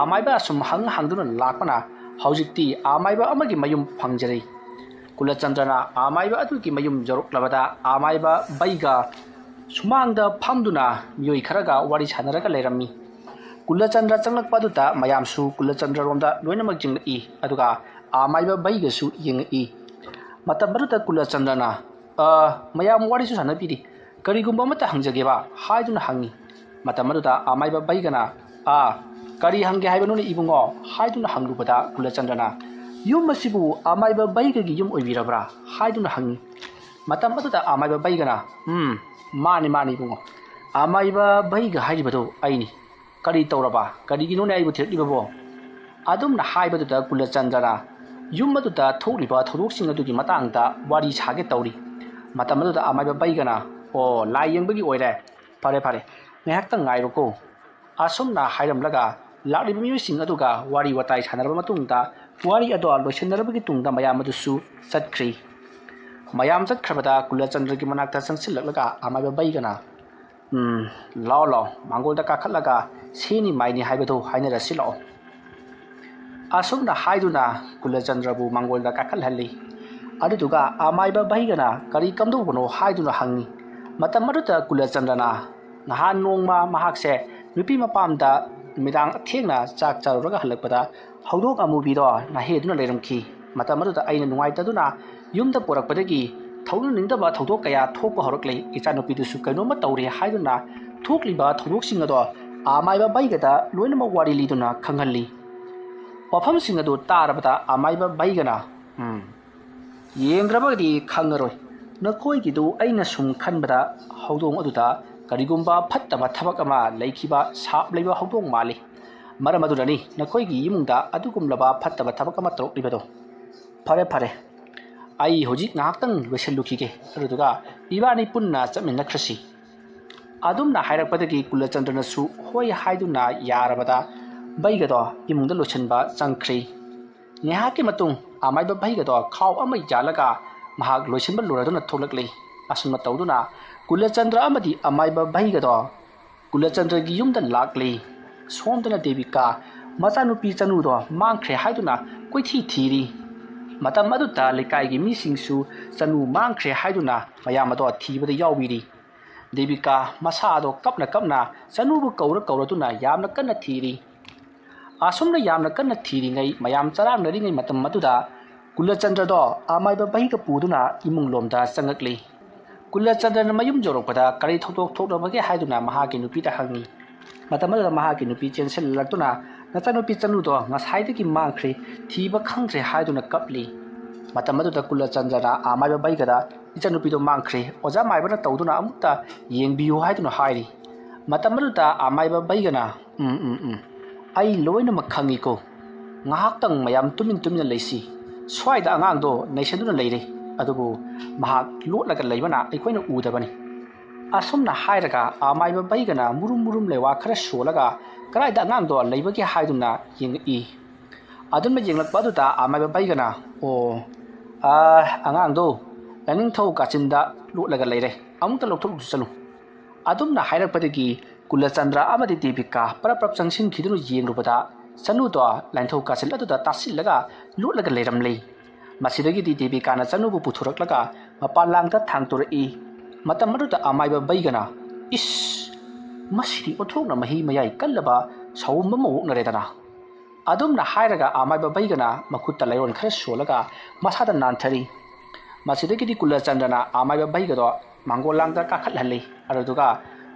ꯑꯃꯥꯏꯕ ꯑꯁꯨꯝ ꯍꯪꯗꯨꯅ ꯂꯥꯛꯄꯅ ꯍꯧꯖꯤꯛꯇꯤ ꯑꯃꯥꯏꯕ ꯑꯃꯒꯤ ꯃꯌꯨꯝ ꯐꯪꯖꯔꯦ꯫ ꯀꯨꯂꯆꯟꯗ꯭ꯔꯅ ꯑꯃꯥꯏꯕ ꯑꯗꯨꯒꯤ ꯃꯌꯨꯝ ꯌꯧꯔꯛꯂꯕꯗ ꯑꯃꯥꯏꯕ ꯕꯩꯒ ꯁꯨꯃꯥꯡꯗ ꯐꯝꯗꯨꯅ ꯃꯤꯑꯣꯏ ꯈꯔꯒ ꯋꯥꯔꯤ ꯁꯥꯟꯅꯔꯒ ꯂꯩꯔꯝꯃꯤ꯫ ꯀꯨꯂꯆꯟꯗ꯭ꯔ ꯆꯪꯂꯛꯄ ꯑꯗꯨꯗ ꯃꯌꯥꯝꯁꯨ ꯀꯨꯂꯆꯟꯗ꯭ꯔꯔꯣꯝꯗ ꯂꯣꯏꯅꯃꯛ ꯌꯦꯡꯂꯛꯏ, ꯑꯗꯨꯒ ꯑꯃꯥꯏꯕ ꯕꯩꯒꯁꯨ ꯌꯦꯡꯉꯛꯏ꯫ ꯃꯇꯝ ꯑꯗꯨꯗ ꯀꯨꯂꯆꯟꯗ꯭ꯔꯅ ꯃꯌꯥꯝ ꯋꯥꯔꯤꯁꯨ ꯁꯥꯟꯅꯕꯤꯔꯤ, ꯀꯔꯤꯒꯨꯝꯕ ꯑꯃꯠꯇ ꯍꯪꯖꯒꯦꯕ ꯍꯥꯏꯗꯨꯅ ꯍꯪꯉꯤ꯫ ꯃꯇꯝ ꯑꯗꯨꯗ ꯑꯃꯥꯏꯕ ꯕꯩꯒꯅ ꯀꯔꯤ ꯍꯪꯒꯦ ꯍꯥꯏꯕꯅꯣꯅꯦ ꯏꯕꯨꯡꯉꯣ ꯍꯥꯏꯗꯨꯅ ꯍꯪꯂꯨꯕꯗ ꯀꯨꯂꯆꯟꯗ꯭ꯔꯅ ꯌꯨꯝ ꯑꯁꯤꯕꯨ ꯑꯃꯥꯏꯕ ꯕꯩꯒꯒꯤ ꯌꯨꯝ ꯑꯣꯏꯕꯤꯔꯕ꯭ꯔꯥ ꯍꯥꯏꯗꯨꯅ ꯍꯪꯉꯤ꯫ ꯃꯇꯝ ꯑꯗꯨꯗ ꯑꯃꯥꯏꯕ ꯕꯩꯒꯅ ꯃꯥꯅꯤ ꯏꯕꯨꯡꯉꯣ, ꯑꯃꯥꯏꯕ ꯕꯩꯒ ꯍꯥꯏꯔꯤꯕꯗꯣ ꯑꯩꯅꯤ꯫ ꯀꯔꯤ ꯇꯧꯔꯕ, ꯀꯔꯤꯒꯤꯅꯣꯅꯦ ꯑꯩꯕꯨ ꯊꯤꯔꯛꯂꯤꯕꯕꯣ? ꯑꯗꯨꯝꯅ ꯍꯥꯏꯕꯗꯨꯗ ꯀꯨꯂꯆꯟꯗ꯭ꯔꯅ ꯌꯨꯝ ꯑꯗꯨꯗ ꯊꯣꯛꯂꯤꯕ ꯊꯧꯗꯣꯛꯁꯤꯡ ꯑꯗꯨꯒꯤ ꯃꯇꯥꯡꯗ ꯋꯥꯔꯤ ꯁꯥꯒꯦ ꯇꯧꯔꯤ꯫ ꯃꯇꯝ ꯑꯗꯨꯗ ꯑꯃꯥꯏꯕ ꯕꯩꯒꯅ ꯂꯥꯏ ꯌꯦꯡꯕꯒꯤ ꯑꯣꯏꯔꯦ, ꯐꯔꯦ ꯉꯥꯏꯍꯥꯛꯇꯪ ꯉꯥꯏꯔꯣꯀꯣ꯫ ꯑꯁꯨꯝꯅ ꯍꯥꯏꯔꯝꯂꯒ ꯂꯥꯛꯂꯤꯕ ꯃꯤꯑꯣꯏꯁꯤꯡ ꯑꯗꯨꯒ ꯋꯥꯔꯤ ꯋꯥꯇꯥꯏ ꯁꯥꯟꯅꯔꯕ ꯃꯇꯨꯡꯗ ꯋꯥꯔꯤ ꯑꯗꯣ ꯂꯣꯏꯁꯤꯟꯅꯔꯕꯒꯤ ꯇꯨꯡꯗ ꯃꯌꯥꯝ ꯑꯗꯨꯁꯨ ꯆꯠꯈ꯭ꯔꯤ꯫ ꯃꯌꯥꯝ ꯆꯠꯈ꯭ꯔꯕꯗ ꯀꯨꯂꯆꯟꯗ꯭ꯔꯒꯤ ꯃꯅꯥꯛꯇ ꯆꯪꯁꯤꯜꯂꯛꯂꯒ ꯑꯃꯥꯏꯕ ꯕꯩꯒꯅ ꯂꯥꯛꯑꯣ ꯃꯥꯡꯒꯣꯜꯗ ꯀꯥꯈꯠꯂꯒ ꯁꯦꯅꯤ ꯃꯥꯏꯅꯤ ꯍꯥꯏꯕꯗꯣ ꯍꯥꯏꯅꯔꯁꯤ ꯂꯥꯛꯑꯣ꯫ ꯑꯁꯨꯝꯅ ꯍꯥꯏꯗꯨꯅ ꯀꯨꯂꯆꯟꯗ꯭ꯔꯕꯨ ꯃꯥꯡꯒꯣꯜꯗ ꯀꯥꯈꯠꯍꯜꯂꯤ꯫ ꯑꯗꯨꯗꯨꯒ ꯑꯃꯥꯏꯕ ꯕꯩꯒꯅ ꯀꯔꯤ ꯀꯝꯗꯧꯕꯅꯣ ꯍꯥꯏꯗꯨꯅ ꯍꯪꯉꯤ꯫ ꯃꯇꯝ ꯑꯗꯨꯗ ꯀꯨꯂꯆꯟꯗ꯭ꯔꯅ ꯅꯍꯥꯟ ꯅꯣꯡꯃ ꯃꯍꯥꯛꯁꯦ ꯅꯨꯄꯤ ꯃꯄꯥꯝꯗ ꯅꯨꯃꯤꯗꯥꯡ ꯊꯦꯡꯅ ꯆꯥꯛ ꯆꯥꯔꯨꯔꯒ ꯍꯜꯂꯛꯄꯗ ꯍꯧꯗꯣꯡ ꯑꯃꯨꯕꯤꯗꯣ ꯅꯥꯍꯦꯗꯨꯅ ꯂꯩꯔꯝꯈꯤ꯫ ꯃꯇꯝ ꯑꯗꯨꯗ ꯑꯩꯅ ꯅꯨꯡꯉꯥꯏꯇꯗꯨꯅ ꯌꯨꯝꯗ ꯄꯣꯔꯛꯄꯗꯒꯤ ꯊꯧꯅꯅꯤꯡꯗꯕ ꯊꯧꯗꯣꯛ ꯀꯌꯥ ꯊꯣꯛꯄ ꯍꯧꯔꯛꯂꯦ꯫ ꯏꯆꯥꯅꯨꯄꯤꯗꯨꯁꯨ ꯀꯩꯅꯣꯝꯃ ꯇꯧꯔꯦ ꯍꯥꯏꯗꯨꯅ ꯊꯣꯛꯂꯤꯕ ꯊꯧꯗꯣꯛꯁꯤꯡ ꯑꯗꯣ ꯑꯃꯥꯏꯕ ꯕꯩꯒꯗ ꯂꯣꯏꯅꯃꯛ ꯋꯥꯔꯤ ꯂꯤꯗꯨꯅ ꯈꯪꯍꯜꯂꯤ꯫ ꯋꯥꯐꯝꯁꯤꯡ ꯑꯗꯨ ꯇꯥꯔꯕꯗ ꯑꯃꯥꯏꯕ ꯕꯩꯒꯅ ꯌꯦꯡꯈ꯭ꯔꯕꯗꯤ ꯈꯪꯉꯔꯣꯏ, ꯅꯈꯣꯏꯒꯤꯗꯨ ꯑꯩꯅ ꯁꯨꯝ ꯈꯟꯕꯗ ꯍꯧꯗꯣꯡ ꯑꯗꯨꯗ ꯀꯔꯤꯒꯨꯝꯕ ꯐꯠꯇꯕ ꯊꯕꯛ ꯑꯃ ꯂꯩꯈꯤꯕ ꯁꯥꯞ ꯂꯩꯕ ꯍꯧꯗꯣꯡ ꯃꯥꯜꯂꯤ꯫ ꯃꯔꯝ ꯑꯗꯨꯅꯅꯤ ꯅꯈꯣꯏꯒꯤ ꯏꯃꯨꯡꯗ ꯑꯗꯨꯒꯨꯝꯂꯕ ꯐꯠꯇꯕ ꯊꯕꯛ ꯑꯃ ꯇꯧꯔꯛꯂꯤꯕꯗꯣ꯫ ꯐꯔꯦ ꯑꯩ ꯍꯧꯖꯤꯛ ꯉꯥꯏꯍꯥꯛꯇꯪ ꯂꯣꯏꯁꯤꯜꯂꯨꯈꯤꯒꯦ, ꯑꯗꯨꯗꯨꯒ ꯏꯕꯥꯅꯤ ꯄꯨꯟꯅ ꯆꯠꯃꯤꯟꯅꯈ꯭ꯔꯁꯤ꯫ ꯑꯗꯨꯝꯅ ꯍꯥꯏꯔꯛꯄꯗꯒꯤ ꯀꯨꯂꯆꯟꯗ꯭ꯔꯅꯁꯨ ꯍꯣꯏ ꯍꯥꯏꯗꯨꯅ ꯌꯥꯔꯕꯗ ꯕꯩꯒꯗꯣ ꯏꯃꯨꯡꯗ ꯂꯣꯏꯁꯤꯟꯕ ꯆꯪꯈ꯭ꯔꯤ꯫ ꯉꯥꯏꯍꯥꯛꯀꯤ ꯃꯇꯨꯡ ꯑꯃꯥꯏꯕ ꯕꯩꯒꯗꯣ ꯈꯥꯎ ꯑꯃ ꯌꯥꯜꯂꯒ ꯃꯍꯥꯛ ꯂꯣꯏꯁꯤꯟꯕ ꯂꯣꯏꯔꯗꯨꯅ ꯊꯣꯛꯂꯛꯂꯤ꯫ ꯑꯁꯨꯝꯅ ꯇꯧꯗꯨꯅ ꯀꯨꯂꯆꯟꯗ꯭ꯔ ꯑꯃꯗꯤ ꯑꯃꯥꯏꯕ ꯕꯩꯒꯗꯣ ꯀꯨꯂꯆꯟꯗ꯭ꯔꯒꯤ ꯌꯨꯝꯗ ꯂꯥꯛꯂꯤ꯫ ꯁꯣꯝꯗꯅ ꯗꯦꯕꯤꯀꯥ ꯃꯆꯥꯅꯨꯄꯤ ꯆꯅꯨꯗꯣ ꯃꯥꯡꯈ꯭ꯔꯦ ꯍꯥꯏꯗꯨꯅ ꯀꯣꯏꯊꯤ ꯊꯤꯔꯤ꯫ ꯃꯇꯝ ꯑꯗꯨꯗ ꯂꯩꯀꯥꯏꯒꯤ ꯃꯤꯁꯤꯡꯁꯨ ꯆꯅꯨ ꯃꯥꯡꯈ꯭ꯔꯦ ꯍꯥꯏꯗꯨꯅ ꯃꯌꯥꯝ ꯑꯗꯣ ꯊꯤꯕꯗ ꯌꯥꯎꯕꯤꯔꯤ꯫ ꯗꯦꯕꯤꯀꯥ ꯃꯁꯥꯗꯣ ꯀꯞꯅ ꯆꯅꯨꯕꯨ ꯀꯧꯔꯗꯨꯅ ꯌꯥꯝꯅ ꯀꯟꯅ ꯊꯤꯔꯤ꯫ ꯑꯁꯨꯝꯅ ꯌꯥꯝꯅ ꯀꯟꯅ ꯊꯤꯔꯤꯉꯩ, ꯃꯌꯥꯝ ꯆꯔꯥꯡꯅꯔꯤꯉꯩ ꯃꯇꯝ ꯑꯗꯨꯗ ꯀꯨꯂꯆꯟꯗ꯭ꯔꯗꯣ ꯑꯃꯥꯏꯕ ꯕꯩꯒ ꯄꯨꯗꯨꯅ ꯏꯃꯨꯡ ꯂꯣꯝꯗ ꯆꯪꯉꯛꯂꯤ꯫ ꯀꯨꯂꯆꯟꯗ꯭ꯔꯅ ꯃꯌꯨꯝ ꯌꯧꯔꯛꯄꯗ ꯀꯔꯤ ꯊꯧꯗꯣꯛ ꯊꯣꯛꯂꯕꯒꯦ ꯍꯥꯏꯗꯨꯅ ꯃꯍꯥꯛꯀꯤ ꯅꯨꯄꯤꯗ ꯍꯪꯉꯤ꯫ ꯃꯇꯝ ꯑꯗꯨꯗ ꯃꯍꯥꯛꯀꯤ ꯅꯨꯄꯤ ꯆꯦꯟꯁꯤꯜꯂꯛꯇꯨꯅ ꯅꯆꯥꯅꯨꯄꯤ ꯆꯅꯨꯗꯣ ꯉꯁꯥꯏꯗꯒꯤ ꯃꯥꯡꯈ꯭ꯔꯦ, ꯊꯤꯕ ꯈꯪꯗ꯭ꯔꯦ ꯍꯥꯏꯗꯨꯅ ꯀꯞꯂꯤ꯫ ꯃꯇꯝ ꯑꯗꯨꯗ ꯀꯨꯂꯆꯟꯗ꯭ꯔꯅ ꯑꯃꯥꯏꯕ ꯕꯩꯒꯗ ꯏꯆꯥꯅꯨꯄꯤꯗꯣ ꯃꯥꯡꯈ꯭ꯔꯦ, ꯑꯣꯖꯥ ꯃꯥꯏꯕꯅ ꯇꯧꯗꯨꯅ ꯑꯃꯨꯛꯇ ꯌꯦꯡꯕꯤꯌꯨ ꯍꯥꯏꯗꯨꯅ ꯍꯥꯏꯔꯤ꯫ ꯃꯇꯝ ꯑꯗꯨꯗ ꯑꯃꯥꯏꯕ ꯕꯩꯒꯅ ꯑꯩ ꯂꯣꯏꯅꯃꯛ ꯈꯪꯉꯤꯀꯣ, ꯉꯥꯏꯍꯥꯛꯇꯪ ꯃꯌꯥꯝ ꯇꯨꯃꯤꯟꯅ ꯂꯩꯁꯤ꯫ ꯁ꯭ꯋꯥꯏꯗ ꯑꯉꯥꯡꯗꯣ ꯅꯩꯁꯟꯗꯨꯅ ꯂꯩꯔꯦ, ꯑꯗꯨꯕꯨ ꯃꯍꯥꯛ ꯂꯣꯠꯂꯒ ꯂꯩꯕꯅ ꯑꯩꯈꯣꯏꯅ ꯎꯗꯕꯅꯤ꯫ ꯑꯁꯨꯝꯅ ꯍꯥꯏꯔꯒ ꯑꯃꯥꯏꯕ ꯕꯩꯒꯅ ꯃꯨꯔꯨꯝ ꯂꯩꯋꯥ ꯈꯔ ꯁꯣꯜꯂꯒ ꯀꯗꯥꯏꯗ ꯑꯉꯥꯡꯗꯣ ꯂꯩꯕꯒꯦ ꯍꯥꯏꯗꯨꯅ ꯌꯦꯡꯉꯛꯏ꯫ ꯑꯗꯨꯝꯅ ꯌꯦꯡꯂꯛꯄ ꯑꯗꯨꯗ ꯑꯃꯥꯏꯕ ꯕꯩꯒꯅ ꯑꯉꯥꯡꯗꯣ ꯂꯥꯏꯅꯤꯡꯊꯧ ꯀꯥꯆꯤꯟꯗ ꯂꯣꯠꯂꯒ ꯂꯩꯔꯦ, ꯑꯃꯨꯛꯇ ꯂꯧꯊꯣꯛꯂꯨꯁꯤ ꯆꯠꯂꯨ꯫ ꯑꯗꯨꯝꯅ ꯍꯥꯏꯔꯛꯄꯗꯒꯤ ꯀꯨꯂꯆꯟꯗ꯭ꯔ ꯑꯃꯗꯤ ꯗꯦꯕꯤꯀꯥ ꯄꯔꯞ ꯆꯪꯁꯤꯟꯈꯤꯗꯨꯅ ꯌꯦꯡꯂꯨꯕꯗ ꯆꯅꯨꯗꯣ ꯂꯥꯏꯅꯤꯡꯊꯧ ꯀꯥꯆꯤꯟ ꯑꯗꯨꯗ ꯇꯥꯁꯤꯜꯂꯒ ꯂꯣꯠꯂꯒ ꯂꯩꯔꯝꯂꯦ꯫ ꯃꯁꯤꯗꯒꯤꯗꯤ ꯗꯦꯕꯤꯀꯥꯅ ꯆꯅꯨꯕꯨ ꯄꯨꯊꯣꯔꯛꯂꯒ ꯃꯄꯥꯟ ꯂꯥꯡꯗ ꯊꯥꯡꯇꯣꯔꯛꯏ ꯃꯇꯝ ꯑꯗꯨꯗ ꯑꯃꯥꯏꯕ ꯕꯩꯒꯅ ꯏꯁ ꯃꯁꯤꯗꯤ ꯑꯣꯟꯊꯣꯛꯅ ꯃꯍꯤ ꯃꯌꯥꯏ ꯀꯜꯂꯕ ꯁꯥꯎꯝꯕ ꯃꯑꯣꯡꯅꯔꯦꯗꯅ ꯑꯗꯨꯝꯅ ꯍꯥꯏꯔꯒ ꯑꯃꯥꯏꯕ ꯕꯩꯒꯅ ꯃꯈꯨꯠꯇ ꯂꯩꯔꯣꯟ ꯈꯔ ꯁꯣꯜꯂꯒ ꯃꯁꯥꯗ ꯅꯥꯟꯊꯔꯤ ꯃꯁꯤꯗꯒꯤꯗꯤ ꯀꯨꯂꯆꯟꯗ꯭ꯔꯅ ꯑꯃꯥꯏꯕ ꯕꯩꯒꯗꯣ ꯃꯥꯡꯒꯣꯜ ꯂꯥꯡꯗ ꯀꯥꯈꯠꯍꯜꯂꯤ ꯑꯗꯨꯗꯨꯒ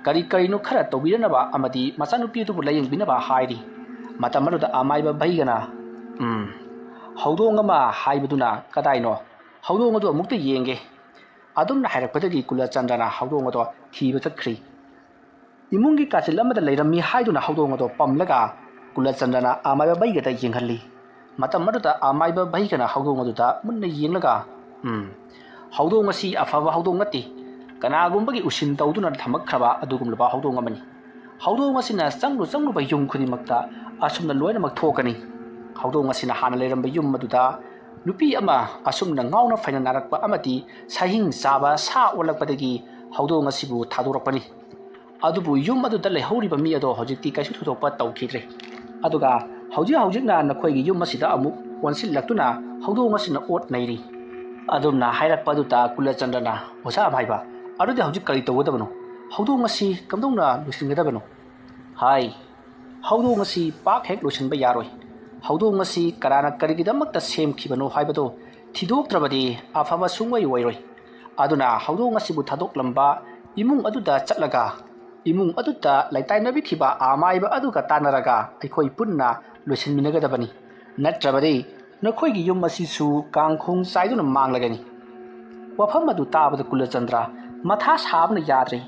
ꯀꯔꯤꯅꯣ ꯈꯔ ꯇꯧꯕꯤꯔꯅꯕ ꯑꯃꯗꯤ ꯃꯆꯥꯅꯨꯄꯤ ꯑꯗꯨꯕꯨ ꯂꯥꯌꯦꯡꯕꯤꯅꯕ ꯍꯥꯏꯔꯤ ꯃꯇꯝ ꯑꯗꯨꯗ ꯑꯃꯥꯏꯕ ꯕꯩꯒꯅ ꯍꯧꯗꯣꯡ ꯑꯃ ꯍꯥꯏꯕꯗꯨꯅ ꯀꯗꯥꯏꯅꯣ ꯍꯧꯗꯣꯡ ꯑꯗꯨ ꯑꯃꯨꯛꯇ ꯌꯦꯡꯒꯦ ꯑꯗꯨꯝꯅ ꯍꯥꯏꯔꯛꯄꯗꯒꯤ ꯀꯨꯂꯆꯟꯗ꯭ꯔꯅ ꯍꯧꯗꯣꯡ ꯑꯗꯣ ꯊꯤꯕ ꯆꯠꯈ꯭ꯔꯤ ꯏꯃꯨꯡꯒꯤ ꯀꯥꯆꯤꯜ ꯑꯃꯗ ꯂꯩꯔꯝꯃꯤ ꯍꯥꯏꯗꯨꯅ ꯍꯧꯗꯣꯡ ꯑꯗꯣ ꯄꯝꯂꯒ ꯀꯨꯂꯆꯟꯗ꯭ꯔꯅ ꯑꯃꯥꯏꯕ ꯕꯩꯒꯗ ꯌꯦꯡꯍꯜꯂꯤ ꯃꯇꯝ ꯑꯗꯨꯗ ꯑꯃꯥꯏꯕ ꯕꯩꯒꯅ ꯍꯧꯗꯣꯡ ꯑꯗꯨꯗ ꯃꯨꯟꯅ ꯌꯦꯡꯂꯒ ꯍꯧꯗꯣꯡ ꯑꯁꯤ ꯑꯐꯕ ꯍꯧꯗꯣꯡ ꯅꯠꯇꯦ ꯀꯅꯥꯒꯨꯝꯕꯒꯤ ꯎꯁꯤꯟ ꯇꯧꯗꯨꯅ ꯊꯝꯃꯛꯈ꯭ꯔꯕ ꯑꯗꯨꯒꯨꯝꯂꯕ ꯍꯧꯗꯣꯡ ꯑꯃꯅꯤ ꯍꯧꯗꯣꯡ ꯑꯁꯤꯅ ꯆꯪꯂꯨꯕ ꯌꯨꯝ ꯈꯨꯗꯤꯡꯃꯛꯇ ꯑꯁꯨꯝꯅ ꯂꯣꯏꯅꯃꯛ ꯊꯣꯛꯀꯅꯤ ꯍꯧꯗꯣꯡ ꯑꯁꯤꯅ ꯍꯥꯟꯅ ꯂꯩꯔꯝꯕ ꯌꯨꯝ ꯑꯗꯨꯗ ꯅꯨꯄꯤ ꯑꯃ ꯑꯁꯨꯝꯅ ꯉꯥꯎꯅ ꯐꯩꯅ ꯅꯥꯔꯛꯄ ꯑꯃꯗꯤ ꯁꯥꯍꯤꯡ ꯆꯥꯕ ꯁꯥ ꯑꯣꯜꯂꯛꯄꯗꯒꯤ ꯍꯧꯗꯣꯡ ꯑꯁꯤꯕు ꯊꯥꯗꯣꯔꯛꯄꯅꯤ ꯑꯗꯨꯕꯨ ꯌꯨꯝ ꯑꯗꯨꯗ ꯂꯩꯍꯧꯔꯤꯕ ꯃꯤ ꯑꯗꯣ ꯍꯧꯖꯤꯛꯇꯤ ꯀꯩꯁꯨ ꯊꯣꯏꯗꯣꯛꯄ ꯇꯧꯈꯤꯗ꯭ꯔꯦ ꯑꯗꯨꯒ ꯍꯧꯖꯤꯛꯅ ꯅꯈꯣꯏꯒꯤ ꯌꯨꯝ ꯑꯁꯤꯗ ꯑꯃꯨꯛ ꯑꯣꯟꯁꯤꯜꯂꯛꯇꯨꯅ ꯍꯧꯗꯣꯡ ꯑꯁꯤꯅ ꯑꯣꯠ ꯅꯩꯔꯤ ꯑꯗꯨꯝꯅ ꯍꯥꯏꯔꯛꯄ ꯑꯗꯨꯗ ꯀꯨꯂꯆꯟꯗ꯭ꯔꯅ ꯑꯣꯖꯥ ꯑꯃꯥꯏꯕ ꯑꯗꯨꯗꯤ ꯍꯧꯖꯤꯛ ꯀꯔꯤ ꯇꯧꯒꯗꯕꯅꯣ ꯍꯧꯗꯣꯡ ꯑꯁꯤ ꯀꯝꯗꯧꯅ ꯂꯣꯏꯁꯤꯟꯒꯗꯕꯅꯣ ꯍꯥꯏ ꯍꯧꯗꯣꯡ ꯑꯁꯤ ꯄꯥꯛ ꯍꯦꯛ ꯂꯣꯏꯁꯤꯟꯕ ꯌꯥꯔꯣꯏ ꯍꯧꯗꯣꯡ ꯑꯁꯤ ꯀꯅꯥꯅ ꯀꯔꯤꯒꯤꯗꯃꯛꯇ ꯁꯦꯝꯈꯤꯕꯅꯣ ꯍꯥꯏꯕꯗꯨ ꯊꯤꯗꯣꯛꯇ꯭ꯔꯕꯗꯤ ꯑꯐꯕ ꯁꯨꯡꯑꯣꯏ ꯑꯣꯏꯔꯣꯏ ꯑꯗꯨꯅ ꯍꯧꯗꯣꯡ ꯑꯁꯤꯕꯨ ꯊꯥꯗꯣꯛꯂꯝꯕ ꯏꯃꯨꯡ ꯑꯗꯨꯗ ꯆꯠꯂꯒ ꯏꯃꯨꯡ ꯑꯗꯨꯗ ꯂꯩꯇꯥꯏꯅꯕꯤꯈꯤꯕ ꯑꯃꯥꯏꯕ ꯑꯗꯨꯒ ꯇꯥꯟꯅꯔꯒ ꯑꯩꯈꯣꯏ ꯄꯨꯟꯅ ꯂꯣꯏꯁꯤꯟꯃꯤꯟꯅꯒꯗꯕꯅꯤ ꯅꯠꯇ꯭ꯔꯕꯗꯤ ꯅꯈꯣꯏꯒꯤ ꯌꯨꯝ ꯑꯁꯤꯁꯨ ꯀꯥꯡꯈꯣꯡ ꯆꯥꯏꯗꯨꯅ ꯃꯥꯡꯂꯒꯅꯤ ꯋꯥꯐꯝ ꯑꯗꯨ ꯇꯥꯕꯗ ꯀꯨꯂꯆꯟꯗ꯭ꯔ ꯃꯊꯥ ꯁꯥꯕꯅ ꯌꯥꯗ꯭ꯔꯦ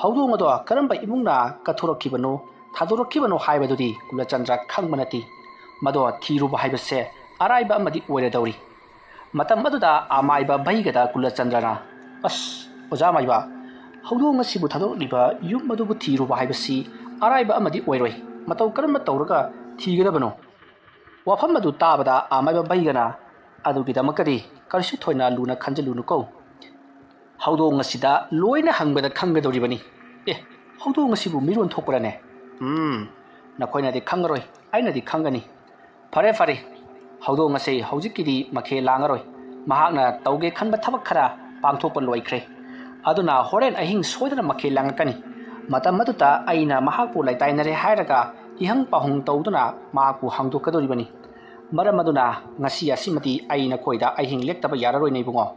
ꯍꯧꯗꯣꯡ ꯑꯗꯣ ꯀꯔꯝꯕ ꯏꯃꯨꯡꯅ ꯀꯠꯊꯣꯔꯛꯈꯤꯕꯅꯣ ꯊꯥꯗꯣꯔꯛꯈꯤꯕꯅꯣ ꯍꯥꯏꯕꯗꯨꯗꯤ ꯀꯨꯂꯆꯟꯗ꯭ꯔ ꯈꯪꯕ ꯅꯠꯇꯦ ꯃꯗꯣ ꯊꯤꯔꯨꯕ ꯍꯥꯏꯕꯁꯦ ꯑꯔꯥꯏꯕ ꯑꯃꯗꯤ ꯑꯣꯏꯔꯗꯧꯔꯤ ꯃꯇꯝ ꯑꯗꯨꯗ ꯑꯃꯥꯏꯕ ꯕꯩꯒꯗ ꯀꯨꯂꯆꯟꯗ꯭ꯔꯅ ꯑꯁ ꯑꯣꯖꯥ ꯑꯃꯥꯏꯕ ꯍꯧꯗꯣꯡ ꯑꯁꯤꯕꯨ ꯊꯥꯗꯣꯛꯂꯤꯕ ꯌꯨꯝ ꯑꯗꯨꯕꯨ ꯊꯤꯔꯨꯕ ꯍꯥꯏꯕꯁꯤ ꯑꯔꯥꯏꯕ ꯑꯃꯗꯤ ꯑꯣꯏꯔꯣꯏ ꯃꯇꯧ ꯀꯔꯝꯕ ꯇꯧꯔꯒ ꯊꯤꯒꯗꯕꯅꯣ ꯋꯥꯐꯝ ꯑꯗꯨ ꯇꯥꯕꯗ ꯑꯃꯥꯏꯕ ꯕꯩꯒꯅ ꯑꯗꯨꯒꯤꯗꯃꯛꯇꯗꯤ ꯀꯔꯤꯁꯨ ꯊꯣꯏꯅ ꯂꯨꯅ ꯈꯟꯖꯤꯜꯂꯨꯅꯨꯀꯣ ꯍꯧꯗꯣꯡ ꯑꯁꯤꯗ ꯂꯣꯏꯅ ꯍꯪꯕꯗ ꯈꯪꯒꯗꯧꯔꯤꯕꯅꯤ ꯍꯧꯗꯣꯡ ꯑꯁꯤꯕꯨ ꯃꯤꯔꯣꯟ ꯊꯣꯛꯄ꯭ꯔꯅꯦ ꯅꯈꯣꯏꯅꯗꯤ ꯈꯪꯉꯔꯣꯏ ꯑꯩꯅꯗꯤ ꯈꯪꯒꯅꯤ ꯐꯔꯦ ꯍꯧꯗꯣꯡ ꯑꯁꯤ ꯍꯧꯖꯤꯛꯀꯤꯗꯤ ꯃꯈꯦꯜ ꯂꯥꯡꯉꯔꯣꯏ ꯃꯍꯥꯛꯅ ꯇꯧꯒꯦ ꯈꯟꯕ ꯊꯕꯛ ꯈꯔ ꯄꯥꯡꯊꯣꯛꯄ ꯂꯣꯏꯈ꯭ꯔꯦ ꯑꯗꯨꯅ ꯍꯣꯔꯦꯟ ꯑꯍꯤꯡ ꯁꯣꯏꯗꯅ ꯃꯈꯦꯜ ꯂꯥꯡꯉꯛꯀꯅꯤ ꯃꯇꯝ ꯑꯗꯨꯗ ꯑꯩꯅ ꯃꯍꯥꯛꯄꯨ ꯂꯩꯇꯥꯏꯅꯔꯦ ꯍꯥꯏꯔꯒ ꯏꯍꯪ ꯄꯥꯎꯍꯪ ꯇꯧꯗꯨꯅ ꯃꯍꯥꯛꯄꯨ ꯍꯥꯡꯗꯣꯛꯀꯗꯧꯔꯤꯕꯅꯤ ꯃꯔꯝ ꯑꯗꯨꯅ ꯉꯁꯤ ꯑꯁꯤꯃꯗꯤ ꯑꯩ ꯅꯈꯣꯏꯗ ꯑꯍꯤꯡ ꯂꯦꯛꯇꯕ ꯌꯥꯔꯔꯣꯏꯅꯦ ꯏꯕꯨꯡꯉꯣ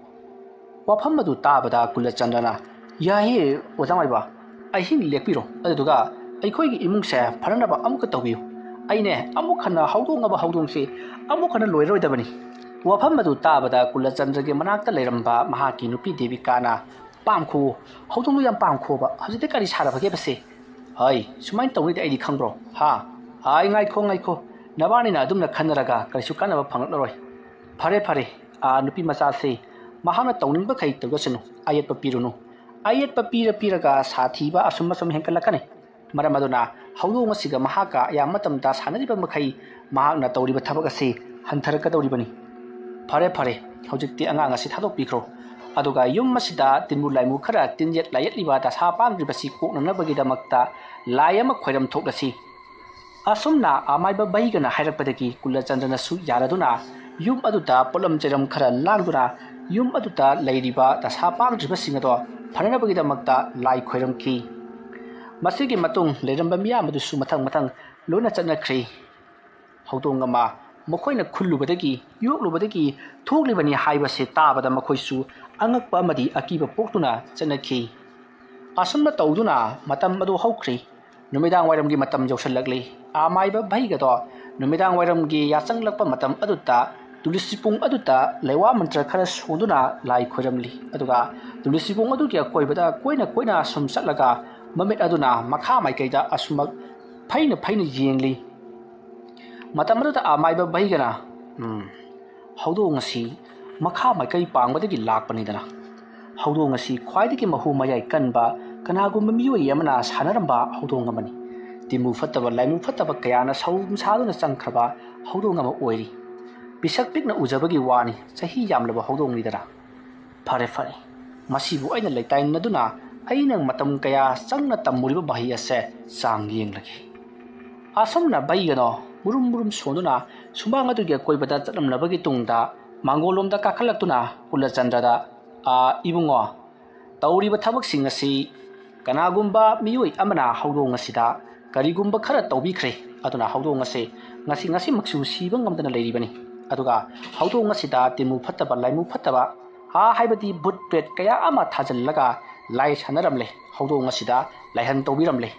ꯋꯥꯐꯝ ꯑꯗꯨ ꯇꯥꯕꯗ ꯀꯨꯂꯆꯟꯗ꯭ꯔꯅ ꯌꯥꯏꯌꯦ ꯑꯣꯖꯥ ꯃꯥꯏꯕ ꯑꯍꯤꯡ ꯂꯦꯛꯄꯤꯔꯣ ꯑꯗꯨꯗꯨꯒ ꯑꯩꯈꯣꯏꯒꯤ ꯏꯃꯨꯡꯁꯦ ꯐꯅꯅꯕ ꯑꯃꯨꯛꯀ ꯇꯧꯕꯤꯌꯨ ꯑꯩꯅꯦ ꯑꯃꯨꯛ ꯍꯟꯅ ꯍꯧꯗꯣꯡꯉꯕ ꯍꯧꯗꯣꯡꯁꯤ ꯑꯃꯨꯛ ꯍꯟꯅ ꯂꯣꯏꯔꯔꯣꯏꯗꯕꯅꯤ ꯋꯥꯐꯝ ꯑꯗꯨ ꯇꯥꯕꯗ ꯀꯨꯂꯆꯟꯗ꯭ꯔꯒꯤ ꯃꯅꯥꯛꯇ ꯂꯩꯔꯝꯕ ꯃꯍꯥꯛꯀꯤ ꯅꯨꯄꯤ ꯗꯦꯕꯤꯀꯥꯅ ꯄꯥꯝꯈꯣ ꯍꯧꯗꯣꯡꯗꯨ ꯌꯥꯝ ꯄꯥꯝꯈꯣꯕ ꯍꯧꯖꯤꯛꯇꯤ ꯀꯔꯤ ꯁꯥꯔꯕꯒꯦ ꯕꯁꯦ ꯍꯩ ꯁꯨꯃꯥꯏꯅ ꯇꯧꯅꯤꯗꯤ ꯑꯩꯗꯤ ꯈꯪꯕ꯭ꯔꯣ ꯍꯥꯏ ꯉꯥꯏꯈꯣ ꯅꯕꯥꯅꯤꯅ ꯑꯗꯨꯝꯅ ꯈꯟꯅꯔꯒ ꯀꯔꯤꯁꯨ ꯀꯥꯟꯅꯕ ꯐꯪꯂꯛꯂꯔꯣই ꯐꯔꯦ ꯅꯨꯄꯤ ꯃꯆꯥꯁꯦ ꯃꯍꯥꯛꯅ ꯇꯧꯅꯤꯡꯕꯈꯩ ꯇꯧꯖꯁꯅꯨ ꯑꯌꯦꯠꯄ ꯄꯤꯔꯨꯅꯨ ꯑꯌꯦꯠꯄ ꯄꯤꯔꯒ ꯁꯥꯊꯤꯕ ꯑꯁꯨꯝ ꯍꯦꯟꯀꯠꯂꯛꯀꯅꯤ ꯃꯔꯝ ꯑꯗꯨꯅ ꯍꯧꯗꯣꯡ ꯑꯁꯤꯒ ꯃꯍꯥꯛꯀ ꯑꯌꯥꯝꯕ ꯃꯇꯝꯗ ꯁꯥꯟꯅꯔꯤꯕ ꯃꯈꯩ ꯃꯍꯥꯛꯅ ꯇꯧꯔꯤꯕ ꯊꯕꯛ ꯑꯁꯤ ꯍꯟꯊꯔꯛꯀꯗꯧꯔꯤꯕꯅꯤ ꯐꯔꯦ ꯍꯧꯖꯤꯛꯇꯤ ꯑꯉꯥꯡ ꯑꯁꯤ ꯊꯥꯗꯣꯛꯄꯤꯈ꯭ꯔꯣ ꯑꯗꯨꯒ ꯌꯨꯝ ꯑꯁꯤꯗ ꯇꯤꯟꯕꯨ ꯂꯥꯏꯃꯨ ꯈꯔ ꯇꯤꯟꯌꯦꯠ ꯂꯥꯏꯌꯦꯠꯂꯤꯕ ꯗꯁꯥ ꯄꯥꯡꯗ꯭ꯔꯤꯕꯁꯤ ꯀꯣꯛꯅꯅꯕꯒꯤꯗꯃꯛꯇ ꯂꯥꯏ ꯑꯃ ꯈꯣꯏꯔꯝ ꯊꯣꯛꯂꯁꯤ ꯑꯁꯨꯝꯅ ꯑꯃꯥꯏꯕ ꯕꯩꯒꯅ ꯍꯥꯏꯔꯛꯄꯗꯒꯤ ꯀꯨꯂꯆꯟꯗ꯭ꯔꯅꯁꯨ ꯌꯥꯔꯗꯨꯅ ꯌꯨꯝ ꯑꯗꯨꯗ ꯄꯣꯠꯂꯝ ꯆꯩꯔꯝ ꯈꯔ ꯂꯥꯡꯗꯨꯅ ꯌꯨꯝ ꯑꯗꯨꯗ ꯂꯩꯔꯤꯕ ꯗꯁꯥ ꯄꯥꯡꯗ꯭ꯔꯤꯕꯁꯤꯡ ꯑꯗꯣ ꯐꯅꯅꯕꯒꯤꯗꯃꯛꯇ ꯂꯥꯏ ꯈꯣꯏꯔꯝꯈꯤ ꯃꯁꯤꯒꯤ ꯃꯇꯨꯡ ꯂꯩꯔꯝꯕ ꯃꯤꯌꯥꯝ ꯑꯗꯨꯁꯨ ꯃꯊꯪ ꯂꯣꯏꯅ ꯆꯠꯅꯈ꯭ꯔꯤ ꯍꯧꯗꯣꯡ ꯑꯃ ꯃꯈꯣꯏꯅ ꯈꯨꯜꯂꯨꯕꯗꯒꯤ ꯌꯣꯛꯂꯨꯕꯗꯒꯤ ꯊꯣꯛꯂꯤꯕꯅꯤ ꯍꯥꯏꯕꯁꯤ ꯇꯥꯕꯗ ꯃꯈꯣꯏꯁꯨ ꯑꯉꯛꯄ ꯑꯃꯗꯤ ꯑꯀꯤꯕ ꯄꯣꯛꯇꯨꯅ ꯆꯠꯅꯈꯤ ꯑꯁꯨꯝꯅ ꯇꯧꯗꯨꯅ ꯃꯇꯝ ꯑꯗꯨ ꯍꯧꯈ꯭ꯔꯤ ꯅꯨꯃꯤꯗꯥꯡ ꯋꯥꯏꯔꯝꯒꯤ ꯃꯇꯝ ꯌꯧꯁꯜꯂꯛꯂꯤ ꯑꯃꯥꯏꯕ ꯕꯩꯒꯗꯣ ꯅꯨꯃꯤꯗꯥꯡ ꯋꯥꯏꯔꯝꯒꯤ ꯌꯥꯆꯪꯂꯛꯄ ꯃꯇꯝ ꯑꯗꯨꯗ ꯇꯨꯂꯁꯤꯄꯨꯡ ꯑꯗꯨꯗ ꯂꯩꯋꯥ ꯃꯟꯇ꯭ꯔ ꯈꯔ ꯁꯣꯟꯗꯨꯅ ꯂꯥꯏ ꯈꯣꯏꯔꯝꯂꯤ ꯑꯗꯨꯒ ꯇꯨꯂꯁꯤꯄꯨꯡ ꯑꯗꯨꯒꯤ ꯑꯀꯣꯏꯕꯗ ꯀꯣꯏꯅ ꯁꯨꯝ ꯆꯠꯂꯒ ꯃꯃꯤꯠ ꯑꯗꯨꯅ ꯃꯈꯥ ꯃꯥꯏꯀꯩꯗ ꯑꯁꯨꯃꯛ ꯐꯩꯅ ꯌꯦꯡꯂꯤ ꯃꯇꯝ ꯑꯗꯨꯗ ꯑꯃꯥꯏꯕ ꯕꯩꯒꯅ ꯍꯧꯗꯣꯡ ꯑꯁꯤ ꯃꯈꯥ ꯃꯥꯏꯀꯩ ꯄꯥꯡꯕꯗꯒꯤ ꯂꯥꯛꯄꯅꯤꯗꯅ ꯍꯧꯗꯣꯡ ꯑꯁꯤ ꯈ꯭ꯋꯥꯏꯗꯒꯤ ꯃꯍꯨ ꯃꯌꯥꯏ ꯀꯟꯕ ꯀꯅꯥꯒꯨꯝꯕ ꯃꯤꯑꯣꯏ ꯑꯃꯅ ꯁꯥꯟꯅꯔꯝꯕ ꯍꯧꯗꯣꯡ ꯑꯃꯅꯤ ꯇꯤꯃꯨ ꯐꯠꯇꯕ ꯂꯥꯏꯃꯨ ꯐꯠꯇꯕ ꯀꯌꯥꯅ ꯁꯧ ꯁꯥꯗꯨꯅ ꯆꯪꯈ꯭ꯔꯕ ꯍꯧꯗꯣꯡ ꯑꯃ ꯑꯣꯏꯔꯤ ꯄꯤꯁꯛ ꯄꯤꯛꯅ ꯎꯖꯕꯒꯤ ꯋꯥꯅꯤ ꯆꯍꯤ ꯌꯥꯝꯂꯕ ꯍꯧꯗꯣꯡꯅꯤꯗꯅ ꯐꯔꯦ ꯃꯁꯤꯕꯨ ꯑꯩꯅ ꯂꯩꯇꯥꯏꯅꯗꯨꯅ ꯑꯩꯅ ꯃꯇꯝ ꯀꯌꯥ ꯆꯪꯅ ꯇꯝꯃꯨꯔꯤꯕ ꯃꯍꯩ ꯑꯁꯦ ꯆꯥꯡ ꯌꯦꯡꯂꯒꯦ ꯑꯁꯨꯝꯅ ꯕꯩꯒꯅꯣ ꯃꯨꯔꯨꯝ ꯁꯣꯟꯗꯨꯅ ꯁꯨꯃꯥꯡ ꯑꯗꯨꯒꯤ ꯑꯀꯣꯏꯕꯗ ꯆꯠꯂꯝꯂꯕꯒꯤ ꯇꯨꯡꯗ ꯃꯥꯡꯒꯣꯜꯂꯣꯝꯗ ꯀꯥꯈꯠꯂꯛꯇꯨꯅ ꯀꯨꯂꯆꯟꯗ꯭ꯔꯗ ꯏꯕꯨꯡꯉꯣ ꯇꯧꯔꯤꯕ ꯊꯕꯛꯁꯤꯡ ꯑꯁꯤ ꯀꯅꯥꯒꯨꯝꯕ ꯃꯤꯑꯣꯏ ꯑꯃꯅ ꯍꯧꯗꯣꯡ ꯑꯁꯤꯗ ꯀꯔꯤꯒꯨꯝꯕ ꯈꯔ ꯇꯧꯕꯤꯈ꯭ꯔꯦ ꯑꯗꯨꯅ ꯍꯧꯗꯣꯡ ꯑꯁꯤ ꯉꯁꯤꯃꯛꯁꯨ ꯁꯤꯕ ꯉꯝꯗꯅ ꯂꯩꯔꯤꯕꯅꯤ ꯑꯗꯨꯒ ꯍꯧꯗꯣꯡ ꯑꯁꯤꯗ ꯇꯤꯟꯃꯨ ꯐꯠꯇꯕ ꯂꯥꯏꯃꯨ ꯐꯠꯇꯕ ꯍꯥꯏꯕꯗꯤ ꯕꯨꯠ ꯄ꯭ꯔꯦꯠ ꯀꯌꯥ ꯑꯃ ꯊꯥꯖꯤꯜꯂꯒ ꯂꯥꯏ ꯁꯥꯟꯅꯔꯝꯂꯦ ꯍꯧꯗꯣꯡ ꯑꯁꯤꯗ ꯂꯥꯏꯍꯟ ꯇꯧꯕꯤꯔꯝꯂꯦ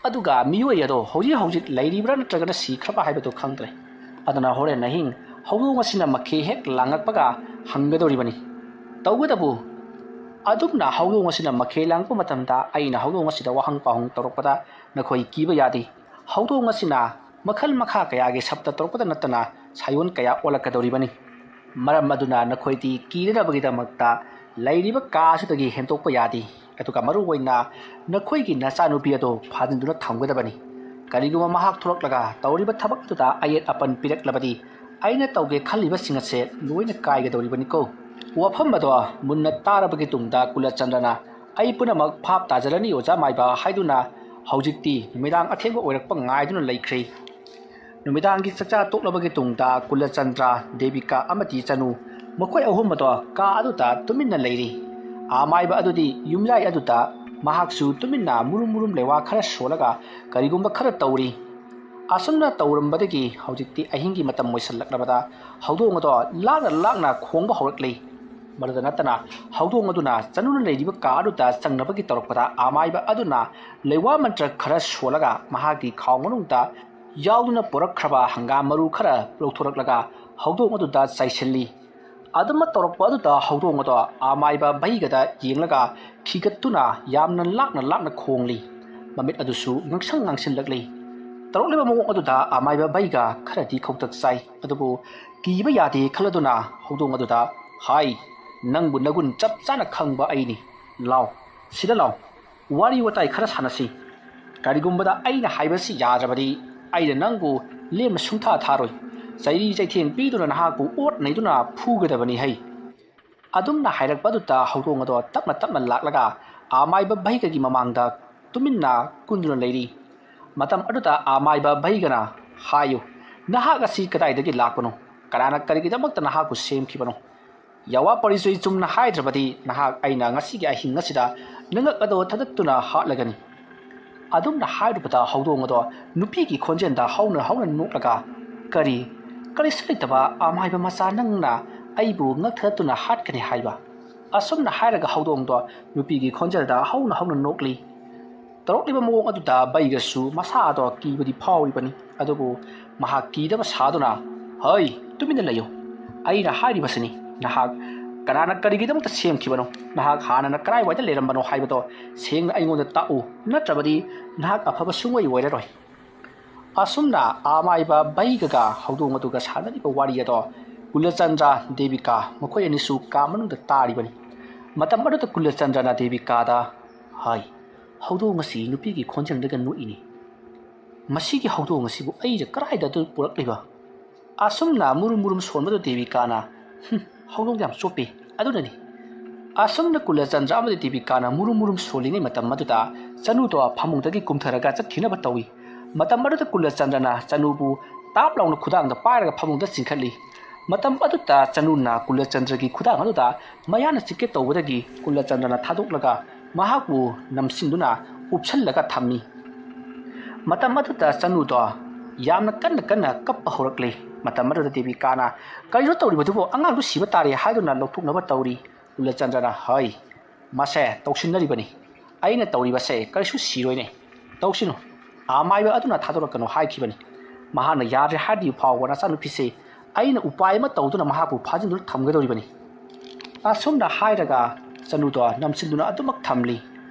ꯑꯗꯨꯒ ꯃꯤꯑꯣꯏ ꯑꯗꯣ ꯍꯧꯖꯤꯛ ꯂꯩꯔꯤꯕ꯭ꯔꯥ ꯅꯠꯇ꯭ꯔꯒꯅ ꯁꯤꯈ꯭ꯔꯕ ꯍꯥꯏꯕꯗꯨ ꯈꯪꯗ꯭ꯔꯦ ꯑꯗꯨꯅ ꯍꯣꯔꯦꯟ ꯑꯍꯤꯡ ꯍꯧꯗꯣꯡ ꯑꯁꯤꯅ ꯃꯈꯦ ꯍꯦꯛ ꯂꯥꯡꯉꯛꯄꯒ ꯍꯪꯒꯗꯧꯔꯤꯕꯅꯤ ꯇꯧꯒꯗꯕꯨ ꯑꯗꯨꯝꯅ ꯍꯧꯗꯣꯡ ꯑꯁꯤꯅ ꯃꯈꯦ ꯂꯥꯡꯉꯛꯄ ꯃꯇꯝꯗ ꯑꯩꯅ ꯍꯧꯗꯣꯡ ꯑꯁꯤꯗ ꯋꯥꯍꯪ ꯄꯥꯎꯍꯪ ꯇꯧꯔꯛꯄꯗ ꯅꯈꯣꯏ ꯀꯤꯕ ꯌꯥꯗꯦ ꯍꯧꯗꯣꯡ ꯑꯁꯤꯅ ꯃꯈꯜ ꯃꯈꯥ ꯀꯌꯥꯒꯤ ꯁꯞꯇ ꯇꯧꯔꯛꯄꯗ ꯅꯠꯇꯅ ꯁꯥꯌꯣꯟ ꯀꯌꯥ ꯑꯣꯜꯂꯛꯀꯗꯧꯔꯤꯕꯅꯤ ꯃꯔꯝ ꯑꯗꯨꯅ ꯅꯈꯣꯏꯗꯤ ꯀꯤꯅꯅꯕꯒꯤꯗꯃꯛꯇ ꯂꯩꯔꯤꯕ ꯀꯥ ꯑꯁꯤꯗꯒꯤ ꯍꯦꯟꯗꯣꯛꯄ ꯌꯥꯗꯦ ꯑꯗꯨꯒ ꯃꯔꯨꯑꯣꯏꯅ ꯅꯈꯣꯏꯒꯤ ꯅꯆꯥꯅꯨꯄꯤ ꯑꯗꯣ ꯐꯥꯖꯤꯟꯗꯨꯅ ꯊꯝꯒꯗꯕꯅꯤ ꯀꯔꯤꯒꯨꯝꯕ ꯃꯍꯥꯛ ꯊꯣꯔꯛꯂꯒ ꯇꯧꯔꯤꯕ ꯊꯕꯛ ꯑꯗꯨꯗ ꯑꯌꯦꯠ ꯑꯄꯟ ꯄꯤꯔꯛꯂꯕꯗꯤ ꯑꯩꯅ ꯇꯧꯒꯦ ꯈꯜꯂꯤꯕꯁꯤꯡ ꯑꯁꯦ ꯂꯣꯏꯅ ꯀꯥꯏꯒꯗꯧꯔꯤꯕꯅꯤꯀꯣ ꯋꯥꯐꯝ ꯑꯗꯣ ꯃꯨꯟꯅ ꯇꯥꯔꯕꯒꯤ ꯇꯨꯡꯗ ꯀꯨꯂꯆꯟꯗ꯭ꯔꯅ ꯑꯩ ꯄꯨꯝꯅꯃꯛ ꯚꯥꯞ ꯇꯥꯖꯔꯅꯤ ꯑꯣꯖꯥ ꯃꯥꯏꯕ ꯍꯥꯏꯗꯨꯅ ꯍꯧꯖꯤꯛꯇꯤ ꯅꯨꯃꯤꯗꯥꯡ ꯑꯊꯦꯡꯕ ꯑꯣꯏꯔꯛꯄ ꯉꯥꯏꯗꯨꯅ ꯂꯩꯈ꯭ꯔꯦ ꯅꯨꯃꯤꯗꯥꯡꯒꯤ ꯆꯥꯛꯆꯥ ꯇꯣꯛꯂꯕꯒꯤ ꯇꯨꯡꯗ ꯀꯨꯂꯆꯟꯗ꯭ꯔ ꯗꯦꯕꯤꯀꯥ ꯑꯃꯗꯤ ꯆꯅꯨ ꯃꯈꯣꯏ ꯑꯍꯨꯝ ꯑꯗꯣ ꯀꯥ ꯑꯗꯨꯗ ꯇꯨꯃꯤꯟꯅ ꯂꯩꯔꯤ ꯃꯥꯏꯕ ꯑꯗꯨꯗꯤ ꯌꯨꯝꯌꯥꯏ ꯑꯗꯨꯗ ꯃꯍꯥꯛꯁꯨ ꯇꯨꯃꯤꯟꯅ ꯃꯨꯔꯨꯝ ꯂꯩꯋꯥ ꯈꯔ ꯁꯣꯜꯂꯒ ꯀꯔꯤꯒꯨꯝꯕ ꯈꯔ ꯇꯧꯔꯤ ꯑꯁꯨꯝꯅ ꯇꯧꯔꯝꯕꯗꯒꯤ ꯍꯧꯖꯤꯛꯇꯤ ꯑꯍꯤꯡꯒꯤ ꯃꯇꯝ ꯑꯣꯏꯁꯜꯂꯛꯂꯕꯗ ꯍꯧꯗꯣꯡ ꯑꯗꯣ ꯂꯥꯛꯅ ꯈꯣꯡꯕ ꯍꯧꯔꯛꯂꯤ ꯃꯗꯨꯗ ꯅꯠꯇꯅ ꯍꯧꯗꯣꯡ ꯑꯗꯨꯅ ꯆꯅꯨꯅ ꯂꯩꯔꯤꯕ ꯀꯥ ꯑꯗꯨꯗ ꯆꯪꯅꯕꯒꯤ ꯇꯧꯔꯛꯄꯗ ꯃꯥꯏꯕ ꯑꯗꯨꯅ ꯂꯩꯋꯥ ꯃꯟꯇ꯭ꯔ ꯈꯔ ꯁꯣꯜꯂꯒ ꯃꯍꯥꯛꯀꯤ ꯈꯥꯎ ꯃꯅꯨꯡꯗ ꯌꯥꯎꯗꯨꯅ ꯄꯨꯔꯛꯈ꯭ꯔꯕ ꯍꯪꯒꯥꯝ ꯃꯔꯨ ꯈꯔ ꯂꯧꯊꯣꯔꯛꯂꯒ ꯍꯧꯗꯣꯡ ꯑꯗꯨꯗ ꯆꯥꯏꯁꯤꯜꯂꯤ ꯑꯗꯨꯝꯅ ꯇꯧꯔꯛꯄ ꯑꯗꯨꯗ ꯍꯧꯗꯣꯡ ꯑꯗꯣ ꯃꯥꯏꯕ ꯚꯩꯒꯗ ꯌꯦꯡꯂꯒ ꯈꯤꯒꯠꯇꯨꯅ ꯌꯥꯝꯅ ꯂꯥꯛꯅ ꯈꯣꯡꯂꯤ ꯃꯃꯤꯠ ꯑꯗꯨꯁꯨ ꯉꯥꯡꯁꯤꯜꯂꯛꯂꯤ ꯇꯧꯔꯛꯂꯤꯕ ꯃꯑꯣꯡ ꯑꯗꯨꯗ ꯃꯥꯏꯕ ꯚꯩꯒ ꯈꯔꯗꯤ ꯈꯧꯇꯛ ꯆꯥꯏ ꯑꯗꯨꯕꯨ ꯀꯤꯕ ꯌꯥꯗꯦ ꯈꯜꯂꯗꯨꯅ ꯍꯧꯗꯣꯡ ꯑꯗꯨꯗ ꯍꯥꯏ ꯅꯪꯕꯨ ꯅꯒꯨꯟ ꯆꯞ ꯆꯥꯅ ꯈꯪꯕ ꯑꯩꯅꯤ ꯂꯥꯎ ꯁꯤꯗ ꯂꯥꯎ ꯋꯥꯔꯤ ꯋꯥꯇꯥꯏ ꯈꯔ ꯁꯥꯟꯅꯁꯤ ꯀꯔꯤꯒꯨꯝꯕꯗ ꯑꯩꯅ ꯍꯥꯏꯕꯁꯤ ꯌꯥꯗ꯭ꯔꯕꯗꯤ ꯑꯩꯅ ꯅꯪꯕꯨ ꯂꯦꯝꯅ ꯁꯨꯡꯊꯥ ꯊꯥꯔꯣꯏ ꯆꯩꯔꯤ ꯆꯩꯊꯦꯡ ꯄꯤꯗꯨꯅ ꯅꯍꯥꯛꯄꯨ ꯑꯣꯠ ꯅꯩꯗꯨꯅ ꯐꯨꯒꯗꯕꯅꯤ ꯍꯩ ꯑꯗꯨꯝꯅ ꯍꯥꯏꯔꯛꯄ ꯑꯗꯨꯗ ꯍꯧꯗꯣꯡ ꯑꯗꯣ ꯇꯞꯅ ꯂꯥꯛꯂꯒ ꯃꯥꯏꯕ ꯚꯩꯒꯒꯤ ꯃꯃꯥꯡꯗ ꯇꯨꯃꯤꯟꯅ ꯀꯨꯟꯗꯨꯅ ꯂꯩꯔꯤ ꯃꯇꯝ ꯑꯗꯨꯗ ꯃꯥꯏꯕ ꯚꯩꯒꯅ ꯍꯥꯏꯌꯨ ꯅꯍꯥꯛ ꯑꯁꯤ ꯀꯗꯥꯏꯗꯒꯤ ꯂꯥꯛꯄꯅꯣ ꯀꯅꯥꯅ ꯀꯔꯤꯒꯤꯗꯃꯛꯇ ꯅꯍꯥꯛꯄꯨ ꯁꯦꯝꯈꯤꯕꯅꯣ ꯌꯥꯋꯥ ꯄꯔꯤꯆꯣꯏ ꯆꯨꯝꯅ ꯍꯥꯏꯗ꯭ꯔꯕꯗꯤ ꯅꯍꯥꯛ ꯑꯩꯅ ꯉꯁꯤꯒꯤ ꯑꯍꯤꯡ ꯑꯁꯤꯗ ꯅꯉꯛ ꯑꯗꯣ ꯊꯗꯠꯇꯨꯅ ꯍꯥꯠꯂꯒꯅꯤ ꯑꯗꯨꯝꯅ ꯍꯥꯏꯔꯨꯕꯗ ꯍꯧꯗꯣꯡ ꯑꯗꯣ ꯅꯨꯄꯤꯒꯤ ꯈꯣꯟꯖꯦꯜꯗ ꯍꯧꯅ ꯅꯣꯛꯂꯒ ꯀꯔꯤꯁꯨ ꯂꯩꯇꯕ ꯃꯥꯏꯕ ꯃꯆꯥ ꯅꯪꯅ ꯑꯩꯕꯨ ꯉꯛ ꯊꯗꯠꯇꯨꯅ ꯍꯥꯠꯀꯅꯤ ꯍꯥꯏꯕ ꯑꯁꯨꯝꯅ ꯍꯥꯏꯔꯒ ꯍꯧꯗꯣꯡꯗꯣ ꯅꯨꯄꯤꯒꯤ ꯈꯣꯟꯖꯦꯜꯗ ꯍꯧꯅ ꯅꯣꯛꯂꯤ ꯇꯧꯔꯛꯂꯤꯕ ꯃꯑꯣꯡ ꯑꯗꯨꯗ ꯚꯩꯒꯁꯨ ꯃꯁꯥꯗꯣ ꯀꯤꯕꯗꯤ ꯐꯥꯎꯔꯤꯕꯅꯤ ꯑꯗꯨꯕꯨ ꯃꯍꯥꯛ ꯀꯤꯗꯕ ꯁꯥꯗꯨꯅ ꯍꯩ ꯇꯨꯃꯤꯟꯅ ꯂꯩꯌꯨ ꯑꯩꯅ ꯍꯥꯏꯔꯤꯕꯁꯤꯅꯤ ꯅꯍꯥꯛ ꯀꯅꯥꯅ ꯀꯔꯤꯒꯤꯗꯃꯛꯇ ꯁꯦꯝꯈꯤꯕꯅꯣ ꯅꯍꯥꯛ ꯍꯥꯟꯅꯅ ꯀꯔꯥꯏꯋꯥꯏꯗ ꯂꯩꯔꯝꯕꯅꯣ ꯍꯥꯏꯕꯗꯣ ꯁꯦꯡꯅ ꯑꯩꯉꯣꯟꯗ ꯇꯥꯛꯎ ꯅꯠꯇ꯭ꯔꯕꯗꯤ ꯅꯍꯥꯛ ꯑꯐꯕ ꯁꯨꯡꯑꯣꯏ ꯑꯣꯏꯔꯔꯣꯏ ꯑꯁꯨꯝꯅ ꯃꯥꯏꯕ ꯚꯩꯒꯒ ꯍꯧꯗꯣꯡ ꯑꯗꯨꯒ ꯁꯥꯟꯅꯔꯤꯕ ꯋꯥꯔꯤ ꯑꯗꯣ ꯀꯨꯂꯆꯟꯗ꯭ꯔ ꯗꯦꯕꯤꯀꯥ ꯃꯈꯣꯏ ꯑꯅꯤꯁꯨ ꯀꯥ ꯃꯅꯨꯡꯗ ꯇꯥꯔꯤꯕꯅꯤ ꯃꯇꯝ ꯑꯗꯨꯗ ꯀꯨꯂꯆꯟꯗ꯭ꯔꯅ ꯗꯦꯕꯤꯀꯥꯗ ꯍꯥꯏ ꯍꯧꯗꯣꯡ ꯑꯁꯤ ꯅꯨꯄꯤꯒꯤ ꯈꯣꯟꯖꯦꯜꯗꯒ ꯅꯣꯛꯏꯅꯤ ꯃꯁꯤꯒꯤ ꯍꯧꯗꯣꯡ ꯑꯁꯤꯕꯨ ꯑꯩꯅ ꯀꯔꯥꯏꯗ ꯄꯨꯔꯛꯂꯤꯕ ꯑꯁꯨꯝꯅ ꯃꯨꯔꯨꯝ ꯁꯣꯟꯕꯗꯨ ꯗꯦꯕꯤꯀꯥꯅ ꯍꯧꯗꯣꯡ ꯌꯥꯝ ꯆꯣꯞꯄꯤ ꯑꯗꯨꯅꯅꯤ ꯑꯁꯨꯝꯅ ꯀꯨꯂꯆꯟꯗ꯭ꯔ ꯑꯃꯗꯤ ꯗꯦꯕꯤꯀꯥꯅ ꯃꯨꯔꯨꯝ ꯁꯣꯜꯂꯤꯉꯩ ꯃꯇꯝ ꯑꯗꯨꯗ ꯆꯅꯨꯗꯣ ꯐꯃꯨꯡꯗꯒꯤ ꯀꯨꯝꯊꯔꯒ ꯆꯠꯈꯤꯅꯕ ꯇꯧꯏ ꯃꯇꯝ ꯑꯗꯨꯗ ꯀꯨꯂꯆꯟꯗ꯭ꯔꯅ ꯆꯅꯨꯕꯨ ꯇꯥꯞ ꯂꯥꯎꯅ ꯈꯨꯗꯥꯡꯗ ꯄꯥꯏꯔꯒ ꯐꯃꯨꯡꯗ ꯆꯤꯡꯈꯠꯂꯤ ꯃꯇꯝ ꯑꯗꯨꯗ ꯆꯅꯨꯅ ꯀꯨꯂꯆꯟꯗ꯭ꯔꯒꯤ ꯈꯨꯗꯥꯡ ꯑꯗꯨꯗ ꯃꯌꯥꯅ ꯆꯤꯛꯀꯦ ꯇꯧꯕꯗꯒꯤ ꯀꯨꯂꯆꯟꯗ꯭ꯔꯅ ꯊꯥꯗꯣꯛꯂꯒ ꯃꯍꯥꯛꯄꯨ ꯅꯝꯁꯤꯟꯗꯨꯅ ꯎꯞꯁꯜꯂꯒ ꯊꯝꯃꯤ ꯃꯇꯝ ꯑꯗꯨꯗ ꯆꯅꯨꯗꯣ ꯌꯥꯝꯅ ꯀꯟꯅ ꯀꯞꯄ ꯍꯧꯔꯛꯂꯤ ꯃꯇꯝ ꯑꯗꯨꯗ ꯗꯦꯕꯤꯀꯥꯅ ꯀꯔꯤꯅꯣ ꯇꯧꯔꯤꯕꯗꯨꯕꯨ ꯑꯉꯥꯡꯗꯨ ꯁꯤꯕ ꯇꯥꯔꯦ ꯍꯥꯏꯗꯨꯅ ꯂꯧꯊꯣꯛꯅꯕ ꯇꯧꯔꯤ ꯀꯨꯂꯆꯟꯗ꯭ꯔꯅ ꯍꯩ ꯃꯁꯦ ꯇꯧꯁꯤꯟꯅꯔꯤꯕꯅꯤ ꯑꯩꯅ ꯇꯧꯔꯤꯕꯁꯦ ꯀꯔꯤꯁꯨ ꯁꯤꯔꯣꯏꯅꯦ ꯇꯧꯁꯤꯅꯨ ꯃꯥꯏꯕ ꯑꯗꯨꯅ ꯊꯥꯗꯣꯔꯛꯀꯅꯨ ꯍꯥꯏꯈꯤꯕꯅꯤ ꯃꯍꯥꯛꯅ ꯌꯥꯗ꯭ꯔꯦ ꯍꯥꯏꯔꯗꯤ ꯐꯥꯎꯕ ꯅꯆꯥꯅꯨꯄꯤꯁꯦ ꯑꯩꯅ ꯎꯄꯥꯏ ꯑꯃ ꯇꯧꯗꯨꯅ ꯃꯍꯥꯛꯄꯨ ꯐꯥꯖꯤꯟꯗꯨꯅ ꯊꯝꯒꯗꯧꯔꯤꯕꯅꯤ ꯑꯁꯨꯝꯅ ꯍꯥꯏꯔꯒ ꯆꯅꯨꯗꯣ ꯅꯝꯁꯤꯟꯗꯨꯅ ꯑꯗꯨꯃꯛ ꯊꯝꯂꯤ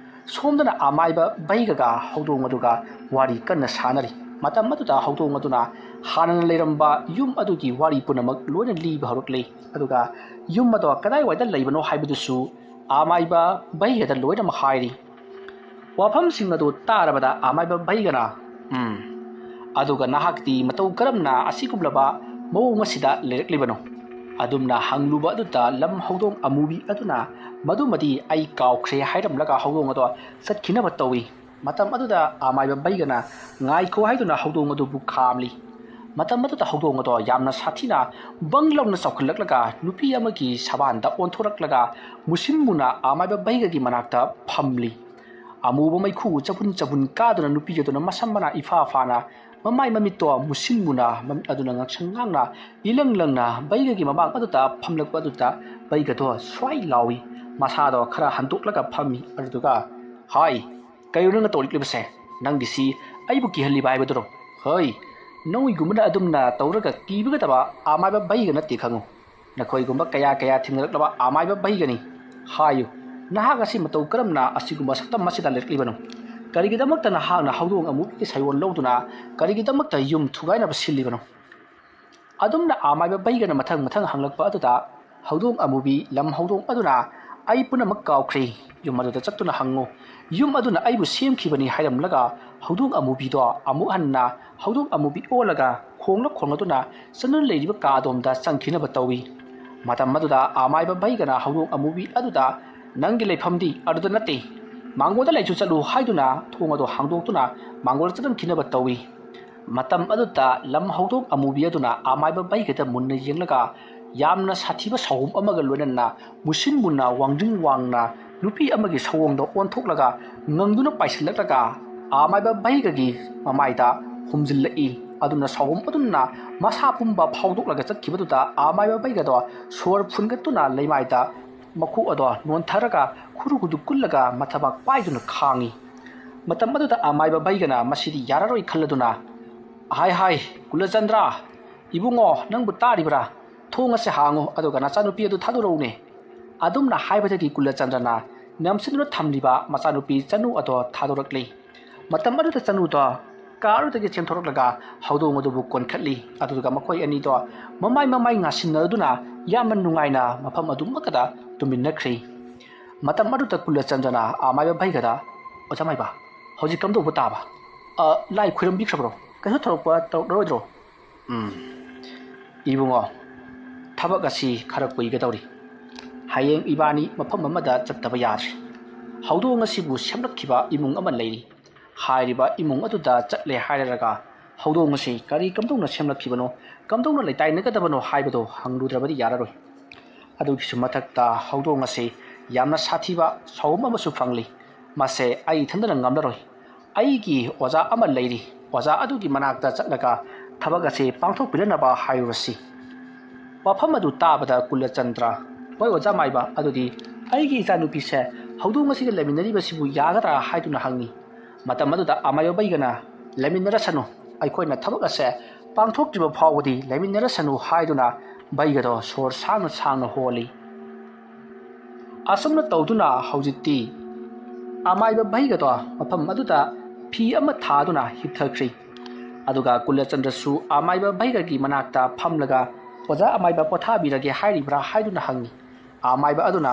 ꯁꯣꯝꯗꯅ ꯃꯥꯏꯕ ꯚꯩꯒꯒ ꯍꯧꯗꯣꯡ ꯑꯗꯨꯒ ꯋꯥꯔꯤ ꯀꯟꯅ ꯁꯥꯟꯅꯔꯤ ꯃꯇꯝ ꯑꯗꯨꯗ ꯍꯧꯗꯣꯡ ꯑꯗꯨꯅ ꯍꯥꯟꯅ ꯂꯩꯔꯝꯕ ꯌꯨꯝ ꯑꯗꯨꯒꯤ ꯋꯥꯔꯤ ꯄꯨꯝꯅꯃꯛ ꯂꯣꯏꯅ ꯂꯤꯕ ꯍꯧꯔꯛꯂꯤ ꯑꯗꯨꯒ ꯌꯨꯝ ꯑꯗꯣ ꯀꯗꯥꯏꯋꯥꯏꯗ ꯂꯩꯕꯅꯣ ꯍꯥꯏꯕꯗꯨꯁꯨ ꯃꯥꯏꯕ ꯚꯩꯒꯗ ꯂꯣꯏꯅꯃꯛ ꯍꯥꯏꯔꯤ ꯋꯥꯐꯝꯁꯤꯡ ꯑꯗꯨ ꯇꯥꯔꯕꯗ ꯃꯥꯏꯕ ꯚꯩꯒꯅ ꯑꯗꯨꯒ ꯅꯍꯥꯛꯇꯤ ꯃꯇꯧ ꯀꯔꯝꯅ ꯑꯁꯤꯒꯨꯝꯂꯕ ꯃꯑꯣꯡ ꯑꯁꯤꯗ ꯂꯩꯔꯛꯂꯤꯕꯅꯣ ꯑꯗꯨꯝꯅ ꯍꯪꯂꯨꯕ ꯑꯗꯨꯗ ꯂꯝ ꯍꯧꯗꯣꯡ ꯑꯃꯨꯕꯤ ꯑꯗꯨꯅ ꯃꯗꯨꯃꯗꯤ ꯑꯩ ꯀꯥꯎꯈ꯭ꯔꯦ ꯍꯥꯏꯔꯝꯂꯒ ꯍꯧꯗꯣꯡ ꯑꯗꯣ ꯆꯠꯈꯤꯅꯕ ꯇꯧꯏ ꯃꯇꯝ ꯑꯗꯨꯗ ꯃꯥꯏꯕ ꯚꯩꯒꯅ ꯉꯥꯏꯈꯣ ꯍꯥꯏꯗꯨꯅ ꯍꯧꯗꯣꯡ ꯑꯗꯨꯕꯨ ꯈꯥꯝꯂꯤ ꯃꯇꯝ ꯑꯗꯨꯗ ꯍꯧꯗꯣꯡ ꯑꯗꯣ ꯌꯥꯝꯅ ꯁꯥꯊꯤꯅ ꯕꯪ ꯂꯥꯎꯅ ꯆꯥꯎꯈꯠꯂꯛꯂꯒ ꯅꯨꯄꯤ ꯑꯃꯒꯤ ꯁꯕꯥꯟꯗ ꯑꯣꯟꯊꯣꯔꯛꯂꯒ ꯃꯨꯁꯤꯟ ꯃꯨꯅ ꯑꯃꯥꯏꯕ ꯕꯩꯒꯒꯤ ꯃꯅꯥꯛꯇ ꯐꯝꯂꯤ ꯑꯃꯨꯕ ꯃꯩꯈꯨ ꯆꯕꯨꯟ ꯆꯕꯨꯟ ꯀꯥꯗꯨꯅ ꯅꯨꯄꯤ ꯑꯗꯨꯅ ꯃꯁꯝ ꯃꯅꯥ ꯏꯐꯥ ꯐꯥꯅ ꯃꯃꯥꯏ ꯃꯃꯤꯠꯇꯣ ꯃꯨꯁꯤꯟ ꯃꯨꯅ ꯃꯃꯤꯠ ꯑꯗꯨꯅ ꯉꯥꯡꯁꯪ ꯉꯥꯡꯅ ꯏꯂꯪ ꯂꯪꯅ ꯕꯩꯒꯒꯤ ꯃꯃꯥꯡ ꯑꯗꯨꯗ ꯐꯝꯂꯛꯄ ꯑꯗꯨꯗ ꯕꯩꯒꯗꯣ ꯁ꯭ꯋꯥꯏ ꯂꯥꯎꯏ ꯃꯁꯥꯗꯣ ꯈꯔ ꯍꯟꯗꯣꯛꯂꯒ ꯐꯝꯃꯤ ꯑꯗꯨꯗꯨꯒ ꯍꯥꯏ ꯀꯩꯅꯣ ꯅꯪꯅ ꯇꯧꯔꯤꯛꯂꯤꯕꯁꯦ ꯅꯪꯒꯤꯁꯤ ꯑꯩꯕꯨ ꯀꯤꯍꯜꯂꯤꯕ ꯍꯥꯏꯕꯗꯨꯔꯣ ꯍꯣꯏ ꯅꯣꯏꯒꯨꯝꯕꯅ ꯑꯗꯨꯝꯅ ꯇꯧꯔꯒ ꯀꯤꯕꯒꯗꯕ ꯑꯃꯥꯏꯕ ꯕꯩꯒ ꯅꯠꯇꯦ ꯈꯪꯉꯨ ꯅꯈꯣꯏꯒꯨꯝꯕ ꯀꯌꯥ ꯀꯌꯥ ꯊꯦꯡꯅꯔꯛꯂꯕ ꯑꯃꯥꯏꯕ ꯕꯩꯒꯅꯤ ꯍꯥꯏꯌꯨ ꯅꯍꯥꯛ ꯑꯁꯤ ꯃꯇꯧ ꯀꯔꯝꯅ ꯑꯁꯤꯒꯨꯝꯕ ꯁꯛꯇꯝ ꯑꯁꯤꯗ ꯂꯩꯔꯛꯂꯤꯕꯅꯣ ꯀꯔꯤꯒꯤꯗꯃꯛꯇ ꯅꯍꯥꯛꯅ ꯍꯧꯗꯣꯡ ꯑꯃꯨꯕꯒꯤ ꯁꯩꯑꯣꯜ ꯂꯧꯗꯨꯅ ꯀꯔꯤꯒꯤꯗꯃꯛꯇ ꯌꯨꯝ ꯊꯨꯒꯥꯏꯅꯕ ꯁꯤꯜꯂꯤꯕꯅꯣ ꯑꯗꯨꯝꯅ ꯑꯃꯥꯏꯕ ꯕꯩꯒꯅ ꯃꯊꯪ ꯃꯊꯪ ꯍꯪꯂꯛꯄ ꯑꯗꯨꯗ ꯍꯧꯗꯣꯡ ꯑꯃꯨꯕꯤ ꯂꯝ ꯍꯧꯗꯣꯡ ꯑꯗꯨꯅ ꯑꯩ ꯄꯨꯝꯅꯃꯛ ꯀꯥꯎꯈ꯭ꯔꯦ ꯌꯨꯝ ꯑꯗꯨꯗ ꯆꯠꯇꯨꯅ ꯍꯪꯉꯨ ꯌꯨꯝ ꯑꯗꯨꯅ ꯑꯩꯕꯨ ꯁꯦꯝꯈꯤꯕꯅꯤ ꯍꯥꯏꯔꯝꯂꯒ ꯍꯧꯗꯣꯡ ꯑꯃꯨꯕꯤꯗꯣ ꯑꯃꯨꯛ ꯍꯟꯅ ꯍꯧꯗꯣꯡ ꯑꯃꯨꯕꯤ ꯑꯣꯜꯂꯒ ꯈꯣꯡꯂ ꯈꯣꯡꯂꯗꯨꯅ ꯆꯠꯅꯨ ꯂꯩꯔꯤꯕ ꯀꯥꯗꯣꯝꯗ ꯆꯪꯈꯤꯅꯕ ꯇꯧꯏ ꯃꯇꯝ ꯑꯗꯨꯗ ꯑꯃꯥꯏꯕ ꯕꯩꯒꯅ ꯍꯧꯗꯣꯡ ꯑꯃꯨꯕꯤ ꯑꯗꯨꯗ ꯅꯪꯒꯤ ꯂꯩꯐꯝꯗꯤ ꯑꯗꯨꯗ ꯅꯠꯇꯦ ꯃꯥꯡꯒꯣꯜꯗ ꯂꯩꯁꯨ ꯆꯠꯂꯨ ꯍꯥꯏꯗꯨꯅ ꯊꯣꯡ ꯑꯗꯨ ꯍꯥꯡꯗꯣꯛꯇꯨꯅ ꯃꯥꯡꯒꯣꯜꯗ ꯆꯠꯍꯟꯈꯤꯅꯕ ꯇꯧꯏ ꯃꯇꯝ ꯑꯗꯨꯗ ꯂꯝ ꯍꯧꯗꯣꯡ ꯑꯃꯨꯕꯤ ꯑꯗꯨꯅ ꯑꯃꯥꯏꯕ ꯕꯩꯒꯗ ꯃꯨꯟꯅ ꯌꯦꯡꯂꯒ ꯌꯥꯝꯅ ꯁꯥꯊꯤꯕ ꯁꯥꯎꯍꯨꯝ ꯑꯃꯒ ꯂꯣꯏꯅꯅ ꯃꯨꯁꯤꯟ ꯃꯨꯟꯅ ꯋꯥꯡꯖꯤꯡ ꯋꯥꯡꯅ ꯅꯨꯄꯤ ꯑꯃꯒꯤ ꯁꯑꯣꯡꯗ ꯑꯣꯟꯊꯣꯛꯂꯒ ꯉꯪꯗꯨꯅ ꯄꯥꯏꯁꯤꯜꯂꯛꯂꯒ ꯑꯃꯥꯏꯕ ꯕꯩꯒꯒꯤ ꯃꯃꯥꯏꯗ ꯍꯨꯝꯖꯤꯜꯂꯛꯏ ꯑꯗꯨꯅ ꯁꯥꯎꯍꯨꯝ ꯑꯗꯨꯅ ꯃꯁꯥ ꯄꯨꯝꯕ ꯐꯥꯎꯗꯣꯛꯂꯒ ꯆꯠꯈꯤꯕꯗꯨꯗ ꯑꯃꯥꯏꯕ ꯕꯩꯒꯗꯣ ꯁꯣꯔ ꯐꯨꯟꯒꯠꯇꯨꯅ ꯂꯩꯃꯥꯏꯗ ꯃꯈꯨ ꯑꯗꯣ ꯅꯣꯟꯊꯔꯒ ꯈꯨꯔꯨꯒꯨꯗꯨ ꯀꯨꯜꯂꯒ ꯃꯊꯕꯥꯛ ꯄꯥꯏꯗꯨꯅ ꯈꯥꯡꯉꯤ ꯃꯇꯝ ꯑꯗꯨꯗ ꯑꯃꯥꯏꯕ ꯕꯩꯒꯅ ꯃꯁꯤꯗꯤ ꯌꯥꯔꯔꯣꯏ ꯈꯜꯂꯗꯨꯅ ꯍꯥꯏ ꯀꯨꯂꯆꯟꯗ꯭ꯔ ꯏꯕꯨꯡꯉꯣ ꯅꯪꯕꯨ ꯇꯥꯔꯤꯕ꯭ꯔꯥ ꯊꯣꯡ ꯑꯁꯤ ꯍꯥꯡꯉꯨ ꯑꯗꯨꯒ ꯅꯆꯥꯅꯨꯄꯤ ꯑꯗꯨ ꯊꯥꯗꯣꯔꯛꯎꯅꯦ ꯑꯗꯨꯝꯅ ꯍꯥꯏꯕꯗꯒꯤ ꯀꯨꯂꯆꯟꯗ꯭ꯔꯅ ꯅꯝꯁꯤꯟꯗꯨꯅ ꯊꯝꯂꯤꯕ ꯃꯆꯥꯅꯨꯄꯤ ꯆꯅꯨ ꯑꯗꯣ ꯊꯥꯗꯣꯔꯛꯂꯤ ꯃꯇꯝ ꯑꯗꯨꯗ ꯆꯅꯨꯗꯣ ꯀꯥ ꯑꯗꯨꯗꯒꯤ ꯆꯦꯟꯊꯣꯔꯛꯂꯒ ꯍꯧꯗꯣꯡ ꯑꯗꯨꯕꯨ ꯀꯣꯟꯈꯠꯂꯤ ꯑꯗꯨꯒ ꯃꯈꯣꯏ ꯑꯅꯤꯗꯣ ꯃꯃꯥꯏ ꯉꯥꯁꯤꯟꯅꯗꯨꯅ ꯌꯥꯝꯅ ꯅꯨꯡꯉꯥꯏꯅ ꯃꯐꯝ ꯑꯗꯨꯃꯛꯇꯗ ꯇꯨꯃꯤꯟꯅꯈ꯭ꯔꯤ ꯃꯇꯝ ꯑꯗꯨꯗ ꯀꯨꯂꯆꯟꯗ꯭ꯔꯅ ꯑꯃꯥꯏꯕ ꯕꯩꯒꯗ ꯑꯣꯖꯥ ꯃꯥꯏꯕ ꯍꯧꯖꯤꯛ ꯀꯝꯗꯧꯕ ꯇꯥꯕ ꯂꯥꯏ ꯈꯨꯔꯝꯕꯤꯈ꯭ꯔꯕ꯭ꯔꯣ ꯀꯩꯁꯨ ꯊꯧꯔꯛꯄ ꯇꯧꯔꯛꯂꯔꯣꯏꯗ꯭ꯔꯣ ꯏꯕꯨꯡꯉꯣ ꯊꯕꯛ ꯑꯁꯤ ꯈꯔ ꯀꯨꯏꯒꯗꯧꯔꯤ ꯍꯌꯦꯡ ꯏꯕꯥꯅꯤ ꯃꯐꯝ ꯑꯃꯗ ꯆꯠꯇꯕ ꯌꯥꯗ꯭ꯔꯤ ꯍꯧꯗꯣꯡ ꯑꯁꯤꯕꯨ ꯁꯦꯝꯂꯛꯈꯤꯕ ꯏꯃꯨꯡ ꯑꯃ ꯂꯩꯔꯤ ꯍꯥꯏꯔꯤꯕ ꯏꯃꯨꯡ ꯑꯗꯨꯗ ꯆꯠꯂꯦ ꯍꯥꯏꯔꯒ ꯍꯧꯗꯣꯡ ꯑꯁꯤ ꯀꯝꯗꯧꯅ ꯁꯦꯝꯂꯛꯈꯤꯕꯅꯣ ꯀꯝꯗꯧꯅ ꯂꯩꯇꯥꯏꯅꯒꯗꯕꯅꯣ ꯍꯥꯏꯕꯗꯣ ꯍꯪꯂꯨꯗ꯭ꯔꯕꯗꯤ ꯌꯥꯔꯔꯣꯏ ꯑꯗꯨꯒꯤꯁꯨ ꯃꯊꯛꯇ ꯍꯧꯗꯣꯡ ꯑꯁꯤ ꯌꯥꯝꯅ ꯁꯥꯊꯤꯕ ꯁꯥꯎꯍꯨꯝ ꯑꯃꯁꯨ ꯐꯪꯂꯤ ꯃꯁꯦ ꯑꯩ ꯏꯊꯟꯗꯅ ꯉꯝꯂꯔꯣꯏ ꯑꯩꯒꯤ ꯑꯣꯖꯥ ꯑꯃ ꯂꯩꯔꯤ ꯑꯣꯖꯥ ꯑꯗꯨꯒꯤ ꯃꯅꯥꯛꯇ ꯆꯠꯂꯒ ꯊꯕꯛ ꯑꯁꯤ ꯄꯥꯡꯊꯣꯛꯄꯤꯅꯅꯕ ꯍꯥꯏꯔꯨꯔꯁꯤ ꯋꯥꯐꯝ ꯑꯗꯨ ꯇꯥꯕꯗ ꯀꯨꯂꯆꯟꯗ꯭ꯔ ꯍꯣꯏ ꯑꯣꯖꯥ ꯃꯥꯏꯕ ꯑꯗꯨꯗꯤ ꯑꯩꯒꯤ ꯏꯆꯥꯅꯨꯄꯤꯁꯦ ꯍꯧꯗꯣꯡ ꯑꯁꯤꯒ ꯂꯩꯃꯤꯟꯅꯔꯤꯕꯁꯤꯕꯨ ꯌꯥꯒꯗ꯭ꯔꯥ ꯍꯥꯏꯗꯨꯅ ꯍꯪꯉꯤ ꯃꯇꯝ ꯑꯗꯨꯗ ꯑꯃꯥꯏꯕ ꯕꯩꯒꯅ ꯂꯩꯃꯤꯟꯅꯔꯁꯅꯨ ꯑꯩꯈꯣꯏꯅ ꯊꯕꯛ ꯑꯁꯦ ꯄꯥꯡꯊꯣꯛꯇ꯭ꯔꯤꯕ ꯐꯥꯎꯕꯗꯤ ꯂꯩꯃꯤꯟꯅꯔꯁꯅꯨ ꯍꯥꯏꯗꯨꯅ ꯕꯩꯒꯗꯣ ꯁꯣꯔ ꯁꯥꯡꯅ ꯍꯣꯜꯂꯤ ꯑꯁꯨꯝꯅ ꯇꯧꯗꯨꯅ ꯍꯧꯖꯤꯛꯇꯤ ꯑꯃꯥꯏꯕ ꯕꯩꯒꯗꯣ ꯃꯐꯝ ꯑꯗꯨꯗ ꯐꯤ ꯑꯃ ꯊꯥꯗꯨꯅ ꯍꯤꯞꯊꯈ꯭ꯔꯤ ꯑꯗꯨꯒ ꯀꯨꯂꯆꯟꯗ꯭ꯔꯁꯨ ꯑꯃꯥꯏꯕ ꯕꯩꯒꯒꯤ ꯃꯅꯥꯛꯇ ꯐꯝꯂꯒ ꯑꯣꯖꯥ ꯑꯃꯥꯏꯕ ꯄꯣꯊꯥꯕꯤꯔꯒꯦ ꯍꯥꯏꯔꯤꯕ꯭ꯔꯥ ꯍꯥꯏꯗꯨꯅ ꯍꯪꯉꯤ ꯑꯃꯥꯏꯕ ꯑꯗꯨꯅ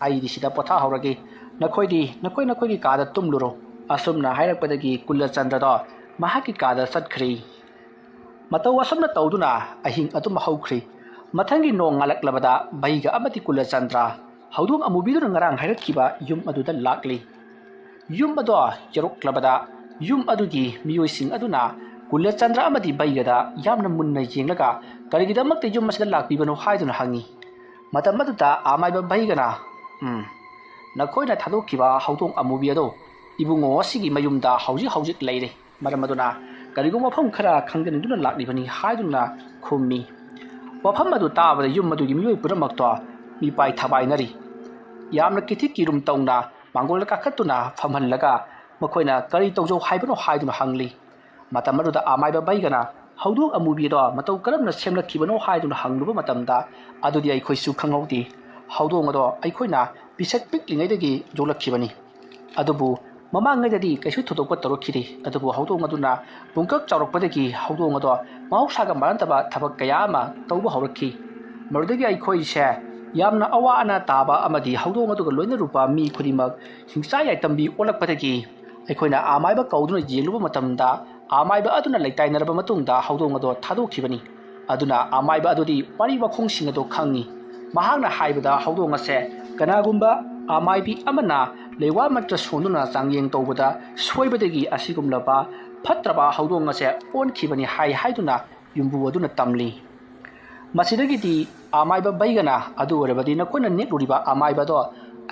ꯑꯩꯗꯤ ꯁꯤꯗ ꯄꯣꯊꯥꯍꯧꯔꯒꯦ ꯅꯈꯣꯏꯒꯤ ꯀꯥꯗ ꯇꯨꯝꯂꯨꯔꯣ ꯑꯁꯨꯝꯅ ꯍꯥꯏꯔꯛꯄꯗꯒꯤ ꯀꯨꯂꯆꯟꯗ꯭ꯔꯗꯣ ꯃꯍꯥꯛꯀꯤ ꯀꯥꯗ ꯆꯠꯈ꯭ꯔꯤ ꯃꯇꯧ ꯑꯁꯨꯝꯅ ꯇꯧꯗꯨꯅ ꯑꯍꯤꯡ ꯑꯗꯨꯝ ꯍꯧꯈ꯭ꯔꯤ ꯃꯊꯪꯒꯤ ꯅꯣꯡ ꯉꯥꯜꯂꯛꯂꯕꯗ ꯕꯩꯒ ꯑꯃꯗꯤ ꯀꯨꯂꯆꯟꯗ꯭ꯔ ꯍꯧꯗꯣꯡ ꯑꯃꯨꯕꯤꯗꯨꯅ ꯉꯔꯥꯡ ꯍꯥꯏꯔꯛꯈꯤꯕ ꯌꯨꯝ ꯑꯗꯨꯗ ꯂꯥꯛꯂꯤ ꯌꯨꯝ ꯑꯗꯣ ꯌꯧꯔꯛꯂꯕꯗ ꯌꯨꯝ ꯑꯗꯨꯒꯤ ꯃꯤꯑꯣꯏꯁꯤꯡ ꯑꯗꯨꯅ ꯀꯨꯂꯆꯟꯗ꯭ꯔ ꯑꯃꯗꯤ ꯕꯩꯒꯗ ꯌꯥꯝꯅ ꯃꯨꯟꯅ ꯌꯦꯡꯂꯒ ꯀꯔꯤꯒꯤꯗꯃꯛꯇ ꯌꯨꯝ ꯑꯁꯤꯗ ꯂꯥꯛꯄꯤꯕꯅꯣ ꯍꯥꯏꯗꯨꯅ ꯍꯪꯉꯤ ꯃꯇꯝ ꯑꯗꯨꯗ ꯑꯃꯥꯏꯕ ꯕꯩꯒꯅ ꯅꯈꯣꯏꯅ ꯊꯥꯗꯣꯛꯈꯤꯕ ꯍꯧꯗꯣꯡ ꯑꯃꯨꯕꯤ ꯑꯗꯣ ꯏꯕꯨꯡꯉꯣ ꯑꯁꯤꯒꯤ ꯃꯌꯨꯝꯗ ꯍꯧꯖꯤꯛ ꯂꯩꯔꯦ ꯃꯔꯝ ꯑꯗꯨꯅ ꯀꯔꯤꯒꯨꯝꯕ ꯃꯐꯝ ꯈꯔ ꯈꯪꯖꯅꯤꯡꯗꯨꯅ ꯂꯥꯛꯂꯤꯕꯅꯤ ꯍꯥꯏꯗꯨꯅ ꯈꯨꯝꯃꯤ ꯋꯥꯐꯝ ꯑꯗꯨ ꯇꯥꯕꯗ ꯌꯨꯝ ꯑꯗꯨꯒꯤ ꯃꯤꯑꯣꯏ ꯄꯨꯝꯅꯃꯛꯇꯣ ꯃꯤꯄꯥꯏ ꯊꯕꯥꯏꯅꯔꯤ ꯌꯥꯝꯅ ꯀꯤꯊꯤ ꯀꯤꯔꯨꯝ ꯇꯧꯅ ꯃꯥꯡꯒꯣꯜꯗ ꯀꯥꯈꯠꯇꯨꯅ ꯐꯝꯍꯜꯂꯒ ꯃꯈꯣꯏꯅ ꯀꯔꯤ ꯇꯧꯖꯧ ꯍꯥꯏꯕꯅꯣ ꯍꯥꯏꯗꯨꯅ ꯍꯪꯂꯤ ꯃꯇꯝ ꯑꯗꯨꯗ ꯑꯃꯥꯏꯕ ꯕꯩꯒꯅ ꯍꯧꯗꯣꯡ ꯑꯃꯨꯕꯤꯗꯣ ꯃꯇꯧ ꯀꯔꯝꯅ ꯁꯦꯝꯂꯛꯈꯤꯕꯅꯣ ꯍꯥꯏꯗꯨꯅ ꯍꯪꯂꯨꯕ ꯃꯇꯝꯗ ꯑꯗꯨꯗꯤ ꯑꯩꯈꯣꯏꯁꯨ ꯈꯪꯍꯧꯗꯦ ꯍꯧꯗꯣꯡ ꯑꯗꯣ ꯑꯩꯈꯣꯏꯅ ꯄꯤꯁꯛ ꯄꯤꯛꯂꯤꯉꯩꯗꯒꯤ ꯌꯣꯛꯂꯛꯈꯤꯕꯅꯤ ꯑꯗꯨꯕꯨ ꯃꯃꯥꯡꯉꯩꯗꯗꯤ ꯀꯩꯁꯨ ꯊꯣꯏꯗꯣꯛꯄ ꯇꯧꯔꯛꯈꯤꯗꯦ ꯑꯗꯨꯕꯨ ꯍꯧꯗꯣꯡ ꯑꯗꯨꯅ ꯄꯨꯡꯀꯛ ꯆꯥꯎꯔꯛꯄꯗꯒꯤ ꯍꯧꯗꯣꯡ ꯑꯗꯣ ꯃꯍꯧꯁꯥꯒ ꯃꯥꯟꯅꯗꯕ ꯊꯕꯛ ꯀꯌꯥ ꯑꯃ ꯇꯧꯕ ꯍꯧꯔꯛꯈꯤ ꯃꯗꯨꯗꯒꯤ ꯑꯩꯈꯣꯏꯁꯦ ꯌꯥꯝꯅ ꯑꯋꯥ ꯑꯅꯥ ꯇꯥꯕ ꯑꯃꯗꯤ ꯍꯧꯗꯣꯡ ꯑꯗꯨꯒ ꯂꯣꯏꯅꯔꯨꯕ ꯃꯤ ꯈꯨꯗꯤꯡꯃꯛ ꯍꯤꯡꯆꯥ ꯌꯥꯏꯇꯝꯕꯤ ꯑꯣꯜꯂꯛꯄꯗꯒꯤ ꯑꯩꯈꯣꯏꯅ ꯑꯃꯥꯏꯕ ꯀꯧꯗꯨꯅ ꯌꯦꯡꯂꯨꯕ ꯃꯇꯝꯗ ꯑꯃꯥꯏꯕ ꯑꯗꯨꯅ ꯂꯩꯇꯥꯏꯅꯔꯕ ꯃꯇꯨꯡꯗ ꯍꯧꯗꯣꯡ ꯑꯗꯣ ꯊꯥꯗꯣꯛꯈꯤꯕꯅꯤ ꯑꯗꯨꯅ ꯑꯃꯥꯏꯕ ꯑꯗꯨꯗꯤ ꯋꯥꯔꯤ ꯋꯥꯈꯣꯡꯁꯤꯡ ꯑꯗꯣ ꯈꯪꯉꯤ ꯃꯍꯥꯛꯅ ꯍꯥꯏꯕꯗ ꯍꯧꯗꯣꯡ ꯑꯁꯦ ꯀꯅꯥꯒꯨꯝꯕ ꯑꯃꯥꯏꯕꯤ ꯑꯃꯅ ꯂꯩꯋꯥ ꯃꯇ꯭ꯔ ꯁꯣꯟꯗꯨꯅ ꯆꯥꯡꯌꯦꯡ ꯇꯧꯕꯗ ꯁꯣꯏꯕꯗꯒꯤ ꯑꯁꯤꯒꯨꯝꯂꯕ ꯐꯠꯇ꯭ꯔꯕ ꯍꯧꯗꯣꯡ ꯑꯁꯦ ꯑꯣꯟꯈꯤꯕꯅꯤ ꯍꯥꯏꯗꯨꯅ ꯌꯨꯝꯕꯨ ꯑꯗꯨꯅ ꯇꯝꯂꯤ꯫ ꯃꯁꯤꯗꯒꯤꯗꯤ ꯑꯃꯥꯏꯕ ꯕꯩꯒꯅ ꯑꯗꯨ ꯑꯣꯏꯔꯕꯗꯤ ꯅꯈꯣꯏꯅ ꯅꯦꯛꯂꯨꯔꯤꯕ ꯑꯃꯥꯏꯕꯗꯣ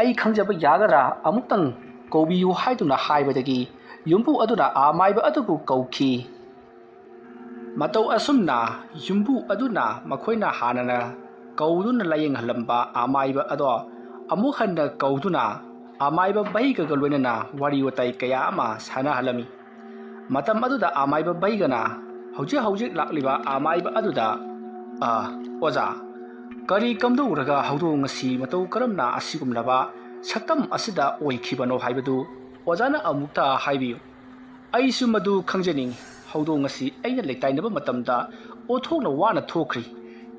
ꯑꯩ ꯈꯪꯖꯕ ꯌꯥꯒꯗ꯭ꯔꯥ ꯑꯃꯨꯛꯇꯪ ꯀꯧꯕꯤꯌꯨ ꯍꯥꯏꯗꯨꯅ ꯍꯥꯏꯕꯗꯒꯤ ꯌꯨꯝꯕꯨ ꯑꯗꯨꯅ ꯑꯃꯥꯏꯕ ꯑꯗꯨꯕꯨ ꯀꯧꯈꯤ꯫ ꯃꯇꯧ ꯑꯁꯨꯝꯅ ꯌꯨꯝꯕꯨ ꯑꯗꯨꯅ ꯃꯈꯣꯏꯅ ꯍꯥꯟꯅꯅ ꯀꯧꯗꯨꯅ ꯂꯥꯌꯦꯡꯍꯜꯂꯝꯕ ꯑꯃꯥꯏꯕ ꯑꯗꯣ ꯑꯃꯨꯛ ꯍꯟꯅ ꯀꯧꯗꯨꯅ ꯑꯃꯥꯏꯕ ꯕꯩꯒꯒ ꯂꯣꯏꯅꯅ ꯋꯥꯔꯤ ꯋꯥꯇꯥꯏ ꯀꯌꯥ ꯑꯃ ꯁꯥꯟꯅꯍꯜꯂꯝꯃꯤ꯫ ꯃꯇꯝ ꯑꯗꯨꯗ ꯑꯃꯥꯏꯕ ꯕꯩꯒꯅ ꯍꯧꯖꯤꯛ ꯂꯥꯛꯂꯤꯕ ꯑꯃꯥꯏꯕ ꯑꯗꯨꯗ ꯑꯣꯖꯥ, ꯀꯔꯤ ꯀꯝꯗꯧꯔꯒ ꯍꯧꯗꯣꯡ ꯑꯁꯤ ꯃꯇꯧ ꯀꯔꯝꯅ ꯑꯁꯤꯒꯨꯝꯂꯕ ꯁꯛꯇꯝ ꯑꯁꯤꯗ ꯑꯣꯏꯈꯤꯕꯅꯣ ꯍꯥꯏꯕꯗꯨ ꯑꯣꯖꯥꯅ ꯑꯃꯨꯛꯇ ꯍꯥꯏꯕꯤꯌꯨ꯫ ꯑꯩꯁꯨ ꯃꯗꯨ ꯈꯪꯖꯅꯤꯡꯉꯤ꯫ ꯍꯧꯗꯣꯡ ꯑꯁꯤ ꯑꯩꯅ ꯂꯩꯇꯥꯏꯅꯕ ꯃꯇꯝꯗ ꯑꯣꯟꯊꯣꯛꯅ ꯋꯥꯅ ꯊꯣꯛꯈ꯭ꯔꯤ꯫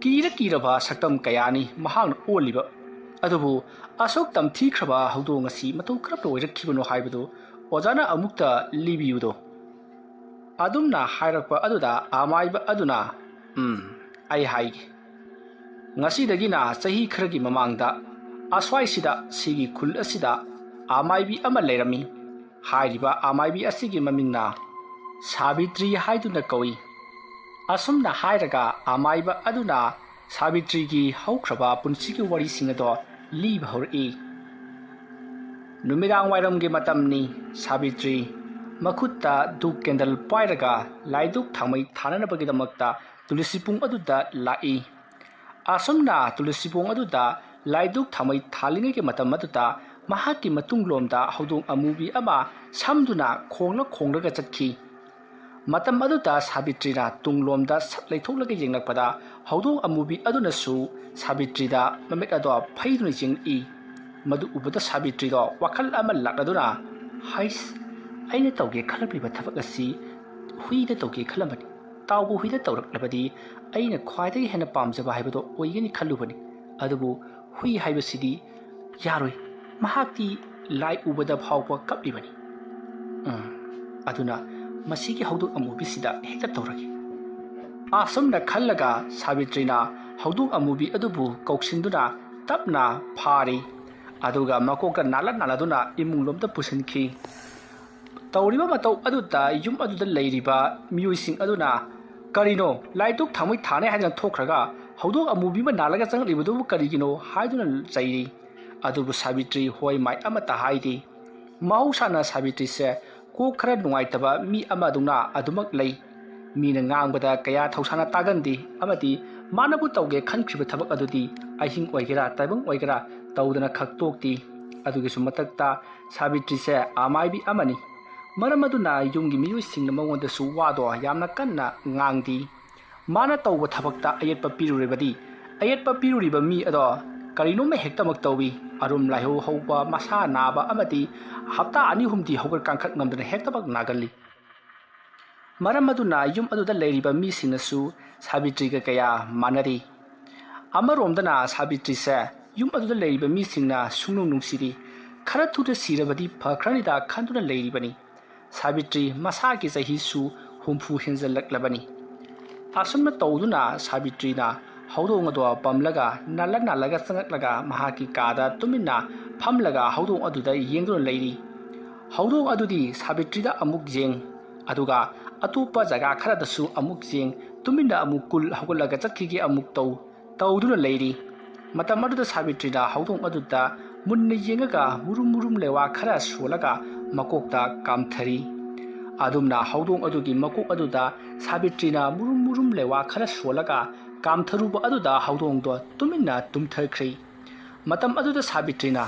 ꯀꯤꯔꯕ ꯁꯛꯇꯝ ꯀꯌꯥꯅꯤ ꯃꯍꯥꯛꯅ ꯑꯣꯜꯂꯤꯕ꯫ ꯑꯗꯨꯕꯨ ꯑꯁꯨꯛ ꯇꯝꯊꯤꯈ꯭ꯔꯕ ꯍꯧꯗꯣꯡ ꯑꯁꯤ ꯃꯇꯧ ꯀꯔꯝꯅ ꯑꯣꯏꯔꯛꯈꯤꯕꯅꯣ ꯍꯥꯏꯕꯗꯨ ꯑꯣꯖꯥꯅ ꯑꯃꯨꯛꯇ ꯂꯤꯕꯤꯌꯨꯗꯣ꯫ ꯑꯗꯨꯝꯅ ꯍꯥꯏꯔꯛꯄ ꯑꯗꯨꯗ ꯑꯃꯥꯏꯕ ꯑꯗꯨꯅ ꯑꯩ ꯍꯥꯏꯒꯦ꯫ ꯉꯁꯤꯗꯒꯤꯅ ꯆꯍꯤ ꯈꯔꯒꯤ ꯃꯃꯥꯡꯗ ꯑꯁ꯭ꯋꯥꯏꯁꯤꯗ ꯁꯤꯒꯤ ꯈꯨꯜ ꯑꯁꯤꯗ ꯑꯃꯥꯏꯕꯤ ꯑꯃ ꯂꯩꯔꯝꯃꯤ꯫ ꯍꯥꯏꯔꯤꯕ ꯑꯃꯥꯏꯕꯤ ꯑꯁꯤꯒꯤ ꯃꯃꯤꯡꯅ ꯁꯥꯕꯤꯇ꯭ꯔꯤ ꯍꯥꯏꯗꯨꯅ ꯀꯧꯏ꯫ ꯑꯁꯨꯝꯅ ꯍꯥꯏꯔꯒ ꯑꯃꯥꯏꯕ ꯑꯗꯨꯅ ꯁꯥꯕꯤꯇ꯭ꯔꯤꯒꯤ ꯍꯧꯈ꯭ꯔꯕ ꯄꯨꯟꯁꯤꯒꯤ ꯋꯥꯔꯤꯁꯤꯡ ꯑꯗꯣ ꯂꯤꯕ ꯍꯧꯔꯛꯏ꯫ ꯅꯨꯃꯤꯗꯥꯡ ꯋꯥꯏꯔꯝꯒꯤ ꯃꯇꯝꯅꯤ꯫ ꯁꯥꯕꯤꯇ꯭ꯔꯤ ꯃꯈꯨꯠꯇ ꯙꯨꯞ ꯀꯦꯟꯗꯜ ꯄꯥꯏꯔꯒ ꯂꯥꯏꯙꯨꯛ ꯊꯥꯎꯃꯩ ꯊꯥꯅꯅꯕꯒꯤꯗꯃꯛꯇ ꯇꯨꯂꯁꯤꯄꯨꯡ ꯑꯗꯨꯗ ꯂꯥꯛꯏ꯫ ꯑꯁꯨꯝꯅ ꯇꯨꯂꯁꯤꯄꯨꯡ ꯑꯗꯨꯗ ꯂꯥꯏꯙꯨꯛ ꯊꯥꯎꯃꯩ ꯊꯥꯜꯂꯤꯉꯩꯒꯤ ꯃꯇꯝ ꯑꯗꯨꯗ ꯃꯍꯥꯛꯀꯤ ꯃꯇꯨꯡꯂꯣꯝꯗ ꯍꯧꯗꯣꯡ ꯑꯃꯨꯕꯤ ꯑꯃ ꯁꯝꯗꯨꯅ ꯈꯣꯡꯂꯒ ꯆꯠꯈꯤ꯫ ꯃꯇꯝ ꯑꯗꯨꯗ ꯁꯥꯕꯤꯇ꯭ꯔꯤꯅ ꯇꯨꯡꯂꯣꯝꯗ ꯁꯠ ꯂꯩꯊꯣꯛꯂꯒ ꯌꯦꯡꯂꯛꯄꯗ ꯍꯧꯗꯣꯡ ꯑꯃꯨꯕꯤ ꯑꯗꯨꯅꯁꯨ ꯁꯥꯕꯤꯇ꯭ꯔꯤꯗ ꯃꯃꯤꯠ ꯑꯗꯣ ꯐꯩꯗꯨꯅ ꯌꯦꯡꯂꯛꯏ꯫ ꯃꯗꯨ ꯎꯕꯗ ꯁꯥꯕꯤꯇ꯭ꯔꯤꯗꯣ ꯋꯥꯈꯜ ꯑꯃ ꯂꯥꯛꯂꯗꯨꯅ ꯍꯩꯁ, ꯑꯩꯅ ꯇꯧꯒꯦ ꯈꯜꯂꯝꯂꯤꯕ ꯊꯕꯛ ꯑꯁꯤ ꯍꯨꯏꯗ ꯇꯧꯒꯦ ꯈꯜꯂꯝꯕꯅꯤ꯫ ꯇꯥꯎꯕ ꯍꯨꯏꯗ ꯇꯧꯔꯛꯂꯕꯗꯤ ꯑꯩꯅ ꯈ꯭ꯋꯥꯏꯗꯒꯤ ꯍꯦꯟꯅ ꯄꯥꯝꯖꯕ ꯍꯥꯏꯕꯗꯣ ꯑꯣꯏꯒꯅꯤ ꯈꯜꯂꯨꯕꯅꯤ꯫ ꯑꯗꯨꯕꯨ ꯍꯨꯏ ꯍꯥꯏꯕꯁꯤꯗꯤ ꯌꯥꯔꯣꯏ, ꯃꯍꯥꯛꯇꯤ ꯂꯥꯏ ꯎꯕꯗ ꯐꯥꯎꯕ ꯀꯞꯂꯤꯕꯅꯤ꯫ ꯑꯗꯨꯅ ꯃꯁꯤꯒꯤ ꯍꯧꯗꯣꯡ ꯑꯃꯨꯕꯤꯁꯤꯗ ꯍꯦꯛꯇ ꯇꯧꯔꯒꯦ꯫ ꯑꯁꯨꯝꯅ ꯈꯜꯂꯒ ꯁꯥꯕꯤꯇ꯭ꯔꯤꯅ ꯍꯧꯗꯣꯡ ꯑꯃꯨꯕꯤ ꯑꯗꯨꯕꯨ ꯀꯧꯁꯤꯟꯗꯨꯅ ꯇꯞꯅ ꯐꯥꯔꯤ꯫ ꯑꯗꯨꯒ ꯃꯀꯣꯛꯇ ꯅꯥꯜꯂꯗꯨꯅ ꯏꯃꯨꯡꯂꯣꯝꯗ ꯄꯨꯁꯤꯟꯈꯤ꯫ ꯇꯧꯔꯤꯕ ꯃꯇꯧ ꯑꯗꯨꯗ ꯌꯨꯝ ꯑꯗꯨꯗ ꯂꯩꯔꯤꯕ ꯃꯤꯑꯣꯏꯁꯤꯡ ꯑꯗꯨꯅ ꯀꯔꯤꯅꯣ, ꯂꯥꯏꯙꯨꯛ ꯊꯥꯎꯃꯩ ꯊꯥꯅꯩ ꯍꯥꯏꯗꯨꯅ ꯊꯣꯛꯈ꯭ꯔꯒ ꯍꯧꯗꯣꯡ ꯑꯃꯨꯕꯤ ꯑꯃ ꯅꯥꯜꯂꯒ ꯆꯪꯂꯛꯂꯤꯕꯗꯨꯕꯨ ꯀꯔꯤꯒꯤꯅꯣ ꯍꯥꯏꯗꯨꯅ ꯆꯩꯔꯤ꯫ ꯑꯗꯨꯕꯨ ꯁꯥꯕꯤꯇ꯭ꯔꯤ ꯍꯣꯏ ꯃꯥꯏ ꯑꯃꯠꯇ ꯍꯥꯏꯗꯦ꯫ ꯃꯍꯧꯁꯥꯅ ꯁꯥꯕꯤꯇ꯭ꯔꯤꯁꯦ ꯀꯣꯛ ꯈꯔ ꯅꯨꯡꯉꯥꯏꯇꯕ ꯃꯤ ꯑꯃꯗꯧꯅ ꯑꯗꯨꯃꯛ ꯂꯩ꯫ ꯃꯤꯅ ꯉꯥꯡꯕꯗ ꯀꯌꯥ ꯊꯧꯁꯥꯅ ꯇꯥꯒꯟꯗꯦ ꯑꯃꯗꯤ ꯃꯥꯅꯕꯨ ꯇꯧꯒꯦ ꯈꯟꯈ꯭ꯔꯤꯕ ꯊꯕꯛ ꯑꯗꯨꯗꯤ ꯑꯍꯤꯡ ꯑꯣꯏꯒꯦꯔꯥ ꯇꯥꯏꯕꯪ ꯑꯣꯏꯒꯦꯔꯥ ꯇꯧꯗꯅ ꯈꯛ ꯇꯣꯛꯇꯦ꯫ ꯑꯗꯨꯒꯤꯁꯨ ꯃꯊꯛꯇ ꯁꯥꯕꯤꯇ꯭ꯔꯤꯁꯦ ꯑꯃꯥꯏꯕꯤ ꯑꯃꯅꯤ꯫ ꯃꯔꯝ ꯑꯗꯨꯅ ꯌꯨꯝꯒꯤ ꯃꯤꯑꯣꯏꯁꯤꯡꯅ ꯃꯉꯣꯟꯗꯁꯨ ꯋꯥꯗꯣ ꯌꯥꯝꯅ ꯀꯟꯅ ꯉꯥꯡꯗꯦ꯫ ꯃꯥꯅ ꯇꯧꯕ ꯊꯕꯛꯇ ꯑꯌꯦꯠꯄ ꯄꯤꯔꯨꯔꯕꯗꯤ ꯑꯌꯦꯠꯄ ꯄꯤꯔꯨꯔꯤꯕ ꯃꯤ ꯑꯗꯣ ꯀꯔꯤꯅꯣꯝꯃ ꯍꯦꯛꯇꯃꯛ ꯇꯧꯏ꯫ ꯑꯔꯨꯝ ꯂꯥꯏꯍꯧ ꯍꯧꯕ, ꯃꯁꯥ ナꯥꯕ ꯑꯃꯗꯤ ꯍꯞꯇꯥ 2-3ꯗꯤ ꯍꯧꯒꯠ ꯀꯥꯡꯈꯠ ꯉꯝꯗꯅ ꯍꯦꯛꯇꯃꯛ ꯅꯥꯒꯜꯂꯤ꯫ ꯃꯔꯝ ꯑꯗꯨꯅ ꯌꯨꯝ ꯑꯗꯨꯗ ꯂꯩꯔꯤꯕ ꯃꯤꯁꯤꯡꯅꯁꯨ ꯁꯥꯕꯤꯇ꯭ꯔꯤꯒ ꯀꯌꯥ ꯃꯥꯟꯅꯗꯦ꯫ ꯑꯃꯔꯣꯝꯗꯅ ꯁꯥꯕꯤꯇ꯭ꯔꯤꯁꯦ ꯌꯨꯝ ꯑꯗꯨꯗ ꯂꯩꯔꯤꯕ ꯃꯤꯁꯤꯡꯅ ꯁꯨꯡꯅꯨꯡ ꯅꯨꯡꯁꯤꯗꯦ꯫ ꯈꯔ ꯊꯨꯅ ꯁꯤꯔꯕꯗꯤ ꯐꯈ꯭ꯔꯅꯤꯗ ꯈꯟꯗꯨꯅ ꯂꯩꯔꯤꯕꯅꯤ꯫ ꯁꯥꯕꯤꯇ꯭ꯔꯤ ꯃꯁꯥꯒꯤ ꯆꯍꯤꯁꯨ 70 ꯍꯦꯟꯖꯜꯂꯛꯂꯕꯅꯤ꯫ ꯑꯁꯨꯝꯅ ꯇꯧꯗꯨꯅ ꯁꯥꯕꯤꯇ꯭ꯔꯤꯅ ꯍꯧꯗꯣꯡ ꯑꯗꯣ ꯄꯝꯂꯒ ꯅꯥꯜꯂꯒ ꯆꯪꯂꯛꯂꯒ ꯃꯍꯥꯛꯀꯤ ꯀꯥꯗ ꯇꯨꯃꯤꯟꯅ ꯐꯝꯂꯒ ꯍꯧꯗꯣꯡ ꯑꯗꯨꯗ ꯌꯦꯡꯗꯨꯅ ꯂꯩꯔꯤ꯫ ꯍꯧꯗꯣꯡ ꯑꯗꯨꯗꯤ ꯁꯥꯕꯤꯇ꯭ꯔꯤꯗ ꯑꯃꯨꯛ ꯌꯦꯡ, ꯑꯗꯨꯒ ꯑꯇꯣꯞꯄ ꯖꯒꯥ ꯈꯔꯗꯁꯨ ꯑꯃꯨꯛ ꯌꯦꯡ, ꯇꯨꯃꯤꯟꯅ ꯑꯃꯨꯛ ꯀꯨꯜ ꯍꯧꯒꯠꯂꯒ ꯆꯠꯈꯤꯒꯦ ꯑꯃꯨꯛ ꯇꯧꯗꯨꯅ ꯂꯩꯔꯤ꯫ ꯃꯇꯝ ꯑꯗꯨꯗ ꯁꯥꯕꯤꯇ꯭ꯔꯤꯅ ꯍꯧꯗꯣꯡ ꯑꯗꯨꯗ ꯃꯨꯟꯅ ꯌꯦꯡꯉꯒ ꯃꯨꯔꯨꯝ ꯂꯩꯋꯥ ꯈꯔ ꯁꯣꯜꯂꯒ ꯃꯀꯣꯛꯇ ꯀꯥꯝꯊꯔꯤ꯫ ꯑꯗꯨꯝꯅ ꯍꯧꯗꯣꯡ ꯑꯗꯨꯒꯤ ꯃꯀꯣꯛ ꯑꯗꯨꯗ ꯁꯥꯕꯤꯇ꯭ꯔꯤꯅ ꯃꯨꯔꯨꯝ ꯂꯩꯋꯥ ꯈꯔ ꯁꯣꯜꯂꯒ ꯀꯥꯝꯊꯔꯨꯕ ꯑꯗꯨꯗ ꯍꯧꯗꯣꯡꯗꯣ ꯇꯨꯃꯤꯟꯅ ꯇꯨꯝꯊꯈ꯭ꯔꯤ꯫ ꯃꯇꯝ ꯑꯗꯨꯗ ꯁꯥꯕꯤꯇ꯭ꯔꯤꯅ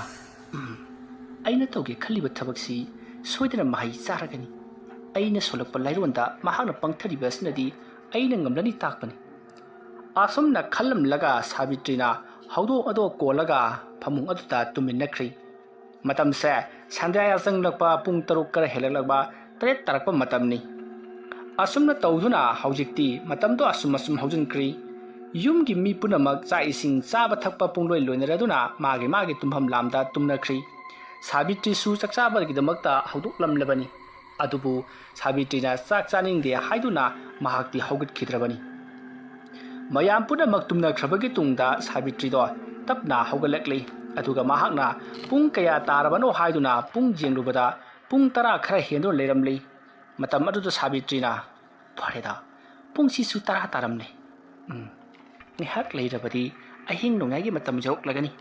ꯑꯩꯅ ꯇꯧꯒꯦ ꯈꯜꯂꯤꯕ ꯊꯕꯛꯁꯤ ꯁꯣꯏꯗꯅ ꯃꯍꯩ ꯆꯥꯔꯒꯅꯤ꯫ ꯑꯩꯅ ꯁꯣꯜꯂꯛꯄ ꯂꯥꯏꯔꯣꯟꯗ ꯃꯍꯥꯛꯅ ꯄꯪꯊꯔꯤꯕ ꯑꯁꯤꯅꯗꯤ ꯑꯩꯅ ꯉꯝꯂꯅꯤ ꯇꯥꯛꯄꯅꯤ꯫ ꯑꯁꯨꯝꯅ ꯈꯜꯂꯝꯂꯒ ꯁꯥꯕꯤꯇ꯭ꯔꯤꯅ ꯍꯧꯗꯣꯡ ꯑꯗꯣ ꯀꯣꯜꯂꯒ ꯐꯃꯨꯡ ꯑꯗꯨꯗ ꯇꯨꯝꯃꯤꯟꯅꯈ꯭ꯔꯤ꯫ ꯃꯇꯝꯁꯦ ꯁꯟꯙ꯭ꯌꯥ ꯌꯥꯆꯪꯂꯛꯄ ꯄꯨꯡ 6 ꯈꯔ ꯍꯦꯜꯂꯛꯂꯕ 7 ꯇꯥꯔꯛꯄ ꯃꯇꯝꯅꯤ꯫ ꯑꯁꯨꯝꯅ ꯇꯧꯗꯨꯅ ꯍꯧꯖꯤꯛꯇꯤ ꯃꯇꯝꯗꯣ ꯑꯁꯨꯝ ꯍꯧꯖꯤꯟꯈ꯭ꯔꯤ꯫ ꯌꯨꯝꯒꯤ ꯃꯤ ꯄꯨꯝꯅꯃꯛ ꯆꯥꯛ ꯏꯁꯤꯡ ꯆꯥꯕ ꯊꯛꯄ ꯄꯨꯡꯂꯣꯏ ꯂꯣꯏꯅꯔꯗꯨꯅ ꯃꯥꯒꯤ ꯇꯨꯝꯐꯝ ꯂꯥꯝꯗ ꯇꯨꯝꯅꯈ꯭ꯔꯤ꯫ ꯁꯥꯕꯤꯇ꯭ꯔꯤꯁꯨ ꯆꯥꯛꯆꯥꯕꯒꯤꯗꯃꯛꯇ ꯍꯧꯗꯣꯛꯂꯝꯂꯕꯅꯤ꯫ ꯑꯗꯨꯕꯨ ꯁꯥꯕꯤꯇ꯭ꯔꯤꯅ ꯆꯥꯛ ꯆꯥꯅꯤꯡꯗꯦ ꯍꯥꯏꯗꯨꯅ ꯃꯍꯥꯛꯇꯤ ꯍꯧꯒꯠꯈꯤꯗ꯭ꯔꯕꯅꯤ꯫ ꯃꯌꯥꯝ ꯄꯨꯝꯅꯃꯛ ꯇꯨꯝꯅꯈ꯭ꯔꯕꯒꯤ ꯇꯨꯡꯗ ꯁꯥꯕꯤꯇ꯭ꯔꯤꯗꯣ ꯇꯞꯅ ꯍꯧꯒꯠꯂꯛꯂꯤ꯫ ꯑꯗꯨꯒ ꯃꯍꯥꯛꯅ ꯄꯨꯡ ꯀꯌꯥ ꯇꯥꯔꯕꯅꯣ ꯍꯥꯏꯗꯨꯅ ꯄꯨꯡ ꯌꯦꯡꯂꯨꯕꯗ ꯄꯨꯡ 10 ꯈꯔ ꯍꯦꯟꯗꯨꯅ ꯂꯩꯔꯝꯂꯤ꯫ ꯃꯇꯝ ꯑꯗꯨꯗ ꯁꯥꯕꯤꯇ꯭ꯔꯤꯅ ꯐꯔꯦꯗ, ꯄꯨꯡꯁꯤꯁꯨ 10 ꯇꯥꯔꯝꯂꯦ ꯉꯥꯏꯍꯥꯛ ꯂꯩꯔꯕꯗꯤ ꯑꯍꯤꯡ ꯅꯣꯡꯌꯥꯏꯒꯤ ꯃꯇꯝ ꯌꯧꯔꯛꯂꯒꯅꯤ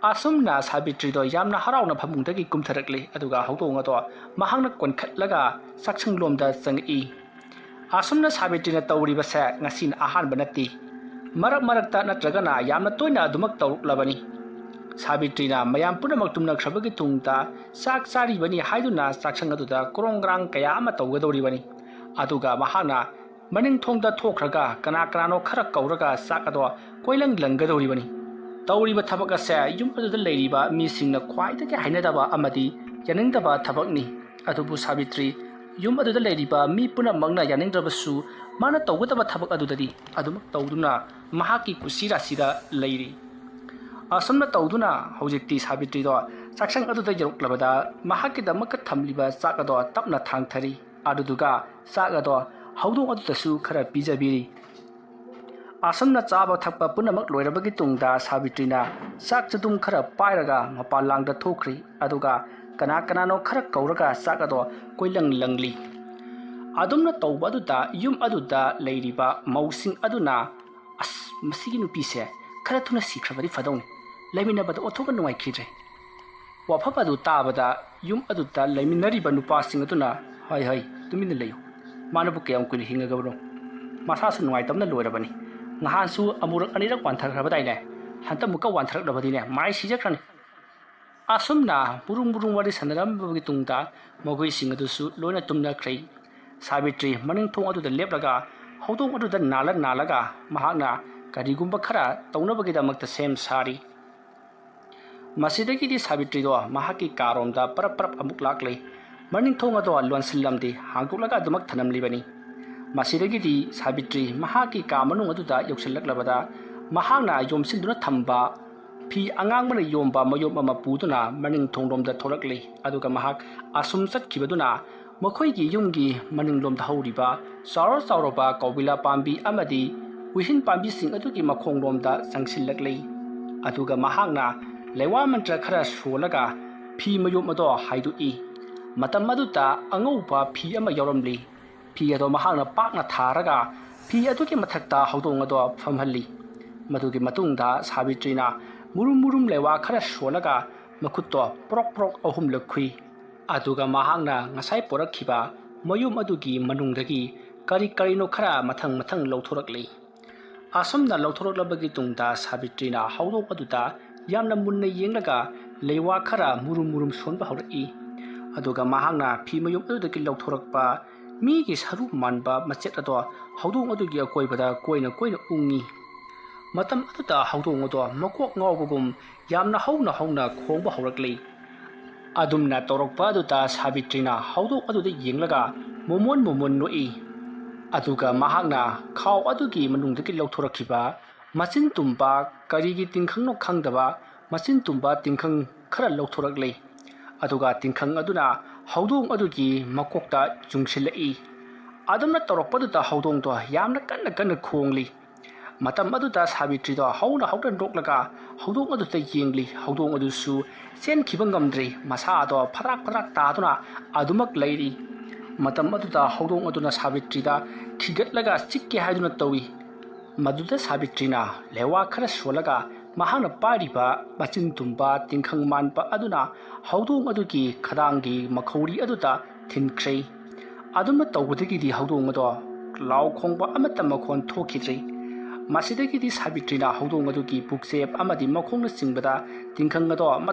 ꯑꯁꯨꯝꯅ ꯁꯥꯕꯤꯇ꯭ꯔꯤꯗꯣ ꯌꯥꯝꯅ ꯍꯔꯥꯎꯅ ꯐꯃꯨꯡꯗꯒꯤ ꯀꯨꯝꯊꯔꯛꯂꯤ ꯑꯗꯨꯒ ꯍꯧꯗꯣꯡ ꯑꯗꯣ ꯃꯍꯥꯛꯅ ꯀꯣꯟꯈꯠꯂꯒ ꯆꯥꯛꯁꯪꯂꯣꯝꯗ ꯆꯪꯉꯛꯏ ꯑꯁꯨꯝꯅ ꯁꯥꯕꯤꯇ꯭ꯔꯤꯅ ꯇꯧꯔꯤꯕꯁꯦ ꯉꯁꯤꯅ ꯑꯍꯥꯟꯕ ꯅꯠꯇꯦ ꯃꯔꯛ ꯃꯔꯛꯇ ꯅꯠꯇ꯭ꯔꯒꯅ ꯌꯥꯝꯅ ꯇꯣꯏꯅ ꯑꯗꯨꯃꯛ ꯇꯧꯔꯛꯂꯕꯅꯤ ꯁꯥꯕꯤꯇ꯭ꯔꯤꯅ ꯃꯌꯥꯝ ꯄꯨꯝꯅꯃꯛ ꯇꯨꯝꯅꯈ꯭ꯔꯕꯒꯤ ꯇꯨꯡꯗ ꯆꯥꯛ ꯆꯥꯔꯤꯕꯅꯤ ꯍꯥꯏꯗꯨꯅ ꯆꯥꯛꯁꯪ ꯑꯗꯨꯗ ꯀ꯭ꯔꯣꯡ-ꯒ꯭ꯔꯥꯡ ꯀꯌꯥ ꯑꯃ ꯇꯧꯒꯗꯧꯔꯤꯕꯅꯤ ꯑꯗꯨꯒ ꯃꯍꯥꯛꯅ ꯃꯅꯤꯡ ꯊꯣꯡꯗ ꯊꯣꯛꯈ꯭ꯔꯒ ꯀꯅꯥꯅꯣ ꯈꯔ ꯀꯧꯔꯒ ꯆꯥꯛ ꯑꯗꯣ ꯀꯣꯏꯂꯪ ꯂꯪꯒꯗꯧꯔꯤꯕꯅꯤ ꯇꯧꯔꯤꯕ ꯊꯕꯛ ꯑꯁꯦ ꯌꯨꯝ ꯑꯗꯨꯗ ꯂꯩꯔꯤꯕ ꯃꯤꯁꯤꯡꯅ ꯈ꯭ꯋꯥꯏꯗꯒꯤ ꯍꯩꯅꯗꯕ ꯑꯃꯗꯤ ꯌꯥꯅꯤꯡꯗꯕ ꯊꯕꯛꯅꯤ ꯑꯗꯨꯕꯨ ꯁꯥꯕꯤꯇ꯭ꯔꯤ ꯌꯨꯝ ꯑꯗꯨꯗ ꯂꯩꯔꯤꯕ ꯃꯤ ꯄꯨꯝꯅꯃꯛꯅ ꯌꯥꯅꯤꯡꯗ꯭ꯔꯕꯁꯨ ꯃꯥꯅ ꯇꯧꯒꯗꯕ ꯊꯕꯛ ꯑꯗꯨꯗꯗꯤ ꯑꯗꯨꯃꯛ ꯇꯧꯗꯨꯅ ꯃꯍꯥꯛꯀꯤ ꯀꯨꯁꯤ ꯔꯥꯁꯤꯗ ꯂꯩꯔꯤ ꯑꯁꯨꯝꯅ ꯇꯧꯗꯨꯅ ꯍꯧꯖꯤꯛꯇꯤ ꯁꯥꯕꯤꯇ꯭ꯔꯤꯗꯣ ꯆꯥꯛꯁꯪ ꯑꯗꯨꯗ ꯌꯧꯔꯛꯂꯕꯗ ꯃꯍꯥꯛꯀꯤꯗꯃꯛꯇ ꯊꯝꯂꯤꯕ ꯆꯥꯛ ꯑꯗꯣ ꯇꯞꯅ ꯊꯥꯡꯊꯔꯤ ꯑꯗꯨꯗꯨꯒ ꯆꯥꯛ ꯑꯗꯣ ꯍꯧꯗꯣꯡ ꯑꯗꯨꯗꯁꯨ ꯈꯔ ꯄꯤꯖꯕꯤꯔꯤ ꯑꯁꯨꯝꯅ ꯆꯥꯕ ꯊꯛꯄ ꯄꯨꯝꯅꯃꯛ ꯂꯣꯏꯔꯕꯒꯤ ꯇꯨꯡꯗ ꯁꯥꯕꯤꯇ꯭ꯔꯤꯅ ꯆꯥꯛ ꯆꯗꯨꯝ ꯈꯔ ꯄꯥꯏꯔꯒ ꯃꯄꯥꯟꯂꯥꯡꯗ ꯊꯣꯛꯈ꯭ꯔꯤ ꯑꯗꯨꯒ ꯀꯅꯥꯅꯣ ꯈꯔ ꯀꯧꯔꯒ ꯆꯥꯛ ꯑꯗꯣ ꯀꯣꯏꯂꯪ ꯂꯪꯂꯤ ꯑꯗꯨꯝꯅ ꯇꯧꯕ ꯑꯗꯨꯗ ꯌꯨꯝ ꯑꯗꯨꯗ ꯂꯩꯔꯤꯕ ꯃꯧꯁꯤꯡ ꯑꯗꯨꯅ ꯃꯁꯤꯒꯤ ꯅꯨꯄꯤꯁꯦ ꯈꯔ ꯊꯨꯅ ꯁꯤꯈ꯭ꯔꯕꯗꯤ ꯐꯗꯧꯅꯤ ꯂꯩꯃꯤꯟꯅꯕꯗ ꯑꯣꯟꯊꯣꯛꯅ ꯅꯨꯡꯉꯥꯏꯈꯤꯗ꯭ꯔꯦ ꯋꯥꯐꯝ ꯑꯗꯨ ꯇꯥꯕꯗ ꯌꯨꯝ ꯑꯗꯨꯗ ꯂꯩꯃꯤꯟꯅꯔꯤꯕ ꯅꯨꯄꯥꯁꯤꯡ ꯑꯗꯨꯅ ꯍꯩ ꯇꯨꯃꯤꯟꯅ ꯂꯩꯌꯨ ꯃꯥꯅꯕꯨ ꯀꯌꯥꯝ ꯀꯨꯏꯅ ꯍꯤꯡꯉꯒꯕꯅꯣ ꯃꯁꯥꯁꯨ ꯅꯨꯡꯉꯥꯏꯇꯕꯅ ꯂꯣꯏꯔꯕꯅꯤ ꯅꯍꯥꯟꯁꯨ ꯑꯃꯨꯔꯛ ꯑꯅꯤꯔꯛ ꯋꯥꯟꯊꯈ꯭ꯔꯕꯗꯥꯏꯅꯦ ꯍꯟꯇꯛꯃꯨꯛꯀ ꯋꯥꯟꯊꯔꯛꯂꯕꯗꯤꯅꯦ ꯃꯥꯏ ꯁꯤꯖꯈ꯭ꯔꯅꯤ ꯑꯁꯨꯝꯅ ꯃꯨꯔꯨꯝ ꯋꯥꯔꯤ ꯁꯥꯟꯅꯔꯝꯕꯒꯤ ꯇꯨꯡꯗ ꯃꯈꯣꯏꯁꯤꯡ ꯑꯗꯨꯁꯨ ꯂꯣꯏꯅ ꯇꯨꯝꯅꯈ꯭ꯔꯦ ꯁꯥꯕꯤꯇ꯭ꯔꯤ ꯃꯅꯤꯡ ꯊꯣꯡ ꯑꯗꯨꯗ ꯂꯦꯞꯂꯒ ꯍꯧꯗꯣꯡ ꯑꯗꯨꯗ ꯅꯥꯜꯂꯒ ꯃꯍꯥꯛꯅ ꯀꯔꯤꯒꯨꯝꯕ ꯈꯔ ꯇꯧꯅꯕꯒꯤꯗꯃꯛꯇ ꯁꯦꯝ ꯁꯥꯔꯤ ꯃꯁꯤꯗꯒꯤꯗꯤ ꯁꯥꯕꯤꯇ꯭ꯔꯤꯗꯣ ꯃꯍꯥꯛꯀꯤ ꯀꯥꯔꯣꯝꯗ ꯄꯔꯞ ꯑꯃꯨꯛ ꯂꯥꯛꯂꯤ ꯃꯅꯤꯡ ꯊꯣꯡ ꯑꯗꯣ ꯂꯣꯟꯁꯤꯜꯂꯝꯗꯦ ꯍꯥꯡꯗꯣꯛꯂꯒ ꯑꯗꯨꯃꯛ ꯊꯅꯝꯂꯤꯕꯅꯤ ꯃꯁꯤꯗꯒꯤꯗꯤ ꯁꯥꯕꯤꯇ꯭ꯔꯤ ꯃꯍꯥꯛꯀꯤ ꯀꯥ ꯃꯅꯨꯡ ꯑꯗꯨꯗ ꯌꯧꯁꯤꯜꯂꯛꯂꯕꯗ ꯃꯍꯥꯛꯅ ꯌꯣꯝꯁꯤꯟꯗꯨꯅ ꯊꯝꯕ ꯐꯤ ꯑꯉꯥꯡꯕꯅ ꯌꯣꯝꯕ ꯃꯌꯣꯝ ꯑꯃ ꯄꯨꯗꯨꯅ ꯃꯅꯤꯡ ꯊꯣꯡꯂꯣꯝꯗ ꯊꯣꯛꯂꯛꯂꯤ ꯑꯗꯨꯒ ꯃꯍꯥꯛ ꯑꯁꯨꯝ ꯆꯠꯈꯤꯕꯗꯨꯅ ꯃꯈꯣꯏꯒꯤ ꯌꯨꯝꯒꯤ ꯃꯅꯤꯡꯂꯣꯝꯗ ꯍꯧꯔꯤꯕ ꯆꯥꯎꯔꯕ ꯀꯧꯕꯤꯂꯥ ꯄꯥꯝꯕꯤ ꯑꯃꯗꯤ ꯎꯏꯍꯤꯟ ꯄꯥꯝꯕꯤꯁꯤꯡ ꯑꯗꯨꯒꯤ ꯃꯈꯣꯡꯂꯣꯝꯗ ꯆꯪꯁꯤꯜꯂꯛꯂꯤ ꯑꯗꯨꯒ ꯃꯍꯥꯛꯅ ꯂꯩꯋꯥ ꯃꯟꯇ꯭ꯔ ꯈꯔ ꯁꯣꯜꯂꯒ ꯐꯤ ꯃꯌꯣꯝ ꯑꯗꯣ ꯍꯥꯏꯗꯣꯛꯏ ꯃꯇꯝ ꯑꯗꯨꯗ ꯑꯉꯧꯕ ꯐꯤ ꯑꯃ ꯌꯥꯎꯔꯝꯂꯤ ꯐꯤ ꯑꯗꯣ ꯃꯍꯥꯛꯅ ꯄꯥꯛꯅ ꯊꯥꯔꯒ ꯐꯤ ꯑꯗꯨꯒꯤ ꯃꯊꯛꯇ ꯍꯧꯗꯣꯡ ꯑꯗꯣ ꯐꯝꯍꯜꯂꯤ ꯃꯗꯨꯒꯤ ꯃꯇꯨꯡꯗ ꯁꯥꯕꯤꯇ꯭ꯔꯤꯅ ꯃꯨꯔꯨꯝ ꯂꯩꯋꯥ ꯈꯔ ꯁꯣꯜꯂꯒ ꯃꯈꯨꯠꯇꯣ ꯄ꯭ꯔꯣꯛ ꯑꯍꯨꯝꯂꯛ ꯈꯨꯏ ꯑꯗꯨꯒ ꯃꯍꯥꯛꯅ ꯉꯁꯥꯏ ꯄꯣꯔꯛꯈꯤꯕ ꯃꯌꯨꯝ ꯑꯗꯨꯒꯤ ꯃꯅꯨꯡꯗꯒꯤ ꯀꯔꯤꯅꯣ ꯈꯔ ꯃꯊꯪ ꯂꯧꯊꯣꯔꯛꯂꯤ ꯑꯁꯨꯝꯅ ꯂꯧꯊꯣꯔꯛꯂꯕꯒꯤ ꯇꯨꯡꯗ ꯁꯥꯕꯤꯇ꯭ꯔꯤꯅ ꯍꯧꯗꯣꯡ ꯑꯗꯨꯗ ꯌꯥꯝꯅ ꯃꯨꯟꯅ ꯌꯦꯡꯂꯒ ꯂꯩꯋꯥ ꯈꯔ ꯃꯨꯔꯨꯝ ꯁꯣꯟꯕ ꯍꯧꯔꯛꯏ ꯑꯗꯨꯒ ꯃꯍꯥꯛꯅ ꯐꯤ ꯃꯌꯨꯝ ꯑꯗꯨꯗꯒꯤ ꯂꯧꯊꯣꯔꯛꯄ ꯃꯤꯒꯤ ꯁꯔꯨ ꯃꯥꯟꯕ ꯃꯆꯦꯠ ꯑꯗꯣ ꯍꯧꯗꯣꯡ ꯑꯗꯨꯒꯤ ꯑꯀꯣꯏꯕꯗ ꯀꯣꯏꯅ ꯎꯡꯉꯤ ꯃꯇꯝ ꯑꯗꯨꯗ ꯍꯧꯗꯣꯡ ꯑꯗꯣ ꯃꯀꯣꯛ ꯉꯥꯎꯕꯒꯨꯝ ꯌꯥꯝꯅ ꯍꯧꯅ ꯈꯣꯡꯕ ꯍꯧꯔꯛꯂꯤ ꯑꯗꯨꯝꯅ ꯇꯧꯔꯛꯄ ꯑꯗꯨꯗ ꯁꯥꯕꯤꯇ꯭ꯔꯤꯅ ꯍꯧꯗꯣꯡ ꯑꯗꯨꯗ ꯌꯦꯡꯂꯒ ꯃꯣꯃꯣꯟ ꯅꯣꯛꯏ ꯑꯗꯨꯒ ꯃꯍꯥꯛꯅ ꯈꯥꯎ ꯑꯗꯨꯒꯤ ꯃꯅꯨꯡꯗꯒꯤ ꯂꯧꯊꯣꯔꯛꯈꯤꯕ ꯃꯆꯤꯟ ꯇꯨꯝꯕ ꯀꯔꯤꯒꯤ ꯇꯤꯡꯈꯪꯅꯣ ꯈꯪꯗꯕ ꯃꯆꯤꯟ ꯇꯨꯝꯕ ꯇꯤꯡꯈꯪ ꯈꯔ ꯂꯧꯊꯣꯔꯛꯂꯤ ꯑꯗꯨꯒ ꯇꯤꯡꯈꯪ ꯑꯗꯨꯅ ꯍꯧꯗꯣꯡ ꯑꯗꯨꯒꯤ ꯃꯀꯣꯛꯇ ꯆꯨꯡꯁꯤꯜꯂꯛꯏ ꯑꯗꯨꯝꯅ ꯇꯧꯔꯛꯄꯗꯨꯗ ꯍꯧꯗꯣꯡꯗꯣ ꯌꯥꯝꯅ ꯀꯟꯅ ꯈꯣꯡꯂꯤ ꯃꯇꯝ ꯑꯗꯨꯗ ꯁꯥꯕꯤꯇ꯭ꯔꯤꯗꯣ ꯍꯧꯅ ꯅꯣꯛꯂꯒ ꯍꯧꯗꯣꯡ ꯑꯗꯨꯗ ꯌꯦꯡꯂꯤ ꯍꯧꯗꯣꯡ ꯑꯗꯨꯁꯨ ꯆꯦꯟꯈꯤꯕ ꯉꯝꯗ꯭ꯔꯤ ꯃꯁꯥꯗꯣ ꯐꯗ꯭ꯔꯥꯛ ꯇꯥꯗꯨꯅ ꯑꯗꯨꯃꯛ ꯂꯩꯔꯤ ꯃꯇꯝ ꯑꯗꯨꯗ ꯍꯧꯗꯣꯡ ꯑꯗꯨꯅ ꯁꯥꯕꯤꯇ꯭ꯔꯤꯗ ꯈꯤꯒꯠꯂꯒ ꯆꯤꯛꯀꯦ ꯍꯥꯏꯗꯨꯅ ꯇꯧꯏ ꯃꯗꯨꯗ ꯁꯥꯕꯤꯇ꯭ꯔꯤꯅ ꯂꯩꯋꯥ ꯈꯔ ꯁꯣꯜꯂꯒ ꯃꯍꯥꯛꯅ ꯄꯥꯏꯔꯤꯕ ꯃꯆꯤꯟ ꯇꯨꯝꯕ ꯇꯤꯡꯈꯪ ꯃꯥꯟꯕ ꯑꯗꯨꯅ ꯍꯧꯗꯣꯡ ꯑꯗꯨꯒꯤ ꯈꯗꯥꯡꯒꯤ ꯃꯈꯧꯔꯤ ꯑꯗꯨꯗ ꯊꯤꯟꯈ꯭ꯔꯦ ꯑꯗꯨꯝꯅ ꯇꯧꯕꯗꯒꯤꯗꯤ ꯍꯧꯗꯣꯡ ꯑꯗꯣ ꯂꯥꯎ ꯈꯣꯡꯕ ꯑꯃꯠꯇ ꯃꯈꯣꯟ ꯊꯣꯛꯈꯤꯗ꯭ꯔꯤ ꯃꯁꯤꯗꯒꯤꯗꯤ ꯁꯥꯕꯤꯇ꯭ꯔꯤꯅ ꯍꯧꯗꯣꯡ ꯑꯗꯨꯒꯤ ꯄꯨꯛꯆꯦꯞ ꯑꯃꯗꯤ ꯃꯈꯣꯡꯅ ꯆꯤꯡꯕꯗ ꯇꯤꯡꯈꯪ ꯑꯗꯣ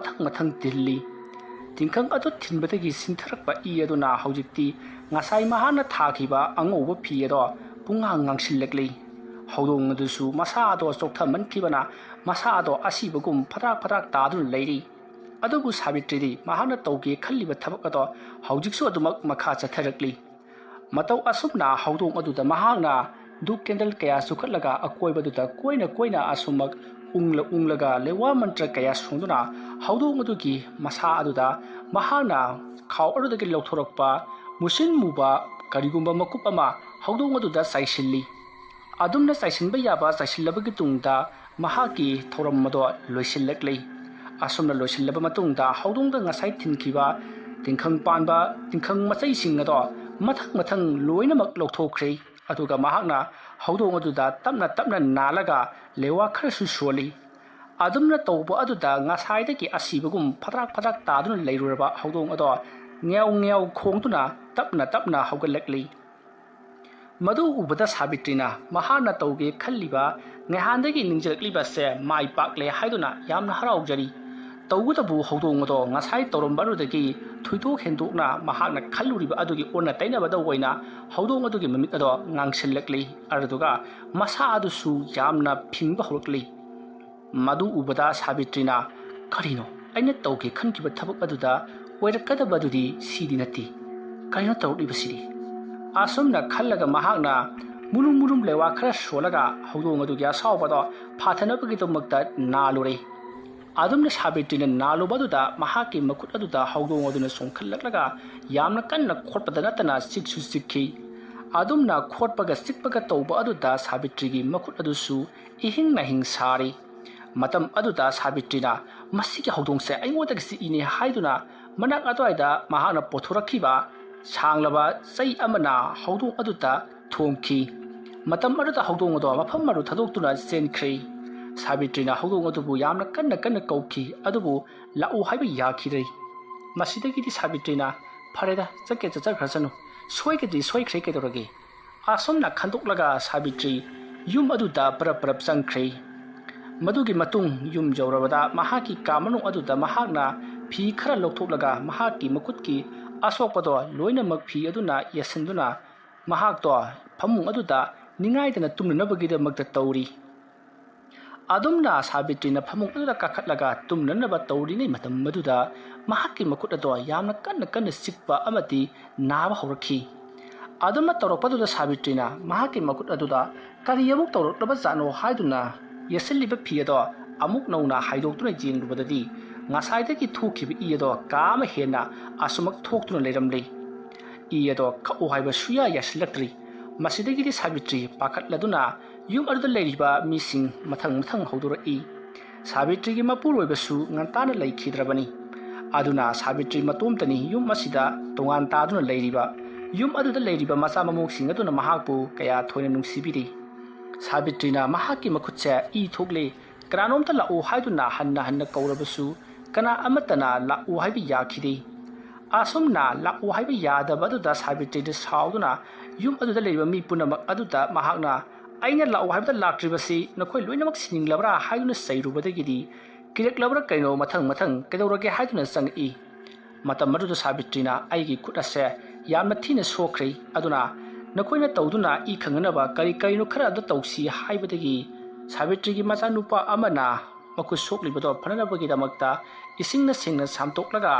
ꯃꯊꯪ ꯊꯤꯜꯂꯤ ꯇꯤꯡꯈꯪ ꯑꯗꯨ ꯊꯤꯟꯕꯗꯒꯤ ꯁꯤꯟꯊꯔꯛꯄ ꯏ ꯑꯗꯨꯅ ꯍꯧꯖꯤꯛꯇꯤ ꯉꯁꯥꯏ ꯃꯍꯥꯛꯅ ꯊꯥꯈꯤꯕ ꯑꯉꯧꯕ ꯐꯤ ꯑꯗꯣ ꯉꯥꯡꯁꯤꯜꯂꯛꯂꯤ ꯍꯧꯗꯣꯡ ꯑꯗꯨꯁꯨ ꯃꯁꯥ ꯑꯗꯣ ꯆꯣꯛꯊꯃꯟꯈꯤꯕꯅ ꯃꯁꯥ ꯑꯗꯣ ꯑꯁꯤꯕꯒꯨꯝ ꯐꯗ꯭ꯔꯥꯛ ꯇꯥꯗꯨꯅ ꯂꯩꯔꯤ ꯑꯗꯨꯕꯨ ꯁꯥꯕꯤꯇ꯭ꯔꯤꯗꯤ ꯃꯍꯥꯛꯅ ꯇꯧꯒꯦ ꯈꯜꯂꯤꯕ ꯊꯕꯛ ꯑꯗꯣ ꯍꯧꯖꯤꯛꯁꯨ ꯑꯗꯨꯃꯛ ꯃꯈꯥ ꯆꯠꯊꯔꯛꯂꯤ ꯃꯇꯧ ꯑꯁꯨꯝꯅ ꯍꯧꯗꯣꯡ ꯑꯗꯨꯗ ꯃꯍꯥꯛꯅ ꯙꯨꯞ ꯀꯦꯟꯗꯜ ꯀꯌꯥ ꯆꯨꯈꯠꯂꯒ ꯑꯀꯣꯏꯕꯗꯨꯗ ꯀꯣꯏꯅ ꯑꯁꯨꯃꯛ ꯎꯡꯂꯒ ꯂꯩꯋꯥ ꯃꯟꯇ꯭ꯔ ꯀꯌꯥ ꯁꯣꯟꯗꯨꯅ ꯍꯧꯗꯣꯡ ꯑꯗꯨꯒꯤ ꯃꯁꯥ ꯑꯗꯨꯗ ꯃꯍꯥꯛꯅ ꯈꯥꯎ ꯑꯗꯨꯗꯒꯤ ꯂꯧꯊꯣꯔꯛꯄ ꯃꯨꯁꯤꯟ ꯃꯨꯕ ꯀꯔꯤꯒꯨꯝꯕ ꯃꯀꯨꯞ ꯑꯃ ꯍꯧꯗꯣꯡ ꯑꯗꯨꯗ ꯆꯥꯏꯁꯤꯜꯂꯤ ꯑꯗꯨꯝꯅ ꯆꯥꯏꯁꯤꯟꯕ ꯌꯥꯕ ꯆꯥꯏꯁꯤꯜꯂꯕꯒꯤ ꯇꯨꯡꯗ ꯃꯍꯥꯛꯀꯤ ꯊꯧꯔꯝ ꯑꯗꯣ ꯂꯣꯏꯁꯤꯜꯂꯛꯂꯤ ꯑꯁꯨꯝꯅ ꯂꯣꯏꯁꯤꯜꯂꯕ ꯃꯇꯨꯡꯗ ꯍꯧꯗꯣꯡꯗ ꯉꯁꯥꯏ ꯊꯤꯟꯈꯤꯕ ꯇꯤꯡꯈꯪ ꯃꯆꯩꯁꯤꯡ ꯑꯗꯣ ꯃꯊꯪ ꯂꯣꯏꯅꯃꯛ ꯂꯧꯊꯣꯛꯈ꯭ꯔꯦ ꯑꯗꯨꯒ ꯃꯍꯥꯛꯅ ꯍꯧꯗꯣꯡ ꯑꯗꯨꯗ ꯇꯞꯅ ꯇꯞꯅ ꯅꯥꯜꯂꯒ ꯂꯩꯋꯥ ꯈꯔꯁꯨ ꯁꯣꯜꯂꯤ꯫ ꯑꯗꯨꯝꯅ ꯇꯧꯕ ꯑꯗꯨꯗ ꯉꯁꯥꯏꯗꯒꯤ ꯑꯁꯤꯕꯒꯨꯝ ꯐꯗ꯭ꯔꯥꯛ ꯐꯗ꯭ꯔꯥꯛ ꯇꯥꯗꯨꯅ ꯂꯩꯔꯨꯔꯕ ꯍꯧꯗꯣꯡ ꯑꯗꯣ ꯉꯦꯎ ꯉꯦꯎ ꯈꯣꯡꯗꯨꯅ ꯇꯞꯅ ꯇꯞꯅ ꯍꯧꯒꯠꯂꯛꯂꯤ꯫ ꯃꯗꯨ ꯎꯕꯗ ꯁꯥꯕꯤꯇ꯭ꯔꯤꯅ ꯃꯍꯥꯛꯅ ꯇꯧꯒꯦ ꯈꯜꯂꯤꯕ ꯉꯍꯥꯟꯗꯒꯤ ꯅꯤꯡꯖꯔꯛꯂꯤꯕꯁꯦ ꯃꯥꯏ ꯄꯥꯛꯂꯦ ꯍꯥꯏꯗꯨꯅ ꯌꯥꯝꯅ ꯍꯔꯥꯎꯖꯔꯤ꯫ ꯇꯧꯕꯇꯕꯨ ꯍꯧꯗꯣꯡ ꯑꯗꯣ ꯉꯁꯥꯏ ꯇꯧꯔꯝꯕ ꯑꯗꯨꯗꯒꯤ ꯊꯣꯏꯗꯣꯛ ꯍꯦꯟꯗꯣꯛꯅ ꯃꯍꯥꯛꯅ ꯈꯜꯂꯨꯔꯤꯕ ꯑꯗꯨꯒꯤ ꯑꯣꯟꯅ ꯇꯩꯅꯕꯗ ꯑꯣꯏꯅ ꯍꯧꯗꯣꯡ ꯑꯗꯨꯒꯤ ꯃꯃꯤꯠ ꯑꯗꯣ ꯉꯥꯡꯁꯤꯜꯂꯛꯂꯤ, ꯑꯗꯨꯒ ꯃꯁꯥ ꯑꯗꯨꯁꯨ ꯌꯥꯝꯅ ꯐꯤꯡꯕ ꯍꯧꯔꯛꯂꯤ꯫ ꯃꯗꯨ ꯎꯕꯗ ꯁꯥꯕꯤꯇ꯭ꯔꯤꯅ ꯀꯔꯤꯅꯣ ꯑꯩꯅ ꯇꯧꯒꯦ ꯈꯟꯈꯤꯕ ꯊꯕꯛ ꯑꯗꯨꯗ ꯑꯣꯏꯔꯛꯀꯗꯕꯗꯨꯗꯤ ꯁꯤꯗꯤ ꯅꯠꯇꯦ, ꯀꯔꯤꯅꯣ ꯇꯧꯔꯛꯂꯤꯕꯁꯤꯗꯤ? ꯑꯁꯨꯝꯅ ꯈꯜꯂꯒ ꯃꯍꯥꯛꯅ ꯃꯨꯔꯨꯝ ꯃꯨꯔꯨꯝ ꯂꯩꯋꯥ ꯈꯔ ꯁꯣꯜꯂꯒ ꯍꯧꯗꯣꯡ ꯑꯗꯨꯒꯤ ꯑꯁꯥꯎꯕꯗꯣ ꯐꯥꯊꯅꯕꯒꯤꯗꯃꯛꯇ ꯅꯥꯜꯂꯨꯔꯦ꯫ ꯑꯗꯨꯝꯅ ꯁꯥꯕꯤꯇ꯭ꯔꯤꯅ ꯅꯥꯜꯂꯨꯕ ꯑꯗꯨꯗ ꯃꯍꯥꯛꯀꯤ ꯃꯈꯨꯠ ꯑꯗꯨꯗ ꯍꯧꯗꯣꯡ ꯑꯗꯨꯅ ꯆꯣꯡꯈꯠꯂꯛꯂꯒ ꯌꯥꯝꯅ ꯀꯟꯅ ꯈꯣꯠꯄꯗ ꯅꯠꯇꯅ ꯆꯤꯛꯁꯨ ꯆꯤꯛꯈꯤ꯫ ꯑꯗꯨꯝꯅ ꯈꯣꯠꯄꯒ ꯆꯤꯛꯄꯒ ꯇꯧꯕ ꯑꯗꯨꯗ ꯁꯥꯕꯤꯇ꯭ꯔꯤꯒꯤ ꯃꯈꯨꯠ ꯑꯗꯨꯁꯨ ꯏꯍꯤꯡ ꯅꯥꯍꯤꯡ ꯁꯥꯔꯤ꯫ ꯃꯇꯝ ꯑꯗꯨꯗ ꯁꯥꯕꯤꯇ꯭ꯔꯤꯅ ꯃꯁꯤꯒꯤ ꯍꯧꯗꯣꯡꯁꯦ ꯑꯩꯉꯣꯟꯗꯒꯤ ꯆꯤꯛꯏꯅꯦ ꯍꯥꯏꯗꯨꯅ ꯃꯅꯥꯛ ꯑꯗꯨꯋꯥꯏꯗ ꯃꯍꯥꯛꯅ ꯄꯣꯊꯣꯔꯛꯈꯤꯕ ꯁꯥꯡꯂꯕ ꯆꯩ ꯑꯃꯅ ꯍꯧꯗꯣꯡ ꯑꯗꯨꯗ ꯊꯣꯝꯈꯤ꯫ ꯃꯇꯝ ꯑꯗꯨꯗ ꯍꯧꯗꯣꯡ ꯑꯗꯣ ꯃꯐꯝ ꯃꯔꯨ ꯊꯥꯗꯣꯛꯇꯨꯅ ꯆꯦꯟꯈ꯭ꯔꯦ꯫ ꯁꯥꯕꯤꯇ꯭ꯔꯤꯅ ꯍꯧꯗꯣꯡ ꯑꯗꯨꯕꯨ ꯌꯥꯝꯅ ꯀꯟꯅ ꯀꯟꯅ ꯀꯧꯈꯤ, ꯑꯗꯨꯕꯨ ꯂꯥꯛꯎ ꯍꯥꯏꯕ ꯌꯥꯈꯤꯗ꯭ꯔꯦ꯫ ꯃꯁꯤꯗꯒꯤꯗꯤ ꯁꯥꯕꯤꯇ꯭ꯔꯤꯅ ꯐꯔꯦꯗ ꯆꯠꯀꯦ ꯆꯠꯆꯈ꯭ꯔꯁꯅꯨ, ꯁꯣꯏꯈ꯭ꯔꯗꯤ ꯁꯣꯏꯈ꯭ꯔꯦ ꯀꯩꯗꯧꯔꯒꯦ? ꯑꯁꯨꯝꯅ ꯈꯟꯗꯣꯛꯂꯒ ꯁꯥꯕꯤꯇ꯭ꯔꯤ ꯌꯨꯝ ꯑꯗꯨꯗ ꯄꯔꯞ ꯄꯔꯞ ꯆꯪꯈ꯭ꯔꯦ꯫ ꯃꯗꯨꯒꯤ ꯃꯇꯨꯡ ꯌꯨꯝ ꯌꯧꯔꯕꯗ ꯃꯍꯥꯛꯀꯤ ꯀꯥ ꯃꯅꯨꯡ ꯑꯗꯨꯗ ꯃꯍꯥꯛꯅ ꯐꯤ ꯈꯔ ꯂꯧꯊꯣꯛꯂꯒ ꯃꯍꯥꯛꯀꯤ ꯃꯈꯨꯠꯀꯤ ꯑꯁꯣꯛꯄꯗꯣ ꯂꯣꯏꯅꯃꯛ ꯐꯤ ꯑꯗꯨꯅ ꯌꯦꯠꯁꯤꯟꯗꯨꯅ ꯃꯍꯥꯛꯇꯣ ꯐꯃꯨꯡ ꯑꯗꯨꯗ ꯅꯤꯡꯉꯥꯏꯗꯅ ꯇꯨꯝꯅꯅꯕꯒꯤꯗꯃꯛꯇ ꯇꯧꯔꯤ꯫ ꯑꯗꯨꯝꯅ ꯁꯥꯕꯤꯇ꯭ꯔꯤꯅ ꯐꯃꯨꯡ ꯑꯗꯨꯗ ꯀꯥꯈꯠꯂꯒ ꯇꯨꯝꯅꯅꯕ ꯇꯧꯔꯤꯉꯩ ꯃꯇꯝ ꯑꯗꯨꯗ ꯃꯍꯥꯛꯀꯤ ꯃꯈꯨꯠ ꯑꯗꯣ ꯌꯥꯝꯅ ꯀꯟꯅ ꯀꯟꯅ ꯆꯤꯛꯄ ꯑꯃꯗꯤ ꯅꯥꯕ ꯍꯧꯔꯛꯈꯤ꯫ ꯑꯗꯨꯝꯅ ꯇꯧꯔꯛꯄꯗꯨꯗ ꯁꯥꯕꯤꯇ꯭ꯔꯤꯅ ꯃꯍꯥꯛꯀꯤ ꯃꯈꯨꯠ ꯑꯗꯨꯗ ꯀꯔꯤ ꯑꯃꯨꯛ ꯇꯧꯔꯛꯂꯕꯖꯥꯠꯅꯣ ꯍꯥꯏꯗꯨꯅ ꯌꯦꯠꯁꯤꯜꯂꯤꯕ ꯐꯤ ꯑꯗꯣ ꯑꯃꯨꯛ ꯅꯧꯅ ꯍꯥꯏꯗꯣꯛꯇꯨꯅ ꯌꯦꯡꯂꯨꯕꯗꯗꯤ ꯉꯁꯥꯏꯗꯒꯤ ꯊꯣꯛꯈꯤꯕ ꯏ ꯑꯗꯣ ꯀꯥ ꯑꯃ ꯍꯦꯟꯅ ꯑꯁꯨꯃꯛ ꯊꯣꯛꯇꯨꯅ ꯂꯩꯔꯝꯂꯤ꯫ ꯏ ꯑꯗꯣ ꯈꯛꯎ ꯍꯥꯏꯕ ꯁꯨꯌꯥ ꯌꯥꯁꯤꯜꯂꯛꯇ꯭ꯔꯤ꯫ ꯃꯁꯤꯗꯒꯤꯗꯤ ꯁꯥꯕꯤꯇ꯭ꯔꯤ ꯄꯥꯈꯠꯂꯗꯨꯅ ꯌꯨꯝ ꯑꯗꯨꯗ ꯂꯩꯔꯤꯕ ꯃꯤꯁꯤꯡ ꯃꯊꯪ ꯃꯊꯪ ꯍꯧꯗꯣꯔꯛꯏ꯫ ꯁꯥꯕꯤꯇ꯭ꯔꯤꯒꯤ ꯃꯄꯨꯔꯣꯏꯕꯁꯨ ꯉꯟꯇꯥꯅ ꯂꯩꯈꯤꯗ꯭ꯔꯕꯅꯤ꯫ ꯑꯗꯨꯅ ꯁꯥꯕꯤꯇ꯭ꯔꯤ ꯃꯇꯣꯝꯇꯅꯤ ꯌꯨꯝ ꯑꯁꯤꯗ ꯇꯣꯉꯥꯟ ꯇꯥꯗꯨꯅ ꯂꯩꯔꯤꯕ꯫ ꯌꯨꯝ ꯑꯗꯨꯗ ꯂꯩꯔꯤꯕ ꯃꯆꯥ ꯃꯃꯧꯁꯤꯡ ꯑꯗꯨꯅ ꯃꯍꯥꯛꯄꯨ ꯀꯌꯥ ꯊꯣꯏꯅ ꯅꯨꯡꯁꯤꯕꯤꯔꯤ꯫ ꯁꯥꯕꯤꯇ꯭ꯔꯤꯅ ꯃꯍꯥꯛꯀꯤ ꯃꯈꯨꯠꯁꯦ ꯏ ꯊꯣꯛꯂꯦ, ꯀꯅꯥꯅꯣꯝꯇ ꯂꯥꯛꯎ ꯍꯥꯏꯗꯨꯅ ꯍꯟꯅ ꯍꯟꯅ ꯀꯧꯔꯕꯁꯨ ꯀꯅꯥ ꯑꯃꯠꯇꯅ ꯂꯥꯛꯎ ꯍꯥꯏꯕ ꯌꯥꯈꯤꯗꯦ꯫ ꯑꯁꯨꯝꯅ ꯂꯥꯛꯎ ꯍꯥꯏꯕ ꯌꯥꯗꯕ ꯑꯗꯨꯗ ꯁꯥꯕꯤꯇ꯭ꯔꯤꯅ ꯁꯥꯎꯗꯨꯅ ꯌꯨꯝ ꯑꯗꯨꯗ ꯂꯩꯔꯤꯕ ꯃꯤ ꯄꯨꯝꯅꯃꯛ ꯑꯗꯨꯗ ꯃꯍꯥꯛꯅ ꯑꯩꯅ ꯂꯥꯛꯎ ꯍꯥꯏꯕꯗ ꯂꯥꯛꯇ꯭ꯔꯤꯕꯁꯤ ꯅꯈꯣꯏ ꯂꯣꯏꯅꯃꯛ ꯁꯤꯅꯤꯡꯂꯕ꯭ꯔꯥ ꯍꯥꯏꯗꯨꯅ ꯆꯩꯔꯨꯕꯗꯒꯤꯗꯤ ꯀꯤꯔꯛꯂꯕ꯭ꯔꯥ ꯀꯩꯅꯣ ꯃꯊꯪ ꯃꯊꯪ ꯀꯩꯗꯧꯔꯒꯦ ꯍꯥꯏꯗꯨꯅ ꯆꯪꯉꯛꯏ꯫ ꯃꯇꯝ ꯑꯗꯨꯗ ꯁꯥꯕꯤꯇ꯭ꯔꯤꯅ ꯑꯩꯒꯤ ꯈꯨꯠ ꯑꯁꯦ ꯌꯥꯝꯅ ꯊꯤꯅ ꯁꯣꯛꯈ꯭ꯔꯦ, ꯑꯗꯨꯅ ꯅꯈꯣꯏꯅ ꯇꯧꯗꯨꯅ ꯏ ꯈꯪꯅꯅꯕ ꯀꯔꯤ ꯀꯔꯤꯅꯣ ꯈꯔ ꯑꯗꯨ ꯇꯧꯁꯤ ꯍꯥꯏꯕꯗꯒꯤ ꯁꯥꯕꯤꯇ꯭ꯔꯤꯒꯤ ꯃꯆꯥꯅꯨꯄꯥ ꯑꯃꯅ ꯃꯈꯨꯠ ꯁꯣꯛꯂꯤꯕꯗꯣ ꯐꯅꯅꯕꯒꯤꯗꯃꯛꯇ ꯏꯁꯤꯡꯅ ꯁꯦꯡꯅ ꯁꯥꯝꯇꯣꯛꯂꯒ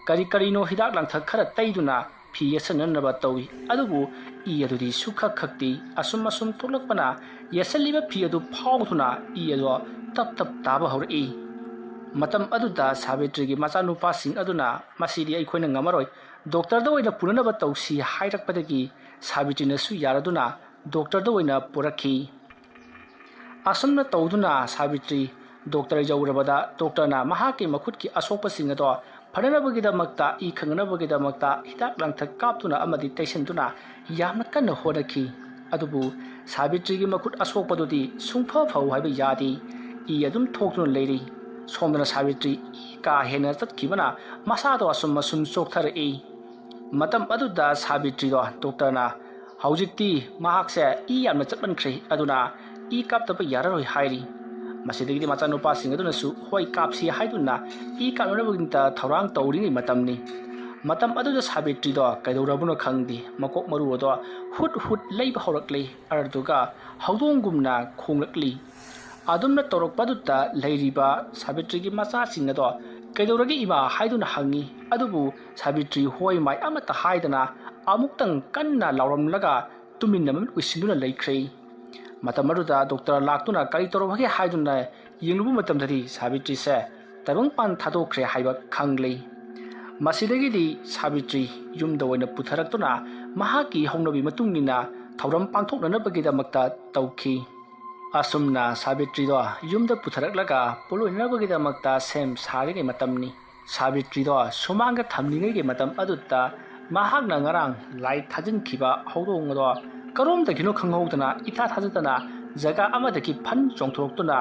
ꯀꯔꯤ ꯀꯔꯤꯅꯣ ꯍꯤꯗꯥꯛ ꯂꯥꯡꯊꯛ ꯈꯔ ꯇꯩꯗꯨꯅ ꯐꯤ ꯌꯦꯠꯁꯤꯟꯅꯅꯕ ꯇꯧꯏ꯫ ꯑꯗꯨꯕꯨ ꯏ ꯑꯗꯨꯗꯤ ꯁꯨꯛꯈꯛ ꯈꯛꯇꯤ ꯑꯁꯨꯝ ꯑꯁꯨꯝ ꯊꯣꯛꯂꯛꯄꯅ ꯌꯦꯠꯁꯤꯜꯂꯤꯕ ꯐꯤ ꯑꯗꯨ ꯐꯥꯎꯗꯨꯅ ꯏ ꯑꯗꯣ ꯇꯞ ꯇꯞ ꯇꯥꯕ ꯍꯧꯔꯛꯏ꯫ ꯃꯇꯝ ꯑꯗꯨꯗ ꯁꯥꯕꯤꯇ꯭ꯔꯤꯒꯤ ꯃꯆꯥꯅꯨꯄꯥꯁꯤꯡ ꯑꯗꯨꯅ ꯃꯁꯤꯗꯤ ꯑꯩꯈꯣꯏꯅ ꯉꯝꯃꯔꯣꯏ, ꯗꯣꯛꯇꯔꯗ ꯑꯣꯏꯅ ꯄꯨꯅꯅꯕ ꯇꯧꯁꯤ ꯍꯥꯏꯔꯛꯄꯗꯒꯤ ꯁꯥꯕꯤꯇ꯭ꯔꯤꯅꯁꯨ ꯌꯥꯔꯗꯨꯅ ꯗꯣꯛꯇꯔꯗ ꯑꯣꯏꯅ ꯄꯨꯔꯛꯈꯤ꯫ ꯑꯁꯨꯝꯅ ꯇꯧꯗꯨꯅ ꯁꯥꯕꯤꯇ꯭ꯔꯤ ꯗꯣꯛꯇꯔ ꯌꯧꯔꯕꯗ ꯗꯣꯛꯇꯔꯅ ꯃꯍꯥꯛꯀꯤ ꯃꯈꯨꯠꯀꯤ ꯑꯁꯣꯛꯄꯁꯤꯡ ꯑꯗꯣ ꯐꯅꯅꯕꯒꯤꯗꯃꯛꯇ ꯏ ꯈꯪꯅꯕꯒꯤꯗꯃꯛꯇ ꯍꯤꯗꯥꯛ ꯂꯥꯡꯊꯛ ꯀꯥꯞꯇꯨꯅ ꯑꯃꯗꯤ ꯇꯩꯁꯤꯟꯗꯨꯅ ꯌꯥꯝꯅ ꯀꯟꯅ ꯍꯣꯠꯅꯈꯤ꯫ ꯑꯗꯨꯕꯨ ꯁꯥꯕꯤꯇ꯭ꯔꯤꯒꯤ ꯃꯈꯨꯠ ꯑꯁꯣꯛꯄꯗꯨꯗꯤ ꯁꯨꯡꯐ ꯐꯧ ꯍꯥꯏꯕ ꯌꯥꯗꯦ, ꯏ ꯑꯗꯨꯝ ꯊꯣꯛꯇꯨꯅ ꯂꯩꯔꯤ꯫ ꯁꯣꯝꯗꯅ ꯁꯥꯕꯤꯇ꯭ꯔꯤ ꯏ ꯀꯥ ꯍꯦꯟꯅ ꯆꯠꯈꯤꯕꯅ ꯃꯁꯥꯗꯣ ꯑꯁꯨꯝ ꯑꯁꯨꯝ ꯆꯣꯛꯊꯔꯛꯏ꯫ ꯃꯇꯝ ꯑꯗꯨꯗ ꯁꯥꯕꯤꯇ꯭ꯔꯤꯗꯣ ꯗꯣꯛꯇꯔꯅ ꯍꯧꯖꯤꯛꯇꯤ ꯃꯍꯥꯛꯁꯦ ꯏ ꯌꯥꯝꯅ ꯆꯠꯃꯟꯈ꯭ꯔꯦ, ꯑꯗꯨꯅ ꯏ ꯀꯥꯞꯇꯕ ꯌꯥꯔꯔꯣꯏ ꯍꯥꯏꯔꯤ꯫ ꯃꯁꯤꯗꯒꯤꯗꯤ ꯃꯆꯥꯅꯨꯄꯥꯁꯤꯡ ꯑꯗꯨꯅꯁꯨ ꯍꯣꯏ ꯀꯥꯞꯁꯤ ꯍꯥꯏꯗꯨꯅ ꯏ ꯀꯥꯞꯅꯅꯕꯒꯤꯗꯃꯛꯇ ꯊꯧꯔꯥꯡ ꯇꯧꯔꯤꯉꯩ ꯃꯇꯝꯅꯤ꯫ ꯃꯇꯝ ꯑꯗꯨꯗ ꯁꯥꯕꯤꯇ꯭ꯔꯤꯗꯣ ꯀꯩꯗꯧꯔꯕꯅꯣ ꯈꯪꯗꯦ, ꯃꯀꯣꯛ ꯃꯔꯨ ꯑꯗꯣ ꯍꯨꯠ ꯍꯨꯠ ꯂꯩꯕ ꯍꯧꯔꯛꯂꯤ, ꯑꯗꯨꯒ ꯍꯧꯗꯣꯡꯒꯨꯝꯅ ꯈꯣꯡꯂꯛꯂꯤ꯫ ꯑꯗꯨꯝꯅ ꯇꯧꯔꯛꯄꯗꯨꯗ ꯂꯩꯔꯤꯕ ꯁꯥꯕꯤꯇ꯭ꯔꯤꯒꯤ ꯃꯆꯥꯁꯤꯡ ꯑꯗꯣ ꯀꯩꯗꯧꯔꯒꯦ ꯏꯃꯥ ꯍꯥꯏꯗꯨꯅ ꯍꯪꯉꯤ꯫ ꯑꯗꯨꯕꯨ ꯁꯥꯕꯤꯇ꯭ꯔꯤ ꯍꯣꯏ ꯃꯥꯏ ꯑꯃꯠꯇ ꯍꯥꯏꯗꯅ ꯑꯃꯨꯛꯇꯪ ꯀꯟꯅ ꯂꯥꯎꯔꯝꯂꯒ ꯇꯨꯃꯤꯟꯅ ꯃꯃꯤꯠ ꯎꯏꯁꯤꯟꯗꯨꯅ ꯂꯩꯈ꯭ꯔꯦ꯫ ꯃꯇꯝ ꯑꯗꯨꯗ ꯗꯣꯛꯇꯔ ꯂꯥꯛꯇꯨꯅ ꯀꯔꯤ ꯇꯧꯔꯕꯒꯦ ꯍꯥꯏꯗꯨꯅ ꯌꯦꯡꯂꯨꯕ ꯃꯇꯝꯗꯗꯤ ꯁꯥꯕꯤꯇ꯭ꯔꯤꯁꯦ ꯇꯥꯏꯕꯪꯄꯥꯟ ꯊꯥꯗꯣꯛꯈ꯭ꯔꯦ ꯍꯥꯏꯕ ꯈꯪꯂꯤ꯫ ꯃꯁꯤꯗꯒꯤꯗꯤ ꯁꯥꯕꯤꯇ꯭ꯔꯤ ꯌꯨꯝꯗ ꯑꯣꯏꯅ ꯄꯨꯊꯔꯛꯇꯨꯅ ꯃꯍꯥꯛꯀꯤ ꯍꯧꯅꯕꯤ ꯃꯇꯨꯡꯏꯟꯅ ꯊꯧꯔꯝ ꯄꯥꯡꯊꯣꯛꯅꯅꯕꯒꯤꯗꯃꯛꯇ ꯇꯧꯈꯤ꯫ ꯑꯁꯨꯝꯅ ꯁꯥꯕꯤꯇ꯭ꯔꯤꯗꯣ ꯌꯨꯝꯗ ꯄꯨꯊꯔꯛꯂꯒ ꯄꯣꯂꯣꯏꯅꯅꯕꯒꯤꯗꯃꯛꯇ ꯁꯦꯝ ꯁꯥꯔꯤꯉꯩ ꯃꯇꯝꯅꯤ꯫ ꯁꯥꯕꯤꯇ꯭ꯔꯤꯗꯣ ꯁꯨꯃꯥꯡꯗ ꯊꯝꯂꯤꯉꯩꯒꯤ ꯃꯇꯝ ꯑꯗꯨꯗ ꯃꯍꯥꯛꯅ ꯉꯔꯥꯡ ꯂꯥꯏ ꯊꯥꯖꯤꯟꯈꯤꯕ ꯍꯧꯗꯣꯡ ꯑꯗꯣ ꯀꯔꯣꯝꯗꯒꯤꯅꯣ ꯈꯪꯍꯧꯗꯅ ꯏꯊꯥ ꯊꯥꯖꯗꯅ ꯖꯒꯥ ꯑꯃꯗꯒꯤ ꯐꯟ ꯆꯣꯡꯊꯣꯔꯛꯇꯨꯅ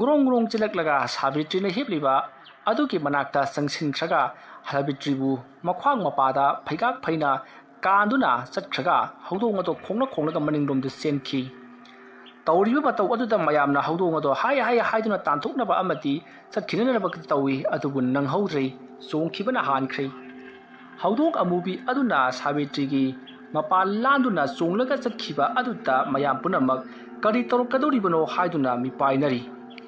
ꯒ꯭ꯔꯣꯡ ꯒ꯭ꯔꯣꯡ ꯆꯦꯜꯂꯛꯂꯒ ꯁꯥꯕꯤꯇ꯭ꯔꯤꯅ ꯍꯤꯞꯂꯤꯕ ꯑꯗꯨꯒꯤ ꯃꯅꯥꯛꯇ ꯆꯪꯁꯤꯟꯈ꯭ꯔꯒ ꯁꯥꯕꯤꯇ꯭ꯔꯤꯕꯨ ꯃꯈ꯭ꯋꯥꯡ ꯃꯄꯥꯗ ꯐꯩꯒꯥꯛ ꯐꯩꯅ ꯀꯥꯟꯗꯨꯅ ꯆꯠꯈ꯭ꯔꯒ ꯍꯧꯗꯣꯡ ꯑꯗꯣ ꯈꯣꯡꯂꯒ ꯃꯅꯤꯡꯂꯣꯝꯗ ꯆꯦꯟꯈꯤ꯫ ꯇꯧꯔꯤꯕ ꯃꯇꯧ ꯑꯗꯨꯗ ꯃꯌꯥꯝꯅ ꯍꯧꯗꯣꯡ ꯑꯗꯣ ꯍꯥꯏ ꯍꯥꯏꯗꯨꯅ ꯇꯥꯟꯊꯣꯛꯅꯕ ꯑꯃꯗꯤ ꯆꯠꯈꯤꯅꯅꯕ ꯇꯧꯏ, ꯑꯗꯨꯕꯨ ꯅꯪꯍꯧꯗ꯭ꯔꯦ, ꯆꯣꯡꯈꯤꯕꯅ ꯍꯥꯟꯈ꯭ꯔꯦ꯫ ꯍꯧꯗꯣꯡ ꯑꯃꯨꯕꯤ ꯑꯗꯨꯅ ꯁꯥꯕꯤꯇ꯭ꯔꯤꯒꯤ ꯃꯄꯥ ꯂꯥꯟꯗꯨꯅ ꯆꯣꯡꯂꯒ ꯆꯠꯈꯤꯕ ꯑꯗꯨꯗ ꯃꯌꯥꯝ ꯄꯨꯝꯅꯃꯛ ꯀꯔꯤ ꯇꯧꯔꯛꯀꯗꯧꯔꯤꯕꯅꯣ ꯍꯥꯏꯗꯨꯅ ꯃꯤꯄꯥꯏꯅꯔꯤ꯫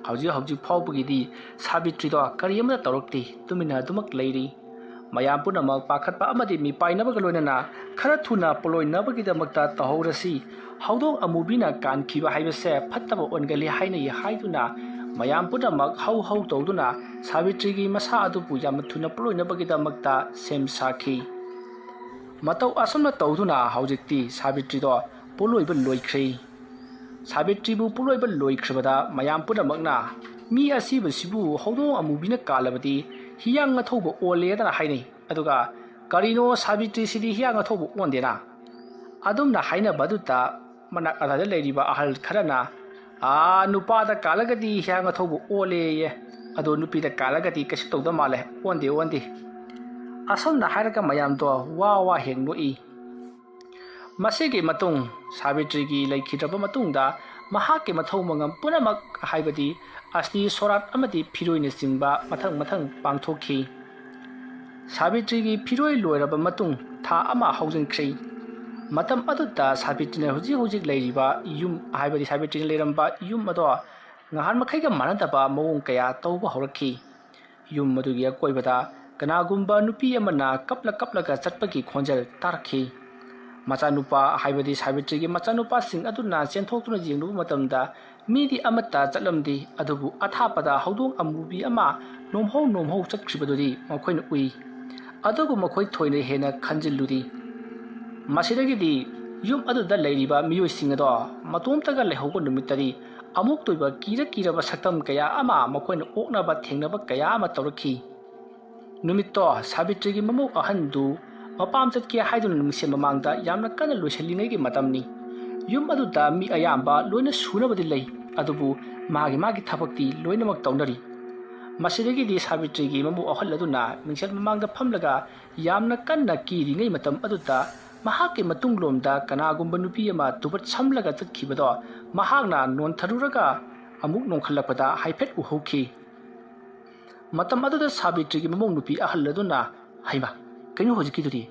ꯍꯧꯖꯤꯛ ꯐꯥꯎꯕꯒꯤꯗꯤ ꯁꯥꯕꯤꯇ꯭ꯔꯤꯗꯣ ꯀꯔꯤ ꯑꯃꯠꯇ ꯇꯧꯔꯛꯇꯦ, ꯇꯨꯃꯤꯟꯅ ꯑꯗꯨꯃꯛ ꯂꯩꯔꯤ꯫ ꯃꯌꯥꯝ ꯄꯨꯝꯅꯃꯛ ꯄꯥꯈꯠꯄ ꯑꯃꯗꯤ ꯃꯤꯄꯥꯏꯅꯕꯒ ꯂꯣꯏꯅꯅ ꯈꯔ ꯊꯨꯅ ꯄꯣꯂꯣꯏꯅꯕꯒꯤꯗꯃꯛꯇ ꯇꯧꯍꯧꯔꯁꯤ, ꯍꯧꯗꯣꯡ ꯑꯃꯨꯕꯤꯅ ꯀꯥꯟꯈꯤꯕ ꯍꯥꯏꯕꯁꯦ ꯐꯠꯇꯕ ꯑꯣꯟꯒꯜꯂꯤ ꯍꯥꯏꯅꯩ ꯍꯥꯏꯗꯨꯅ ꯃꯌꯥꯝ ꯄꯨꯝꯅꯃꯛ ꯍꯧ ꯇꯧꯗꯨꯅ ꯁꯥꯕꯤꯇ꯭ꯔꯤꯒꯤ ꯃꯁꯥ ꯑꯗꯨꯕꯨ ꯌꯥꯝꯅ ꯊꯨꯅ ꯄꯣꯂꯣꯏꯅꯕꯒꯤꯗꯃꯛꯇ ꯁꯦꯝ ꯁꯥꯈꯤ꯫ ꯃꯇꯧ ꯑꯁꯨꯝꯅ ꯇꯧꯗꯨꯅ ꯍꯧꯖꯤꯛꯇꯤ ꯁꯥꯕꯤꯇ꯭ꯔꯤꯗꯣ ꯄꯣꯂꯣꯏꯕ ꯂꯣꯏꯈ꯭ꯔꯦ꯫ ꯁꯥꯕꯤꯇ꯭ꯔꯤꯕꯨ ꯄꯣꯂꯣꯏꯕ ꯂꯣꯏꯈ꯭ꯔꯕꯗ ꯃꯌꯥꯝ ꯄꯨꯝꯅꯃꯛꯅ ꯃꯤ ꯑꯁꯤꯕꯁꯤꯕꯨ ꯍꯧꯗꯣꯡ ꯑꯃꯨꯕꯤꯅ ꯀꯥꯜꯂꯕꯗꯤ ꯍꯤꯌꯥꯡ ꯑꯊꯧꯕ ꯑꯣꯜꯂꯦꯗꯅ ꯍꯥꯏꯅꯩ, ꯑꯗꯨꯒ ꯀꯔꯤꯅꯣ ꯁꯥꯕꯤꯇ꯭ꯔꯤꯁꯤꯗꯤ ꯍꯤꯌꯥꯡ ꯑꯊꯧꯕ ꯑꯣꯟꯗꯦꯅ? ꯑꯗꯨꯝꯅ ꯍꯥꯏꯅꯕ ꯑꯗꯨꯗ ꯃꯅꯥꯛ ꯑꯗꯥꯏꯗ ꯂꯩꯔꯤꯕ ꯑꯍꯜ ꯈꯔꯅ ꯅꯨꯄꯥꯗ ꯀꯥꯜꯂꯒꯗꯤ ꯍꯤꯌꯥꯡ ꯑꯊꯧꯕ ꯑꯣꯜꯂꯦꯌꯦ, ꯑꯗꯣ ꯅꯨꯄꯤꯗ ꯀꯥꯜꯂꯒꯗꯤ ꯀꯩꯁꯨ ꯇꯧꯗ ꯃꯥꯜꯂꯦ, ꯑꯣꯟꯗꯦ꯫ ꯑꯁꯨꯝꯅ ꯍꯥꯏꯔꯒ ꯃꯌꯥꯝꯗꯣ ꯋꯥ ꯍꯦꯛ ꯅꯣꯛꯏ꯫ ꯃꯁꯤꯒꯤ ꯃꯇꯨꯡ ꯁꯥꯕꯤꯇ꯭ꯔꯤꯒꯤ ꯂꯩꯈꯤꯗ꯭ꯔꯕ ꯃꯇꯨꯡꯗ ꯃꯍꯥꯛꯀꯤ ꯃꯊꯧ ꯃꯉꯝ ꯄꯨꯝꯅꯃꯛ ꯍꯥꯏꯕꯗꯤ ꯑꯁꯇꯤ ꯁꯣꯔꯥꯠ ꯑꯃꯗꯤ ꯐꯤꯔꯣꯏꯅꯆꯤꯡꯕ ꯃꯊꯪ ꯄꯥꯡꯊꯣꯛꯈꯤ꯫ ꯁꯥꯕꯤꯇ꯭ꯔꯤꯒꯤ ꯐꯤꯔꯣꯏ ꯂꯣꯏꯔꯕ ꯃꯇꯨꯡ ꯊꯥ ꯑꯃ ꯍꯧꯖꯤꯟꯈ꯭ꯔꯦ꯫ ꯃꯇꯝ ꯑꯗꯨꯗ ꯁꯥꯕꯤꯇ꯭ꯔꯤꯅ ꯍꯧꯖꯤꯛ ꯂꯩꯔꯤꯕ ꯌꯨꯝ ꯍꯥꯏꯕꯗꯤ ꯁꯥꯕꯤꯇ꯭ꯔꯤꯅ ꯂꯩꯔꯝꯕ ꯌꯨꯝ ꯑꯗꯣ ꯉꯍꯥꯟ ꯃꯈꯩꯒ ꯃꯥꯟꯅꯗꯕ ꯃꯑꯣꯡ ꯀꯌꯥ ꯇꯧꯕ ꯍꯧꯔꯛꯈꯤ꯫ ꯌꯨꯝ ꯑꯗꯨꯒꯤ ꯑꯀꯣꯏꯕꯗ ꯀꯅꯥꯒꯨꯝꯕ ꯅꯨꯄꯤ ꯑꯃꯅ ꯀꯞꯂꯒ ꯆꯠꯄꯒꯤ ꯈꯣꯟꯖꯦꯜ ꯇꯥꯔꯛꯈꯤ꯫ ꯃꯆꯥꯅꯨꯄꯥ ꯍꯥꯏꯕꯗꯤ ꯁꯥꯕꯤꯇ꯭ꯔꯤꯒꯤ ꯃꯆꯥꯅꯨꯄꯥꯁꯤꯡ ꯑꯗꯨꯅ ꯆꯦꯟꯊꯣꯛꯇꯨꯅ ꯌꯦꯡꯂꯨꯕ ꯃꯇꯝꯗ ꯃꯤꯗꯤ ꯑꯃꯠꯇ ꯆꯠꯂꯝꯗꯦ, ꯑꯗꯨꯕꯨ ꯑꯊꯥꯞꯄꯗ ꯍꯧꯗꯣꯡ ꯑꯃꯨꯕꯤ ꯑꯃ ꯅꯣꯝꯍꯧ ꯆꯠꯈ꯭ꯔꯤꯕꯗꯨꯗꯤ ꯃꯈꯣꯏꯅ ꯎꯏ, ꯑꯗꯨꯕꯨ ꯃꯈꯣꯏ ꯊꯣꯏꯅ ꯍꯦꯟꯅ ꯈꯟꯖꯤꯜꯂꯨꯗꯤ꯫ ꯃꯁꯤꯗꯒꯤꯗꯤ ꯌꯨꯝ ꯑꯗꯨꯗ ꯂꯩꯔꯤꯕ ꯃꯤꯑꯣꯏꯁꯤꯡ ꯑꯗꯣ ꯃꯇꯣꯝꯇꯒ ꯂꯩꯍꯧꯕ ꯅꯨꯃꯤꯠꯇꯗꯤ ꯑꯃꯨꯛ ꯇꯣꯏꯕ ꯀꯤꯔꯕ ꯁꯛꯇꯝ ꯀꯌꯥ ꯑꯃ ꯃꯈꯣꯏꯅ ꯑꯣꯛꯅꯕ ꯊꯦꯡꯅꯕ ꯀꯌꯥ ꯑꯃ ꯇꯧꯔꯛꯈꯤ꯫ ꯅꯨꯃꯤꯠꯇꯣ ꯁꯥꯕꯤꯇ꯭ꯔꯤꯒꯤ ꯃꯃꯧ ꯑꯍꯟꯗꯨ ꯃꯄꯥꯝ ꯆꯠꯀꯦ ꯍꯥꯏꯗꯨꯅ ꯅꯨꯃꯤꯠꯁꯦ ꯃꯃꯥꯡꯗ ꯌꯥꯝꯅ ꯀꯟꯅ ꯂꯣꯏꯁꯤꯜꯂꯤꯉꯩꯒꯤ ꯃꯇꯝꯅꯤ꯫ ꯌꯨꯝ ꯑꯗꯨꯗ ꯃꯤ ꯑꯌꯥꯝꯕ ꯂꯣꯏꯅ ꯁꯨꯅꯕꯗꯤ ꯂꯩ, ꯑꯗꯨꯕꯨ ꯃꯥꯒꯤ ꯊꯕꯛꯇꯤ ꯂꯣꯏꯅꯃꯛ ꯇꯧꯅꯔꯤ꯫ ꯃꯁꯤꯗꯒꯤꯗꯤ ꯁꯥꯕꯤꯇ꯭ꯔꯤꯒꯤ ꯃꯃꯧ ꯑꯍꯜ ꯑꯗꯨꯅ ꯃꯤꯡꯁꯦꯜ ꯃꯃꯥꯡꯗ ꯐꯝꯂꯒ ꯌꯥꯝꯅ ꯀꯟꯅ ꯀꯤꯔꯤꯉꯩ ꯃꯇꯝ ꯑꯗꯨꯗ ꯃꯍꯥꯛꯀꯤ ꯃꯇꯨꯡꯂꯣꯝꯗ ꯀꯅꯥꯒꯨꯝꯕ ꯅꯨꯄꯤ ꯑꯃ ꯇꯨꯕꯠ ꯁꯝꯂꯒ ꯆꯠꯈꯤꯕꯗꯣ ꯃꯍꯥꯛꯅ ꯅꯣꯟꯊꯔꯨꯔꯒ ꯑꯃꯨꯛ ꯅꯣꯡꯈꯠꯂꯛꯄꯗ ꯍꯥꯏꯐꯦꯠ ꯎꯍꯧꯈꯤ꯫ ꯃꯇꯝ ꯑꯗꯨꯗ ꯁꯥꯕꯤꯇ꯭ꯔꯤꯒꯤ ꯃꯃꯧ ꯅꯨꯄꯤ ꯑꯍꯜ ꯑꯗꯨꯅ "ꯍꯩꯃꯥ, ꯀꯩꯅꯣ ꯍꯧꯖꯤꯛꯀꯤꯗꯨꯗꯤ?"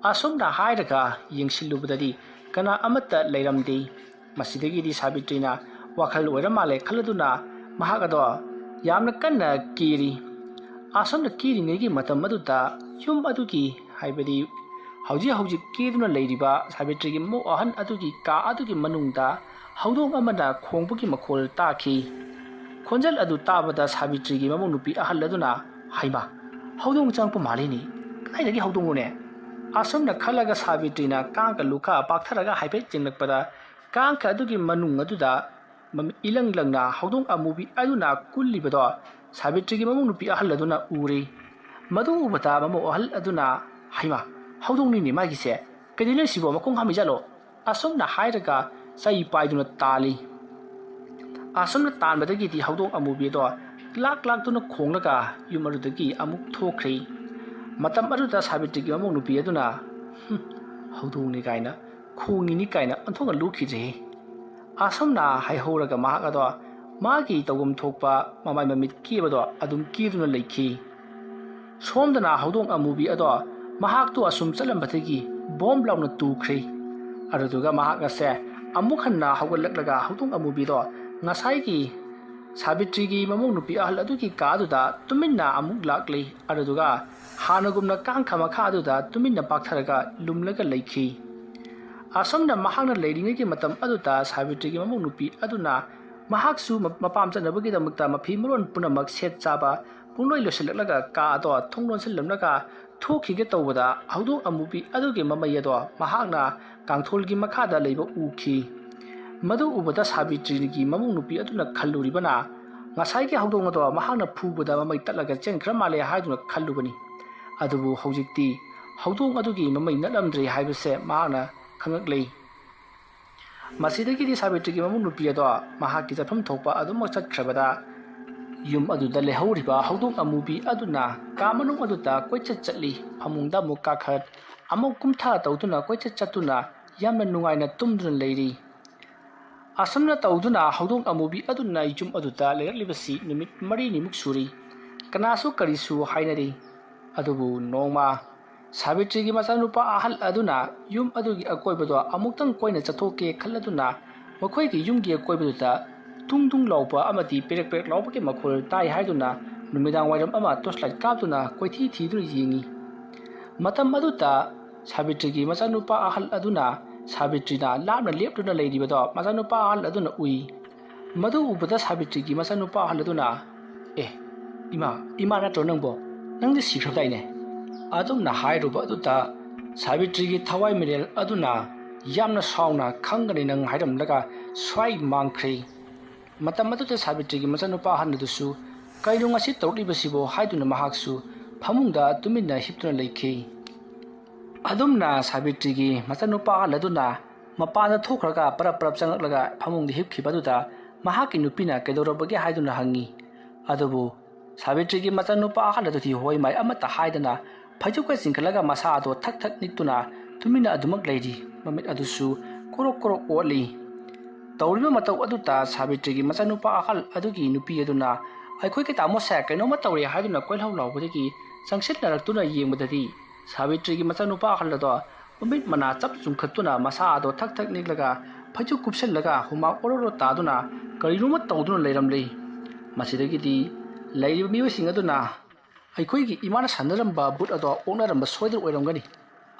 ꯑꯁꯨꯝꯅ ꯍꯥꯏꯔꯒ ꯌꯦꯡꯁꯤꯜꯂꯨꯕꯗꯗꯤ ꯀꯅꯥ ꯑꯃꯠꯇ ꯂꯩꯔꯝꯗꯦ꯫ ꯃꯁꯤꯗꯒꯤꯗꯤ ꯁꯥꯕꯤꯇ꯭ꯔꯤꯅ ꯋꯥꯈꯜ ꯑꯣꯏꯔ ꯃꯥꯜꯂꯦ ꯈꯜꯂꯗꯨꯅ ꯃꯍꯥꯛ ꯑꯗꯣ ꯌꯥꯝꯅ ꯀꯟꯅ ꯀꯤꯔꯤ꯫ ꯑꯁꯨꯝꯅ ꯀꯤꯔꯤꯉꯩꯒꯤ ꯃꯇꯝ ꯑꯗꯨꯗ ꯌꯨꯝ ꯑꯗꯨꯒꯤ ꯍꯥꯏꯕꯗꯤ ꯍꯧꯖꯤꯛ ꯀꯤꯗꯨꯅ ꯂꯩꯔꯤꯕ ꯁꯥꯕꯤꯇ꯭ꯔꯤꯒꯤ ꯃꯃꯧ ꯑꯍꯟ ꯑꯗꯨꯒꯤ ꯀꯥ ꯑꯗꯨꯒꯤ ꯃꯅꯨꯡꯗ ꯍꯧꯗꯣꯡ ꯑꯃꯅ ꯈꯣꯡꯕꯒꯤ ꯃꯈꯣꯜ ꯇꯥꯈꯤ꯫ ꯈꯣꯟꯖꯦꯜ ꯑꯗꯨ ꯇꯥꯕꯗ ꯁꯥꯕꯤꯇ꯭ꯔꯤꯒꯤ ꯃꯃꯧ ꯅꯨꯄꯤ ꯑꯍꯜ ꯑꯗꯨꯅ "ꯍꯩꯃꯥ, ꯍꯧꯗꯣꯡ ꯆꯪꯉꯛꯄ ꯃꯥꯜꯂꯤꯅꯦ, ꯀꯗꯥꯏꯗꯒꯤ ꯍꯧꯗꯣꯡꯅꯣꯅꯦ?" ꯑꯁꯨꯝꯅ ꯈꯜꯂꯒ ꯁꯥꯕꯤꯇ꯭ꯔꯤꯅ ꯀꯥꯡꯀ ꯂꯨꯈ ꯄꯥꯛꯊꯔꯒ ꯍꯥꯏꯐꯦꯠ ꯌꯦꯡꯂꯛꯄꯗ ꯀꯥꯡꯀ ꯑꯗꯨꯒꯤ ꯃꯅꯨꯡ ꯑꯗꯨꯗ ꯃꯃꯤꯠ ꯏꯂꯪ ꯂꯪꯅ ꯍꯧꯗꯣꯡ ꯑꯃꯨꯕꯤ ꯑꯗꯨꯅ ꯀꯨꯜꯂꯤꯕꯗꯣ ꯁꯥꯕꯤꯇ꯭ꯔꯤꯒꯤ ꯃꯃꯧ ꯅꯨꯄꯤ ꯑꯍꯜ ꯑꯗꯨꯅ ꯎꯔꯦ꯫ ꯃꯗꯨ ꯎꯕꯗ ꯃꯃꯧ ꯑꯍꯜ ꯑꯗꯨꯅ "ꯍꯩꯃꯥ, ꯍꯧꯗꯣꯡꯅꯤꯅꯦ ꯃꯥꯒꯤꯁꯦ, ꯀꯩꯗꯧꯔꯤꯅꯣ ꯁꯤꯕꯣ, ꯃꯈꯣꯡ ꯍꯥꯝꯃꯤꯖꯥꯠꯂꯣ?" ꯑꯁꯨꯝꯅ ꯍꯥꯏꯔꯒ ꯆꯩ ꯄꯥꯏꯗꯨꯅ ꯇꯥꯜꯂꯤ꯫ ꯑꯁꯨꯝꯅ ꯇꯥꯟꯕꯗꯒꯤꯗꯤ ꯍꯧꯗꯣꯡ ꯑꯃꯨꯕꯤ ꯑꯗꯣ ꯂꯥꯛꯇꯨꯅ ꯈꯣꯡꯂꯒ ꯌꯨꯝ ꯑꯗꯨꯗꯒꯤ ꯑꯃꯨꯛ ꯊꯣꯛꯈ꯭ꯔꯦ꯫ ꯃꯇꯝ ꯑꯗꯨꯗ ꯁꯥꯕꯤꯇ꯭ꯔꯤꯒꯤ ꯃꯃꯧ ꯅꯨꯄꯤ ꯑꯗꯨꯅ "ꯍꯧꯗꯣꯡꯅꯤ ꯀꯥꯏꯅ, ꯈꯣꯡꯉꯤꯅꯤ ꯀꯥꯏꯅ ꯑꯣꯟꯊꯣꯛꯅ ꯂꯨꯈꯤꯗ꯭ꯔꯦ." ꯑꯁꯨꯝꯅ ꯍꯥꯏꯍꯧꯔꯒ ꯃꯍꯥꯛ ꯑꯗꯣ ꯃꯥꯒꯤ ꯇꯧꯐꯝ ꯊꯣꯛꯄ ꯃꯃꯥꯏ ꯃꯃꯤꯠ ꯀꯦꯕꯗꯣ ꯑꯗꯨꯝ ꯀꯦꯗꯨꯅ ꯂꯩꯈꯤ꯫ ꯁꯣꯝꯗꯅ ꯍꯧꯗꯣꯡ ꯑꯃꯨꯕꯤ ꯑꯗꯣ ꯃꯍꯥꯛꯇꯣ ꯑꯁꯨꯝ ꯆꯠꯂꯝꯕꯗꯒꯤ ꯕꯣꯝ ꯂꯥꯎꯅ ꯇꯨꯈ꯭ꯔꯦ꯫ ꯑꯗꯨꯗꯨꯒ ꯃꯍꯥꯛ ꯑꯁꯦ ꯑꯃꯨꯛ ꯍꯟꯅ ꯍꯧꯒꯠꯂꯛꯂꯒ ꯍꯧꯗꯣꯡ ꯑꯃꯨꯕꯤꯗꯣ ꯉꯁꯥꯏꯒꯤ ꯁꯥꯕꯤꯇ꯭ꯔꯤꯒꯤ ꯃꯃꯧ ꯅꯨꯄꯤ ꯑꯍꯜ ꯑꯗꯨꯒꯤ ꯀꯥꯗꯨꯗ ꯇꯨꯃꯤꯟꯅ ꯑꯃꯨꯛ ꯂꯥꯛꯂꯤ꯫ ꯑꯗꯨꯗꯨꯒ ꯍꯥꯟꯅꯒꯨꯝꯅ ꯀꯥꯡꯈ ꯃꯈꯥ ꯑꯗꯨꯗ ꯇꯨꯃꯤꯟꯅ ꯄꯥꯛꯊꯔꯒ ꯂꯨꯝꯂꯒ ꯂꯩꯈꯤ꯫ ꯑꯁꯨꯝꯅ ꯃꯍꯥꯛꯅ ꯂꯩꯔꯤꯉꯩꯒꯤ ꯃꯇꯝ ꯑꯗꯨꯗ ꯁꯥꯕꯤꯇ꯭ꯔꯤꯒꯤ ꯃꯃꯧ ꯅꯨꯄꯤ ꯑꯗꯨꯅ ꯃꯍꯥꯛꯁꯨ ꯃꯄꯥꯝ ꯆꯠꯅꯕꯒꯤꯗꯃꯛꯇ ꯃꯐꯤ ꯃꯔꯣꯟ ꯄꯨꯝꯅꯃꯛ ꯁꯦꯠ ꯆꯥꯕ ꯄꯨꯡꯂꯣꯏ ꯂꯣꯏꯁꯤꯜꯂꯛꯂꯒ ꯀꯥ ꯑꯗꯣ ꯊꯣꯡ ꯂꯣꯟꯁꯤꯜꯂꯝꯂꯒ ꯊꯣꯛꯈꯤꯒꯦ ꯇꯧꯕꯗ ꯍꯧꯗꯣꯡ ꯑꯃꯨꯕꯤ ꯑꯗꯨꯒꯤ ꯃꯃꯩ ꯑꯗꯣ ꯃꯍꯥꯛꯅ ꯀꯥꯡꯊꯣꯜꯒꯤ ꯃꯈꯥꯗ ꯂꯩꯕ ꯎꯈꯤ꯫ ꯃꯗꯨ ꯎꯕꯗ ꯁꯥꯕꯤꯇ꯭ꯔꯤꯒꯤ ꯃꯃꯧ ꯅꯨꯄꯤ ꯑꯗꯨꯅ ꯈꯜꯂꯨꯔꯤꯕꯅ ꯉꯁꯥꯏꯒꯤ ꯍꯧꯗꯣꯡ ꯑꯗꯣ ꯃꯍꯥꯛꯅ ꯐꯨꯕꯗ ꯃꯃꯩ ꯇꯠꯂꯒ ꯆꯦꯟꯈ꯭ꯔ ꯃꯥꯜꯂꯦ ꯍꯥꯏꯗꯨꯅ ꯈꯜꯂꯨꯕꯅꯤ꯫ ꯑꯗꯨꯕꯨ ꯍꯧꯖꯤꯛꯇꯤ ꯍꯧꯗꯣꯡ ꯑꯗꯨꯒꯤ ꯃꯃꯩ ꯅꯠꯂꯝꯗ꯭ꯔꯦ ꯍꯥꯏꯕꯁꯦ ꯃꯍꯥꯛꯅ ꯈꯪꯉꯛꯂꯦ꯫ ꯃꯁꯤꯗꯒꯤꯗꯤ ꯁꯥꯕꯤꯇ꯭ꯔꯤꯒꯤ ꯃꯃꯧ ꯅꯨꯄꯤ ꯑꯗꯣ ꯃꯍꯥꯛꯀꯤ ꯆꯠꯐꯝ ꯊꯣꯛꯄ ꯑꯗꯨꯃꯛ ꯆꯠꯈ꯭ꯔꯕꯗ ꯌꯨꯝ ꯑꯗꯨꯗ ꯂꯩꯍꯧꯔꯤꯕ ꯍꯧꯗꯣꯡ ꯑꯃꯨꯕꯤ ꯑꯗꯨꯅ ꯀꯥ ꯃꯅꯨꯡ ꯑꯗꯨꯗ ꯀꯣꯏꯆꯠ ꯆꯠꯂꯤ ꯐꯃꯨꯡꯗ ꯑꯃꯨꯛ ꯀꯥꯈꯠ ꯑꯃꯨꯛ ꯀꯨꯝꯊ ꯇꯧꯗꯨꯅ ꯀꯣꯏꯆꯠ ꯆꯠꯇꯨꯅ ꯌꯥꯝꯅ ꯅꯨꯡꯉꯥꯏꯅ ꯇꯨꯝꯗꯨꯅ ꯂꯩꯔꯤ ꯑꯁꯨꯝꯅ ꯇꯧꯗꯨꯅ ꯍꯧꯗꯣꯡ ꯑꯃꯨꯕꯤ ꯑꯗꯨꯅ ꯌꯨꯝ ꯑꯗꯨꯗ ꯂꯩꯔꯛꯂꯤꯕꯁꯤ ꯅꯨꯃꯤꯠ 4ꯅꯤꯃꯨꯛ ꯁꯨꯔꯤ ꯀꯅꯥꯁꯨ ꯀꯔꯤꯁꯨ ꯍꯥꯏꯅꯔꯤ ꯑꯗꯨꯕꯨ ꯅꯣꯡꯃ ꯁꯥꯕꯤꯇ꯭ꯔꯤꯒꯤ ꯃꯆꯥꯅꯨꯄꯥ ꯑꯍꯜ ꯑꯗꯨꯅ ꯌꯨꯝ ꯑꯗꯨꯒꯤ ꯑꯀꯣꯏꯕꯗꯣ ꯑꯃꯨꯛꯇꯪ ꯀꯣꯏꯅ ꯆꯠꯊꯣꯛꯀꯦ ꯈꯜꯂꯗꯨꯅ ꯃꯈꯣꯏꯒꯤ ꯌꯨꯝꯒꯤ ꯑꯀꯣꯏꯕꯗꯨꯗ tung tung ꯂꯥꯎꯕ ꯑꯃꯗꯤ ꯄꯦꯔꯦꯛ ꯄꯦꯔꯦꯛ ꯂꯥꯎꯕꯒꯤ ꯃꯈꯣꯜ ꯇꯥꯏ ꯍꯥꯏꯗꯨꯅ ꯅꯨꯃꯤꯗꯥꯡ ꯋꯥꯏꯔꯝ ꯑꯃ ꯇꯣꯔꯆꯂꯥꯏꯠ ꯀꯥꯞꯇꯨꯅ ꯀꯣꯏꯊꯤ ꯊꯤꯗꯨꯅ ꯌꯦꯡꯉꯤ ꯃꯇꯝ ꯑꯗꯨꯗ ꯁꯥꯕꯤꯇ꯭ꯔꯤꯒꯤ ꯃꯆꯥꯅꯨꯄꯥ ꯑꯍꯜ ꯑꯗꯨꯅ ꯁꯥꯕꯤꯇ꯭ꯔꯤꯅ ꯂꯥꯞꯅ ꯂꯦꯞꯇꯨꯅ ꯂꯩꯔꯤꯕꯗꯣ ꯃꯆꯥꯅꯨꯄꯥ ꯑꯍꯜ ꯑꯗꯨꯅ ꯎꯏ ꯃꯗꯨ ꯎꯕꯗ ꯁꯥꯕꯤꯇ꯭ꯔꯤꯒꯤ ꯃꯆꯥꯅꯨꯄꯥ ꯑꯍꯜ ꯑꯗꯨꯅ ꯏꯃꯥ ꯅꯠꯇ꯭ꯔꯣ ꯅꯪꯕꯣ ꯅꯪꯗꯤ ꯁꯤꯈ꯭ꯔꯕꯗꯥꯏꯅꯦ ꯑꯗꯨꯝꯅ ꯍꯥꯏꯔꯨꯕ ꯑꯗꯨꯗ ꯁꯥꯕꯤꯇ꯭ꯔꯤꯒꯤ ꯊꯋꯥꯏ ꯃꯤꯔꯦꯜ ꯑꯗꯨꯅ ꯌꯥꯝꯅ ꯁꯥꯎꯅ ꯈꯪꯒꯅꯤ ꯅꯪ ꯍꯥꯏꯔꯝꯂꯒ ꯁ꯭ꯋꯥꯏ ꯃꯥꯡꯈ꯭ꯔꯦ ꯃꯇꯝ ꯑꯗꯨꯗ ꯁꯥꯕꯤꯇ꯭ꯔꯤꯒꯤ ꯃꯆꯥꯅꯨꯄꯥ ꯑꯍꯜ ꯑꯗꯨꯁꯨ ꯀꯩꯅꯣ ꯉꯁꯤ ꯇꯧꯔꯛꯂꯤꯕꯁꯤꯕꯣ ꯍꯥꯏꯗꯨꯅ ꯃꯍꯥꯛꯁꯨ ꯐꯃꯨꯡꯗ ꯇꯨꯃꯤꯟꯅ ꯍꯤꯞꯇꯨꯅ ꯂꯩꯈꯤ ꯑꯗꯨꯝꯅ ꯁꯥꯕꯤꯇ꯭ꯔꯤꯒꯤ ꯃꯆꯥꯅꯨꯄꯥ ꯑꯍꯜ ꯑꯗꯨꯅ ꯃꯄꯥꯟꯗ ꯊꯣꯛꯈ꯭ꯔꯒ ꯄꯔꯞ ꯄꯔꯞ ꯆꯪꯂꯛꯂꯒ ꯐꯃꯨꯡꯗ ꯍꯤꯞꯈꯤꯕ ꯑꯗꯨꯗ ꯃꯍꯥꯛꯀꯤ ꯅꯨꯄꯤꯅ ꯀꯩꯗꯧꯔꯕꯒꯦ ꯍꯥꯏꯗꯨꯅ ꯍꯪꯉꯤ ꯑꯗꯨꯕꯨ ꯁꯥꯕꯤꯇ꯭ꯔꯤꯒꯤ ꯃꯆꯥꯅꯨꯄꯥ ꯑꯍꯜ ꯑꯗꯨꯗꯤ ꯍꯣꯏ ꯃꯥꯏ ꯑꯃꯠꯇ ꯍꯥꯏꯗꯅ ꯐꯩꯖꯨꯞꯀ ꯆꯤꯡꯈꯠꯂꯒ ꯃꯁꯥ ꯑꯗꯣ ꯊꯛ ꯊꯛ ꯅꯤꯛꯇꯨꯅ ꯇꯨꯃꯤꯟꯅ ꯑꯗꯨꯃꯛ ꯂꯩꯔꯤ ꯃꯃꯤꯠ ꯑꯗꯨꯁꯨ ꯀꯣꯔꯣꯛ ꯀꯣꯔꯣꯛ ꯑꯣꯠꯂꯤ ꯇꯧꯔꯤꯕ ꯃꯇꯧ ꯑꯗꯨꯗ ꯁꯥꯕꯤꯇ꯭ꯔꯤꯒꯤ ꯃꯆꯥꯅꯨꯄꯥ ꯑꯍꯜ ꯑꯗꯨꯒꯤ ꯅꯨꯄꯤ ꯑꯗꯨꯅ ꯑꯩꯈꯣꯏꯒꯤ ꯇꯥꯃꯣꯁꯦ ꯀꯩꯅꯣꯝꯃ ꯇꯧꯔꯦ ꯍꯥꯏꯗꯨꯅ ꯀꯣꯏꯂꯥꯎ ꯂꯥꯎꯕꯗꯒꯤ ꯆꯪꯁꯤꯟꯅꯔꯛꯇꯨꯅ ꯌꯦꯡꯕꯗꯗꯤ ꯁꯥꯕꯤꯇ꯭ꯔꯤꯒꯤ ꯃꯆꯥꯅꯨꯄꯥ ꯑꯍꯜ ꯑꯗꯣ ꯃꯃꯤꯠ ꯃꯅꯥ ꯆꯞ ꯆꯨꯡꯈꯠꯇꯨꯅ ꯃꯁꯥ ꯑꯗꯣ ꯊꯛ ꯊꯛ ꯅꯤꯛꯂꯒ ꯐꯩꯖꯨꯞ ꯀꯨꯞꯁꯜꯂꯒ ꯍꯨꯃꯥꯡ ꯑꯣꯔꯣꯔꯣ ꯇꯥꯗꯨꯅ ꯀꯔꯤꯅꯣꯝꯃ ꯇꯧꯗꯨꯅ ꯂꯩꯔꯝꯂꯤ ꯃꯁꯤꯗꯒꯤꯗꯤ ꯂꯩꯔꯤꯕ ꯃꯤꯑꯣꯏꯁꯤꯡ ꯑꯗꯨꯅ ꯑꯩꯈꯣꯏꯒꯤ ꯏꯃꯥꯅ ꯁꯥꯟꯅꯔꯝꯕ ꯕꯨꯠ ꯑꯗꯣ ꯑꯣꯛꯅꯔꯝꯕ ꯁꯣꯏꯗꯅ ꯑꯣꯏꯔꯝꯒꯅꯤ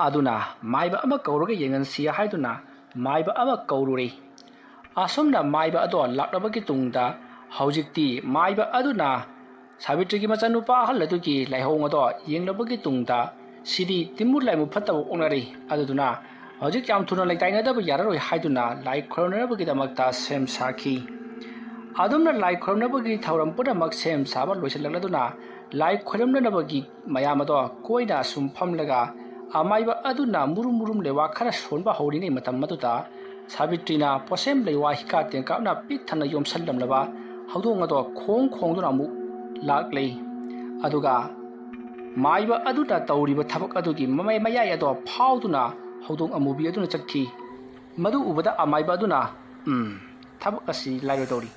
ꯑꯗꯨꯅ ꯃꯥꯏꯕ ꯑꯃ ꯀꯧꯔꯒ ꯌꯦꯡꯍꯟꯁꯤ ꯍꯥꯏꯗꯨꯅ ꯃꯥꯏꯕ ꯑꯃ ꯀꯧꯔꯨꯔꯦ ꯑꯁꯨꯝꯅ ꯃꯥꯏꯕ ꯑꯗꯣ ꯂꯥꯛꯂꯕꯒꯤ ꯇꯨꯡꯗ ꯍꯧꯖꯤꯛꯇꯤ ꯃꯥꯏꯕ ꯑꯗꯨꯅ ꯁꯥꯕꯤꯇ꯭ꯔꯤꯒꯤ ꯃꯆꯥꯅꯨꯄꯥ ꯑꯍꯜ ꯑꯗꯨꯒꯤ ꯂꯥꯏꯍꯧ ꯑꯗꯣ ꯌꯦꯡꯂꯕꯒꯤ ꯇꯨꯡꯗ ꯁꯤꯗꯤ ꯇꯤꯝꯃꯨ ꯂꯥꯏꯃꯨ ꯐꯠꯇꯕ ꯑꯣꯛꯅꯔꯤ ꯑꯗꯨꯗꯨꯅ ꯍꯧꯖꯤꯛ ꯌꯥꯝ ꯊꯨꯅ ꯂꯩꯇꯥꯏꯅꯗꯕ ꯌꯥꯔꯔꯣꯏ ꯍꯥꯏꯗꯨꯅ ꯂꯥꯏ ꯈꯣꯏꯔꯝꯅꯕꯒꯤꯗꯃꯛꯇ ꯁꯦꯝ ꯁꯥꯈꯤ ꯑꯗꯨꯝꯅ ꯂꯥꯏ ꯈꯣꯏꯔꯝꯅꯕꯒꯤ ꯊꯧꯔꯝ ꯄꯨꯝꯅꯃꯛ ꯁꯦꯝ ꯁꯥꯕ ꯂꯣꯏꯁꯤꯜꯂꯛꯂꯗꯨꯅ ꯂꯥꯏ ꯈꯣꯏꯔꯝꯅꯅꯕꯒꯤ ꯃꯌꯥꯝ ꯑꯗꯣ ꯀꯣꯏꯅ ꯁꯨꯝ ꯐꯝꯂꯒ ꯑꯃꯥꯏꯕ ꯑꯗꯨꯅ ꯃꯨꯔꯨꯝ ꯃꯨꯔꯨꯝ ꯂꯩꯋꯥ ꯈꯔ ꯁꯣꯟꯕ ꯍꯧꯔꯤꯉꯩ ꯃꯇꯝ ꯑꯗꯨꯗ ꯁꯥꯕꯤꯇ꯭ꯔꯤꯅ ꯄꯣꯁꯦꯝ ꯂꯩꯋꯥ ꯍꯤꯀꯥ ꯇꯦꯡꯀꯥꯞꯅ ꯄꯤꯛ ꯊꯟꯅ ꯌꯣꯝꯁꯜꯂꯝꯂꯕ ꯍꯧꯗꯣꯡ ꯑꯗꯣ ꯈꯣꯡ ꯈꯣꯡꯗꯨꯅ ꯑꯃꯨꯛ ꯂꯥꯛꯂꯤ ꯑꯗꯨꯒ ꯃꯥꯏꯕ ꯑꯗꯨꯅ ꯇꯧꯔꯤꯕ ꯊꯕꯛ ꯑꯗꯨꯒꯤ ꯃꯌꯥꯏ ꯑꯗꯣ ꯐꯥꯎꯗꯨꯅ ꯍꯧꯗꯣꯡ ꯑꯃꯨꯕꯤ ꯑꯗꯨꯅ ꯆꯠꯈꯤ ꯃꯗꯨ ꯎꯕꯗ ꯑꯃꯥꯏꯕ ꯑꯗꯨꯅ ꯊꯕꯛ ꯑꯁꯤ ꯂꯥꯏꯔꯣꯏꯗꯧꯔꯤ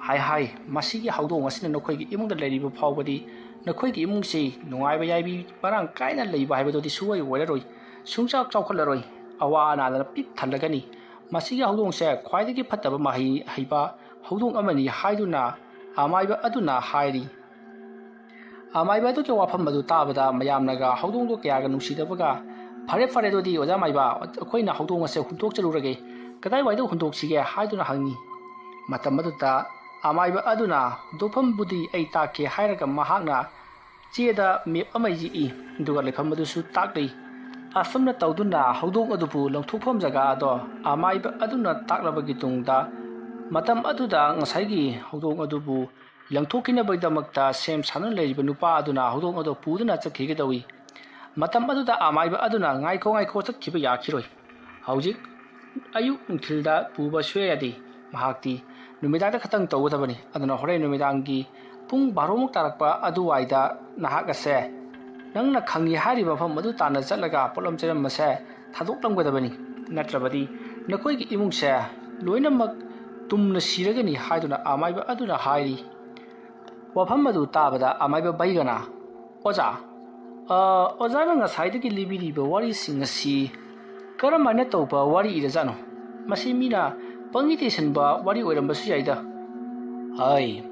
ꯍꯥꯏ ꯃꯁꯤꯒꯤ ꯍꯧꯗꯣꯡ ꯑꯁꯤꯅ ꯅꯈꯣꯏꯒꯤ ꯏꯃꯨꯡꯗ ꯂꯩꯔꯤꯕ ꯐꯥꯎꯕꯗꯤ ꯅꯈꯣꯏꯒꯤ ꯏꯃꯨꯡꯁꯤ ꯅꯨꯡꯉꯥꯏꯕ ꯌꯥꯏꯕꯤ ꯃꯔꯥꯡ ꯀꯥꯏꯅ ꯂꯩꯕ ꯍꯥꯏꯕꯗꯨꯗꯤ ꯁꯨꯡꯑꯣꯏ ꯑꯣꯏꯔꯔꯣꯏ ꯁꯨꯡꯆꯥꯎ ꯆꯥꯎꯈꯠꯂꯔꯣꯏ ꯑꯋꯥ ꯑꯅꯥꯗꯅ ꯄꯤꯛ ꯊꯜꯂꯒꯅꯤ ꯃꯁꯤꯒꯤ ꯍꯧꯗꯣꯡꯁꯦ ꯈ꯭ꯋꯥꯏꯗꯒꯤ ꯐꯠꯇꯕ ꯃꯍꯩ ꯍꯩꯕ ꯍꯧꯗꯣꯡ ꯑꯃꯅꯤ ꯍꯥꯏꯗꯨꯅ ꯑꯃꯥꯏꯕ ꯑꯗꯨꯅ ꯍꯥꯏꯔꯤ ꯑꯃꯥꯏꯕ ꯑꯗꯨꯒꯤ ꯋꯥꯐꯝ ꯑꯗꯨ ꯇꯥꯕꯗ ꯃꯌꯥꯝꯅꯒ ꯍꯧꯗꯣꯡꯗꯣ ꯀꯌꯥꯒ ꯅꯨꯡꯁꯤꯗꯕꯒ ꯐꯔꯦ ꯑꯗꯨꯗꯤ ꯑꯣꯖꯥ ꯃꯥꯏꯕ ꯑꯩꯈꯣꯏꯅ ꯍꯧꯗꯣꯡ ꯑꯁꯦ ꯍꯨꯟꯗꯣꯛꯆꯔꯨꯔꯒꯦ ꯀꯗꯥꯏꯋꯥꯏꯗ ꯍꯨꯟꯗꯣꯛꯁꯤꯒꯦ ꯍꯥꯏꯗꯨꯅ ꯍꯪꯉꯤ ꯃꯇꯝ ꯑꯗꯨꯗ ꯑꯃꯥꯏꯕ ꯑꯗꯨꯅ ꯍꯨꯟꯗꯣꯛꯐꯝꯕꯨꯗꯤ ꯑꯩ ꯇꯥꯛꯀꯦ ꯍꯥꯏꯔꯒ ꯃꯍꯥꯛꯅ ꯆꯦꯗ ꯃꯦꯞ ꯑꯃ ꯌꯦꯛꯏ ꯑꯗꯨꯒ ꯂꯩꯐꯝ ꯑꯗꯨꯁꯨ ꯇꯥꯛꯂꯤ ꯑꯁꯨꯝꯅ ꯇꯧꯗꯨꯅ ꯍꯧꯗꯣꯡ ꯑꯗꯨꯕꯨ ꯂꯪꯊꯣꯛꯐꯝ ꯖꯒꯥ ꯑꯗꯣ ꯑꯃꯥꯏꯕ ꯑꯗꯨꯅ ꯇꯥꯛꯂꯕꯒꯤ ꯇꯨꯡꯗ ꯃꯇꯝ ꯑꯗꯨꯗ ꯉꯁꯥꯏꯒꯤ ꯍꯧꯗꯣꯡ ꯑꯗꯨꯕꯨ ꯂꯪꯊꯣꯛꯈꯤꯅꯕꯒꯤꯗꯃꯛꯇ ꯁꯦꯝ ꯁꯥꯗꯨꯅ ꯂꯩꯔꯤꯕ ꯅꯨꯄꯥ ꯑꯗꯨꯅ ꯍꯧꯗꯣꯡ ꯑꯗꯨ ꯄꯨꯗꯨꯅ ꯆꯠꯈꯤꯒꯗꯧꯏ ꯃꯇꯝ ꯑꯗꯨꯗ ꯑꯃꯥꯏꯕ ꯑꯗꯨꯅ ꯉꯥꯏꯈꯣ ꯆꯠꯈꯤꯕ ꯌꯥꯈꯤꯔꯣꯏ ꯍꯧꯖꯤꯛ ꯑꯌꯨꯛ ꯅꯨꯡꯊꯤꯜꯗ ꯄꯨꯕ ꯁꯨꯡꯌꯥ ꯌꯥꯗꯦ ꯃꯍꯥꯛꯇꯤ ꯅꯨꯃꯤꯗꯥꯡꯗ ꯈꯛꯇꯪ ꯇꯧꯒꯗꯕꯅꯤ ꯑꯗꯨꯅ ꯍꯣꯔꯦꯟ ꯅꯨꯃꯤꯗꯥꯡꯒꯤ ꯄꯨꯡ 12ꯃꯨꯛ ꯇꯥꯔꯛꯄ ꯑꯗꯨꯋꯥꯏꯗ ꯅꯍꯥꯛ ꯑꯁꯦ ꯅꯪꯅ ꯈꯪꯉꯤ ꯍꯥꯏꯔꯤꯕ ꯃꯐꯝ ꯑꯗꯨ ꯇꯥꯟꯅ ꯆꯠꯂꯒ ꯄꯣꯠꯂꯝ ꯆꯩꯔꯝ ꯑꯁꯦ ꯊꯥꯗꯣꯛꯂꯝꯒꯗꯕꯅꯤ ꯅꯠꯇ꯭ꯔꯕꯗꯤ ꯅꯈꯣꯏꯒꯤ ꯏꯃꯨꯡꯁꯦ ꯂꯣꯏꯅꯃꯛ ꯇꯨꯝꯅ ꯁꯤꯔꯒꯅꯤ ꯍꯥꯏꯗꯨꯅ ꯑꯃꯥꯏꯕ ꯑꯗꯨꯅ ꯍꯥꯏꯔꯤ ꯋꯥꯐꯝ ꯑꯗꯨ ꯇꯥꯕꯗ ꯑꯃꯥꯏꯕ ꯕꯩꯒꯅ ꯑꯣꯖꯥꯅ ꯉꯁꯥꯏꯗꯒꯤ ꯂꯤꯕꯤꯔꯤꯕ ꯋꯥꯔꯤꯁꯤꯡ ꯑꯁꯤ ꯀꯔꯝꯍꯥꯏꯅ ꯇꯧꯕ ꯋꯥꯔꯤ ꯏꯔꯖꯥꯠꯅꯣ ꯃꯁꯤ ꯃꯤꯅ ꯄꯪꯏꯗ ꯏꯁꯟꯕ ꯋꯥꯔꯤ ꯑꯣꯏꯔꯝꯕꯁꯨ ꯌꯥꯏꯗ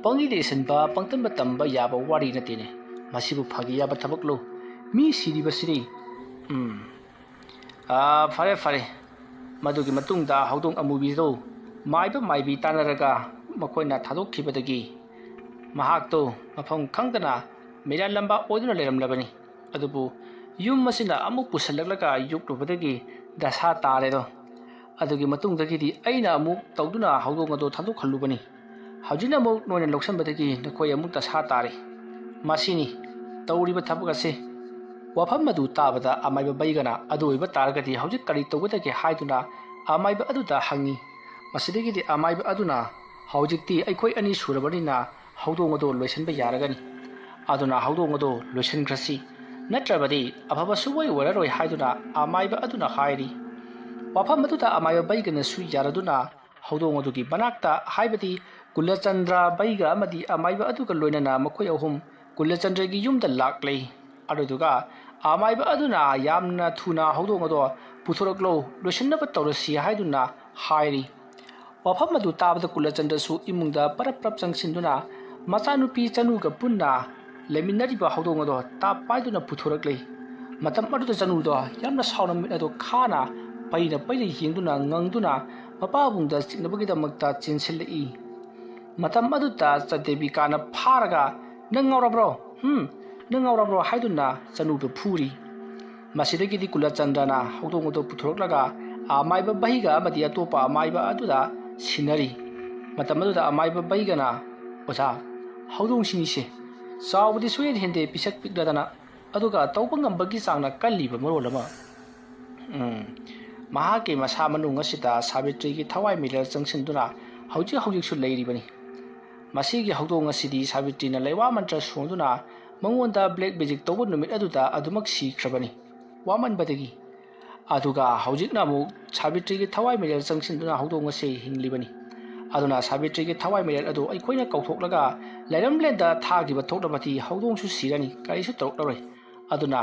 ꯄꯪꯏꯗ ꯏꯁꯟꯕ ꯄꯪꯇꯝꯕ ꯇꯝꯕ ꯌꯥꯕ ꯋꯥꯔꯤ ꯅꯠꯇꯦꯅꯦ ꯃꯁꯤꯕꯨ ꯐꯥꯒꯤ ꯌꯥꯕ ꯊꯕꯛꯂꯣ ꯃꯤ ꯁꯤꯔꯤꯕꯁꯤꯅꯤ ꯐꯔꯦ ꯃꯗꯨꯒꯤ ꯃꯇꯨꯡꯗ ꯍꯧꯗꯣꯡ ꯑꯃꯨꯕꯤꯗꯨ ꯃꯥꯏꯕ ꯃꯥꯏꯕꯤ ꯇꯥꯟꯅꯔꯒ ꯃꯈꯣꯏꯅ ꯊꯥꯗꯣꯛꯈꯤꯕꯗꯒꯤ ꯃꯍꯥꯛꯇꯨ ꯃꯐꯝ ꯈꯪꯗꯅ ꯃꯤꯔꯥꯜ ꯂꯝꯕꯥ ꯑꯣꯏꯗꯨꯅ ꯂꯩꯔꯝꯂꯕꯅꯤ ꯑꯗꯨꯕꯨ ꯌꯨꯝ ꯑꯁꯤꯅ ꯑꯃꯨꯛ ꯄꯨꯁꯜꯂꯛꯂꯒ ꯌꯣꯛꯂꯨꯕꯗꯒꯤ ꯗꯁꯥ ꯇꯥꯔꯦꯗꯣ ꯑꯗꯨꯒꯤ ꯃꯇꯨꯡꯗꯒꯤꯗꯤ ꯑꯩꯅ ꯑꯃꯨꯛ ꯇꯧꯗꯨꯅ ꯍꯧꯗꯣꯡ ꯑꯗꯨ ꯊꯥꯗꯣꯛꯍꯜꯂꯨꯕꯅꯤ ꯍꯧꯖꯤꯛꯅ ꯑꯃꯨꯛ ꯅꯣꯏꯅ ꯂꯧꯁꯟꯕꯗꯒꯤ ꯅꯈꯣꯏ ꯑꯃꯨꯛ ꯗꯁꯥ ꯇꯥꯔꯦ ꯃꯁꯤꯅꯤ ꯇꯧꯔꯤꯕ ꯊꯕꯛ ꯑꯁꯤ ꯋꯥꯐꯝ ꯑꯗꯨ ꯇꯥꯕꯗ ꯑꯃꯥꯏꯕ ꯕꯩꯒꯅ ꯑꯗꯨ ꯑꯣꯏꯕ ꯇꯥꯔꯒꯗꯤ ꯍꯧꯖꯤꯛ ꯀꯔꯤ ꯇꯧꯒꯗꯒꯦ ꯍꯥꯏꯗꯨꯅ ꯑꯃꯥꯏꯕ ꯑꯗꯨꯗ ꯍꯪꯉꯤ꯫ ꯃꯁꯤꯗꯒꯤꯗꯤ ꯑꯃꯥꯏꯕ ꯑꯗꯨꯅ ꯍꯧꯖꯤꯛꯇꯤ ꯑꯩꯈꯣꯏ ꯑꯅꯤ ꯁꯨꯔꯕꯅꯤꯅ ꯍꯧꯗꯣꯡ ꯑꯗꯨ ꯂꯣꯏꯁꯤꯟꯕ ꯌꯥꯔꯒꯅꯤ, ꯑꯗꯨꯅ ꯍꯧꯗꯣꯡ ꯑꯗꯨ ꯂꯣꯏꯁꯤꯟꯈ꯭ꯔꯁꯤ, ꯅꯠꯇ꯭ꯔꯕꯗꯤ ꯑꯐꯕ ꯁꯨꯡꯑꯣꯏ ꯑꯣꯏꯔꯔꯣꯏ ꯍꯥꯏꯗꯨꯅ ꯑꯃꯥꯏꯕ ꯑꯗꯨꯅ ꯍꯥꯏꯔꯤ꯫ ꯋꯥꯐꯝ ꯑꯗꯨꯗ ꯑꯃꯥꯏꯕ ꯕꯩꯒꯅꯁꯨ ꯌꯥꯔꯗꯨꯅ ꯍꯧꯗꯣꯡ ꯑꯗꯨꯒꯤ ꯃꯅꯥꯛꯇ ꯍꯥꯏꯕꯗꯤ ꯀꯨꯂꯆꯟꯗ꯭ꯔ ꯕꯩꯒ ꯑꯃꯗꯤ ꯑꯃꯥꯏꯕ ꯑꯗꯨꯒ ꯂꯣꯏꯅꯅ ꯃꯈꯣꯏ ꯑꯍꯨꯝ ꯀꯨꯂꯆꯟꯗ꯭ꯔꯒꯤ ꯌꯨꯝꯗ ꯂꯥꯛꯂꯦ꯫ ꯑꯗꯨꯗꯨꯒ ꯑꯃꯥꯏꯕ ꯑꯗꯨꯅ ꯌꯥꯝꯅ ꯊꯨꯅ ꯍꯧꯗꯣꯡ ꯑꯗꯨ ꯄꯨꯊꯣꯔꯛꯂꯣ, ꯂꯣꯏꯁꯤꯟꯅꯕ ꯇꯧꯔꯁꯤ ꯍꯥꯏꯗꯨꯅ ꯍꯥꯏꯔꯤ꯫ ꯋꯥꯐꯝ ꯑꯗꯨ ꯇꯥꯕꯗ ꯀꯨꯂꯆꯟꯗ꯭ꯔꯁꯨ ꯏꯃꯨꯡꯗ ꯄꯔꯞ ꯄꯔꯞ ꯆꯪꯁꯤꯟꯗꯨꯅ ꯃꯆꯥꯅꯨꯄꯤ ꯆꯅꯨꯒ ꯄꯨꯟꯅ ꯂꯩꯃꯤꯟꯅꯔꯤꯕ ꯍꯧꯗꯣꯡ ꯑꯗꯨ ꯇꯥꯞ ꯄꯥꯏꯗꯨꯅ ꯄꯨꯊꯣꯔꯛꯂꯦ꯫ ꯃꯇꯝ ꯑꯗꯨꯗ ꯆꯅꯨꯗꯣ ꯌꯥꯝꯅ ꯁꯥꯎꯅ ꯃꯤꯠ ꯑꯗꯨ ꯈꯥꯅ ꯄꯩꯅ ꯌꯦꯡꯗꯨꯅ ꯉꯪꯗꯨꯅ ꯃꯄꯥꯕꯨꯡꯗ ꯆꯤꯛꯅꯕꯒꯤꯗꯃꯛꯇ ꯆꯦꯟꯁꯤꯜꯂꯛꯏ꯫ ꯃꯇꯝ ꯑꯗꯨꯗ ꯗꯦꯕꯤꯀꯥꯅ ꯐꯥꯔꯒ "ꯅꯪ ꯉꯥꯎꯔꯕ꯭ꯔꯣ? ꯅꯪ ꯉꯥꯎꯔꯕ꯭ꯔꯣ?" ꯍꯥꯏꯗꯨꯅ ꯆꯅꯨꯕꯨ ꯐꯨꯔꯤ꯫ ꯃꯁꯤꯗꯒꯤꯗꯤ ꯀꯨꯂꯆꯟꯗ꯭ꯔꯅ ꯍꯧꯗꯣꯡ ꯑꯗꯨ ꯄꯨꯊꯣꯔꯛꯂꯒ ꯑꯃꯥꯏꯕ ꯕꯩꯒ ꯑꯃꯗꯤ ꯑꯇꯣꯞꯄ ꯑꯃꯥꯏꯕ ꯑꯗꯨꯗ ꯁꯤꯟꯅꯔꯤ꯫ ꯃꯇꯝ ꯑꯗꯨꯗ ꯑꯃꯥꯏꯕ ꯕꯩꯒꯅ "ꯑꯣꯖꯥ, ꯍꯧꯗꯣꯡꯁꯤꯡꯁꯦ ꯆꯥꯎꯕꯗꯤ ꯁꯨꯡꯍꯦꯟ ꯍꯦꯟꯗꯦ, ꯄꯤꯁꯛ ꯄꯤꯛꯂꯗꯅ, ꯑꯗꯨꯒ ꯇꯧꯕ ꯉꯝꯕꯒꯤ ꯆꯥꯡꯅ ꯀꯜꯂꯤꯕ ꯃꯔꯣꯜ ꯑꯃ꯫ ꯃꯍꯥꯛꯀꯤ ꯃꯁꯥ ꯃꯅꯨꯡ ꯑꯁꯤꯗ ꯁꯥꯕꯤꯇ꯭ꯔꯤꯒꯤ ꯊꯋꯥꯏ ꯃꯤꯔꯦꯜ ꯆꯪꯁꯤꯟꯗꯨꯅ ꯍꯧꯖꯤꯛꯁꯨ ꯂꯩꯔꯤꯕꯅꯤ꯫ ꯃꯁꯤꯒꯤ ꯍꯧꯗꯣꯡ ꯑꯁꯤꯗꯤ ꯁꯥꯕꯤꯇ꯭ꯔꯤꯅ ꯂꯩꯋꯥ ꯃꯟꯇ꯭ꯔ ꯁꯣꯟꯗꯨꯅ ꯃꯉꯣꯟꯗ ꯕ꯭ꯂꯦꯛ ꯃꯦꯖꯤꯛ ꯇꯧꯕ ꯅꯨꯃꯤꯠ ꯑꯗꯨꯗ ꯑꯗꯨꯃꯛ ꯁꯤꯈ꯭ꯔꯕꯅꯤ ꯋꯥꯃꯟꯕꯗꯒꯤ꯫ ꯑꯗꯨꯒ ꯍꯧꯖꯤꯛꯅ ꯑꯃꯨꯛ ꯁꯥꯕꯤꯇ꯭ꯔꯤꯒꯤ ꯊꯋꯥꯏ ꯃꯤꯔꯦꯜ ꯆꯪꯁꯤꯟꯗꯨꯅ ꯍꯧꯗꯣꯡ ꯑꯁꯤ ꯍꯤꯡꯂꯤꯕꯅꯤ꯫ ꯑꯗꯨꯅ ꯁꯥꯕꯤꯇ꯭ꯔꯤꯒꯤ ꯊꯋꯥꯏ ꯃꯤꯔꯦꯜ ꯑꯗꯨ ꯑꯩꯈꯣꯏꯅ ꯀꯧꯊꯣꯛꯂꯒ ꯂꯩꯔꯝꯂꯦꯟꯗ ꯊꯥꯈꯤꯕ ꯊꯣꯛꯂꯕꯗꯤ ꯍꯧꯗꯣꯡꯁꯨ ꯁꯤꯔꯅꯤ, ꯀꯔꯤꯁꯨ ꯇꯧꯔꯛꯂꯔꯣꯏ꯫ ꯑꯗꯨꯅ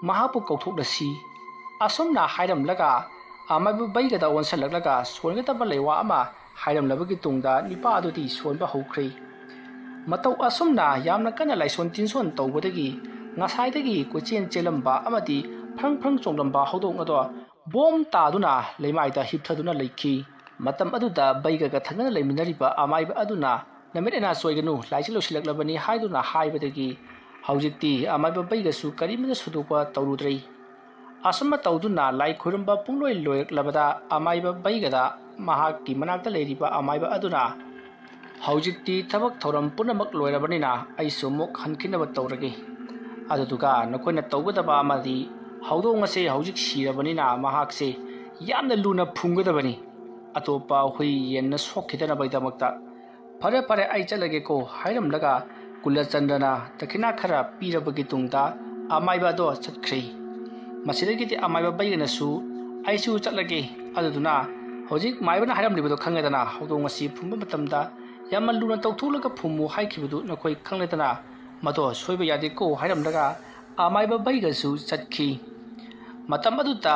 ꯃꯍꯥꯛꯄꯨ ꯀꯧꯊꯣꯛꯂꯁꯤ꯫ ꯑꯁꯨꯝꯅ ꯍꯥꯏꯔꯝꯂꯒ ꯑꯃꯥꯏꯕ ꯕꯩꯒꯗ ꯑꯣꯟꯁꯤꯜꯂꯛꯂꯒ ꯁꯣꯟꯒꯗꯕ ꯂꯩꯋꯥ ꯑꯃ ꯍꯥꯏꯔꯝꯂꯕꯒꯤ ꯇꯨꯡꯗ ꯅꯨꯄꯥ ꯑꯗꯨꯗꯤ ꯁꯣꯟꯕ ꯍꯧꯈ꯭ꯔꯦ꯫ ꯃꯇꯧ ꯑꯁꯨꯝꯅ ꯌꯥꯝꯅ ꯀꯟꯅ ꯂꯥꯏꯁꯣꯟ ꯇꯤꯟꯁꯣꯟ ꯇꯧꯕꯗꯒꯤ ꯉꯁꯥꯏꯗꯒꯤ ꯀꯣꯏꯆꯦꯟ ꯆꯦꯜꯂꯝꯕ ꯑꯃꯗꯤ ꯐ꯭ꯔꯪ ꯐ꯭ꯔꯪ ꯆꯣꯡꯂꯝꯕ ꯍꯧꯗꯣꯡ ꯑꯗꯣ ꯕꯣꯝ ꯇꯥꯗꯨꯅ ꯂꯩꯃꯥꯏꯗ ꯍꯤꯞꯊꯗꯨꯅ ꯂꯩꯈꯤ꯫ ꯃꯇꯝ ꯑꯗꯨꯗ ꯕꯩꯒꯒ ꯊꯪꯅꯅ ꯂꯩꯃꯤꯟꯅꯔꯤꯕ ꯑꯃꯥꯏꯕ ꯑꯗꯨꯅ "ꯅꯃꯤꯠ ꯑꯅꯥ ꯆꯣꯏꯒꯅꯨ, ꯂꯥꯏꯁꯤ ꯂꯣꯏꯁꯤꯜꯂꯛꯂꯕꯅꯤ" ꯍꯥꯏꯗꯨꯅ ꯍꯥꯏꯕꯗꯒꯤ ꯍꯧꯖꯤꯛꯇꯤ ꯑꯃꯥꯏꯕ ꯕꯩꯒꯁꯨ ꯀꯔꯤꯃꯇ ꯁꯨꯗꯣꯛꯄ ꯇꯧꯔꯨꯗ꯭ꯔꯦ꯫ ꯑꯁꯨꯝꯅ ꯇꯧꯗꯨꯅ ꯂꯥꯏ ꯈꯨꯔꯨꯝꯕ ꯄꯨꯡꯂꯣꯏ ꯂꯣꯏꯔꯛꯂꯕꯗ ꯑꯃꯥꯏꯕ ꯕꯩꯒꯗ ꯃꯍꯥꯛꯀꯤ ꯃꯅꯥꯛꯇ ꯂꯩꯔꯤꯕ ꯑꯃꯥꯏꯕ ꯑꯗꯨꯅ "ꯍꯧꯖꯤꯛꯇꯤ ꯊꯕꯛ ꯊꯧꯔꯝ ꯄꯨꯝꯅꯃꯛ ꯂꯣꯏꯔꯕꯅꯤꯅ ꯑꯩꯁꯨ ꯑꯃꯨꯛ ꯍꯟꯈꯤꯅꯕ ꯇꯧꯔꯒꯦ꯫ ꯑꯗꯨꯗꯨꯒ ꯅꯈꯣꯏꯅ ꯇꯧꯒꯗꯕ ꯑꯃꯗꯤ ꯍꯧꯗꯣꯡ ꯑꯁꯦ ꯍꯧꯖꯤꯛ ꯁꯤꯔꯕꯅꯤꯅ ꯃꯍꯥꯛꯁꯦ ꯌꯥꯝꯅ ꯂꯨꯅ ꯐꯨꯝꯒꯗꯕꯅꯤ, ꯑꯇꯣꯞꯄ ꯍꯨꯏ ꯌꯦꯟꯅ ꯁꯣꯛꯈꯤꯗꯅꯕꯒꯤꯗꯃꯛꯇ꯫ ꯐꯔꯦ ꯐꯔꯦ, ꯑꯩ ꯆꯠꯂꯒꯦꯀꯣ" ꯍꯥꯏꯔꯝꯂꯒ ꯀꯨꯂꯆꯟꯗ꯭ꯔꯅ ꯗꯈꯤꯅꯥ ꯈꯔ ꯄꯤꯔꯕꯒꯤ ꯇꯨꯡꯗ ꯑꯃꯥꯏꯕ ꯑꯗꯣ ꯆꯠꯈ꯭ꯔꯦ꯫ ꯃꯁꯤꯗꯒꯤꯗꯤ ꯑꯃꯥꯏꯕ ꯕꯩꯒꯅꯁꯨ "ꯑꯩꯁꯨ ꯆꯠꯂꯒꯦ, ꯑꯗꯨꯗꯨꯅ ꯍꯧꯖꯤꯛ ꯃꯥꯏꯕꯅ ꯍꯥꯏꯔꯝꯂꯤꯕꯗꯣ ꯈꯪꯉꯦꯗꯅ, ꯍꯧꯗꯣꯡ ꯑꯁꯤ ꯐꯨꯝꯕ ꯃꯇꯝꯗ ꯌꯥꯝꯅ ꯂꯨꯅ ꯇꯧꯊꯣꯛꯂꯒ ꯐꯨꯝꯃꯨ ꯍꯥꯏꯈꯤꯕꯗꯨ ꯅꯈꯣꯏ ꯈꯪꯂꯦꯗꯅ, ꯃꯗꯣ ꯁꯣꯏꯕ ꯌꯥꯗꯦꯀꯣ" ꯍꯥꯏꯔꯝꯂꯒ ꯑꯃꯥꯏꯕ ꯕꯩꯒꯁꯨ ꯆꯠꯈꯤ꯫ ꯃꯇꯝ ꯑꯗꯨꯗ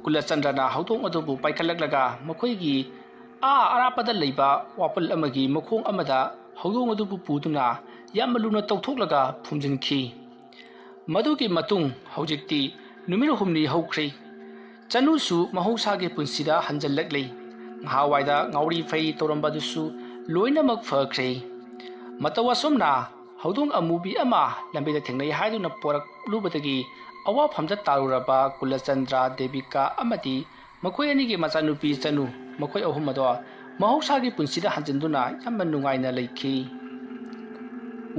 ꯀꯨꯂꯆꯟꯗ꯭ꯔꯅ ꯍꯧꯗꯣꯡ ꯑꯗꯨꯕꯨ ꯄꯥꯏꯈꯠꯂꯛꯂꯒ ꯃꯈꯣꯏꯒꯤ ꯑꯔꯥꯞꯄꯗ ꯂꯩꯕ ꯋꯥꯄꯜ ꯑꯃꯒꯤ ꯃꯈꯣꯡ ꯑꯃꯗ ꯍꯧꯗꯣꯡ ꯑꯗꯨꯕꯨ ꯄꯨꯗꯨꯅ ꯌꯥꯝꯅ ꯂꯨꯅ ꯇꯧꯊꯣꯛꯂꯒ ꯐꯨꯝꯖꯤꯟꯈꯤ꯫ ꯃꯗꯨꯒꯤ ꯃꯇꯨꯡ ꯍꯧꯖꯤꯛꯇꯤ ꯅꯨꯃꯤꯠ 6ꯅꯤ ꯍꯧꯈ꯭ꯔꯦ꯫ ꯆꯅꯨꯁꯨ ꯃꯍꯧꯁꯥꯒꯤ ꯄꯨꯟꯁꯤꯗ ꯍꯟꯖꯜꯂꯛꯂꯦ꯫ ꯉꯍꯥꯟꯋꯥꯏꯗ ꯉꯥꯎꯔꯤ ꯐꯩ ꯇꯧꯔꯝꯕꯗꯨꯁꯨ ꯂꯣꯏꯅꯃꯛ ꯐꯈ꯭ꯔꯦ꯫ ꯃꯇꯧ ꯑꯁꯨꯝꯅ ꯍꯧꯗꯣꯡ ꯑꯃꯨꯕꯤ ꯑꯃ ꯂꯝꯕꯤꯗ ꯊꯦꯡꯅꯩ ꯍꯥꯏꯗꯨꯅ ꯄꯣꯔꯛꯂꯨꯕꯗꯒꯤ ꯑꯋꯥꯐꯝꯗ ꯇꯥꯔꯨꯔꯕ ꯀꯨꯂꯆꯟꯗ꯭ꯔ, ꯗꯦꯕꯤꯀꯥ ꯑꯃꯗꯤ ꯃꯈꯣꯏ ꯑꯅꯤꯒꯤ ꯃꯆꯥꯅꯨꯄꯤ ꯆꯅꯨ, ꯃꯈꯣꯏ ꯑꯍꯨꯝ ꯑꯗꯣ ꯃꯍꯧꯁꯥꯒꯤ ꯄꯨꯟꯁꯤꯗ ꯍꯟꯖꯤꯟꯗꯨꯅ ꯌꯥꯝꯅ ꯅꯨꯡꯉꯥꯏꯅ ꯂꯩꯈꯤ꯫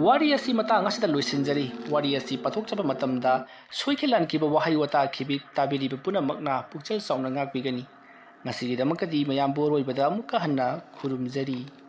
ꯋꯥꯔꯤ ꯑꯁꯤ ꯃꯇꯥꯡ ꯑꯁꯤꯗ ꯂꯣꯏꯁꯤꯟꯖꯔꯤ꯫ ꯋꯥꯔꯤ ꯑꯁꯤ ꯄꯥꯊꯣꯛꯆꯕ ꯃꯇꯝꯗ ꯁꯣꯏꯈꯤ ꯂꯥꯟꯈꯤꯕ ꯋꯥꯍꯩ ꯋꯥꯇꯥ ꯇꯥꯕꯤꯔꯤꯕ ꯄꯨꯝꯅꯃꯛꯅ ꯄꯨꯛꯆꯦꯜ ꯆꯥꯎꯅ ꯉꯥꯛꯄꯤꯒꯅꯤ꯫ ꯉꯁꯤꯒꯤꯗꯃꯛꯇꯗꯤ ꯃꯌꯥꯝꯕꯨ ꯑꯔꯣꯏꯕꯗ ꯑꯃꯨꯛꯀ ꯍꯟꯅ ꯈꯨꯔꯨꯝꯖꯔꯤ꯫